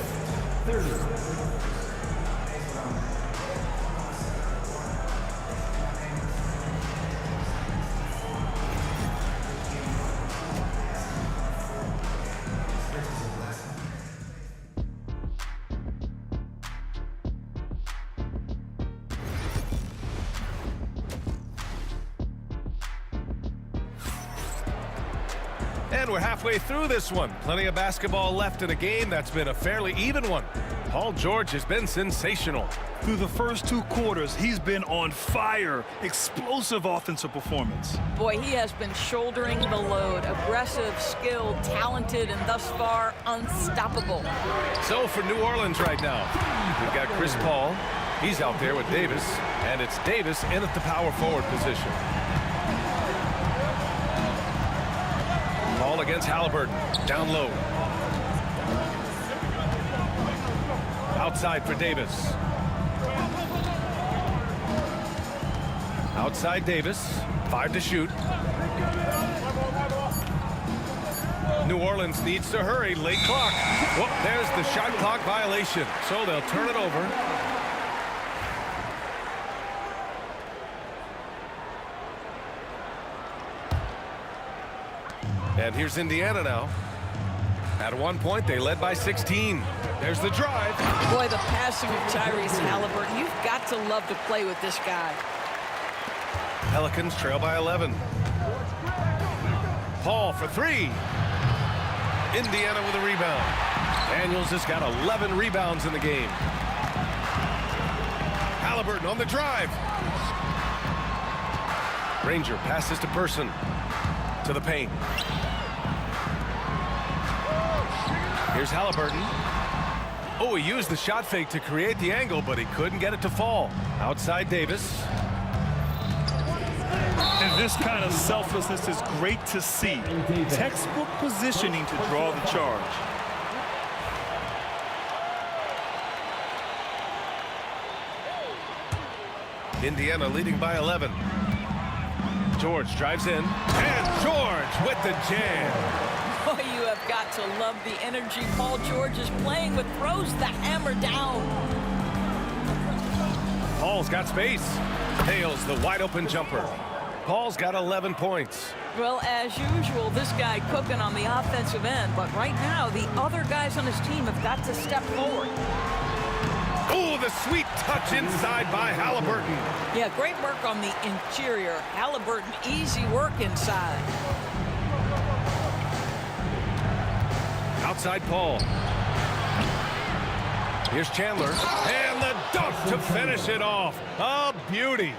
And we're halfway through this one. Plenty of basketball left in a game that's been a fairly even one. Paul George has been sensational. Through the first 2 quarters, he's been on fire. Explosive offensive performance. Boy, he has been shouldering the load. Aggressive, skilled, talented, and thus far, unstoppable. So for New Orleans right now, we've got Chris Paul. He's out there with Davis. And it's Davis in at the power forward position. Paul against Halliburton. Down low. Outside for Davis. Outside Davis. 5 to shoot. New Orleans needs to hurry. Late clock. Whoop, there's the shot clock violation. So they'll turn it over. And here's Indiana now. At one point, they led by 16. There's the drive. Boy, the passing of Tyrese Halliburton. You've got to love to play with this guy. Pelicans trail by 11. Paul for 3. Indiana with a rebound. Daniels has got 11 rebounds in the game. Halliburton on the drive. Granger passes to Person. To the paint. Here's Halliburton. Oh, he used the shot fake to create the angle, but he couldn't get it to fall. Outside Davis. And this kind of selflessness is great to see. Textbook positioning to draw the charge. Indiana leading by 11. George drives in. And George with the jam. Boy, you have got to love the energy Paul George is playing with. Throws the hammer down. Paul's got space. Nails the wide open jumper. Paul's got 11 points. Well, as usual, this guy cooking on the offensive end. But right now, the other guys on his team have got to step forward. Oh, the sweet touch inside by Halliburton. Yeah, great work on the interior. Halliburton, easy work inside. Outside Paul. Here's Chandler. And the dunk to finish it off. A beauty.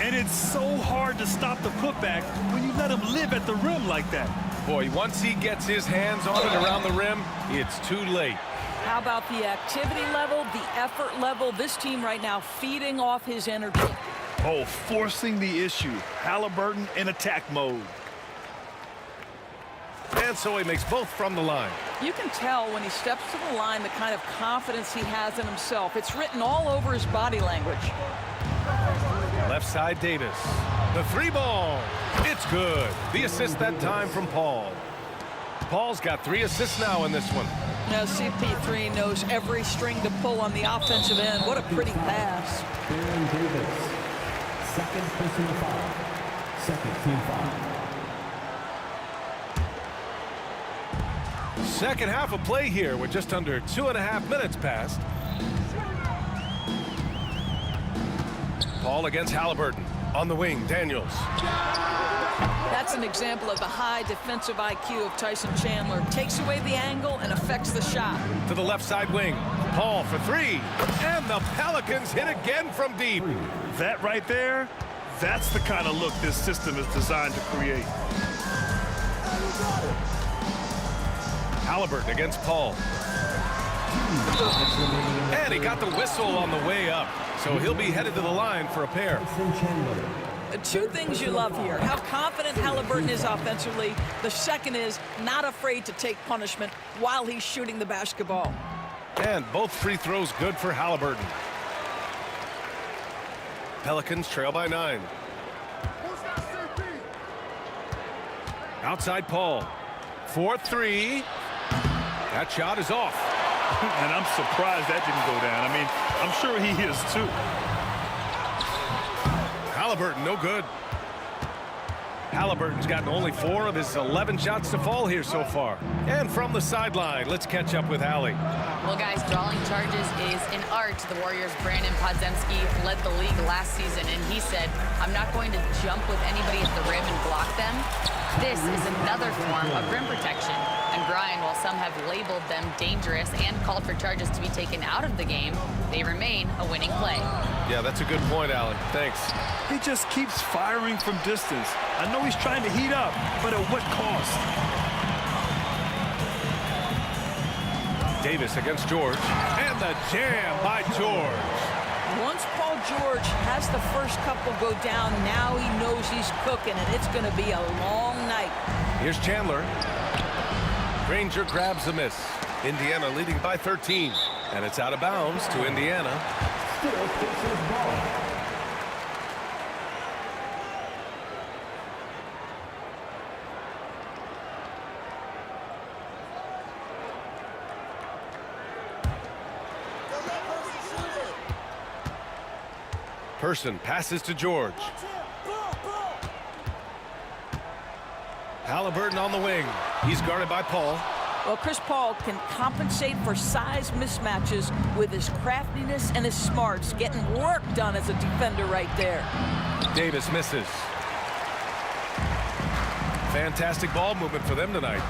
And it's so hard to stop the putback when you let him live at the rim like that. Boy, once he gets his hands on it around the rim, it's too late. How about the activity level, the effort level? This team right now feeding off his energy. Oh, forcing the issue. Halliburton in attack mode. And so he makes both from the line. You can tell when he steps to the line the kind of confidence he has in himself. It's written all over his body language. Left side Davis. The three ball. It's good. The assist that time from Paul. Paul's got 3 assists now in this one. Now CP3 knows every string to pull on the offensive end. What a pretty pass. Aaron Davis, second personal foul. Second team foul. Second half of play here with just under 2.5 minutes passed. Paul against Halliburton. On the wing, Daniels. That's an example of the high defensive IQ of Tyson Chandler. Takes away the angle and affects the shot. To the left side wing. Paul for 3. And the Pelicans hit again from deep. That right there, that's the kind of look this system is designed to create. Halliburton against Paul. And he got the whistle on the way up. So he'll be headed to the line for a pair. Two things you love here. How confident Halliburton is offensively. The second is not afraid to take punishment while he's shooting the basketball. And both free throws good for Halliburton. Pelicans trail by 9. Outside Paul. 4-3. That shot is off. And I'm surprised that didn't go down. I mean, I'm sure he is too. Halliburton, no good. Halliburton's gotten only 4 of his 11 shots to fall here so far. And from the sideline, let's catch up with Allie. Well, guys, drawing charges is an art. The Warriors' Brandon Podziemski led the league last season, and he said, I'm not going to jump with anybody at the rim and block them. This is another form of rim protection. And Brian, while some have labeled them dangerous and called for charges to be taken out of the game, they remain a winning play. Yeah, that's a good point, Allen. Thanks. He just keeps firing from distance. I know he's trying to heat up, but at what cost? Davis against George. And the jam by George. Once Paul George has the first couple go down, now he knows he's cooking, and it's going to be a long night. Here's Chandler. Granger grabs a miss. Indiana leading by 13. And it's out of bounds to Indiana. Still Pacers ball. Person passes to George. Halliburton on the wing. He's guarded by Paul. Well, Chris Paul can compensate for size mismatches with his craftiness and his smarts, getting work done as a defender right there. Davis misses. Fantastic ball movement for them tonight.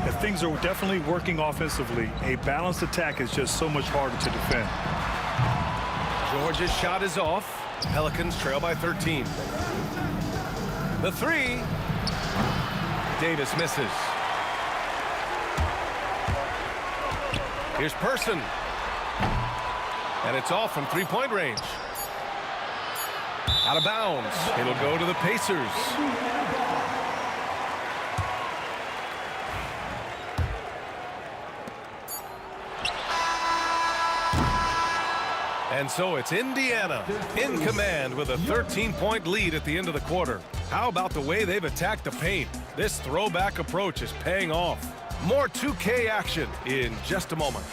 And things are definitely working offensively. A balanced attack is just so much harder to defend. George's shot is off. Pelicans trail by 13. The 3. Davis misses. Here's Person. And it's off from three-point range. Out of bounds. It'll go to the Pacers. And so it's Indiana in command with a 13-point lead at the end of the quarter. How about the way they've attacked the paint? This throwback approach is paying off. More 2K action in just a moment.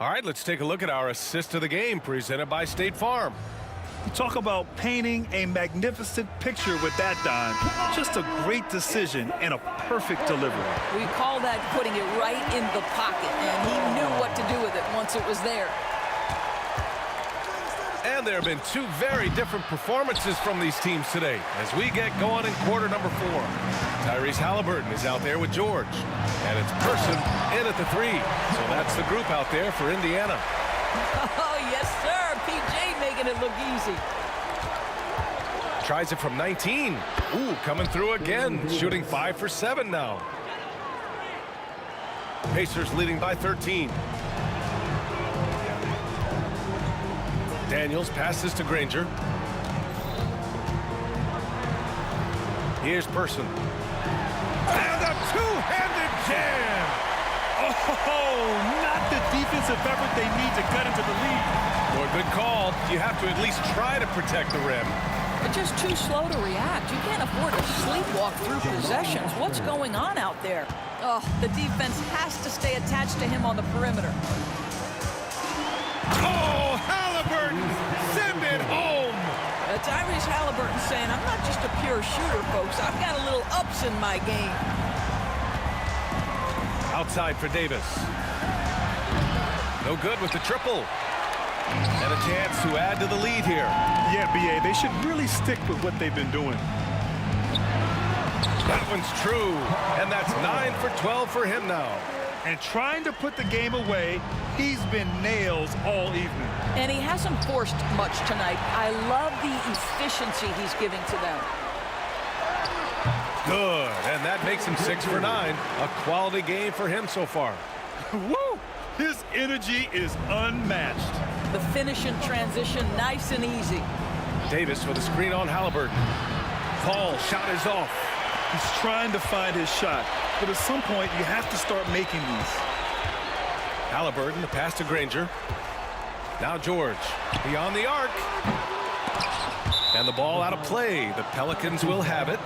All right, let's take a look at our assist of the game presented by State Farm. Talk about painting a magnificent picture with that dime. Just a great decision and a perfect delivery. We call that putting it right in the pocket, and he knew what to do with it once it was there. And there have been two very different performances from these teams today as we get going in quarter number 4. Tyrese Halliburton is out there with George. And it's Person in at the 3. So that's the group out there for Indiana. Oh, yes, sir. PJ making it look easy. Tries it from 19. Ooh, coming through again. Shooting 5 for 7 now. Pacers leading by 13. Daniels passes to Granger. Here's Person. And a two-handed jam. Oh, not the defensive effort they need to cut into the lead. Well, good call. You have to at least try to protect the rim. But just too slow to react. You can't afford to sleepwalk through possessions. What's going on out there? Oh, the defense has to stay attached to him on the perimeter. Oh, Halliburton, send it home. Tyrese Halliburton saying, I'm not just a pure shooter, folks. I've got a little ups in my game. Outside for Davis. No good with the triple. And a chance to add to the lead here. Yeah, B.A., they should really stick with what they've been doing. That one's true. And that's 9 for 12 for him now. And trying to put the game away, he's been nails all evening. And he hasn't forced much tonight. I love the efficiency he's giving to them. Good. And that makes him 6 for 9. A quality game for him so far. Woo! His energy is unmatched. The finish in transition, nice and easy. Davis with a screen on Halliburton. Paul, shot is off. He's trying to find his shot, but at some point you have to start making these. Halliburton, the pass to Granger. Now George, beyond the arc. And the ball out of play. The Pelicans will have it.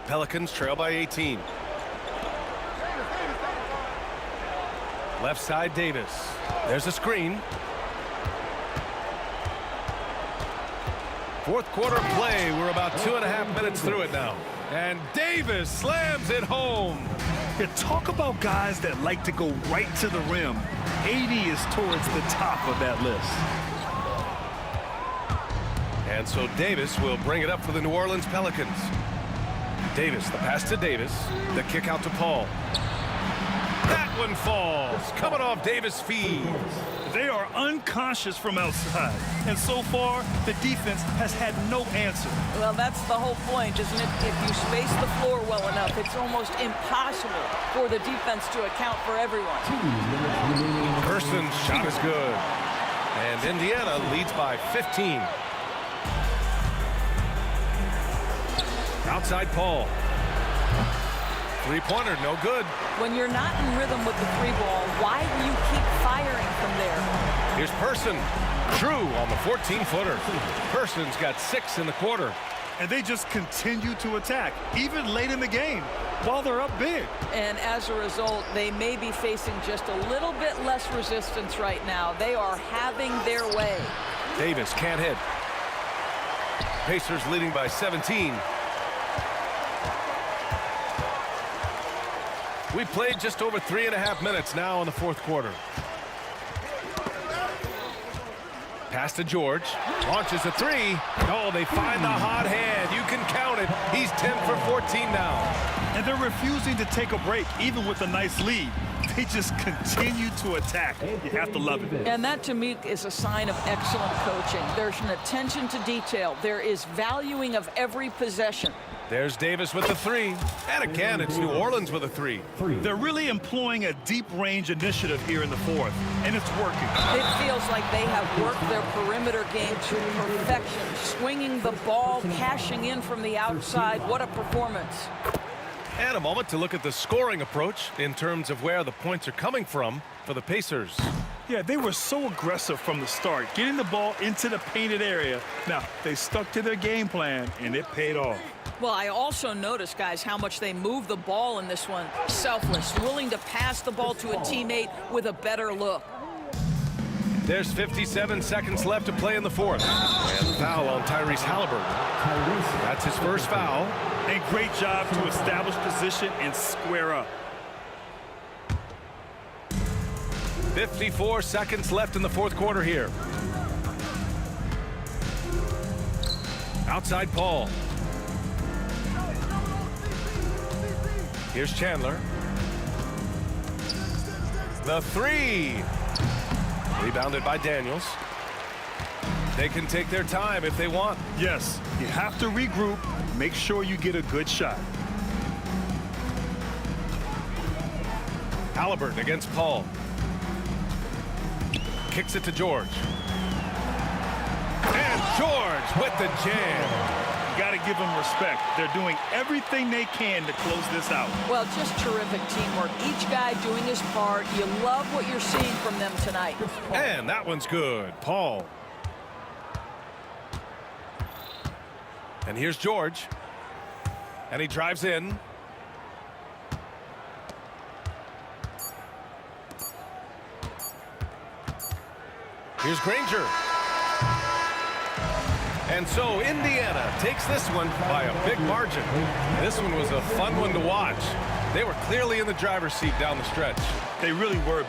Pelicans trail by 18. Left side, Davis. There's a screen. Fourth quarter play. We're about 2.5 minutes through it now. And Davis slams it home. Yeah, talk about guys that like to go right to the rim. 80 is towards the top of that list. And so Davis will bring it up for the New Orleans Pelicans. Davis, the pass to Davis. The kick out to Paul. That one falls. Coming off Davis' feed. They are unconscious from outside. And so far, the defense has had no answer. Well, that's the whole point, isn't it? If you space the floor well enough, it's almost impossible for the defense to account for everyone. Person's shot is good. And Indiana leads by 15. Outside Paul. Three-pointer, no good. When you're not in rhythm with the three ball, why do you keep firing from there? Here's Person. True on the 14-footer. Person's got 6 in the quarter. And they just continue to attack, even late in the game, while they're up big. And as a result, they may be facing just a little bit less resistance right now. They are having their way. Davis can't hit. Pacers leading by 17. We played just over 3.5 minutes now in the fourth quarter. Pass to George. Launches a three. Oh, they find the hot hand. You can count it. He's 10 for 14 now. And they're refusing to take a break, even with a nice lead. They just continue to attack. You have to love it. And that, to me, is a sign of excellent coaching. There's an attention to detail. There is valuing of every possession. There's Davis with the three. And again, it's New Orleans with a three. They're really employing a deep-range initiative here in the fourth, and it's working. It feels like they have worked their perimeter game to perfection, swinging the ball, cashing in from the outside. What a performance. And a moment to look at the scoring approach in terms of where the points are coming from for the Pacers. Yeah, they were so aggressive from the start, getting the ball into the painted area. Now, they stuck to their game plan, and it paid off. Well, I also noticed, guys, how much they move the ball in this one. Selfless, willing to pass the ball to a teammate with a better look. There's 57 seconds left to play in the fourth. And the foul on Tyrese Halliburton. That's his first foul. And great job to establish position and square up. 54 seconds left in the fourth quarter here. Outside Paul. Here's Chandler. The three. Rebounded by Daniels. They can take their time if they want. Yes, you have to regroup. Make sure you get a good shot. Halliburton against Paul. Kicks it to George. And George with the jam. You got to give them respect. They're doing everything they can to close this out. Well, just terrific teamwork. Each guy doing his part. You love what you're seeing from them tonight. And that one's good. Paul. And here's George. And he drives in. Here's Granger. And so Indiana takes this one by a big margin. This one was a fun one to watch. They were clearly in the driver's seat down the stretch. They really were.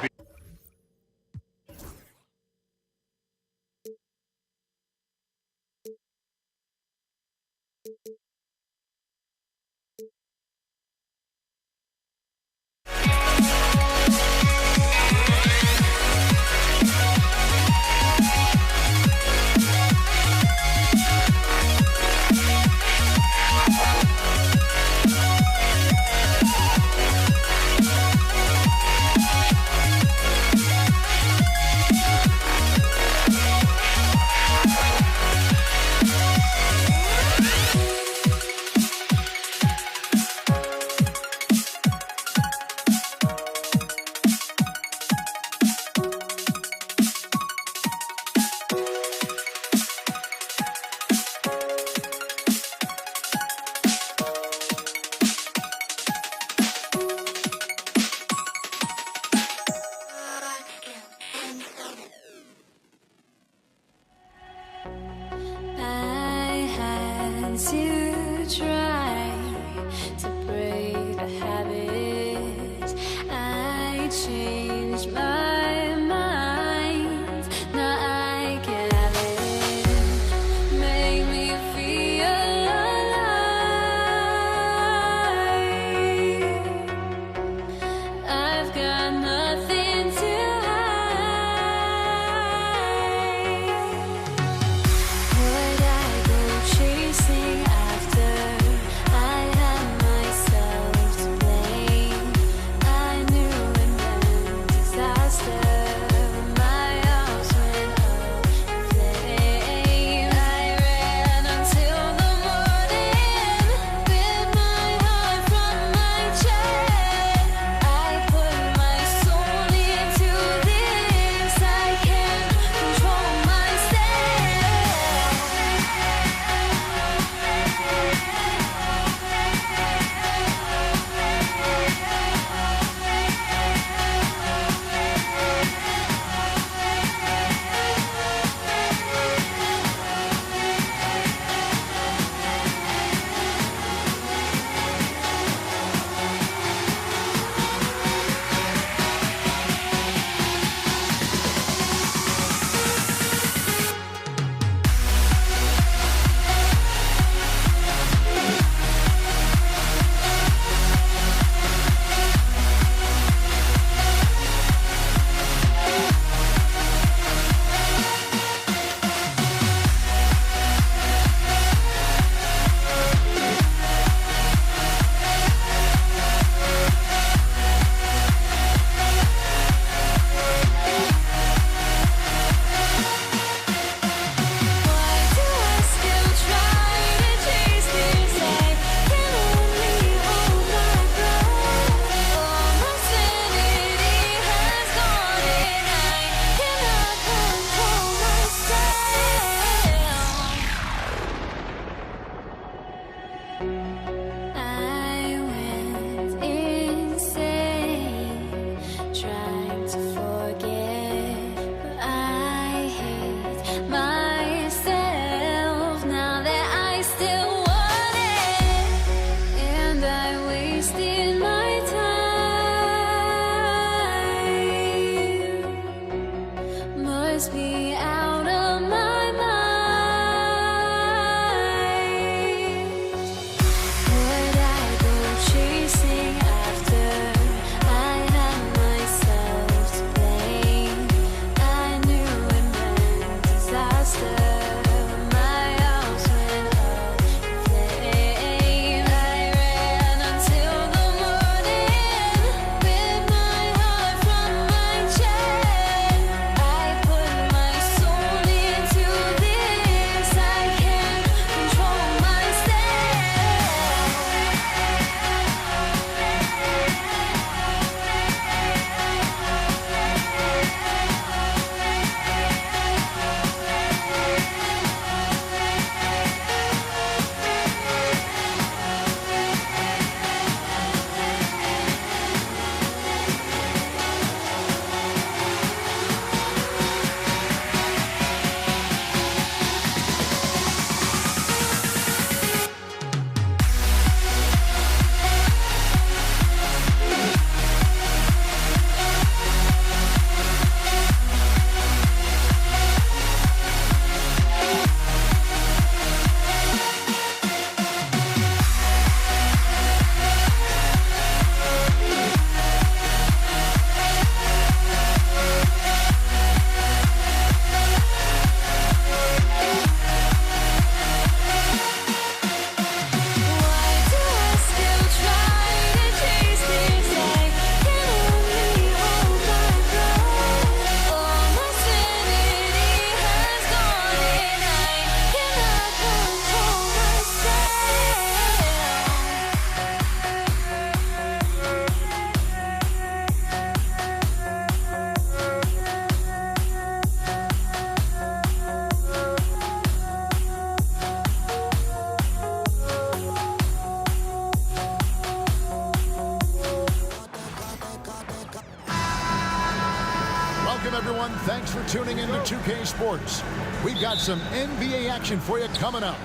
Welcome, everyone. Thanks for tuning in to 2K Sports. We've got some NBA action for you coming up.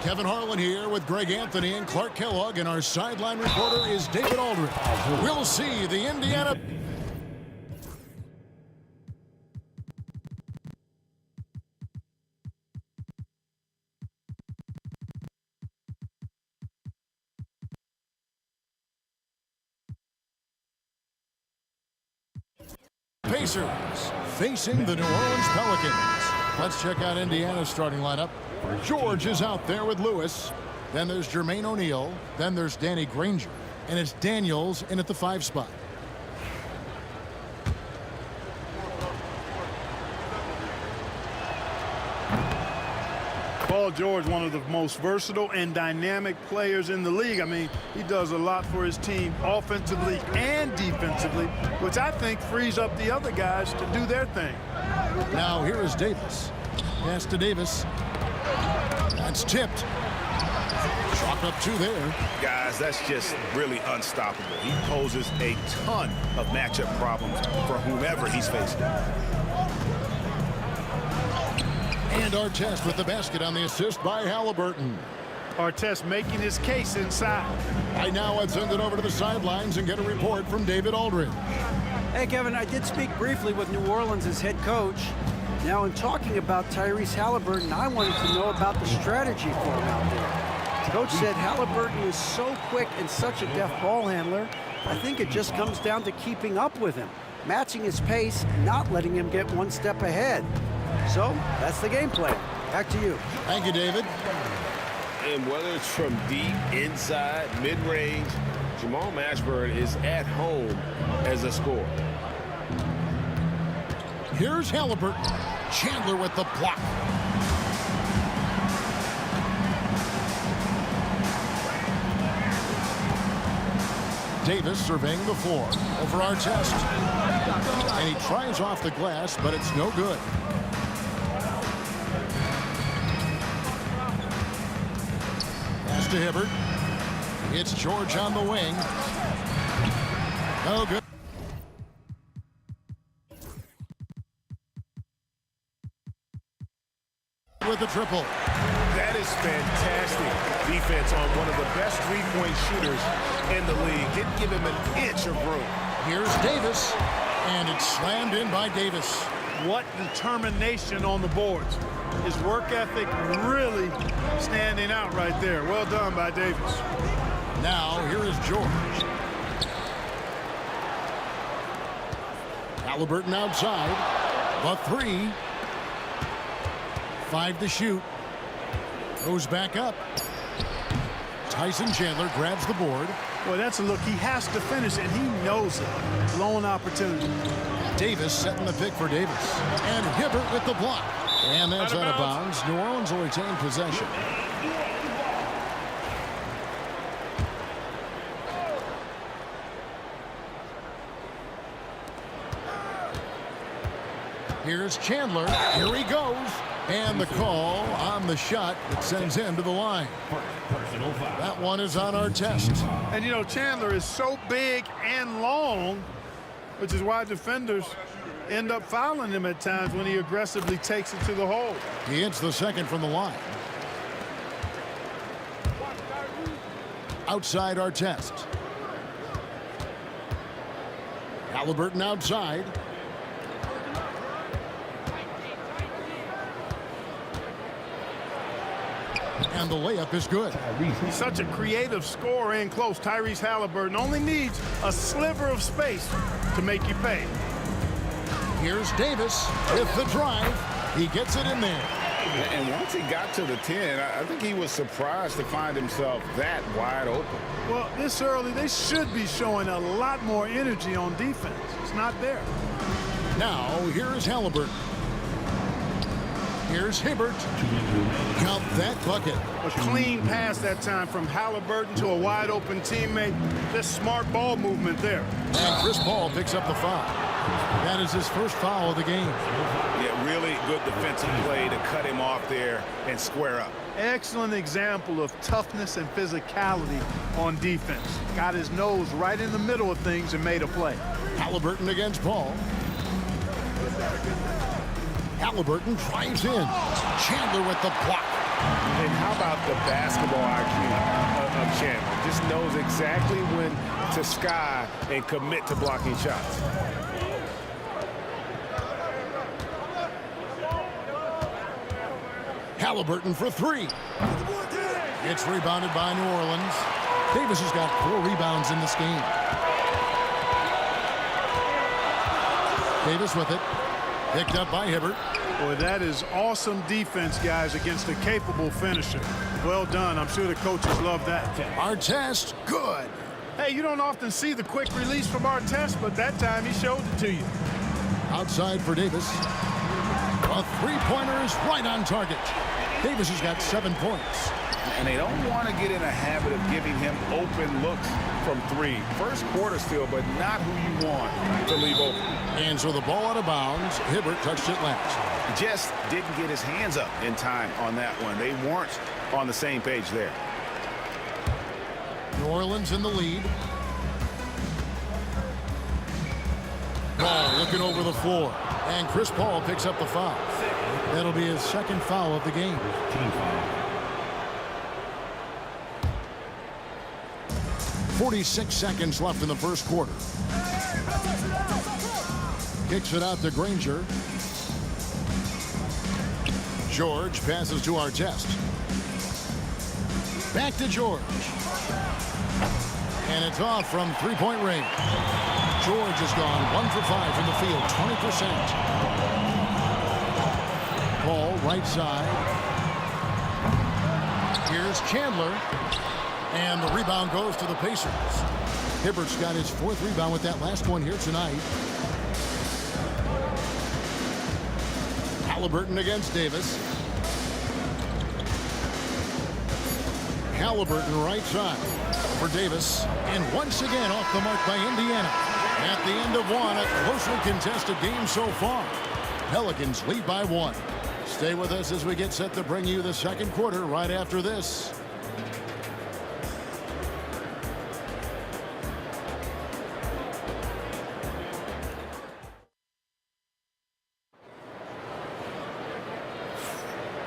Kevin Harlan here with Greg Anthony and Clark Kellogg, and our sideline reporter is David Aldridge. We'll see the Indiana... Pacers facing the New Orleans Pelicans. Let's check out Indiana's starting lineup. George is out there with Lewis. Then there's Jermaine O'Neal. Then there's Danny Granger. And it's Daniels in at the 5 spot. Paul George, one of the most versatile and dynamic players in the league. I mean, he does a lot for his team offensively and defensively, which I think frees up the other guys to do their thing. Now here is Davis. Pass to Davis. That's tipped. Chalk up 2 there. Guys, that's just really unstoppable. He poses a ton of matchup problems for whomever he's facing. And Artest with the basket on the assist by Halliburton. Artest making his case inside. Right now, let's send it over to the sidelines and get a report from David Aldridge. Hey, Kevin, I did speak briefly with New Orleans' head coach. Now, in talking about Tyrese Halliburton, I wanted to know about the strategy for him out there. Coach said Halliburton is so quick and such a deft ball handler, I think it just comes down to keeping up with him, matching his pace, not letting him get one step ahead. So, that's the game plan. Back to you. Thank you, David. And whether it's from deep, inside, mid-range, Jamal Mashburn is at home as a scorer. Here's Halliburton. Chandler with the block. Davis surveying the floor. Over Artest. And he tries off the glass, but it's no good. Pass to Hibbert. It's George on the wing. No good. With the triple. That is fantastic defense on one of the best three-point shooters in the league. Didn't give him an inch of room. Here's Davis, and it's slammed in by Davis. What determination on the boards. His work ethic really standing out right there. Well done by Davis. Now, here is George. Halliburton outside. The 3. 5 to shoot. Goes back up. Tyson Chandler grabs the board. Well, that's a look. He has to finish, and he knows it. Lone opportunity. Davis setting the pick for Davis. And Hibbert with the block. And that's out of bounds. New Orleans will retain possession. Here's Chandler. Here he goes. And the call on the shot that sends him to the line. That one is on Artest. And, you know, Chandler is so big and long, which is why defenders end up fouling him at times when he aggressively takes it to the hole. He hits the second from the line. Outside Artest. Halliburton outside. And the layup is good. He's such a creative scorer in close. Tyrese Halliburton only needs a sliver of space to make you pay. Here's Davis with the drive. He gets it in there. And once he got to the 10, I think he was surprised to find himself that wide open. Well, this early, they should be showing a lot more energy on defense. It's not there. Now, here is Halliburton. Here's Hibbert. Count that bucket. A clean pass that time from Halliburton to a wide open teammate. Just smart ball movement there. And Chris Paul picks up the foul. That is his first foul of the game. Yeah, really good defensive play to cut him off there and square up. Excellent example of toughness and physicality on defense. Got his nose right in the middle of things and made a play. Halliburton against Paul. Halliburton drives in. Chandler with the block. And how about the basketball IQ of Chandler? Just knows exactly when to sky and commit to blocking shots. Halliburton for three. It's rebounded by New Orleans. Davis has got 4 rebounds in this game. Davis with it. Picked up by Hibbert. Boy, that is awesome defense, guys, against a capable finisher. Well done. I'm sure the coaches love that. Artest, good. Hey, you don't often see the quick release from Artest, but that time he showed it to you. Outside for Davis. A three-pointer is right on target. Davis has got 7 points. And they don't want to get in a habit of giving him open looks from 3. First quarter still, but not who you want to leave open. And so the ball out of bounds. Hibbert touched it last. Just didn't get his hands up in time on that one. They weren't on the same page there. New Orleans in the lead. Paul looking over the floor. And Chris Paul picks up the foul. That'll be his second foul of the game. Team foul. 46 seconds left in the first quarter. Kicks it out to Granger. George passes to Artest. Back to George. And it's off from three-point range. George has gone 1 for 5 from the field, 20%. Paul, right side. Here's Chandler. And the rebound goes to the Pacers. Hibbert's got his 4th rebound with that last one here tonight. Halliburton against Davis. Halliburton right side for Davis. And once again off the mark by Indiana. At the end of one, a closely contested game so far. Pelicans lead by 1. Stay with us as we get set to bring you the second quarter right after this.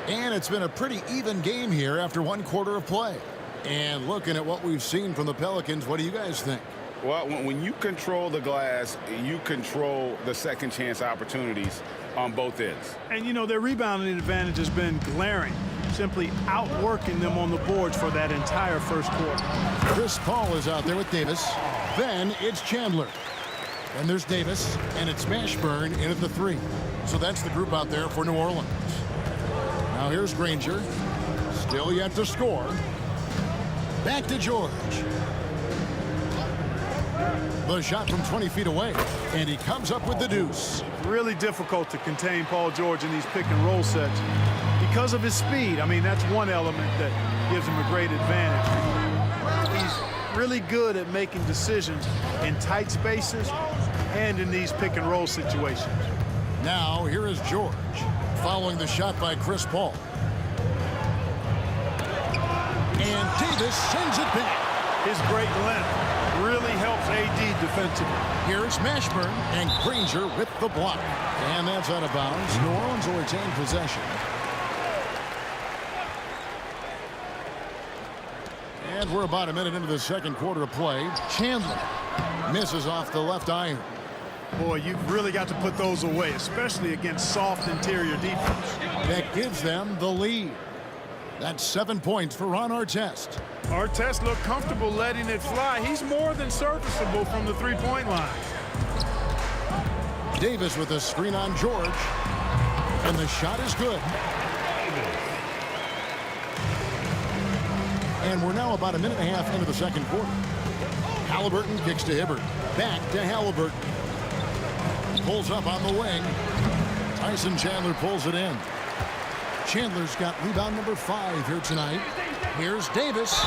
And it's been a pretty even game here after 1 quarter of play. And looking at what we've seen from the Pelicans, what do you guys think? Well, when you control the glass, you control the second chance opportunities on both ends. And, you know, their rebounding advantage has been glaring, simply outworking them on the boards for that entire first quarter. Chris Paul is out there with Davis. Then it's Chandler. Then there's Davis, and it's Mashburn in at the 3. So that's the group out there for New Orleans. Now here's Granger. Still yet to score. Back to George. The shot from 20 feet away, and he comes up with the deuce. Really difficult to contain Paul George in these pick and roll sets because of his speed. I mean, that's one element that gives him a great advantage. He's really good at making decisions in tight spaces and in these pick and roll situations. Now here is George following the shot by Chris Paul. And Davis sends it back. His great length really helps AD defensively. Here's Mashburn and Granger with the block. And that's out of bounds. New Orleans will retain possession. And we're about a minute into the second quarter of play. Chandler misses off the left iron. Boy, you've really got to put those away, especially against soft interior defense. That gives them the lead. That's 7 points for Ron Artest. Artest looked comfortable letting it fly. He's more than serviceable from the three-point line. Davis with a screen on George. And the shot is good. And we're now about a minute and a half into the second quarter. Halliburton kicks to Hibbert. Back to Halliburton. Pulls up on the wing. Tyson Chandler pulls it in. Chandler's got rebound number 5 here tonight. Here's Davis.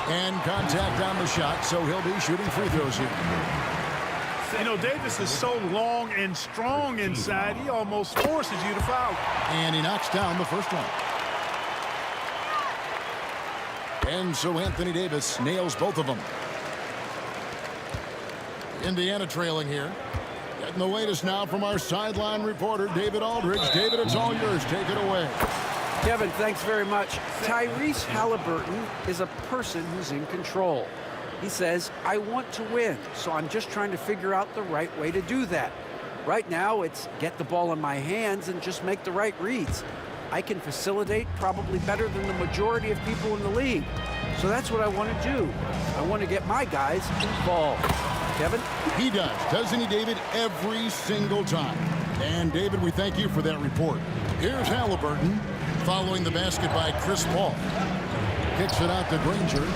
And contact on the shot, so he'll be shooting free throws here. You know, Davis is so long and strong inside, he almost forces you to foul. And he knocks down the first one. And so Anthony Davis nails both of them. Indiana trailing here. Setting the latest now from our sideline reporter, David Aldridge. David, it's all yours. Take it away. Kevin, thanks very much. Tyrese Halliburton is a person who's in control. He says, I want to win, so I'm just trying to figure out the right way to do that. Right now, it's get the ball in my hands and just make the right reads. I can facilitate probably better than the majority of people in the league. So that's what I want to do. I want to get my guys involved. Kevin? He does, doesn't he, David? Every single time. And, David, we thank you for that report. Here's Halliburton following the basket by Chris Paul. Kicks it out to Granger.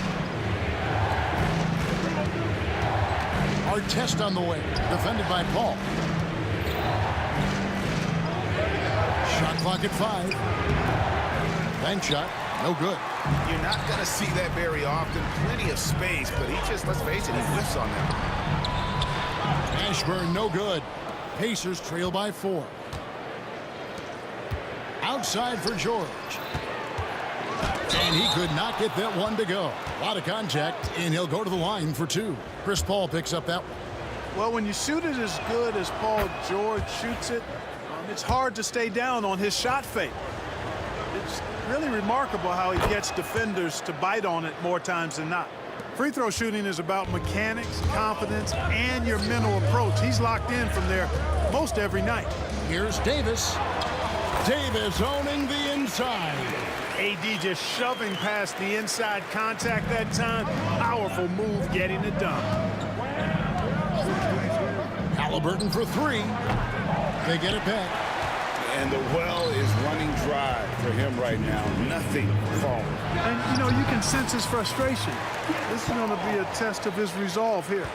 Artest on the way, defended by Paul. Shot clock at 5. Bank shot, no good. You're not going to see that very often. Plenty of space, but he just, let's face it, he whiffs on that. Ashburn, no good. Pacers trail by 4. Outside for George. And he could not get that one to go. A lot of contact, and he'll go to the line for 2. Chris Paul picks up that one. Well, when you shoot it as good as Paul George shoots it, it's hard to stay down on his shot fake. It's really remarkable how he gets defenders to bite on it more times than not. Free throw shooting is about mechanics, confidence, and your mental approach. He's locked in from there most every night. Here's Davis. Davis owning the inside. AD just shoving past the inside contact that time. Powerful move getting it done. Halliburton for 3. They get it back. And the well is running dry for him right now. Nothing falling. And, you know, you can sense his frustration. This is going to be a test of his resolve here.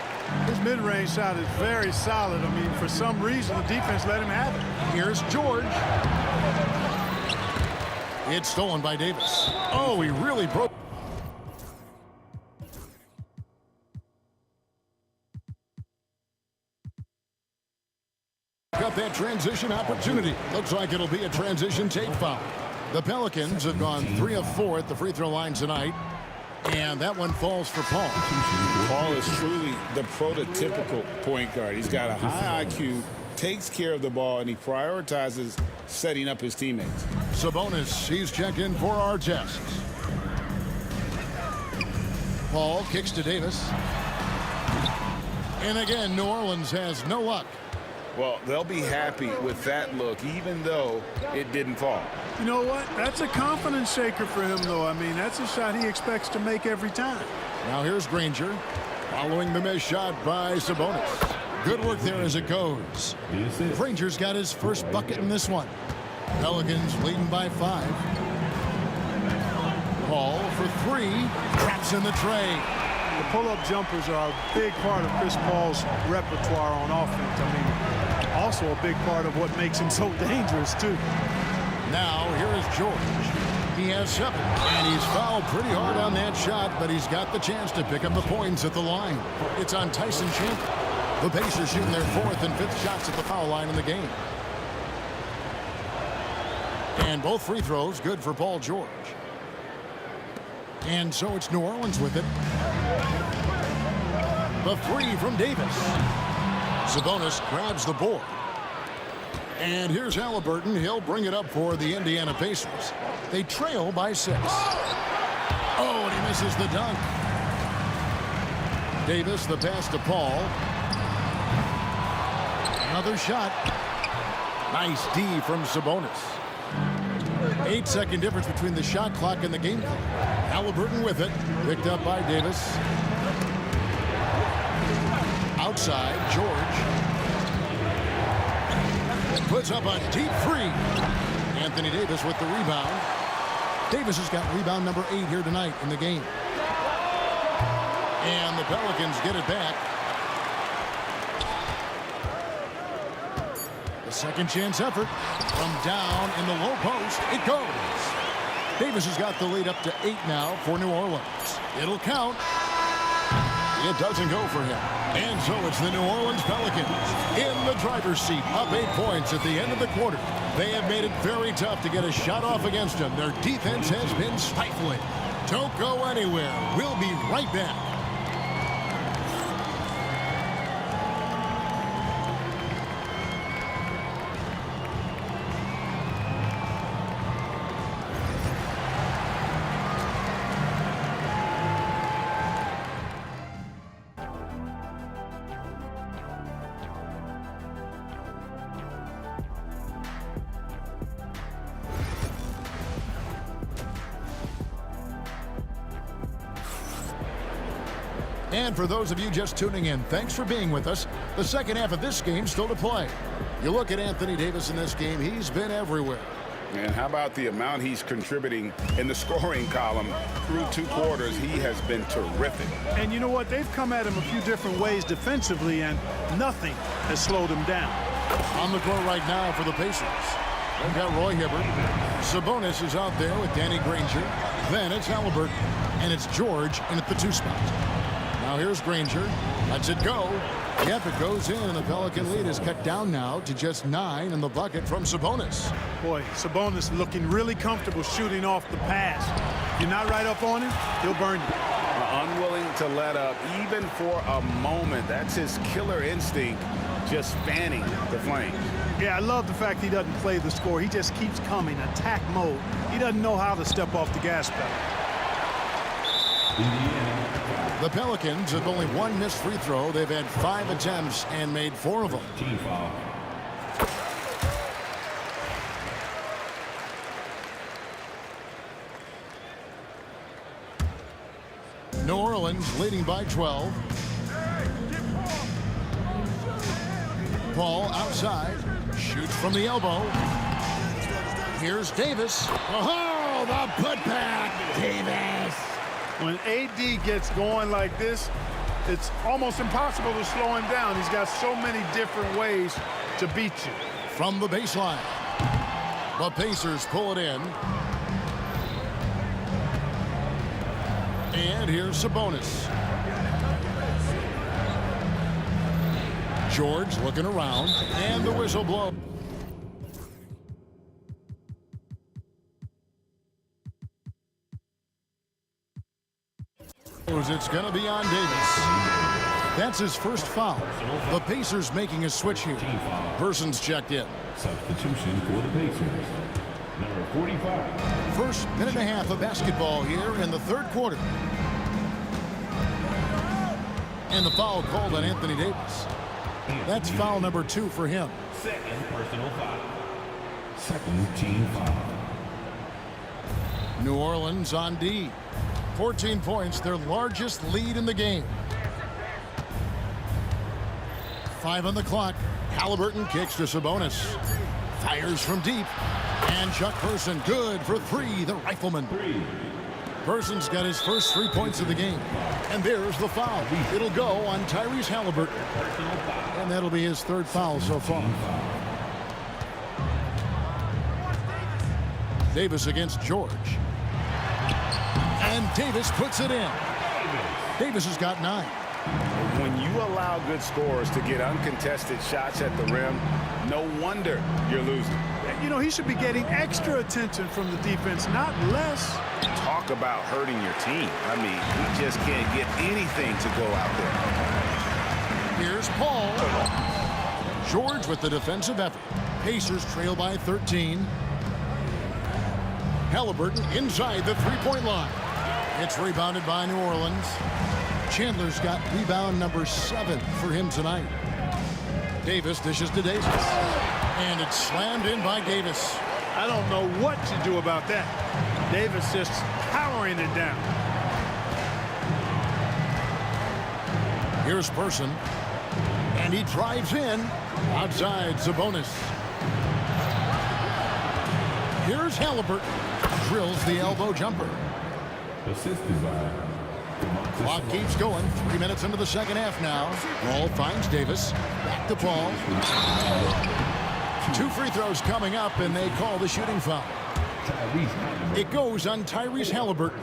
His mid-range shot is very solid. I mean, for some reason, the defense let him have it. Here's George. It's stolen by Davis. Oh, he really broke. Got that transition opportunity. Looks like it'll be a transition take foul. The Pelicans have gone 3 of 4 at the free throw line tonight. And that one falls for Paul. Paul is truly the prototypical point guard. He's got a high IQ, takes care of the ball, and he prioritizes setting up his teammates. Sabonis, he's checked in for our tests. Paul kicks to Davis. And again, New Orleans has no luck. Well, they'll be happy with that look, even though it didn't fall. You know what? That's a confidence shaker for him, though. I mean, that's a shot he expects to make every time. Now here's Granger, following the missed shot by Sabonis. Good work there as it goes. Granger's got his first bucket in this one. Pelicans leading by 5. Paul for 3. Traps in the tray. The pull-up jumpers are a big part of Chris Paul's repertoire on offense. I mean, also a big part of what makes him so dangerous, too. Now, here is George. He has 7, and he's fouled pretty hard on that shot, but he's got the chance to pick up the points at the line. It's on Tyson Chandler. The Pacers shooting their 4th and 5th shots at the foul line in the game. And both free throws good for Paul George. And so it's New Orleans with it. The 3 from Davis. Sabonis grabs the board. And here's Halliburton. He'll bring it up for the Indiana Pacers. They trail by 6. Oh, and he misses the dunk. Davis, the pass to Paul. Another shot. Nice D from Sabonis. 8-second difference between the shot clock and the game clock. Halliburton with it. Picked up by Davis. Outside, George. Puts up a deep 3. Anthony Davis with the rebound. Davis has got rebound number 8 here tonight in the game. And the Pelicans get it back. The second chance effort from down in the low post. It goes. Davis has got the lead up to 8 now for New Orleans. It'll count. It doesn't go for him. And so it's the New Orleans Pelicans in the driver's seat, up 8 points at the end of the quarter. They have made it very tough to get a shot off against them. Their defense has been stifling. Don't go anywhere. We'll be right back. And for those of you just tuning in, thanks for being with us. The second half of this game still to play. You look at Anthony Davis in this game, he's been everywhere. And how about the amount he's contributing in the scoring column through 2 quarters? He has been terrific. And you know what? They've come at him a few different ways defensively, and nothing has slowed him down. On the court right now for the Pacers. They've got Roy Hibbert. Sabonis is out there with Danny Granger. Then it's Halliburton. And it's George in at the 2 spot. Now here's Granger. Lets it go. Yep, it goes in, and the Pelican lead is cut down now to just 9 in the bucket from Sabonis. Boy, Sabonis looking really comfortable shooting off the pass. If you're not right up on him, he'll burn you. Unwilling to let up even for a moment. That's his killer instinct, just fanning the flames. Yeah, I love the fact he doesn't play the score. He just keeps coming, attack mode. He doesn't know how to step off the gas pedal. The Pelicans have only 1 missed free throw. They've had 5 attempts and made 4 of them. New Orleans leading by 12. Paul outside. Shoots from the elbow. Here's Davis. Oh, the putback. Davis. When AD gets going like this, it's almost impossible to slow him down. He's got so many different ways to beat you. From the baseline. The Pacers pull it in. And here's Sabonis. George looking around, and the whistle blows. It's going to be on Davis. That's his first foul. The Pacers making a switch here. Person's checked in. Substitution for the Pacers. Number 45. First minute and a half of basketball here in the 3rd quarter. And the foul called on Anthony Davis. That's foul number 2 for him. Second personal foul. Second team foul. New Orleans on D. 14 points, their largest lead in the game. 5 on the clock. Halliburton kicks to Sabonis. Fires from deep. And Chuck Person good for 3, the rifleman. Person's got his first 3 points of the game. And there's the foul. It'll go on Tyrese Halliburton. And that'll be his 3rd foul so far. Davis against George. And Davis puts it in. Davis has got 9. When you allow good scorers to get uncontested shots at the rim, no wonder you're losing. You know, he should be getting extra attention from the defense, not less. Talk about hurting your team. I mean, he just can't get anything to go out there. Here's Paul. George with the defensive effort. Pacers trail by 13. Halliburton inside the 3-point line. It's rebounded by New Orleans. Chandler's got rebound number 7 for him tonight. Davis dishes to Davis. And it's slammed in by Davis. I don't know what to do about that. Davis just powering it down. Here's Person. And he drives in. Outside Sabonis. Here's Halliburton. Drills the elbow jumper. Assisted by Clock keeps going. 3 minutes into the second half now. Ball finds Davis. Back to Paul. 2 free throws coming up, and they call the shooting foul. It goes on Tyrese Halliburton.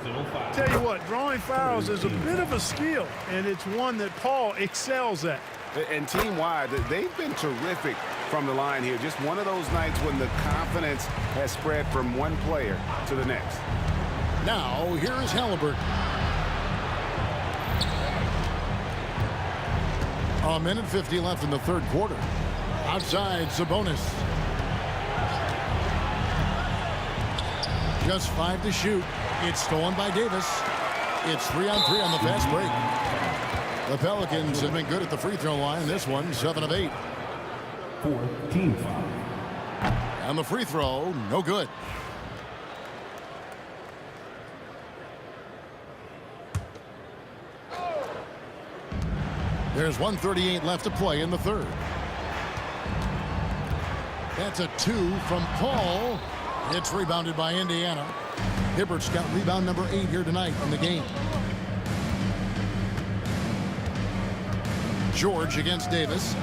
Tell you what, drawing fouls is a bit of a skill, and it's one that Paul excels at. And team-wide, they've been terrific from the line here. Just one of those nights when the confidence has spread from one player to the next. Now, here is Halliburton. A minute 50 left in the 3rd quarter. Outside, Sabonis. Just 5 to shoot. It's stolen by Davis. It's 3-on-3 on the fast break. The Pelicans have been good at the free throw line. This one, 7 of 8. 14 foul. And the free throw, no good. There's 1:38 left to play in the third. That's a 2 from Paul. It's rebounded by Indiana. Hibbert's got rebound number 8 here tonight in the game. George against Davis.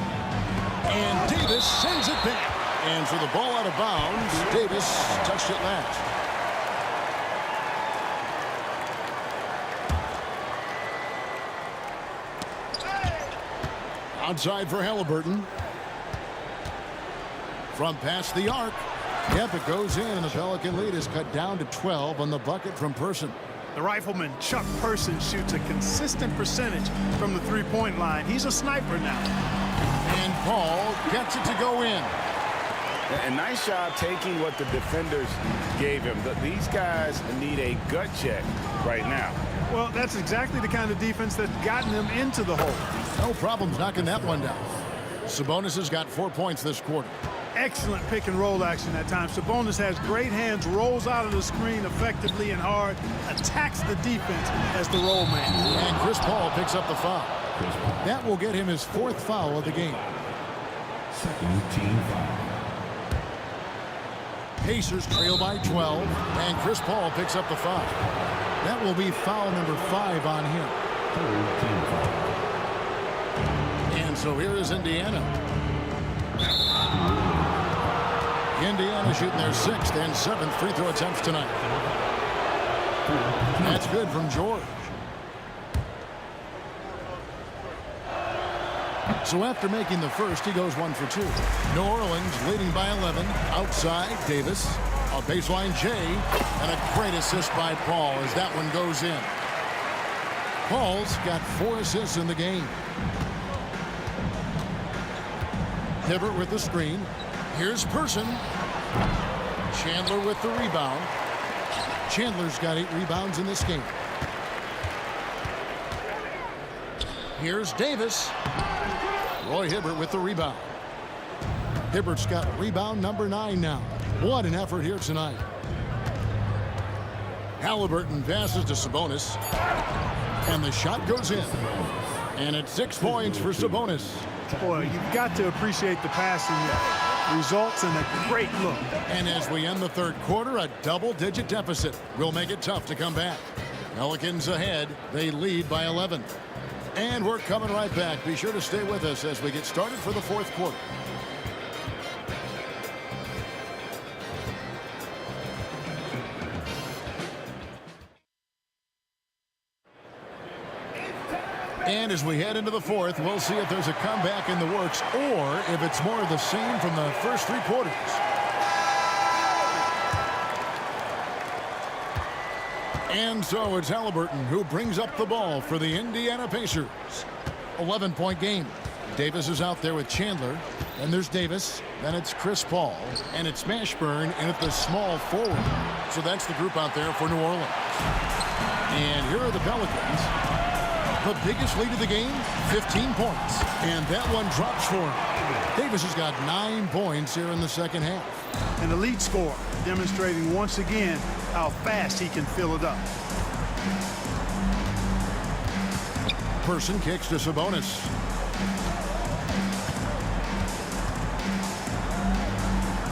And Davis sends it back. And for the ball out of bounds, Davis touched it last. Outside for Halliburton. From past the arc. Yep, it goes in, and the Pelican lead is cut down to 12 on the bucket from Person. The rifleman Chuck Person shoots a consistent percentage from the three-point line. He's a sniper now. And Paul gets it to go in. A nice job taking what the defenders gave him. These guys need a gut check right now. Well, that's exactly the kind of defense that's gotten them into the hole. No problems knocking that one down. Sabonis has got 4 points this quarter. Excellent pick and roll action at times. Sabonis has great hands, rolls out of the screen effectively and hard, attacks the defense as the roll man. And Chris Paul picks up the foul. That will get him his 4th foul of the game. Second team foul. Pacers trail by 12, and Chris Paul picks up the foul. That will be foul number 5 on him. Third team foul. And so here is Indiana. Indiana shooting their 6th and 7th free throw attempts tonight. That's good from George. So after making the first, he goes 1 for 2. New Orleans leading by 11. Outside, Davis. A baseline J. And a great assist by Paul as that one goes in. Paul's got 4 assists in the game. Hibbert with the screen. Here's Person. Chandler with the rebound. Chandler's got 8 rebounds in this game. Here's Davis. Roy Hibbert with the rebound. Hibbert's got rebound number 9 now. What an effort here tonight. Halliburton passes to Sabonis. And the shot goes in. And it's 6 points for Sabonis. Boy, you've got to appreciate the passing there. Results in a great look. And as we end the third quarter, a double-digit deficit will make it tough to come back. Pelicans ahead. They lead by 11. And we're coming right back. Be sure to stay with us as we get started for the 4th quarter. And as we head into the 4th, we'll see if there's a comeback in the works or if it's more of the same from the first 3 quarters. And so it's Halliburton who brings up the ball for the Indiana Pacers. 11-point game. Davis is out there with Chandler. And there's Davis. Then it's Chris Paul. And it's Mashburn in at the small forward. So that's the group out there for New Orleans. And here are the Pelicans. The biggest lead of the game, 15 points. And that one drops for him. Davis has got 9 points here in the second half. An elite scorer, demonstrating once again how fast he can fill it up. Person kicks to Sabonis.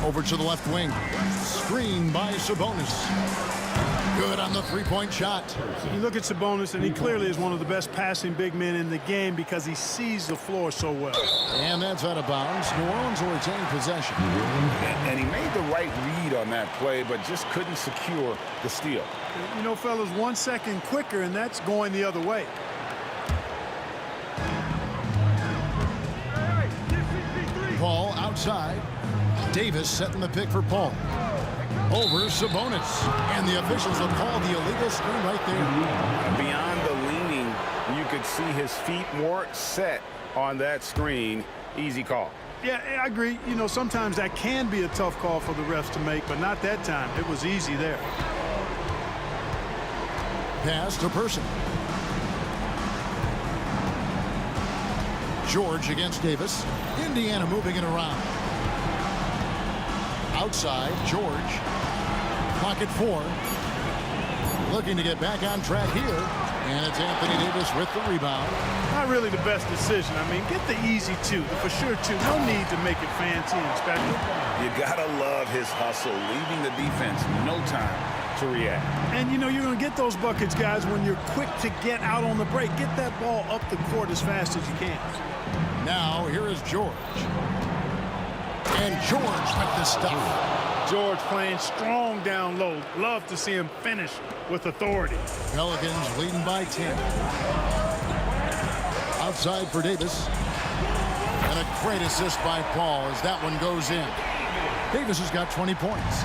Over to the left wing. Screen by Sabonis. Good on the three-point shot. You look at Sabonis, and he clearly is one of the best passing big men in the game because he sees the floor so well. And that's out of bounds. New Orleans will retain possession. And he made the right read on that play, but just couldn't secure the steal. You know, fellas, 1 second quicker, and that's going the other way. Paul outside. Davis setting the pick for Paul. Over Sabonis. And the officials will call the illegal screen right there. Beyond the leaning, you could see his feet more set on that screen. Easy call. Yeah, I agree. You know, sometimes that can be a tough call for the refs to make, but not that time. It was easy there. Pass to Person. George against Davis. Indiana moving it around. Outside, George. Clock at 4. Looking to get back on track here. And it's Anthony Davis with the rebound. Not really the best decision. I mean, get the easy two, the for sure two. No need to make it fancy and special. You gotta love his hustle, leaving the defense no time to react. And, you know, you're going to get those buckets, guys, when you're quick to get out on the break. Get that ball up the court as fast as you can. Now, here is George. And George with the stuff. George playing strong down low. Love to see him finish with authority. Pelicans leading by 10. Outside for Davis. And a great assist by Paul as that one goes in. Davis has got 20 points.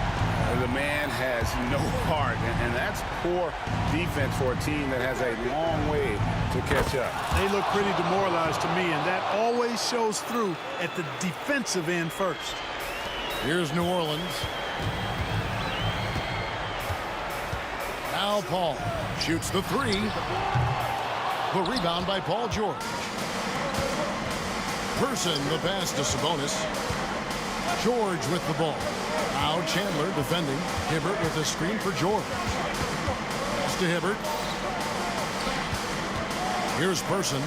The man has no heart, and that's poor defense for a team that has a long way to catch up. They look pretty demoralized to me, and that always shows through at the defensive end first. Here's New Orleans. Now Paul shoots the three. The rebound by Paul George. Person the pass to Sabonis. George with the ball. Now Chandler defending. Hibbert with a screen for George. Pass to Hibbert. Here's Person.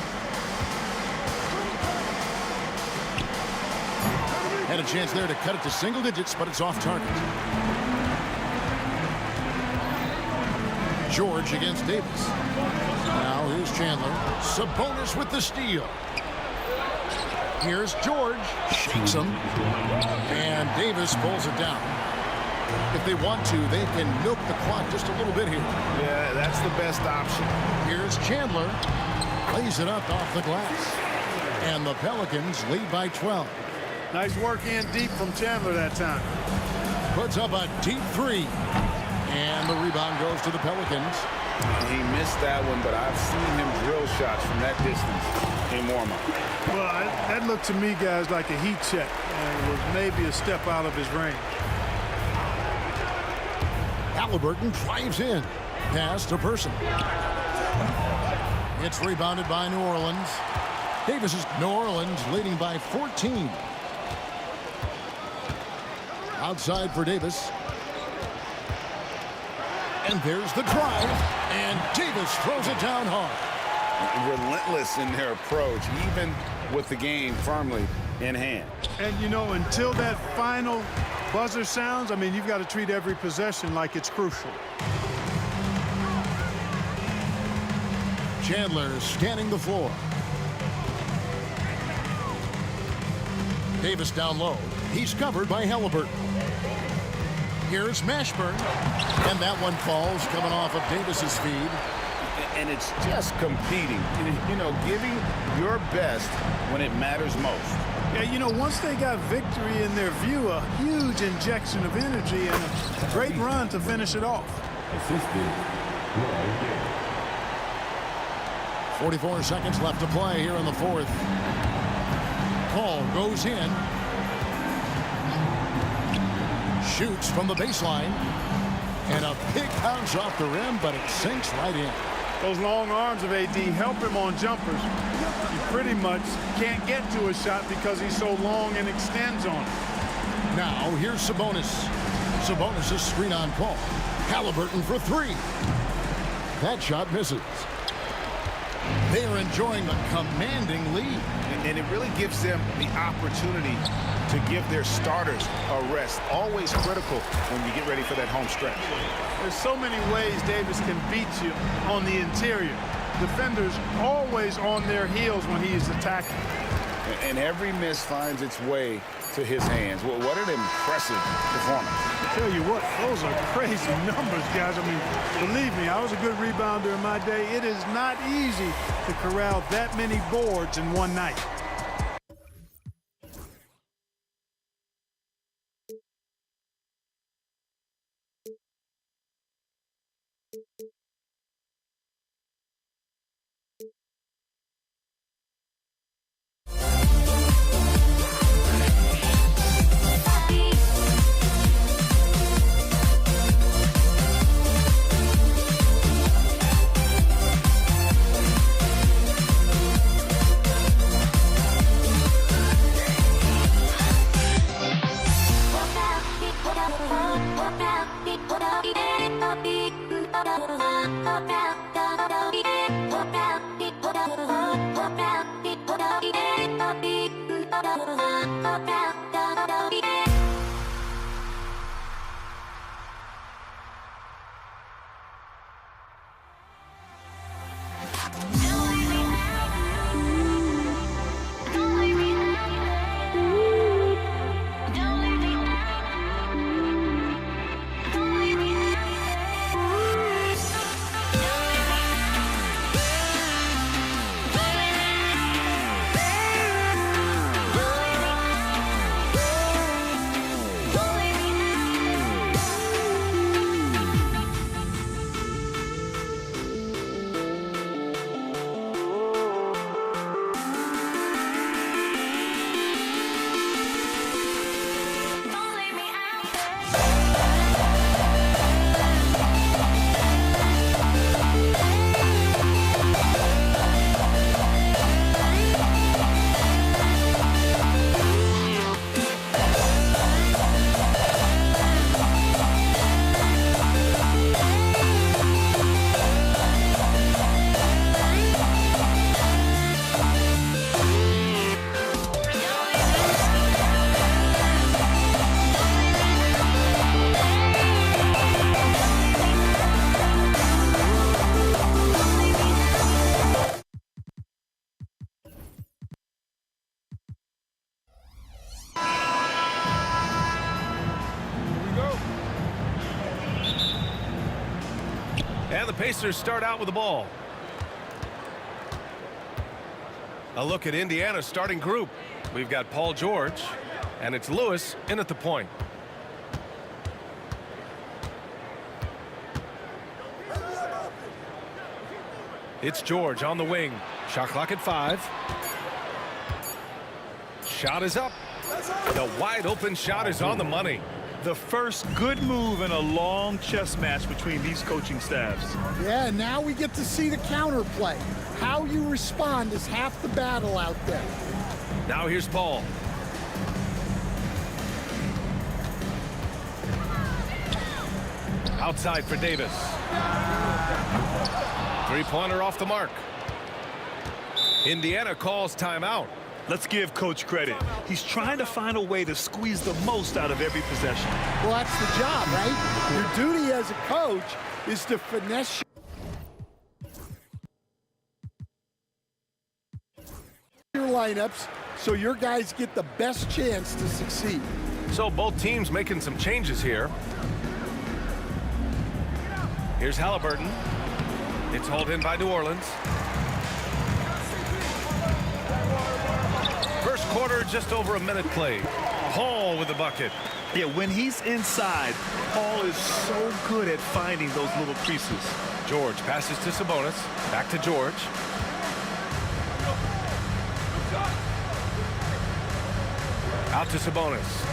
Had a chance there to cut it to single digits, but it's off target. George against Davis. Now here's Chandler. Sabonis with the steal. Here's George. Shakes him. And Davis pulls it down. If they want to, they can milk the clock just a little bit here. Yeah, that's the best option. Here's Chandler. Lays it up off the glass. And the Pelicans lead by 12. Nice work in deep from Chandler that time. Puts up a deep three. And the rebound goes to the Pelicans. He missed that one, but I've seen him drill shots from that distance in warm-up. Well, that looked to me, guys, like a heat check. And it was maybe a step out of his range. Halliburton drives in. Pass to Person. It's rebounded by New Orleans. Davis is New Orleans leading by 14. Outside for Davis. And there's the drive. And Davis throws it down hard. Relentless in their approach, even with the game firmly in hand. And, you know, until that final buzzer sounds, I mean, you've got to treat every possession like it's crucial. Chandler scanning the floor. Davis down low. He's covered by Halliburton. Here's Mashburn. And that one falls coming off of Davis's feed. And it's just competing, you know, giving your best when it matters most. Yeah, you know, once they got victory in their view, a huge injection of energy and a great run to finish it off. 44 seconds left to play here in the fourth. Paul goes in. Shoots from the baseline. And a big bounce off the rim, but it sinks right in. Those long arms of AD help him on jumpers. You pretty much can't get to a shot because he's so long and extends on it. Now, here's Sabonis. Sabonis' screen on Paul. Halliburton for three. That shot misses. They are enjoying a commanding lead. And it really gives them the opportunity to give their starters a rest. Always critical when you get ready for that home stretch. There's so many ways Davis can beat you on the interior. Defenders always on their heels when he is attacking. And every miss finds its way to his hands. Well, what an impressive performance. I tell you what, those are crazy numbers, guys. I mean, believe me, I was a good rebounder in my day. It is not easy to corral that many boards in one night. And the Pacers start out with the ball. A look at Indiana's starting group. We've got Paul George, and it's Lewis in at the point. It's George on the wing. Shot clock at 5. Shot is up. The wide open shot is on the money. The first good move in a long chess match between these coaching staffs. Yeah, now we get to see the counterplay. How you respond is half the battle out there. Now here's Paul. Outside for Davis. Three-pointer off the mark. Indiana calls timeout. Let's give Coach credit. He's trying to find a way to squeeze the most out of every possession. Well, that's the job, right? Your duty as a coach is to finesse your lineups so your guys get the best chance to succeed. So both teams making some changes here. Here's Halliburton. It's hauled in by New Orleans. First quarter, just over a minute played. Paul with the bucket. Yeah, when he's inside, Paul is so good at finding those little creases. George passes to Sabonis. Back to George. Out to Sabonis.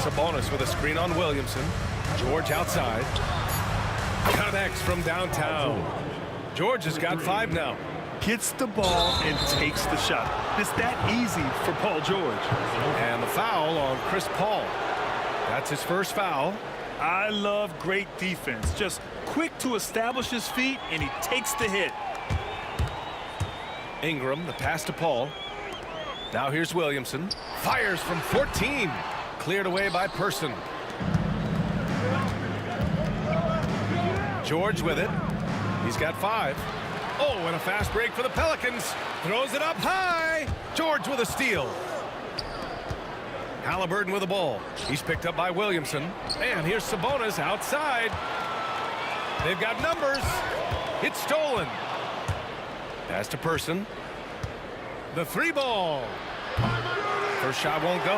Sabonis with a screen on Williamson. George outside. Connects from downtown. George has got 5 now. Gets the ball and takes the shot. It's that easy for Paul George. And the foul on Chris Paul. That's his first foul. I love great defense. Just quick to establish his feet, and he takes the hit. Ingram, the pass to Paul. Now here's Williamson. Fires from 14. Cleared away by Person. George with it. He's got 5. Oh, and a fast break for the Pelicans. Throws it up high. George with a steal. Halliburton with the ball. He's picked up by Williamson. And here's Sabonis outside. They've got numbers. It's stolen. Pass to Person. The 3-ball. First shot won't go.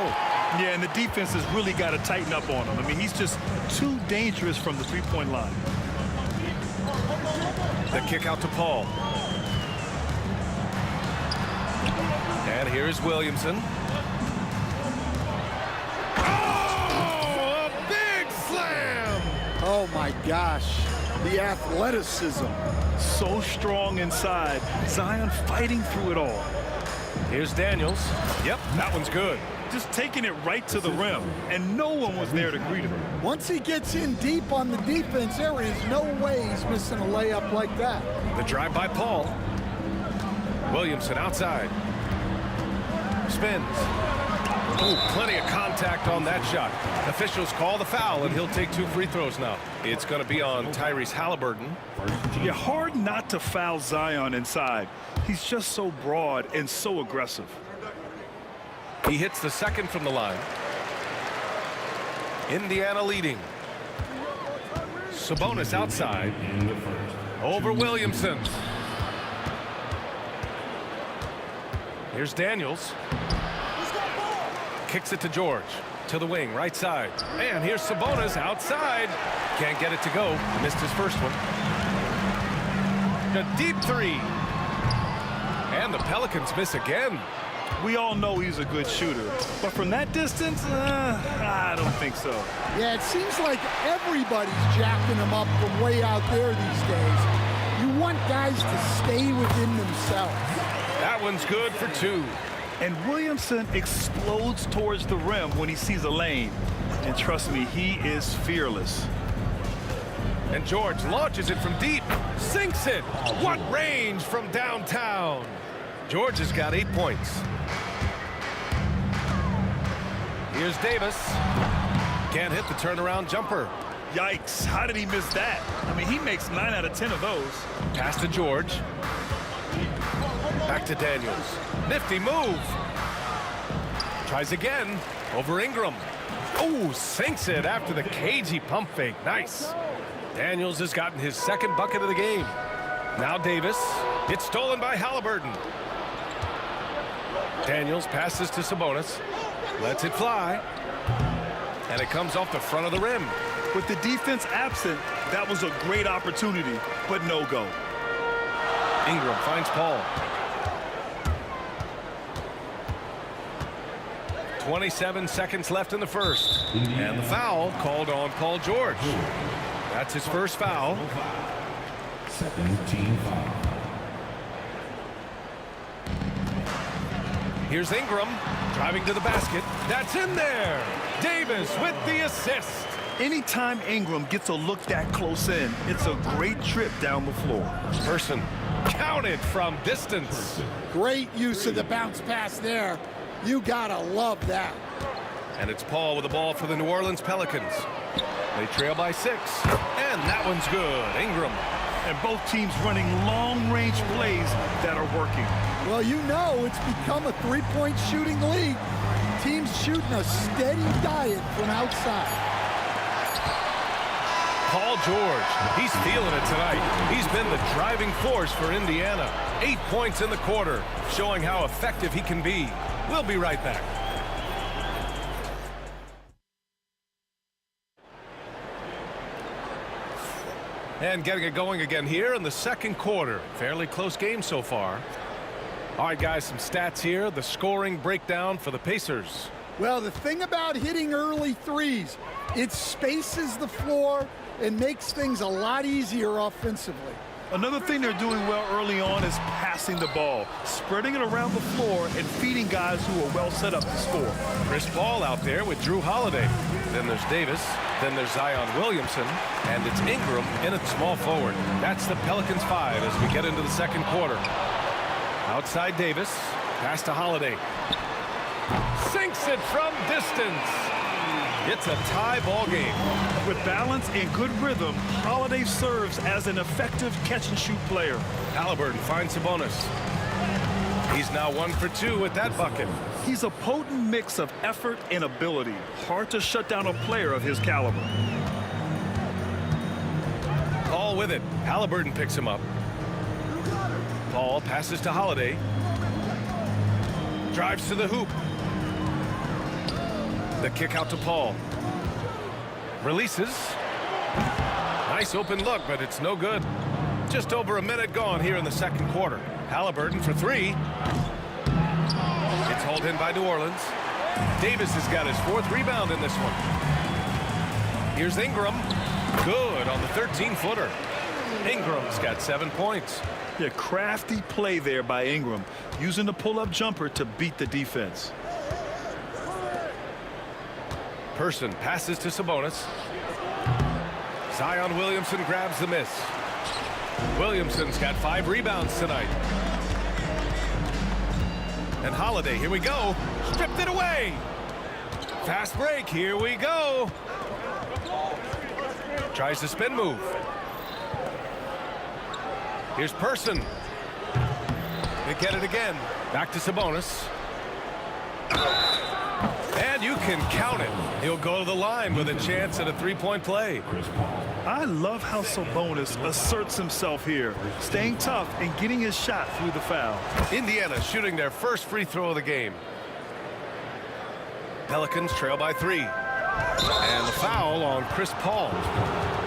Yeah, and the defense has really got to tighten up on him. I mean, he's just too dangerous from the three-point line. The kick out to Paul. And here's Williamson. Oh, a big slam! Oh, my gosh. The athleticism. So strong inside. Zion fighting through it all. Here's Daniels. Yep, that one's good. just taking it right to the rim, and no one was there to greet him. Once he gets in deep on the defense, there is no way he's missing a layup like that. The drive by Paul. Williamson outside. Spins. Ooh, plenty of contact on that shot. Officials call the foul, and he'll take 2 free throws now. It's going to be on Tyrese Halliburton. Yeah, hard not to foul Zion inside. He's just so broad and so aggressive. He hits the second from the line. Indiana leading. Sabonis outside. Over Williamson. Here's Daniels. Kicks it to George. To the wing, right side. And here's Sabonis outside. Can't get it to go. Missed his first one. A deep 3. And the Pelicans miss again. We all know he's a good shooter, but from that distance, I don't think so. Yeah, it seems like everybody's jacking him up from way out there these days. You want guys to stay within themselves. That one's good for 2. And Williamson explodes towards the rim when he sees a lane. And trust me, he is fearless. And George launches it from deep. Sinks it. What range from downtown. George has got 8 points. Here's Davis. Can't hit the turnaround jumper. Yikes, how did he miss that? I mean, he makes 9 out of 10 of those. Pass to George. Back to Daniels. Nifty move. Tries again. Over Ingram. Oh, sinks it after the cagey pump fake. Nice. Daniels has gotten his 2nd bucket of the game. Now Davis. It's stolen by Halliburton. Daniels passes to Sabonis. Lets it fly. And it comes off the front of the rim. With the defense absent, that was a great opportunity, but no go. Ingram finds Paul. 27 seconds left in the first. And the foul called on Paul George. That's his first foul. 17 foul. Here's Ingram driving to the basket. That's in there. Davis with the assist. Anytime Ingram gets a look that close in, it's a great trip down the floor. Person counted from distance. Great use of the bounce pass there. You gotta love that. And it's Paul with the ball for the New Orleans Pelicans. They trail by 6. And that one's good. Ingram. And both teams running long-range plays that are working. Well, you know it's become a 3-point shooting league. Teams shooting a steady diet from outside. Paul George, he's feeling it tonight. He's been the driving force for Indiana. 8 points in the quarter, showing how effective he can be. We'll be right back. And getting it going again here in the second quarter. Fairly close game so far. All right, guys, some stats here. The scoring breakdown for the Pacers. Well, the thing about hitting early threes, it spaces the floor and makes things a lot easier offensively. Another thing they're doing well early on is passing the ball, spreading it around the floor and feeding guys who are well set up to score. Chris Paul out there with Drew Holiday. Then there's Davis. Then there's Zion Williamson. And it's Ingram in at small forward. That's the Pelicans 5 as we get into the second quarter. Outside Davis. Pass to Holiday. Sinks it from distance. It's a tie ball game. With balance and good rhythm, Holiday serves as an effective catch-and-shoot player. Halliburton finds Sabonis. He's now 1 for 2 with that bucket. He's a potent mix of effort and ability. Hard to shut down a player of his caliber. Paul with it. Halliburton picks him up. Paul passes to Holiday. Drives to the hoop. The kick out to Paul. Releases. Nice open look, but it's no good. Just over a minute gone here in the second quarter. Halliburton for 3. It's hauled in by New Orleans. Davis has got his 4th rebound in this one. Here's Ingram. Good on the 13-footer. Ingram's got 7 points. Yeah, crafty play there by Ingram, using the pull-up jumper to beat the defense. Person passes to Sabonis. Zion Williamson grabs the miss. Williamson's got 5 rebounds tonight. And Holiday, here we go. Stripped it away. Fast break, here we go. Tries the spin move. Here's Person. They get it again. Back to Sabonis. And you can count it. He'll go to the line with a chance at a 3-point play. I love how Sabonis asserts himself here, staying tough and getting his shot through the foul. Indiana shooting their first free throw of the game. Pelicans trail by 3. And the foul on Chris Paul.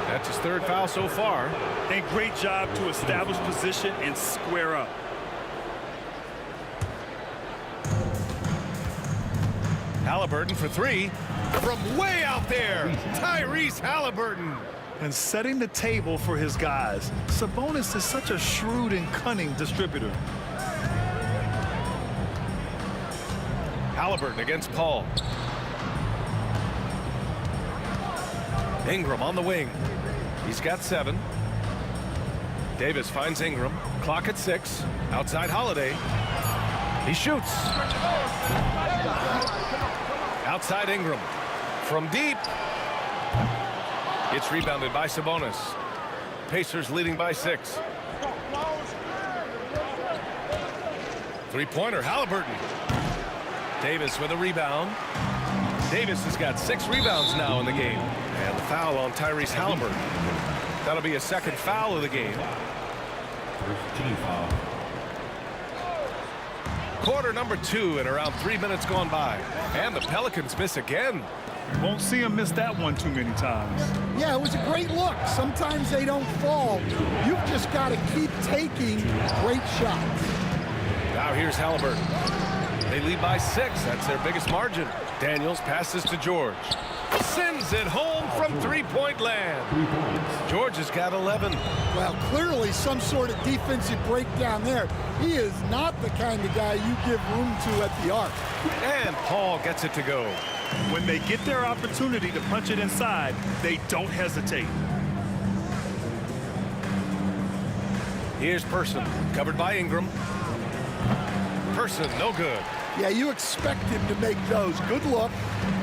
That's his 3rd foul so far. And great job to establish position and square up. Halliburton for 3 from way out there. Tyrese Halliburton. And setting the table for his guys. Sabonis is such a shrewd and cunning distributor. Halliburton against Paul. Ingram on the wing. He's got 7. Davis finds Ingram. Clock at 6. Outside Holiday. He shoots. Outside Ingram. From deep. It's rebounded by Sabonis. Pacers leading by 6. 3-pointer, Halliburton. Davis with a rebound. Davis has got 6 rebounds now in the game. And the foul on Tyrese Halliburton. That'll be a 2nd foul of the game. Quarter number 2 and around 3 minutes gone by. And the Pelicans miss again. Won't see him miss that one too many times. Yeah, it was a great look. Sometimes they don't fall. You've just got to keep taking great shots. Now here's Halliburton. They lead by 6. That's their biggest margin. Daniels passes to George. Sends it home from 3-point land. George has got 11. Well, clearly some sort of defensive breakdown there. He is not the kind of guy you give room to at the arc. And Paul gets it to go. When they get their opportunity to punch it inside, they don't hesitate. Here's Person, covered by Ingram. Person, no good. Yeah, you expect him to make those. Good look,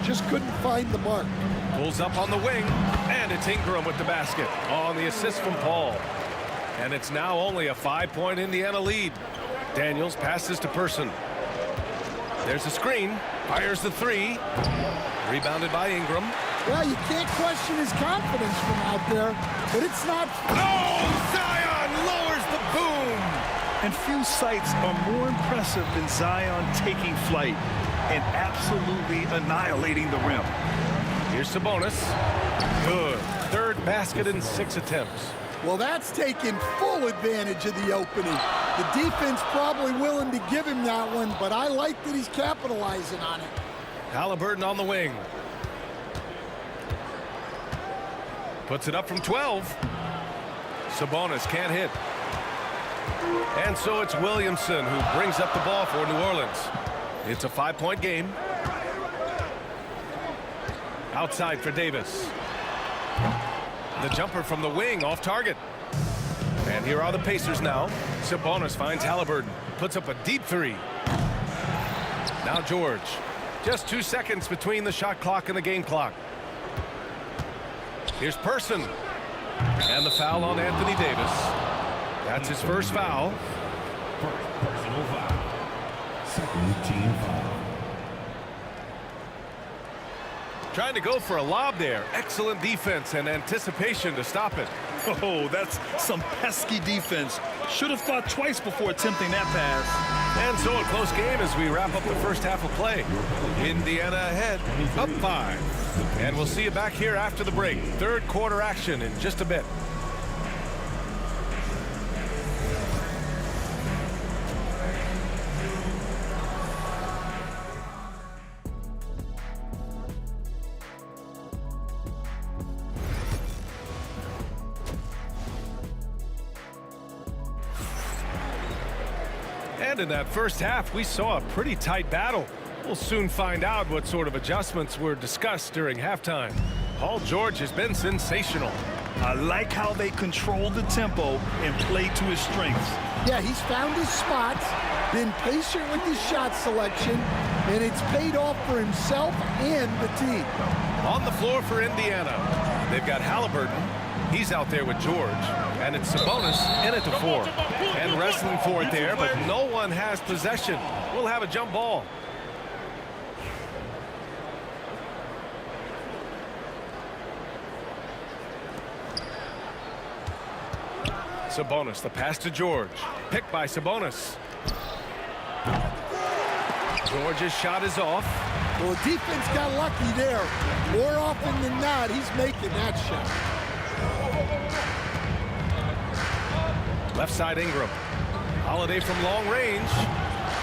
just couldn't find the mark. Pulls up on the wing, and it's Ingram with the basket on the assist from Paul. And it's now only a 5-point Indiana lead. Daniels passes to Person. There's a screen, fires the 3. Rebounded by Ingram. Well, you can't question his confidence from out there, but it's not. Oh, Zion lowers the boom. And few sights are more impressive than Zion taking flight and absolutely annihilating the rim. Here's Sabonis. Good. 3rd basket in 6 attempts. Well, that's taking full advantage of the opening. The defense probably willing to give him that one, but I like that he's capitalizing on it. Halliburton on the wing. Puts it up from 12. Sabonis can't hit. And so it's Williamson who brings up the ball for New Orleans. It's a 5-point game. Outside for Davis. The jumper from the wing off target. And here are the Pacers now. Sabonis finds Halliburton. Puts up a deep 3. Now George. Just 2 seconds between the shot clock and the game clock. Here's Person. And the foul on Anthony Davis. That's his 1st foul. Personal foul. 2nd team foul. Trying to go for a lob there. Excellent defense and anticipation to stop it. Oh, that's some pesky defense. Should have thought twice before attempting that pass. And so a close game as we wrap up the first half of play. Indiana ahead, up 5. And we'll see you back here after the break. 3rd quarter action in just a bit. And in that first half, we saw a pretty tight battle. We'll soon find out what sort of adjustments were discussed during halftime. Paul George has been sensational. I like how they control the tempo and play to his strengths. Yeah, he's found his spots, been patient with his shot selection, and it's paid off for himself and the team. On the floor for Indiana, they've got Halliburton. He's out there with George, and it's Sabonis in at the 4. And wrestling for it there, but no one has possession. We'll have a jump ball. Sabonis, the pass to George. Picked by Sabonis. George's shot is off. Well, defense got lucky there. More often than not, he's making that shot. Left side Ingram. Holiday from long range.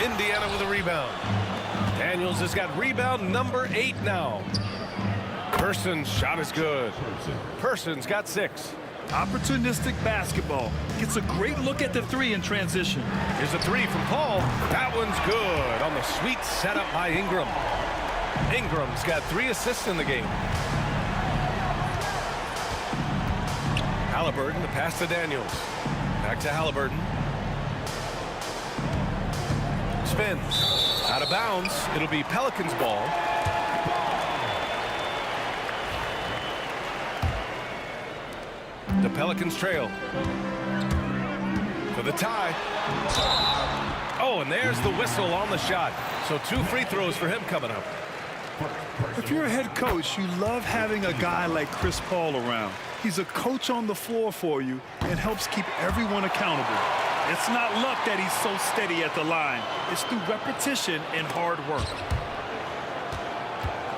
Indiana with a rebound. Daniels has got rebound number 8 now. Person's shot is good. Person's got 6. Opportunistic basketball. Gets a great look at the 3 in transition. Here's a 3 from Paul. That one's good on the sweet setup by Ingram. Ingram's got 3 assists in the game. Halliburton, the pass to Daniels. Back to Halliburton. Spins. Out of bounds. It'll be Pelicans ball. The Pelicans trail. For the tie. Oh, and there's the whistle on the shot. So 2 free throws for him coming up. If you're a head coach, you love having a guy like Chris Paul around. He's a coach on the floor for you and helps keep everyone accountable. It's not luck that he's so steady at the line. It's through repetition and hard work.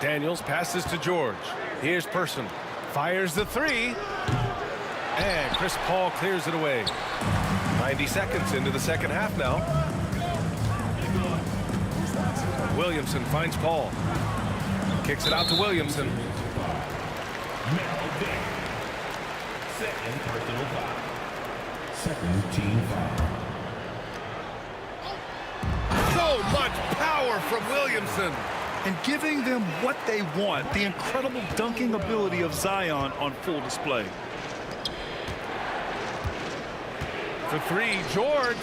Daniels passes to George. Here's Person. Fires the 3. And Chris Paul clears it away. 90 seconds into the second half now. Williamson finds Paul. Kicks it out to Williamson. Second personal foul. Second team foul. So much power from Williamson. And giving them what they want. The incredible dunking ability of Zion on full display. For 3, George.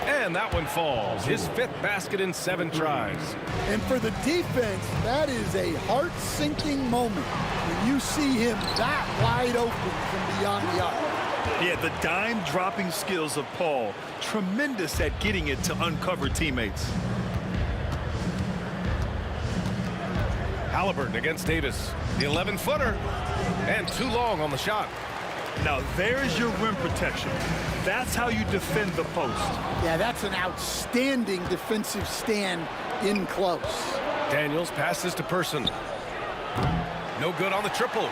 And that one falls. His 5th basket in 7 tries. And for the defense, that is a heart-sinking moment when you see him that wide open from beyond the arc. Yeah, the dime-dropping skills of Paul. Tremendous at getting it to uncover teammates. Halliburton against Davis. The 11-footer. And too long on the shot. Now, there's your rim protection. That's how you defend the post. Yeah, that's an outstanding defensive stand in close. Daniels passes to Person. No good on the triple.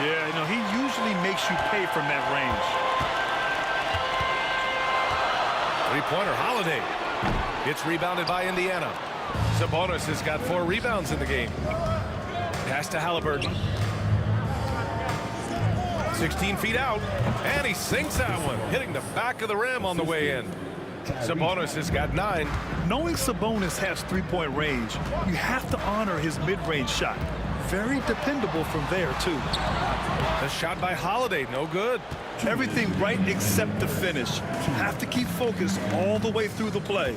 Yeah, you know, he usually makes you pay from that range. 3-pointer Holiday. It's rebounded by Indiana. Sabonis has got 4 rebounds in the game. Pass to Halliburton. 16 feet out, and he sinks that one, hitting the back of the rim on the way in. Sabonis has got 9. Knowing Sabonis has 3-point range, you have to honor his mid-range shot. Very dependable from there, too. The shot by Holiday, no good. Everything right except the finish. You have to keep focused all the way through the play.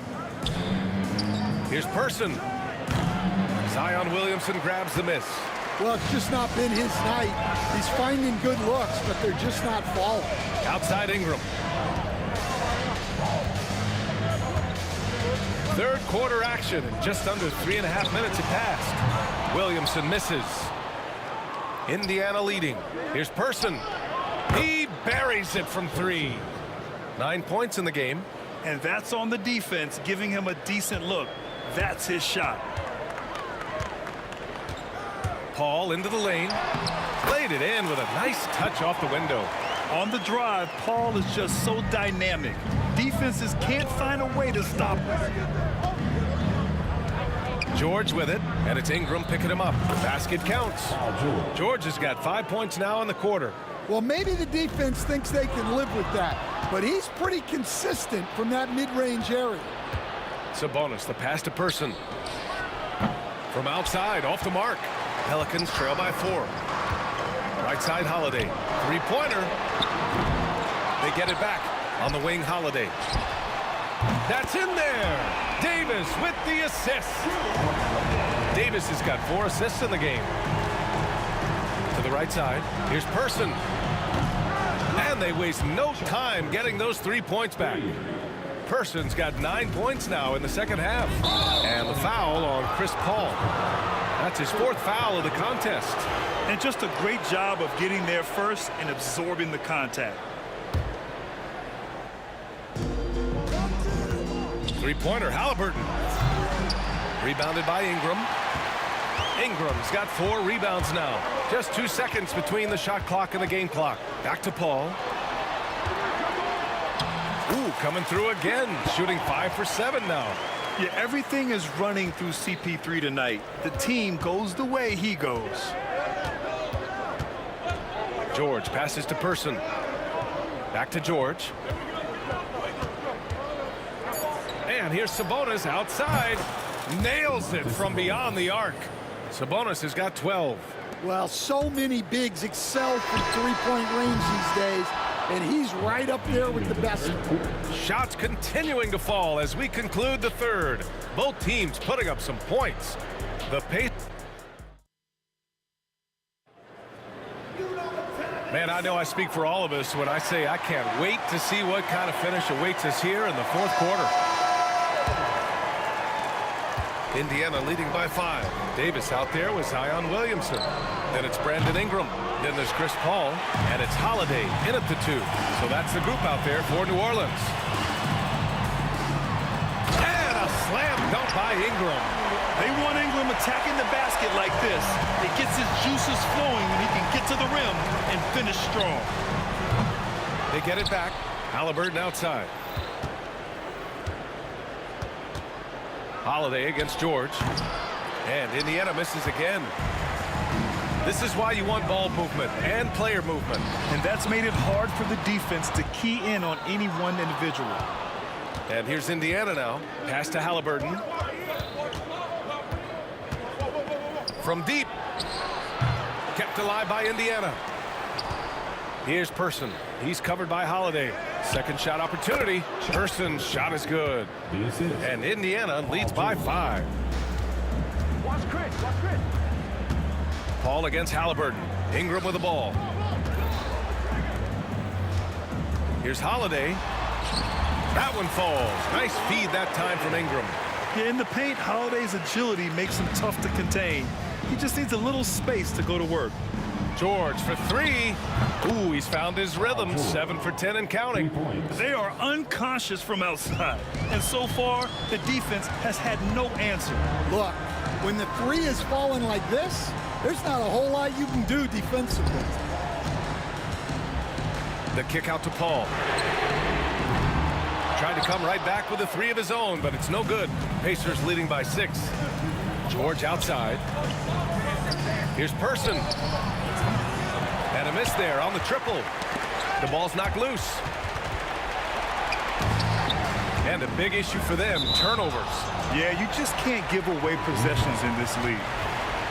Here's Person. Zion Williamson grabs the miss. Well, it's just not been his night. He's finding good looks, but they're just not falling. Outside Ingram. Third quarter action, and just under 3.5 minutes have passed. Williamson misses. Indiana leading. Here's Person. He buries it from 3. 9 points in the game. And that's on the defense, giving him a decent look. That's his shot. Paul into the lane. Played it in with a nice touch off the window. On the drive, Paul is just so dynamic. Defenses can't find a way to stop him. George with it, and it's Ingram picking him up. The basket counts. George has got 5 points now in the quarter. Well, maybe the defense thinks they can live with that, but he's pretty consistent from that mid-range area. Sabonis, the pass to Person. From outside, off the mark. Pelicans trail by 4. Right side, Holiday. Three-pointer. They get it back on the wing, Holiday. That's in there. Davis with the assist. Davis has got 4 assists in the game. To the right side, here's Person. And they waste no time getting those 3 points back. Person's got 9 points now in the second half. And the foul on Chris Paul. That's his 4th foul of the contest. And just a great job of getting there first and absorbing the contact. Three-pointer, Halliburton. Rebounded by Ingram. Ingram's got 4 rebounds now. Just 2 seconds between the shot clock and the game clock. Back to Paul. Ooh, coming through again. Shooting 5 for 7 now. Yeah, everything is running through CP3 tonight. The team goes the way he goes. George passes to Person. Back to George. And here's Sabonis outside. Nails it from beyond the arc. Sabonis has got 12. Well, so many bigs excel from three-point range these days, and he's right up there with the best. Shots continuing to fall as we conclude the third. Both teams putting up some points. The pace. Man, I know I speak for all of us when I say I can't wait to see what kind of finish awaits us here in the 4th quarter. Indiana leading by 5. Davis out there with Zion Williamson. Then it's Brandon Ingram. Then there's Chris Paul. And it's Holiday in at the 2. So that's the group out there for New Orleans. And a slam dunk by Ingram. They want Ingram attacking the basket like this. It gets his juices flowing when he can get to the rim and finish strong. They get it back. Halliburton outside. Holiday against George. And Indiana misses again. This is why you want ball movement and player movement. And that's made it hard for the defense to key in on any one individual. And here's Indiana now. Pass to Halliburton. From deep. Kept alive by Indiana. Here's Person. He's covered by Holiday. Second shot opportunity. Person's shot is good. And Indiana leads by 5. Watch Chris. Paul against Halliburton. Ingram with the ball. Here's Holiday. That one falls. Nice feed that time from Ingram. Yeah, in the paint, Holiday's agility makes him tough to contain. He just needs a little space to go to work. George for 3. Ooh, he's found his rhythm. 7 for 10 and counting. They are unconscious from outside. And so far, the defense has had no answer. Look, when the 3 is falling like this, there's not a whole lot you can do defensively. The kick out to Paul. Tried to come right back with a 3 of his own, but it's no good. Pacers leading by 6. George outside. Here's Person. And a miss there on the triple. The ball's knocked loose. And a big issue for them, turnovers. Yeah, you just can't give away possessions in this league.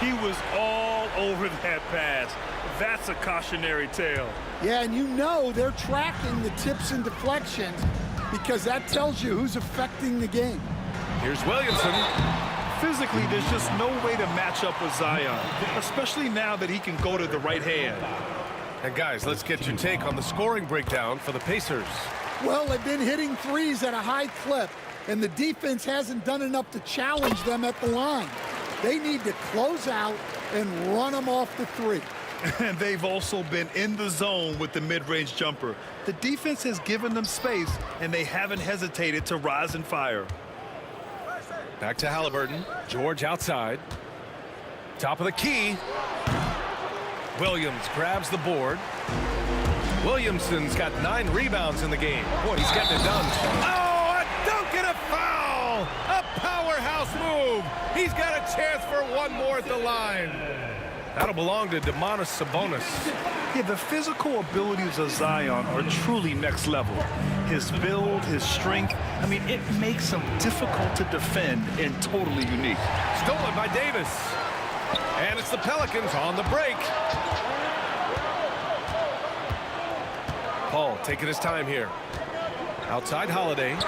He was all over that pass. That's a cautionary tale. Yeah, and you know they're tracking the tips and deflections because that tells you who's affecting the game. Here's Williamson. Physically, there's just no way to match up with Zion, especially now that he can go to the right hand. And guys, let's get your take on the scoring breakdown for the Pacers. Well, they've been hitting 3s at a high clip, and the defense hasn't done enough to challenge them at the line. They need to close out and run them off the 3. And they've also been in the zone with the mid-range jumper. The defense has given them space, and they haven't hesitated to rise and fire. Back to Halliburton. George outside. Top of the key. Williams grabs the board. Williamson's got 9 rebounds in the game. Boy, he's getting it done. Oh, a dunk and a foul! A powerhouse move. He's got a chance for one more at the line. That'll belong to Sabonis. Yeah, the physical abilities of Zion are truly next level. his build, his strength. I mean, it makes him difficult to defend and totally unique. Stolen by Davis. And it's the Pelicans on the break. Paul taking his time here. Outside Holiday.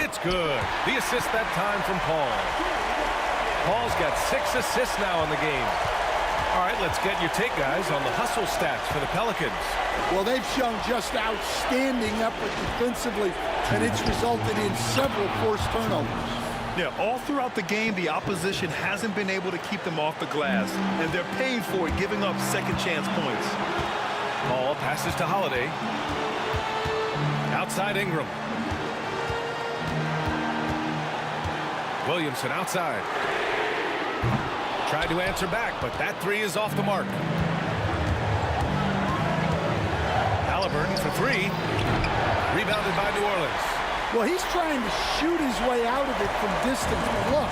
It's good. The assist that time from Paul. Paul's got 6 assists now in the game. All right, let's get your take, guys, on the hustle stats for the Pelicans. Well, they've shown just outstanding effort defensively, and it's resulted in several forced turnovers. Yeah, all throughout the game, the opposition hasn't been able to keep them off the glass, and they're paying for it, giving up second chance points. Paul passes to Holiday. Outside Ingram. Williamson outside. Tried to answer back, but that three is off the mark. Halliburton for three. Rebounded by New Orleans. Well, he's trying to shoot his way out of it from distance, but look,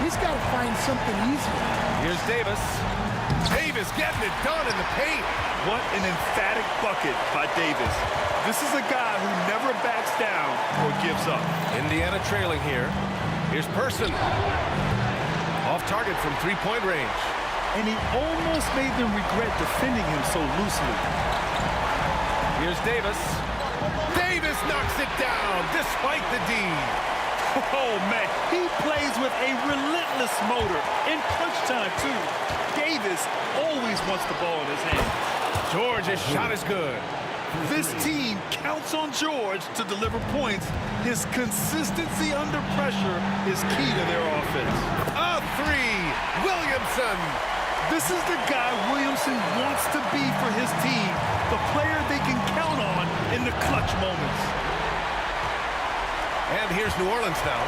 he's got to find something easier. Here's Davis. Davis getting it done in the paint. What an emphatic bucket by Davis. This is a guy who never backs down or gives up. Indiana trailing here. Here's Person. Off target from three-point range. And he almost made them regret defending him so loosely. Here's Davis. Davis knocks it down despite the D. Oh, man. He plays with a relentless motor in crunch time, too. Davis always wants the ball in his hand. George's shot is good. This team counts on George to deliver points. His consistency under pressure is key to their offense. A three. Williamson. This is the guy Williamson wants to be for his team, the player they can count on in the clutch moments. And here's New Orleans now.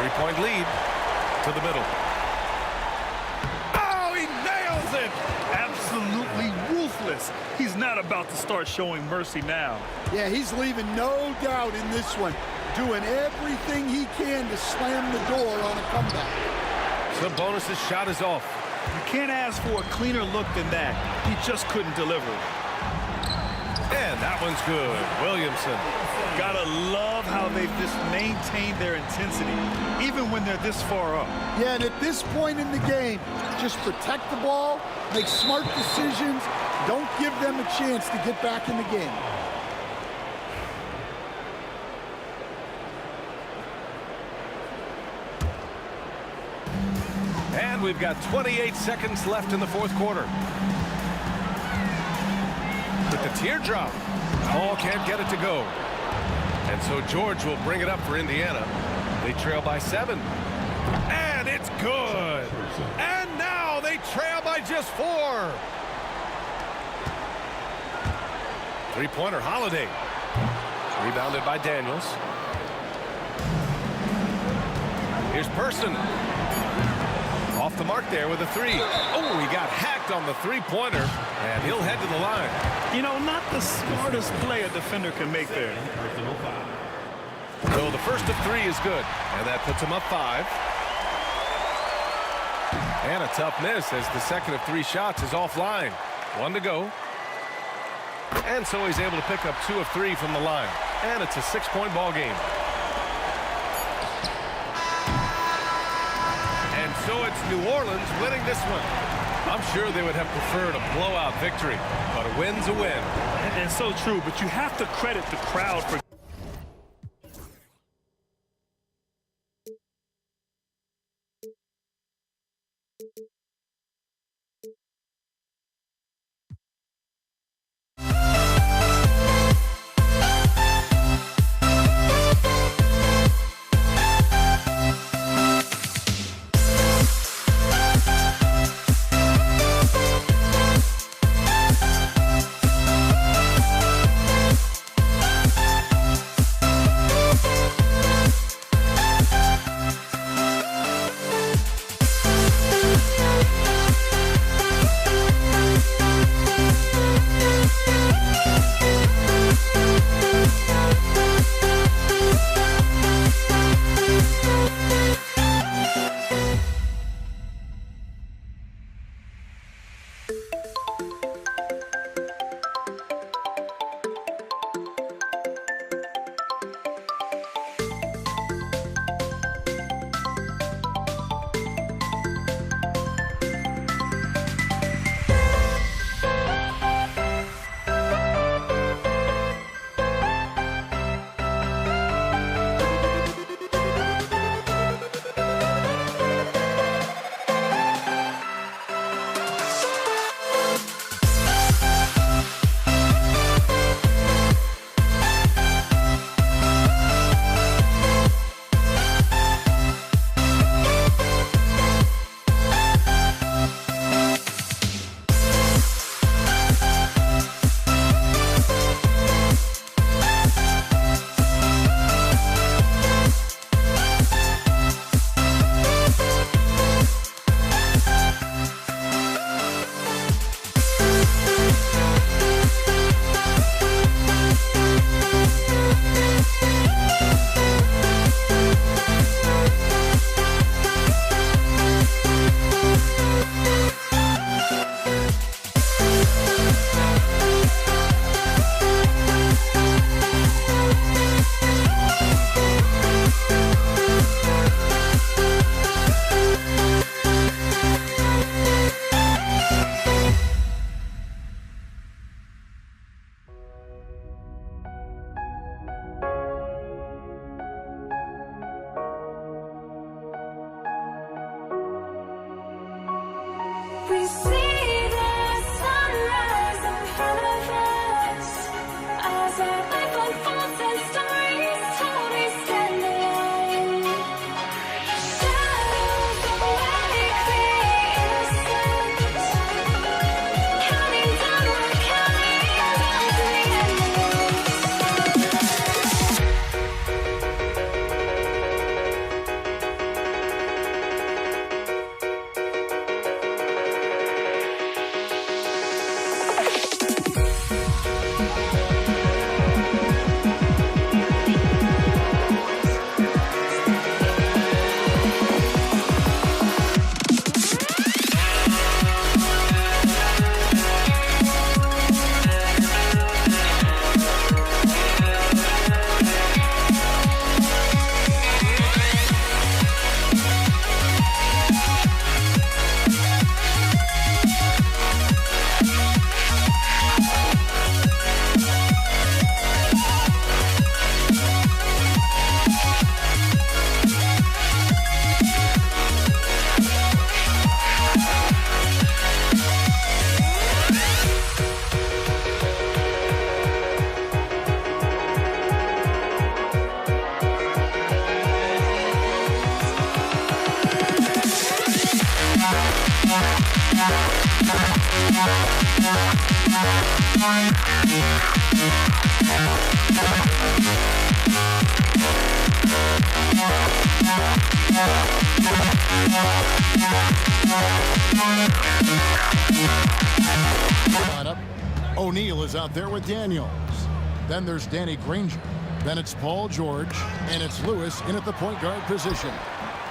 Three-point lead to the middle. Oh, he nails it! Absolutely ruthless. He's not about to start showing mercy now. Yeah, he's leaving no doubt in this one, doing everything he can to slam the door on a comeback. Sabonis' shot is off. You can't ask for a cleaner look than that. He just couldn't deliver. And that one's good. Williamson. Gotta love how they've just maintained their intensity, even when they're this far up. Yeah, and at this point in the game, just protect the ball, make smart decisions, don't give them a chance to get back in the game. And we've got 28 seconds left in the fourth quarter. With the teardrop, Paul can't get it to go. And so George will bring it up for Indiana. They trail by 7. And it's good. And now they trail by just 4. Three-pointer, Holiday. Rebounded by Daniels. Here's Person. Off the mark there with a three. Oh, he got hacked on the three-pointer, and he'll head to the line. You know, not the smartest play a defender can make there. So the first of 3 is good, and that puts him up 5. And a tough miss as the second of 3 shots is offline. 1 to go. And so he's able to pick up 2 of 3 from the line. And it's a 6-point ball game. So it's New Orleans winning this one. I'm sure they would have preferred a blowout victory, but a win's a win. And so true, but you have to credit the crowd for We see the sunrise in front of us. As our life unfolds and stories told, we stand alone. Shadows awake the innocent. Counting down, we're counting down to the Lineup. O'Neal is out there with Daniels. Then there's Danny Granger. Then it's Paul George. And it's Lewis in at the point guard position.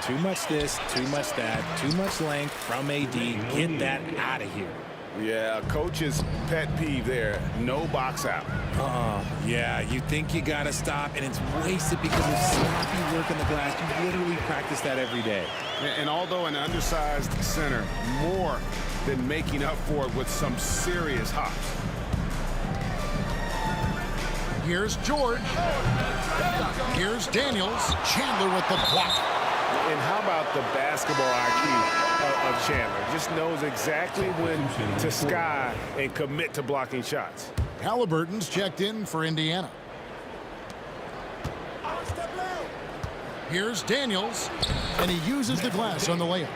Too much this, too much that, too much length from AD. Get that out of here. Yeah, coach's pet peeve there. No box out. Yeah, you think you got to stop, and it's wasted because of sloppy work in the glass. You literally practice that every day. And although an undersized center, more than making up for it with some serious hops. Here's George. Here's Daniels. Chandler with the block. And how about the basketball IQ of Chandler? Just knows exactly when to sky and commit to blocking shots. Halliburton's checked in for Indiana. Here's Daniels, and he uses the glass on the layup.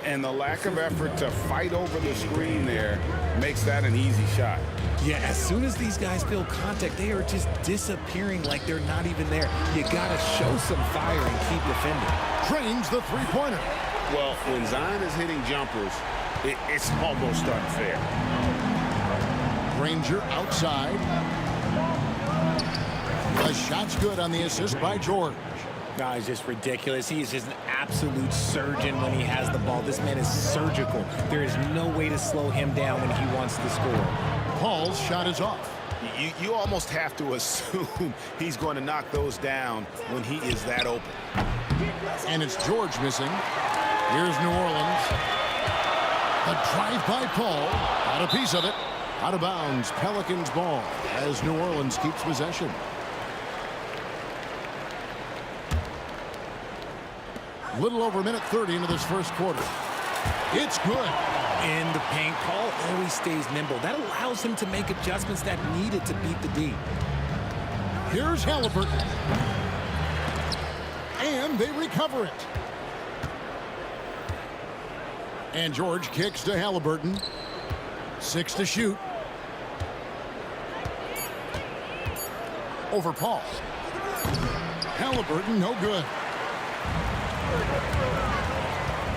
And the lack of effort to fight over the screen there makes that an easy shot. Yeah, as soon as these guys feel contact, they are just disappearing like they're not even there. You got to show some fire and keep defending. Drains the three-pointer. Well, when Zion is hitting jumpers, it's almost unfair. Granger outside. The shot's good on the assist by George. No, it's just ridiculous. He is just an absolute surgeon when he has the ball. This man is surgical. There is no way to slow him down when he wants to score. Paul's shot is off. You almost have to assume he's going to knock those down when he is that open. And it's George missing. Here's New Orleans. A drive by Paul. Got a piece of it. Out of bounds. Pelicans ball as New Orleans keeps possession. Little over a minute 30 into this first quarter. It's good. In the paint, Paul always stays nimble. That allows him to make adjustments that needed to beat the D. Here's Halliburton. And they recover it. And George kicks to Halliburton. 6 to shoot. Over Paul. Halliburton, no good.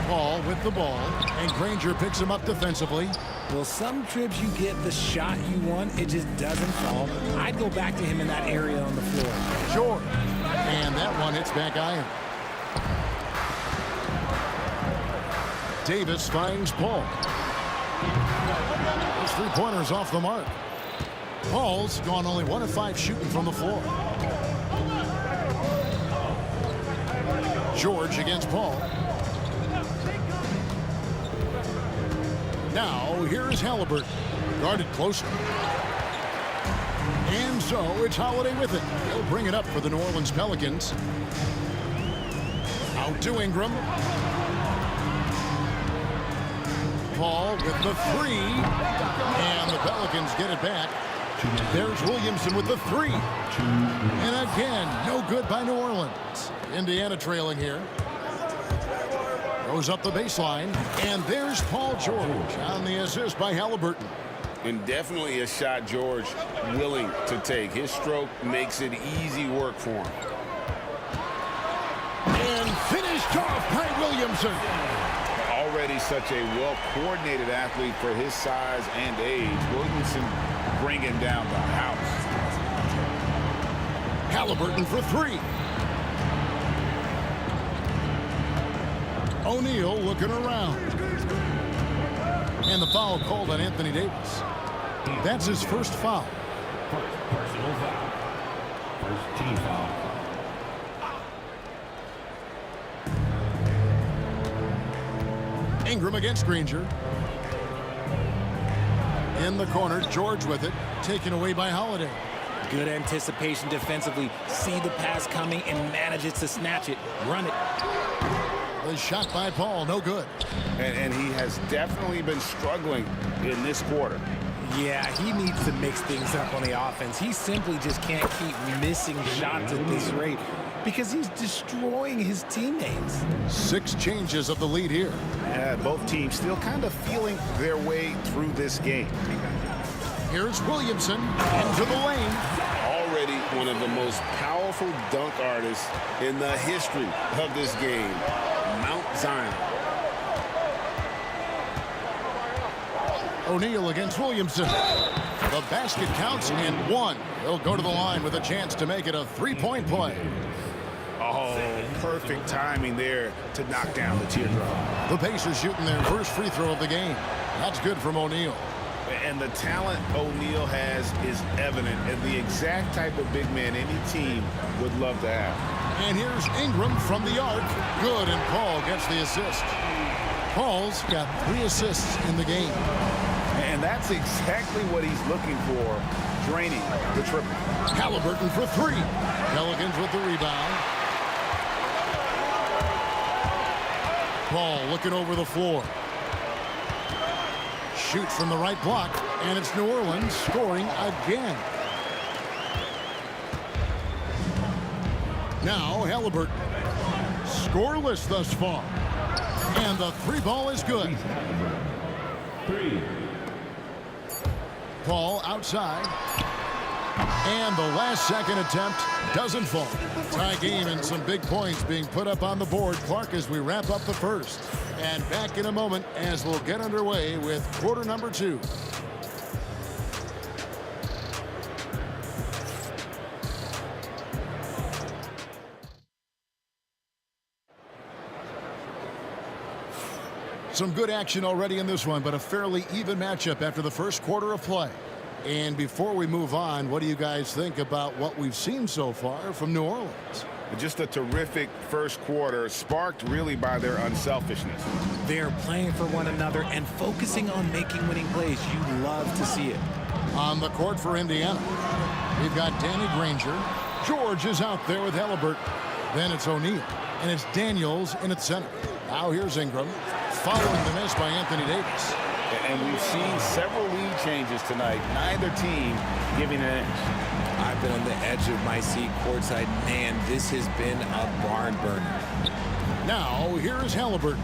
Paul with the ball, and Granger picks him up defensively. Well, some trips you get the shot you want, it just doesn't fall. I'd go back to him in that area on the floor. George, and that one hits back iron. Davis finds Paul. His three-pointer's off the mark. Paul's gone only 1 of 5 shooting from the floor. George against Paul. Now, here's Halliburton. Guarded closer. And so, it's Holiday with it. He'll bring it up for the New Orleans Pelicans. Out to Ingram. Paul with the three. And the Pelicans get it back. There's Williamson with the three. And again, no good by New Orleans. Indiana trailing here. Goes up the baseline. And there's Paul George on the assist by Halliburton. And definitely a shot George willing to take. His stroke makes it easy work for him. And finished off by Williamson. Already such a well-coordinated athlete for his size and age. Williamson bringing down the house. Halliburton for three. O'Neal looking around. And the foul called on Anthony Davis. That's his first foul. Personal foul. First team foul. Ingram against Granger. In the corner, George with it. Taken away by Holiday. Good anticipation defensively. See the pass coming and manages to snatch it. Run it. The shot by Paul, no good. And he has definitely been struggling in this quarter. Yeah, he needs to mix things up on the offense. He simply just can't keep missing shots at this rate because he's destroying his teammates. 6 changes of the lead here. Yeah, both teams still kind of feeling their way through this game. Here's Williamson into the lane. Already one of the most powerful dunk artists in the history of this game. Mount Zion. O'Neal against Williamson. The basket counts and one. He'll go to the line with a chance to make it a 3-point play. Oh, perfect timing there to knock down the teardrop. The Pacers shooting their first free throw of the game. That's good from O'Neal. And the talent O'Neal has is evident and the exact type of big man any team would love to have. And here's Ingram from the arc. Good, and Paul gets the assist. Paul's got 3 assists in the game. And that's exactly what he's looking for, draining the triple. Halliburton for 3. Pelicans with the rebound. Paul looking over the floor. Shoots from the right block, and it's New Orleans scoring again. Now Halliburton. Scoreless thus far. And the 3 ball is good. 3. Paul outside. And the last second attempt doesn't fall. Tie game and some big points being put up on the board. Clark, as we wrap up the first. And back in a moment as we'll get underway with quarter number 2. Some good action already in this one, but a fairly even matchup after the first quarter of play. And before we move on, what do you guys think about what we've seen so far from New Orleans? Just a terrific first quarter, sparked really by their unselfishness. They're playing for one another and focusing on making winning plays. You love to see it. On the court for Indiana, we've got Danny Granger. George is out there with Halliburton. Then it's O'Neal, and it's Daniels in its center. Now here's Ingram, following the miss by Anthony Davis. And we've seen several lead changes tonight. Neither team giving an inch. I've been on the edge of my seat courtside. Man, this has been a barn burner. Now, here is Halliburton.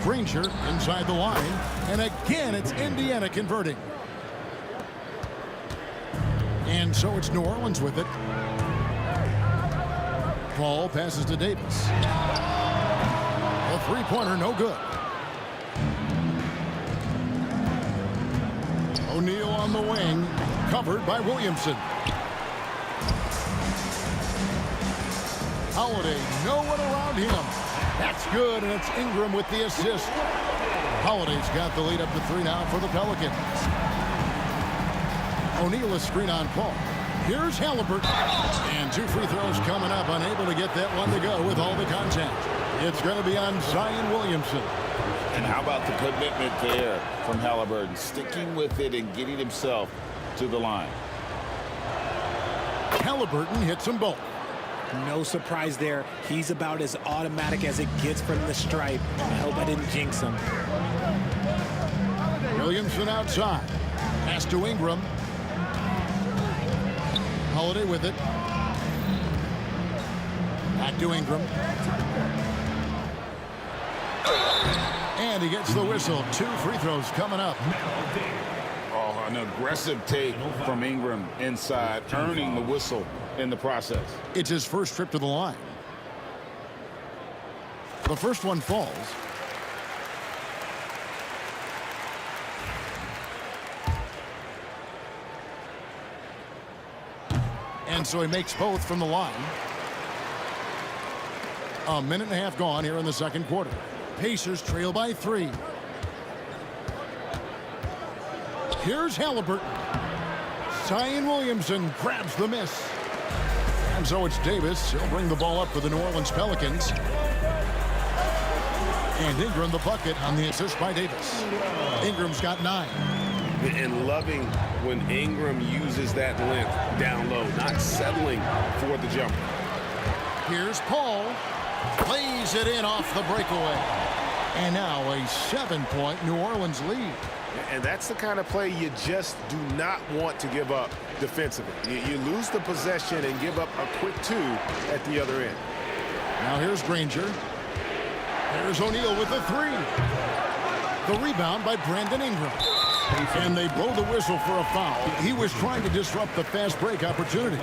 Granger inside the line. And again, it's Indiana converting. And so it's New Orleans with it. Paul passes to Davis. A three-pointer, no good. O'Neal on the wing, covered by Williamson. Holiday, no one around him. That's good, and it's Ingram with the assist. Holiday's got the lead up to 3 now for the Pelicans. O'Neal is screen on Paul. Here's Halliburton. And 2 free throws coming up, unable to get that one to go with all the contact. It's going to be on Zion Williamson. And how about the commitment there from Halliburton, sticking with it and getting himself to the line. Halliburton hits them both. No surprise there. He's about as automatic as it gets from the stripe. I hope I didn't jinx him. Williamson outside. Pass to Ingram. Holiday with it. Back to Ingram. And he gets the whistle. 2 free throws coming up. Oh, an aggressive take from Ingram inside, earning the whistle in the process. It's his first trip to the line. The first one falls. And so he makes both from the line. A minute and a half gone here in the second quarter. Pacers trail by 3. Here's Halliburton. Zion Williamson grabs the miss. And so it's Davis. He'll bring the ball up for the New Orleans Pelicans. And Ingram the bucket on the assist by Davis. Ingram's got 9. And loving when Ingram uses that length down low, not settling for the jumper. Here's Paul. Plays it in off the breakaway. And now a 7-point New Orleans lead. And that's the kind of play you just do not want to give up defensively. You lose the possession and give up a quick 2 at the other end. Now here's Granger. There's O'Neal with the 3. The rebound by Brandon Ingram. And they blow the whistle for a foul. He was trying to disrupt the fast break opportunity.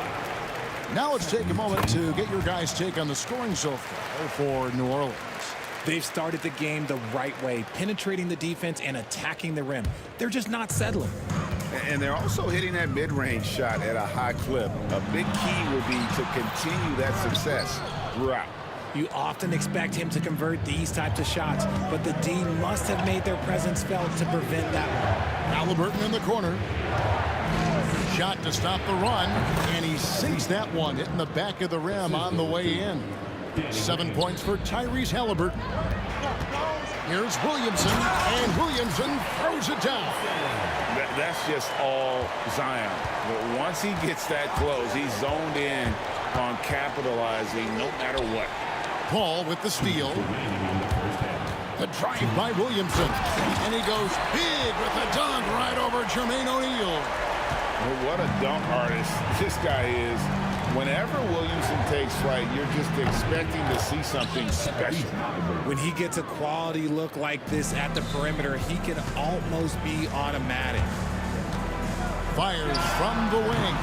Now let's take a moment to get your guys' take on the scoring so far for New Orleans. They've started the game the right way, penetrating the defense and attacking the rim. They're just not settling. And they're also hitting that mid-range shot at a high clip. A big key will be to continue that success throughout. You often expect him to convert these types of shots, but the D must have made their presence felt to prevent that one. Halliburton in the corner. Shot to stop the run, and he sinks that one, hitting the back of the rim on the way in. 7 points for Tyrese Halliburton. Here's Williamson, and Williamson throws it down. That's just all Zion. But once he gets that close, he's zoned in on capitalizing no matter what. Paul with the steal. The drive by Williamson. And he goes big with the dunk right over Jermaine O'Neal. Well, what a dunk artist this guy is. Whenever Williamson takes flight, you're just expecting to see something special. When he gets a quality look like this at the perimeter, he can almost be automatic. Fires from the wing.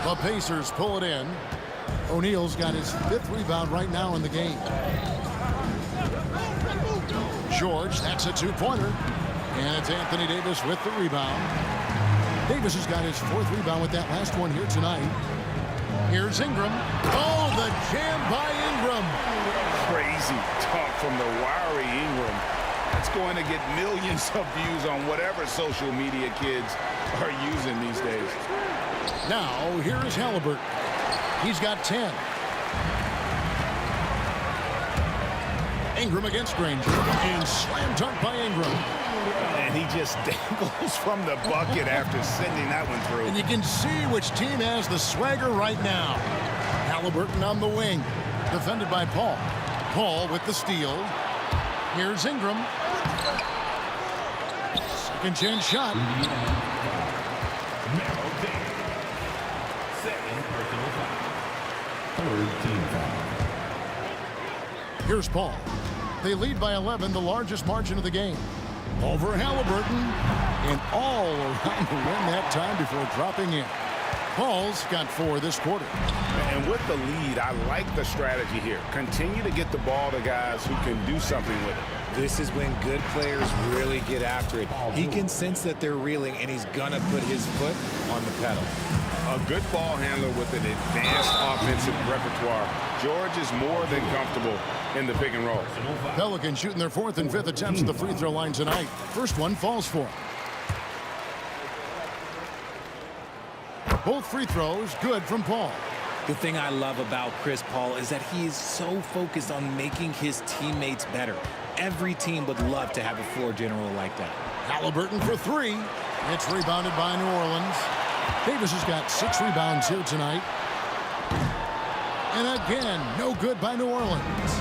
The Pacers pull it in. O'Neal's got his 5th rebound right now in the game. George, that's a 2-pointer. And it's Anthony Davis with the rebound. Davis has got his 4th rebound with that last one here tonight. Here's Ingram. Oh, the jam by Ingram. Crazy talk from the wiry Ingram. That's going to get millions of views on whatever social media kids are using these days. Now, here's Halliburton. He's got 10. Ingram against Granger. And slam dunk by Ingram. And he just dangles from the bucket after sending that one through. And you can see which team has the swagger right now. Halliburton on the wing. Defended by Paul. Paul with the steal. Here's Ingram. Second chance shot. Here's Paul. They lead by 11, the largest margin of the game. Over Halliburton, and all around the rim that time before dropping in. Paul's got 4 this quarter. And with the lead, I like the strategy here. Continue to get the ball to guys who can do something with it. This is when good players really get after it. He can sense that they're reeling, and he's going to put his foot on the pedal. A good ball handler with an advanced offensive repertoire. George is more than comfortable in the pick and roll. Pelicans shooting their 4th and 5th attempts at the free throw line tonight. First one falls for him. Both free throws good from Paul. The thing I love about Chris Paul is that he is so focused on making his teammates better. Every team would love to have a floor general like that. Halliburton for 3. It's rebounded by New Orleans. Davis has got 6 rebounds here tonight. And again, no good by New Orleans.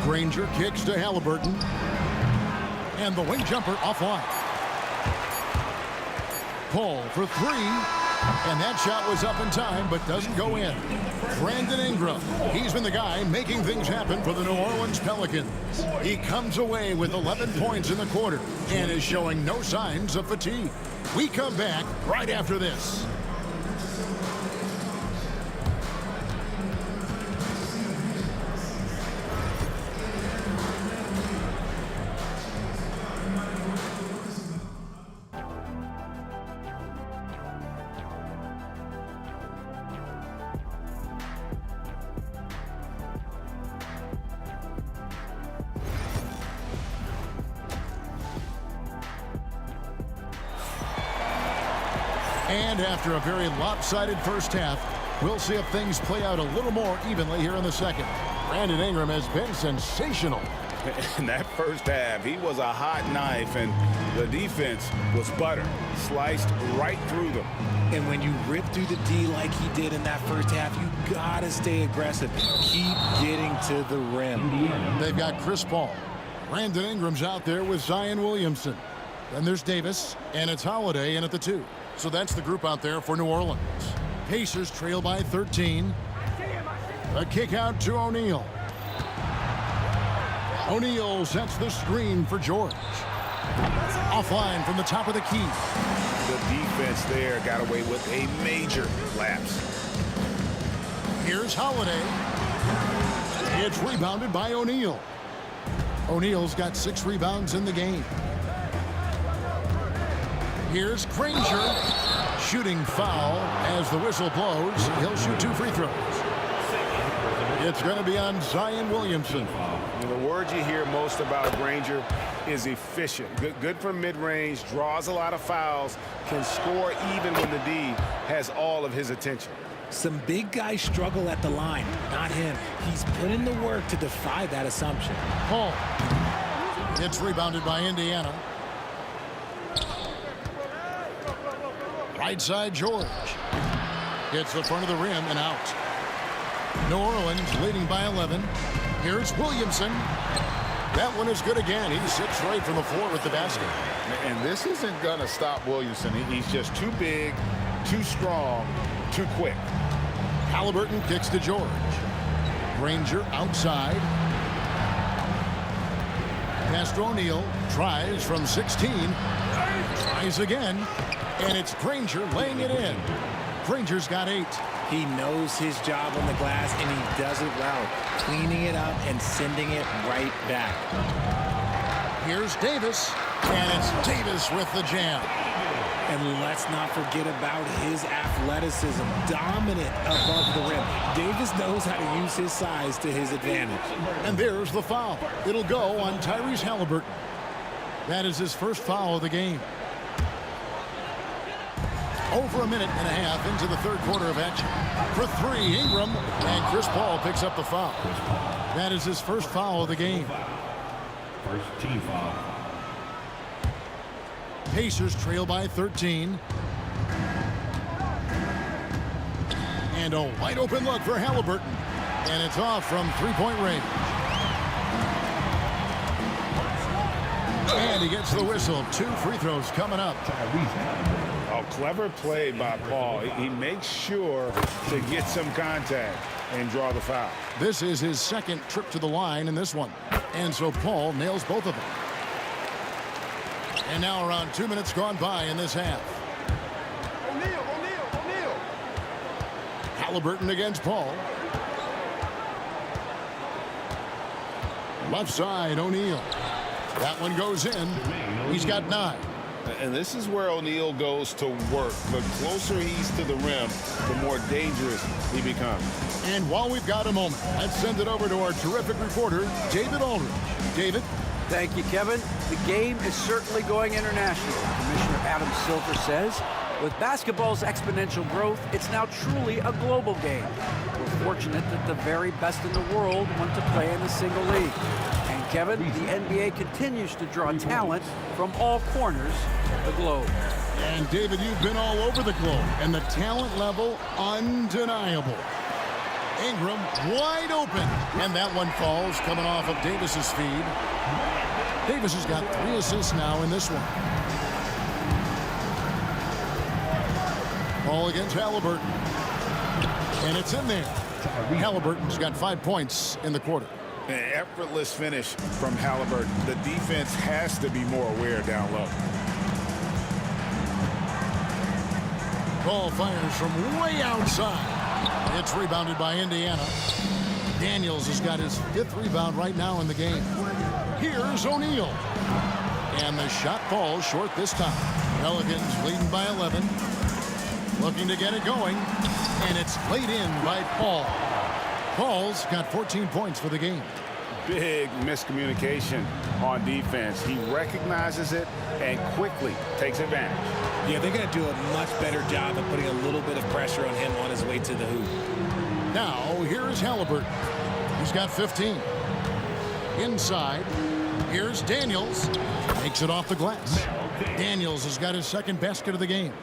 Granger kicks to Halliburton. And the wing jumper offline. Paul for three. And that shot was up in time, but doesn't go in. Brandon Ingram, he's been the guy making things happen for the New Orleans Pelicans. He comes away with 11 points in the quarter and is showing no signs of fatigue. We come back right after this. And after a very lopsided first half, we'll see if things play out a little more evenly here in the second. Brandon Ingram has been sensational. In that first half, he was a hot knife, and the defense was butter, sliced right through them. And when you rip through the D like he did in that first half, you gotta stay aggressive. Keep getting to the rim. They've got Chris Paul. Brandon Ingram's out there with Zion Williamson. Then there's Davis, and it's Holiday in at the 2. So that's the group out there for New Orleans. Pacers trail by 13. A kick out to O'Neal. O'Neal sets the screen for George. Offline from the top of the key. The defense there got away with a major lapse. Here's Holiday. It's rebounded by O'Neal. O'Neal's got 6 rebounds in the game. Here's Granger. Shooting foul as the whistle blows. He'll shoot 2 free throws. It's going to be on Zion Williamson. And the word you hear most about Granger is efficient. Good from mid-range, draws a lot of fouls, can score even when the D has all of his attention. Some big guys struggle at the line, not him. He's put in the work to defy that assumption. Paul. It's rebounded by Indiana. Right side, George. Hits the front of the rim and out. New Orleans leading by 11. Here's Williamson. That one is good again. He sits right from the floor with the basket. And this isn't going to stop Williamson. He's just too big, too strong, too quick. Halliburton kicks to George. Granger outside. Pass to O'Neal. Tries from 16. Tries again. And it's Granger laying it in. Granger's got 8. He knows his job on the glass, and he does it well, cleaning it up and sending it right back. Here's Davis, and it's Davis with the jam. And let's not forget about his athleticism, dominant above the rim. Davis knows how to use his size to his advantage. And there's the foul. It'll go on Tyrese Halliburton. That is his first foul of the game. Over a minute and a half into the third quarter of action. For 3, Ingram, and Chris Paul picks up the foul. That is his first foul of the game. First team foul. Pacers trail by 13. And a wide open look for Halliburton. And it's off from 3-point range. And he gets the whistle. 2 free throws coming up. Oh, clever play by Paul. He makes sure to get some contact and draw the foul. This is his second trip to the line in this one. And so Paul nails both of them. And now around 2 minutes gone by in this half. O'Neal. Halliburton against Paul. Left side, O'Neal. That one goes in. He's got 9. And this is where O'Neal goes to work. The closer he's to the rim, the more dangerous he becomes. And while we've got a moment, let's send it over to our terrific reporter, David Aldridge. David? Thank you, Kevin. The game is certainly going international. Commissioner Adam Silver says, with basketball's exponential growth, it's now truly a global game. We're fortunate that the very best in the world want to play in a single league. And Kevin, the NBA continues to draw talent from all corners of the globe. And David, you've been all over the globe, and the talent level undeniable. Ingram wide open, and that one falls coming off of Davis's feed. Davis has got 3 assists now in this one. Ball against Halliburton, and it's in there. Halliburton's got 5 points in the quarter. An effortless finish from Halliburton. The defense has to be more aware down low. Ball fires from way outside. It's rebounded by Indiana. Daniels has got his 5th rebound right now in the game. Here's O'Neal. And the shot falls short this time. Pelicans leading by 11. Looking to get it going. And it's laid in by Paul. Paul's got 14 points for the game. Big miscommunication on defense. He recognizes it and quickly takes advantage. Yeah, they're going to do a much better job of putting a little bit of pressure on him on his way to the hoop. Now, here's Halliburton. He's got 15. Inside, here's Daniels. Takes it off the glass. Daniels has got his 2nd basket of the game.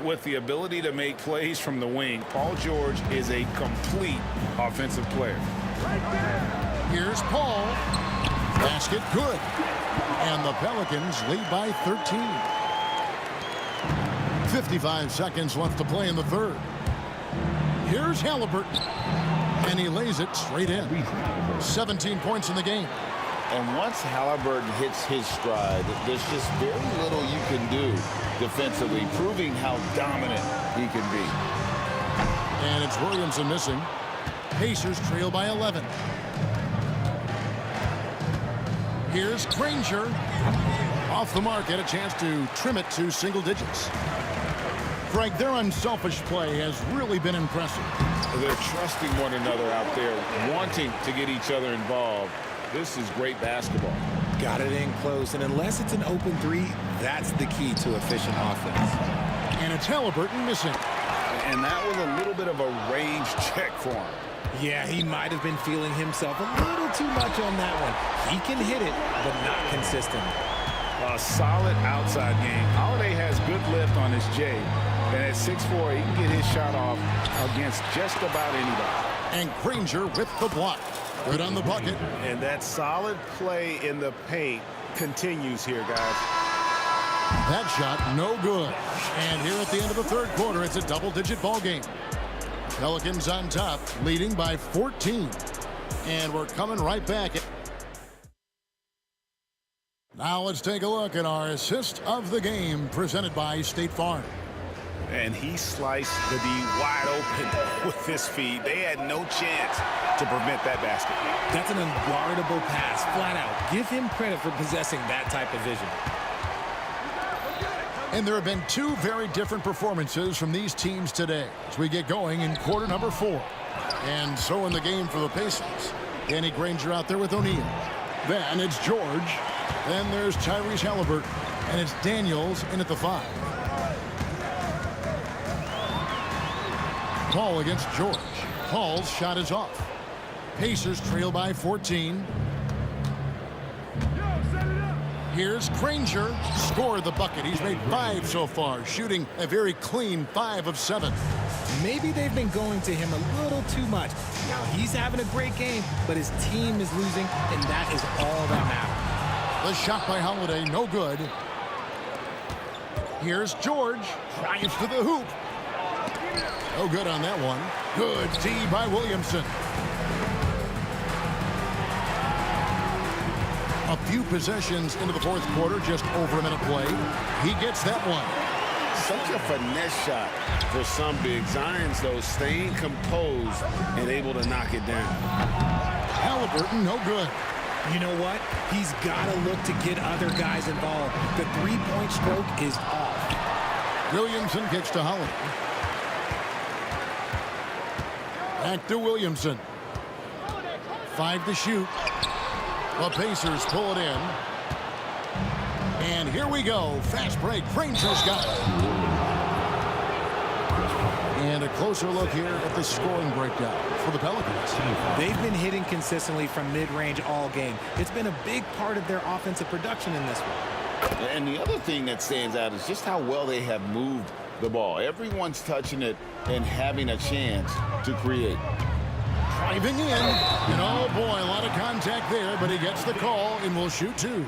With the ability to make plays from the wing, Paul George is a complete offensive player. Here's Paul. Basket good. And the Pelicans lead by 13. 55 seconds left to play in the 3rd. Here's Halliburton. And he lays it straight in. 17 points in the game. And once Halliburton hits his stride, there's just very little you can do defensively, proving how dominant he can be. And it's Williamson missing. Pacers trail by 11. Here's Granger. Off the mark, get a chance to trim it to single digits. Greg, their unselfish play has really been impressive. They're trusting one another out there, wanting to get each other involved. This is great basketball. Got it in close, and unless it's an open 3, that's the key to efficient offense. And it's Halliburton missing. And that was a little bit of a range check for him. Yeah, he might have been feeling himself a little too much on that one. He can hit it, but not consistent. A solid outside game. Holiday has good lift on his J. And at 6'4", he can get his shot off against just about anybody. And Granger with the block. Good on the bucket. And that solid play in the paint continues here, guys. That shot, no good. And here at the end of the 3rd quarter, it's a double-digit ball game. Pelicans on top, leading by 14. And we're coming right back. Now let's take a look at our assist of the game, presented by State Farm. And he sliced the D wide open with his feet. They had no chance to prevent that basket. That's an unguardable pass, flat out. Give him credit for possessing that type of vision. And there have been 2 very different performances from these teams today as we get going in quarter number 4. And so in the game for the Pacers, Danny Granger out there with O'Neal. Then it's George. Then there's Tyrese Halliburton. And it's Daniels in at the 5. Paul against George. Paul's shot is off. Pacers trail by 14. Here's Granger. Scored the bucket. He's made 5 so far, shooting a very clean 5 of 7. Maybe they've been going to him a little too much. Now he's having a great game, but his team is losing, and that is all that matters. The shot by Holiday, no good. Here's George. Drives to the hoop. No good on that one. Good D by Williamson. A few possessions into the 4th quarter, just over a minute played. He gets that one. Such a finesse shot for some big. Zions, though, staying composed and able to knock it down. Halliburton, no good. You know what? He's got to look to get other guys involved. The 3-point stroke is off. Williamson kicks to Holiday. Back to Williamson. 5 to shoot. The Pacers pull it in. And here we go. Fast break. Granger's got it. And a closer look here at the scoring breakdown for the Pelicans. They've been hitting consistently from mid-range all game. It's been a big part of their offensive production in this one. And the other thing that stands out is just how well they have moved the ball. Everyone's touching it and having a chance to create. Driving in, and oh boy, a lot of contact there, but he gets the call and will shoot two.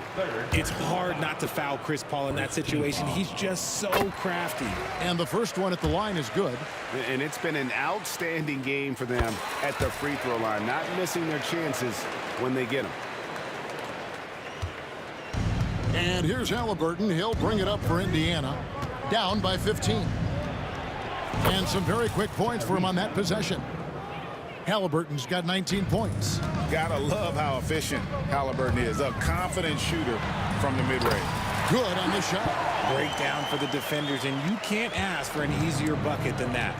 It's hard not to foul Chris Paul in that situation. He's just so crafty. And the first one at the line is good. And it's been an outstanding game for them at the free throw line, not missing their chances when they get them. And here's Halliburton. He'll bring it up for Indiana, down by 15. And some very quick points for him on that possession. Halliburton's got 19 points. Gotta love how efficient Halliburton is. A confident shooter from the mid-range. Good on the shot. Breakdown for the defenders, and you can't ask for an easier bucket than that.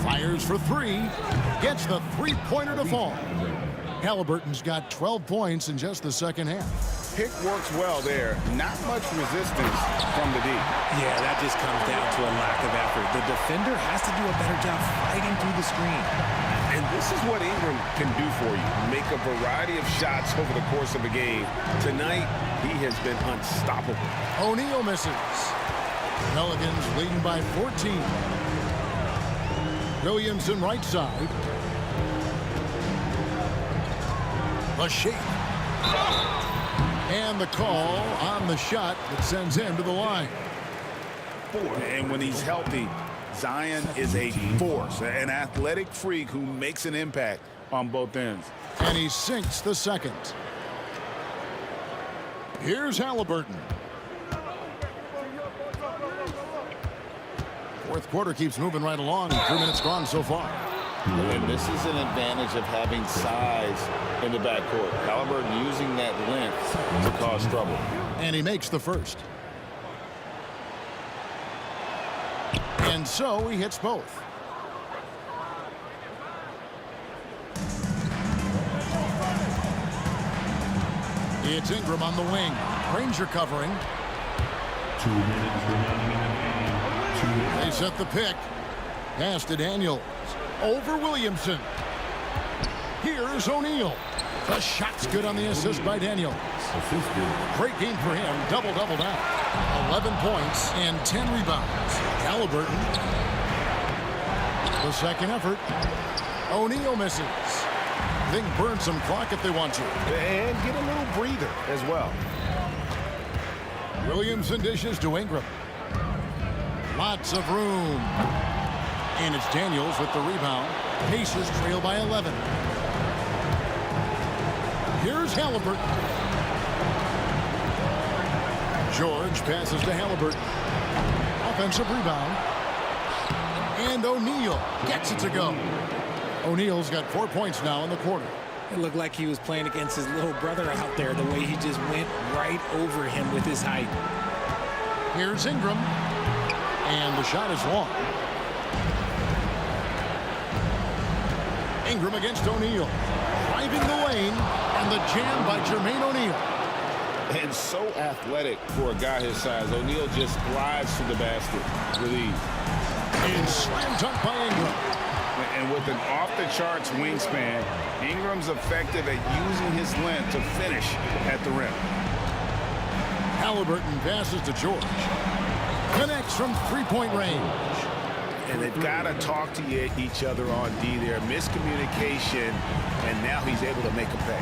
Fires for three. Gets the three-pointer to fall. Halliburton's got 12 points in just the second half. Pick works well there. Not much resistance from the D. Yeah, that just comes down to a lack of effort. The defender has to do a better job fighting through the screen. And this is what Ingram can do for you. Make a variety of shots over the course of a game. Tonight, he has been unstoppable. O'Neal misses. Pelicans leading by 14. Williamson right side. The shake. And the call on the shot that sends him to the line. And when he's healthy, Zion is a force, an athletic freak who makes an impact on both ends. And he sinks the second. Here's Halliburton. Fourth quarter keeps moving right along. 3 minutes gone so far. And this is an advantage of having size in the backcourt. Halliburton using that length to cause trouble. And he makes the first. And so he hits both. It's Ingram on the wing. Granger covering. 2 minutes remaining in the game. They set the pick. Pass to Daniels. Over Williamson. Here's O'Neal. The shot's good on the assist by Daniels. Great game for him. Double-double now. 11 points and 10 rebounds. Halliburton. The second effort. O'Neal misses. They can burn some clock if they want to. And get a little breather as well. Williamson dishes to Ingram. Lots of room. And it's Daniels with the rebound. Pacers trail by 11. Here's Halliburton. George passes to Halliburton. Offensive rebound. And O'Neal gets it to go. O'Neal's got 4 points now in the quarter. It looked like he was playing against his little brother out there, the way he just went right over him with his height. Here's Ingram. And the shot is long. Ingram against O'Neal. Driving the lane, and the jam by Jermaine O'Neal. And so athletic for a guy his size. O'Neal just glides to the basket with ease. And slam dunk by Ingram. And with an off-the-charts wingspan, Ingram's effective at using his length to finish at the rim. Halliburton passes to George. Connects from three-point range. And they've got to talk to each other on D there. Miscommunication, and now he's able to make a pay.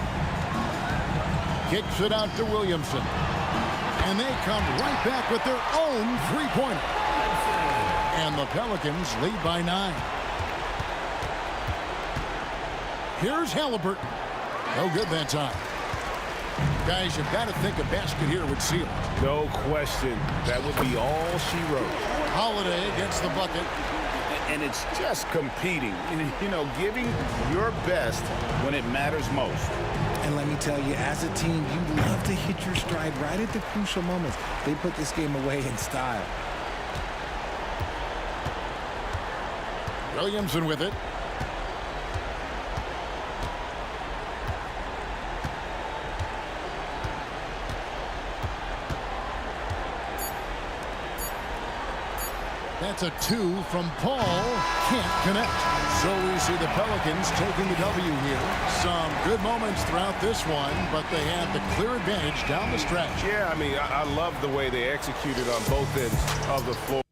Kicks it out to Williamson. And they come right back with their own three-pointer. And the Pelicans lead by 9. Here's Halliburton. No good that time. Guys, you've got to think a basket here would seal it. No question. That would be all she wrote. Holiday gets the bucket. And it's just competing. You know, giving your best when it matters most. And let me tell you, as a team, you love to hit your stride right at the crucial moments. They put this game away in style. Williamson with it. That's a 2 from Paul. Can't connect. So we see the Pelicans taking the W here. Some good moments throughout this one, but they have the clear advantage down the stretch. Yeah, I mean, I love the way they executed on both ends of the floor.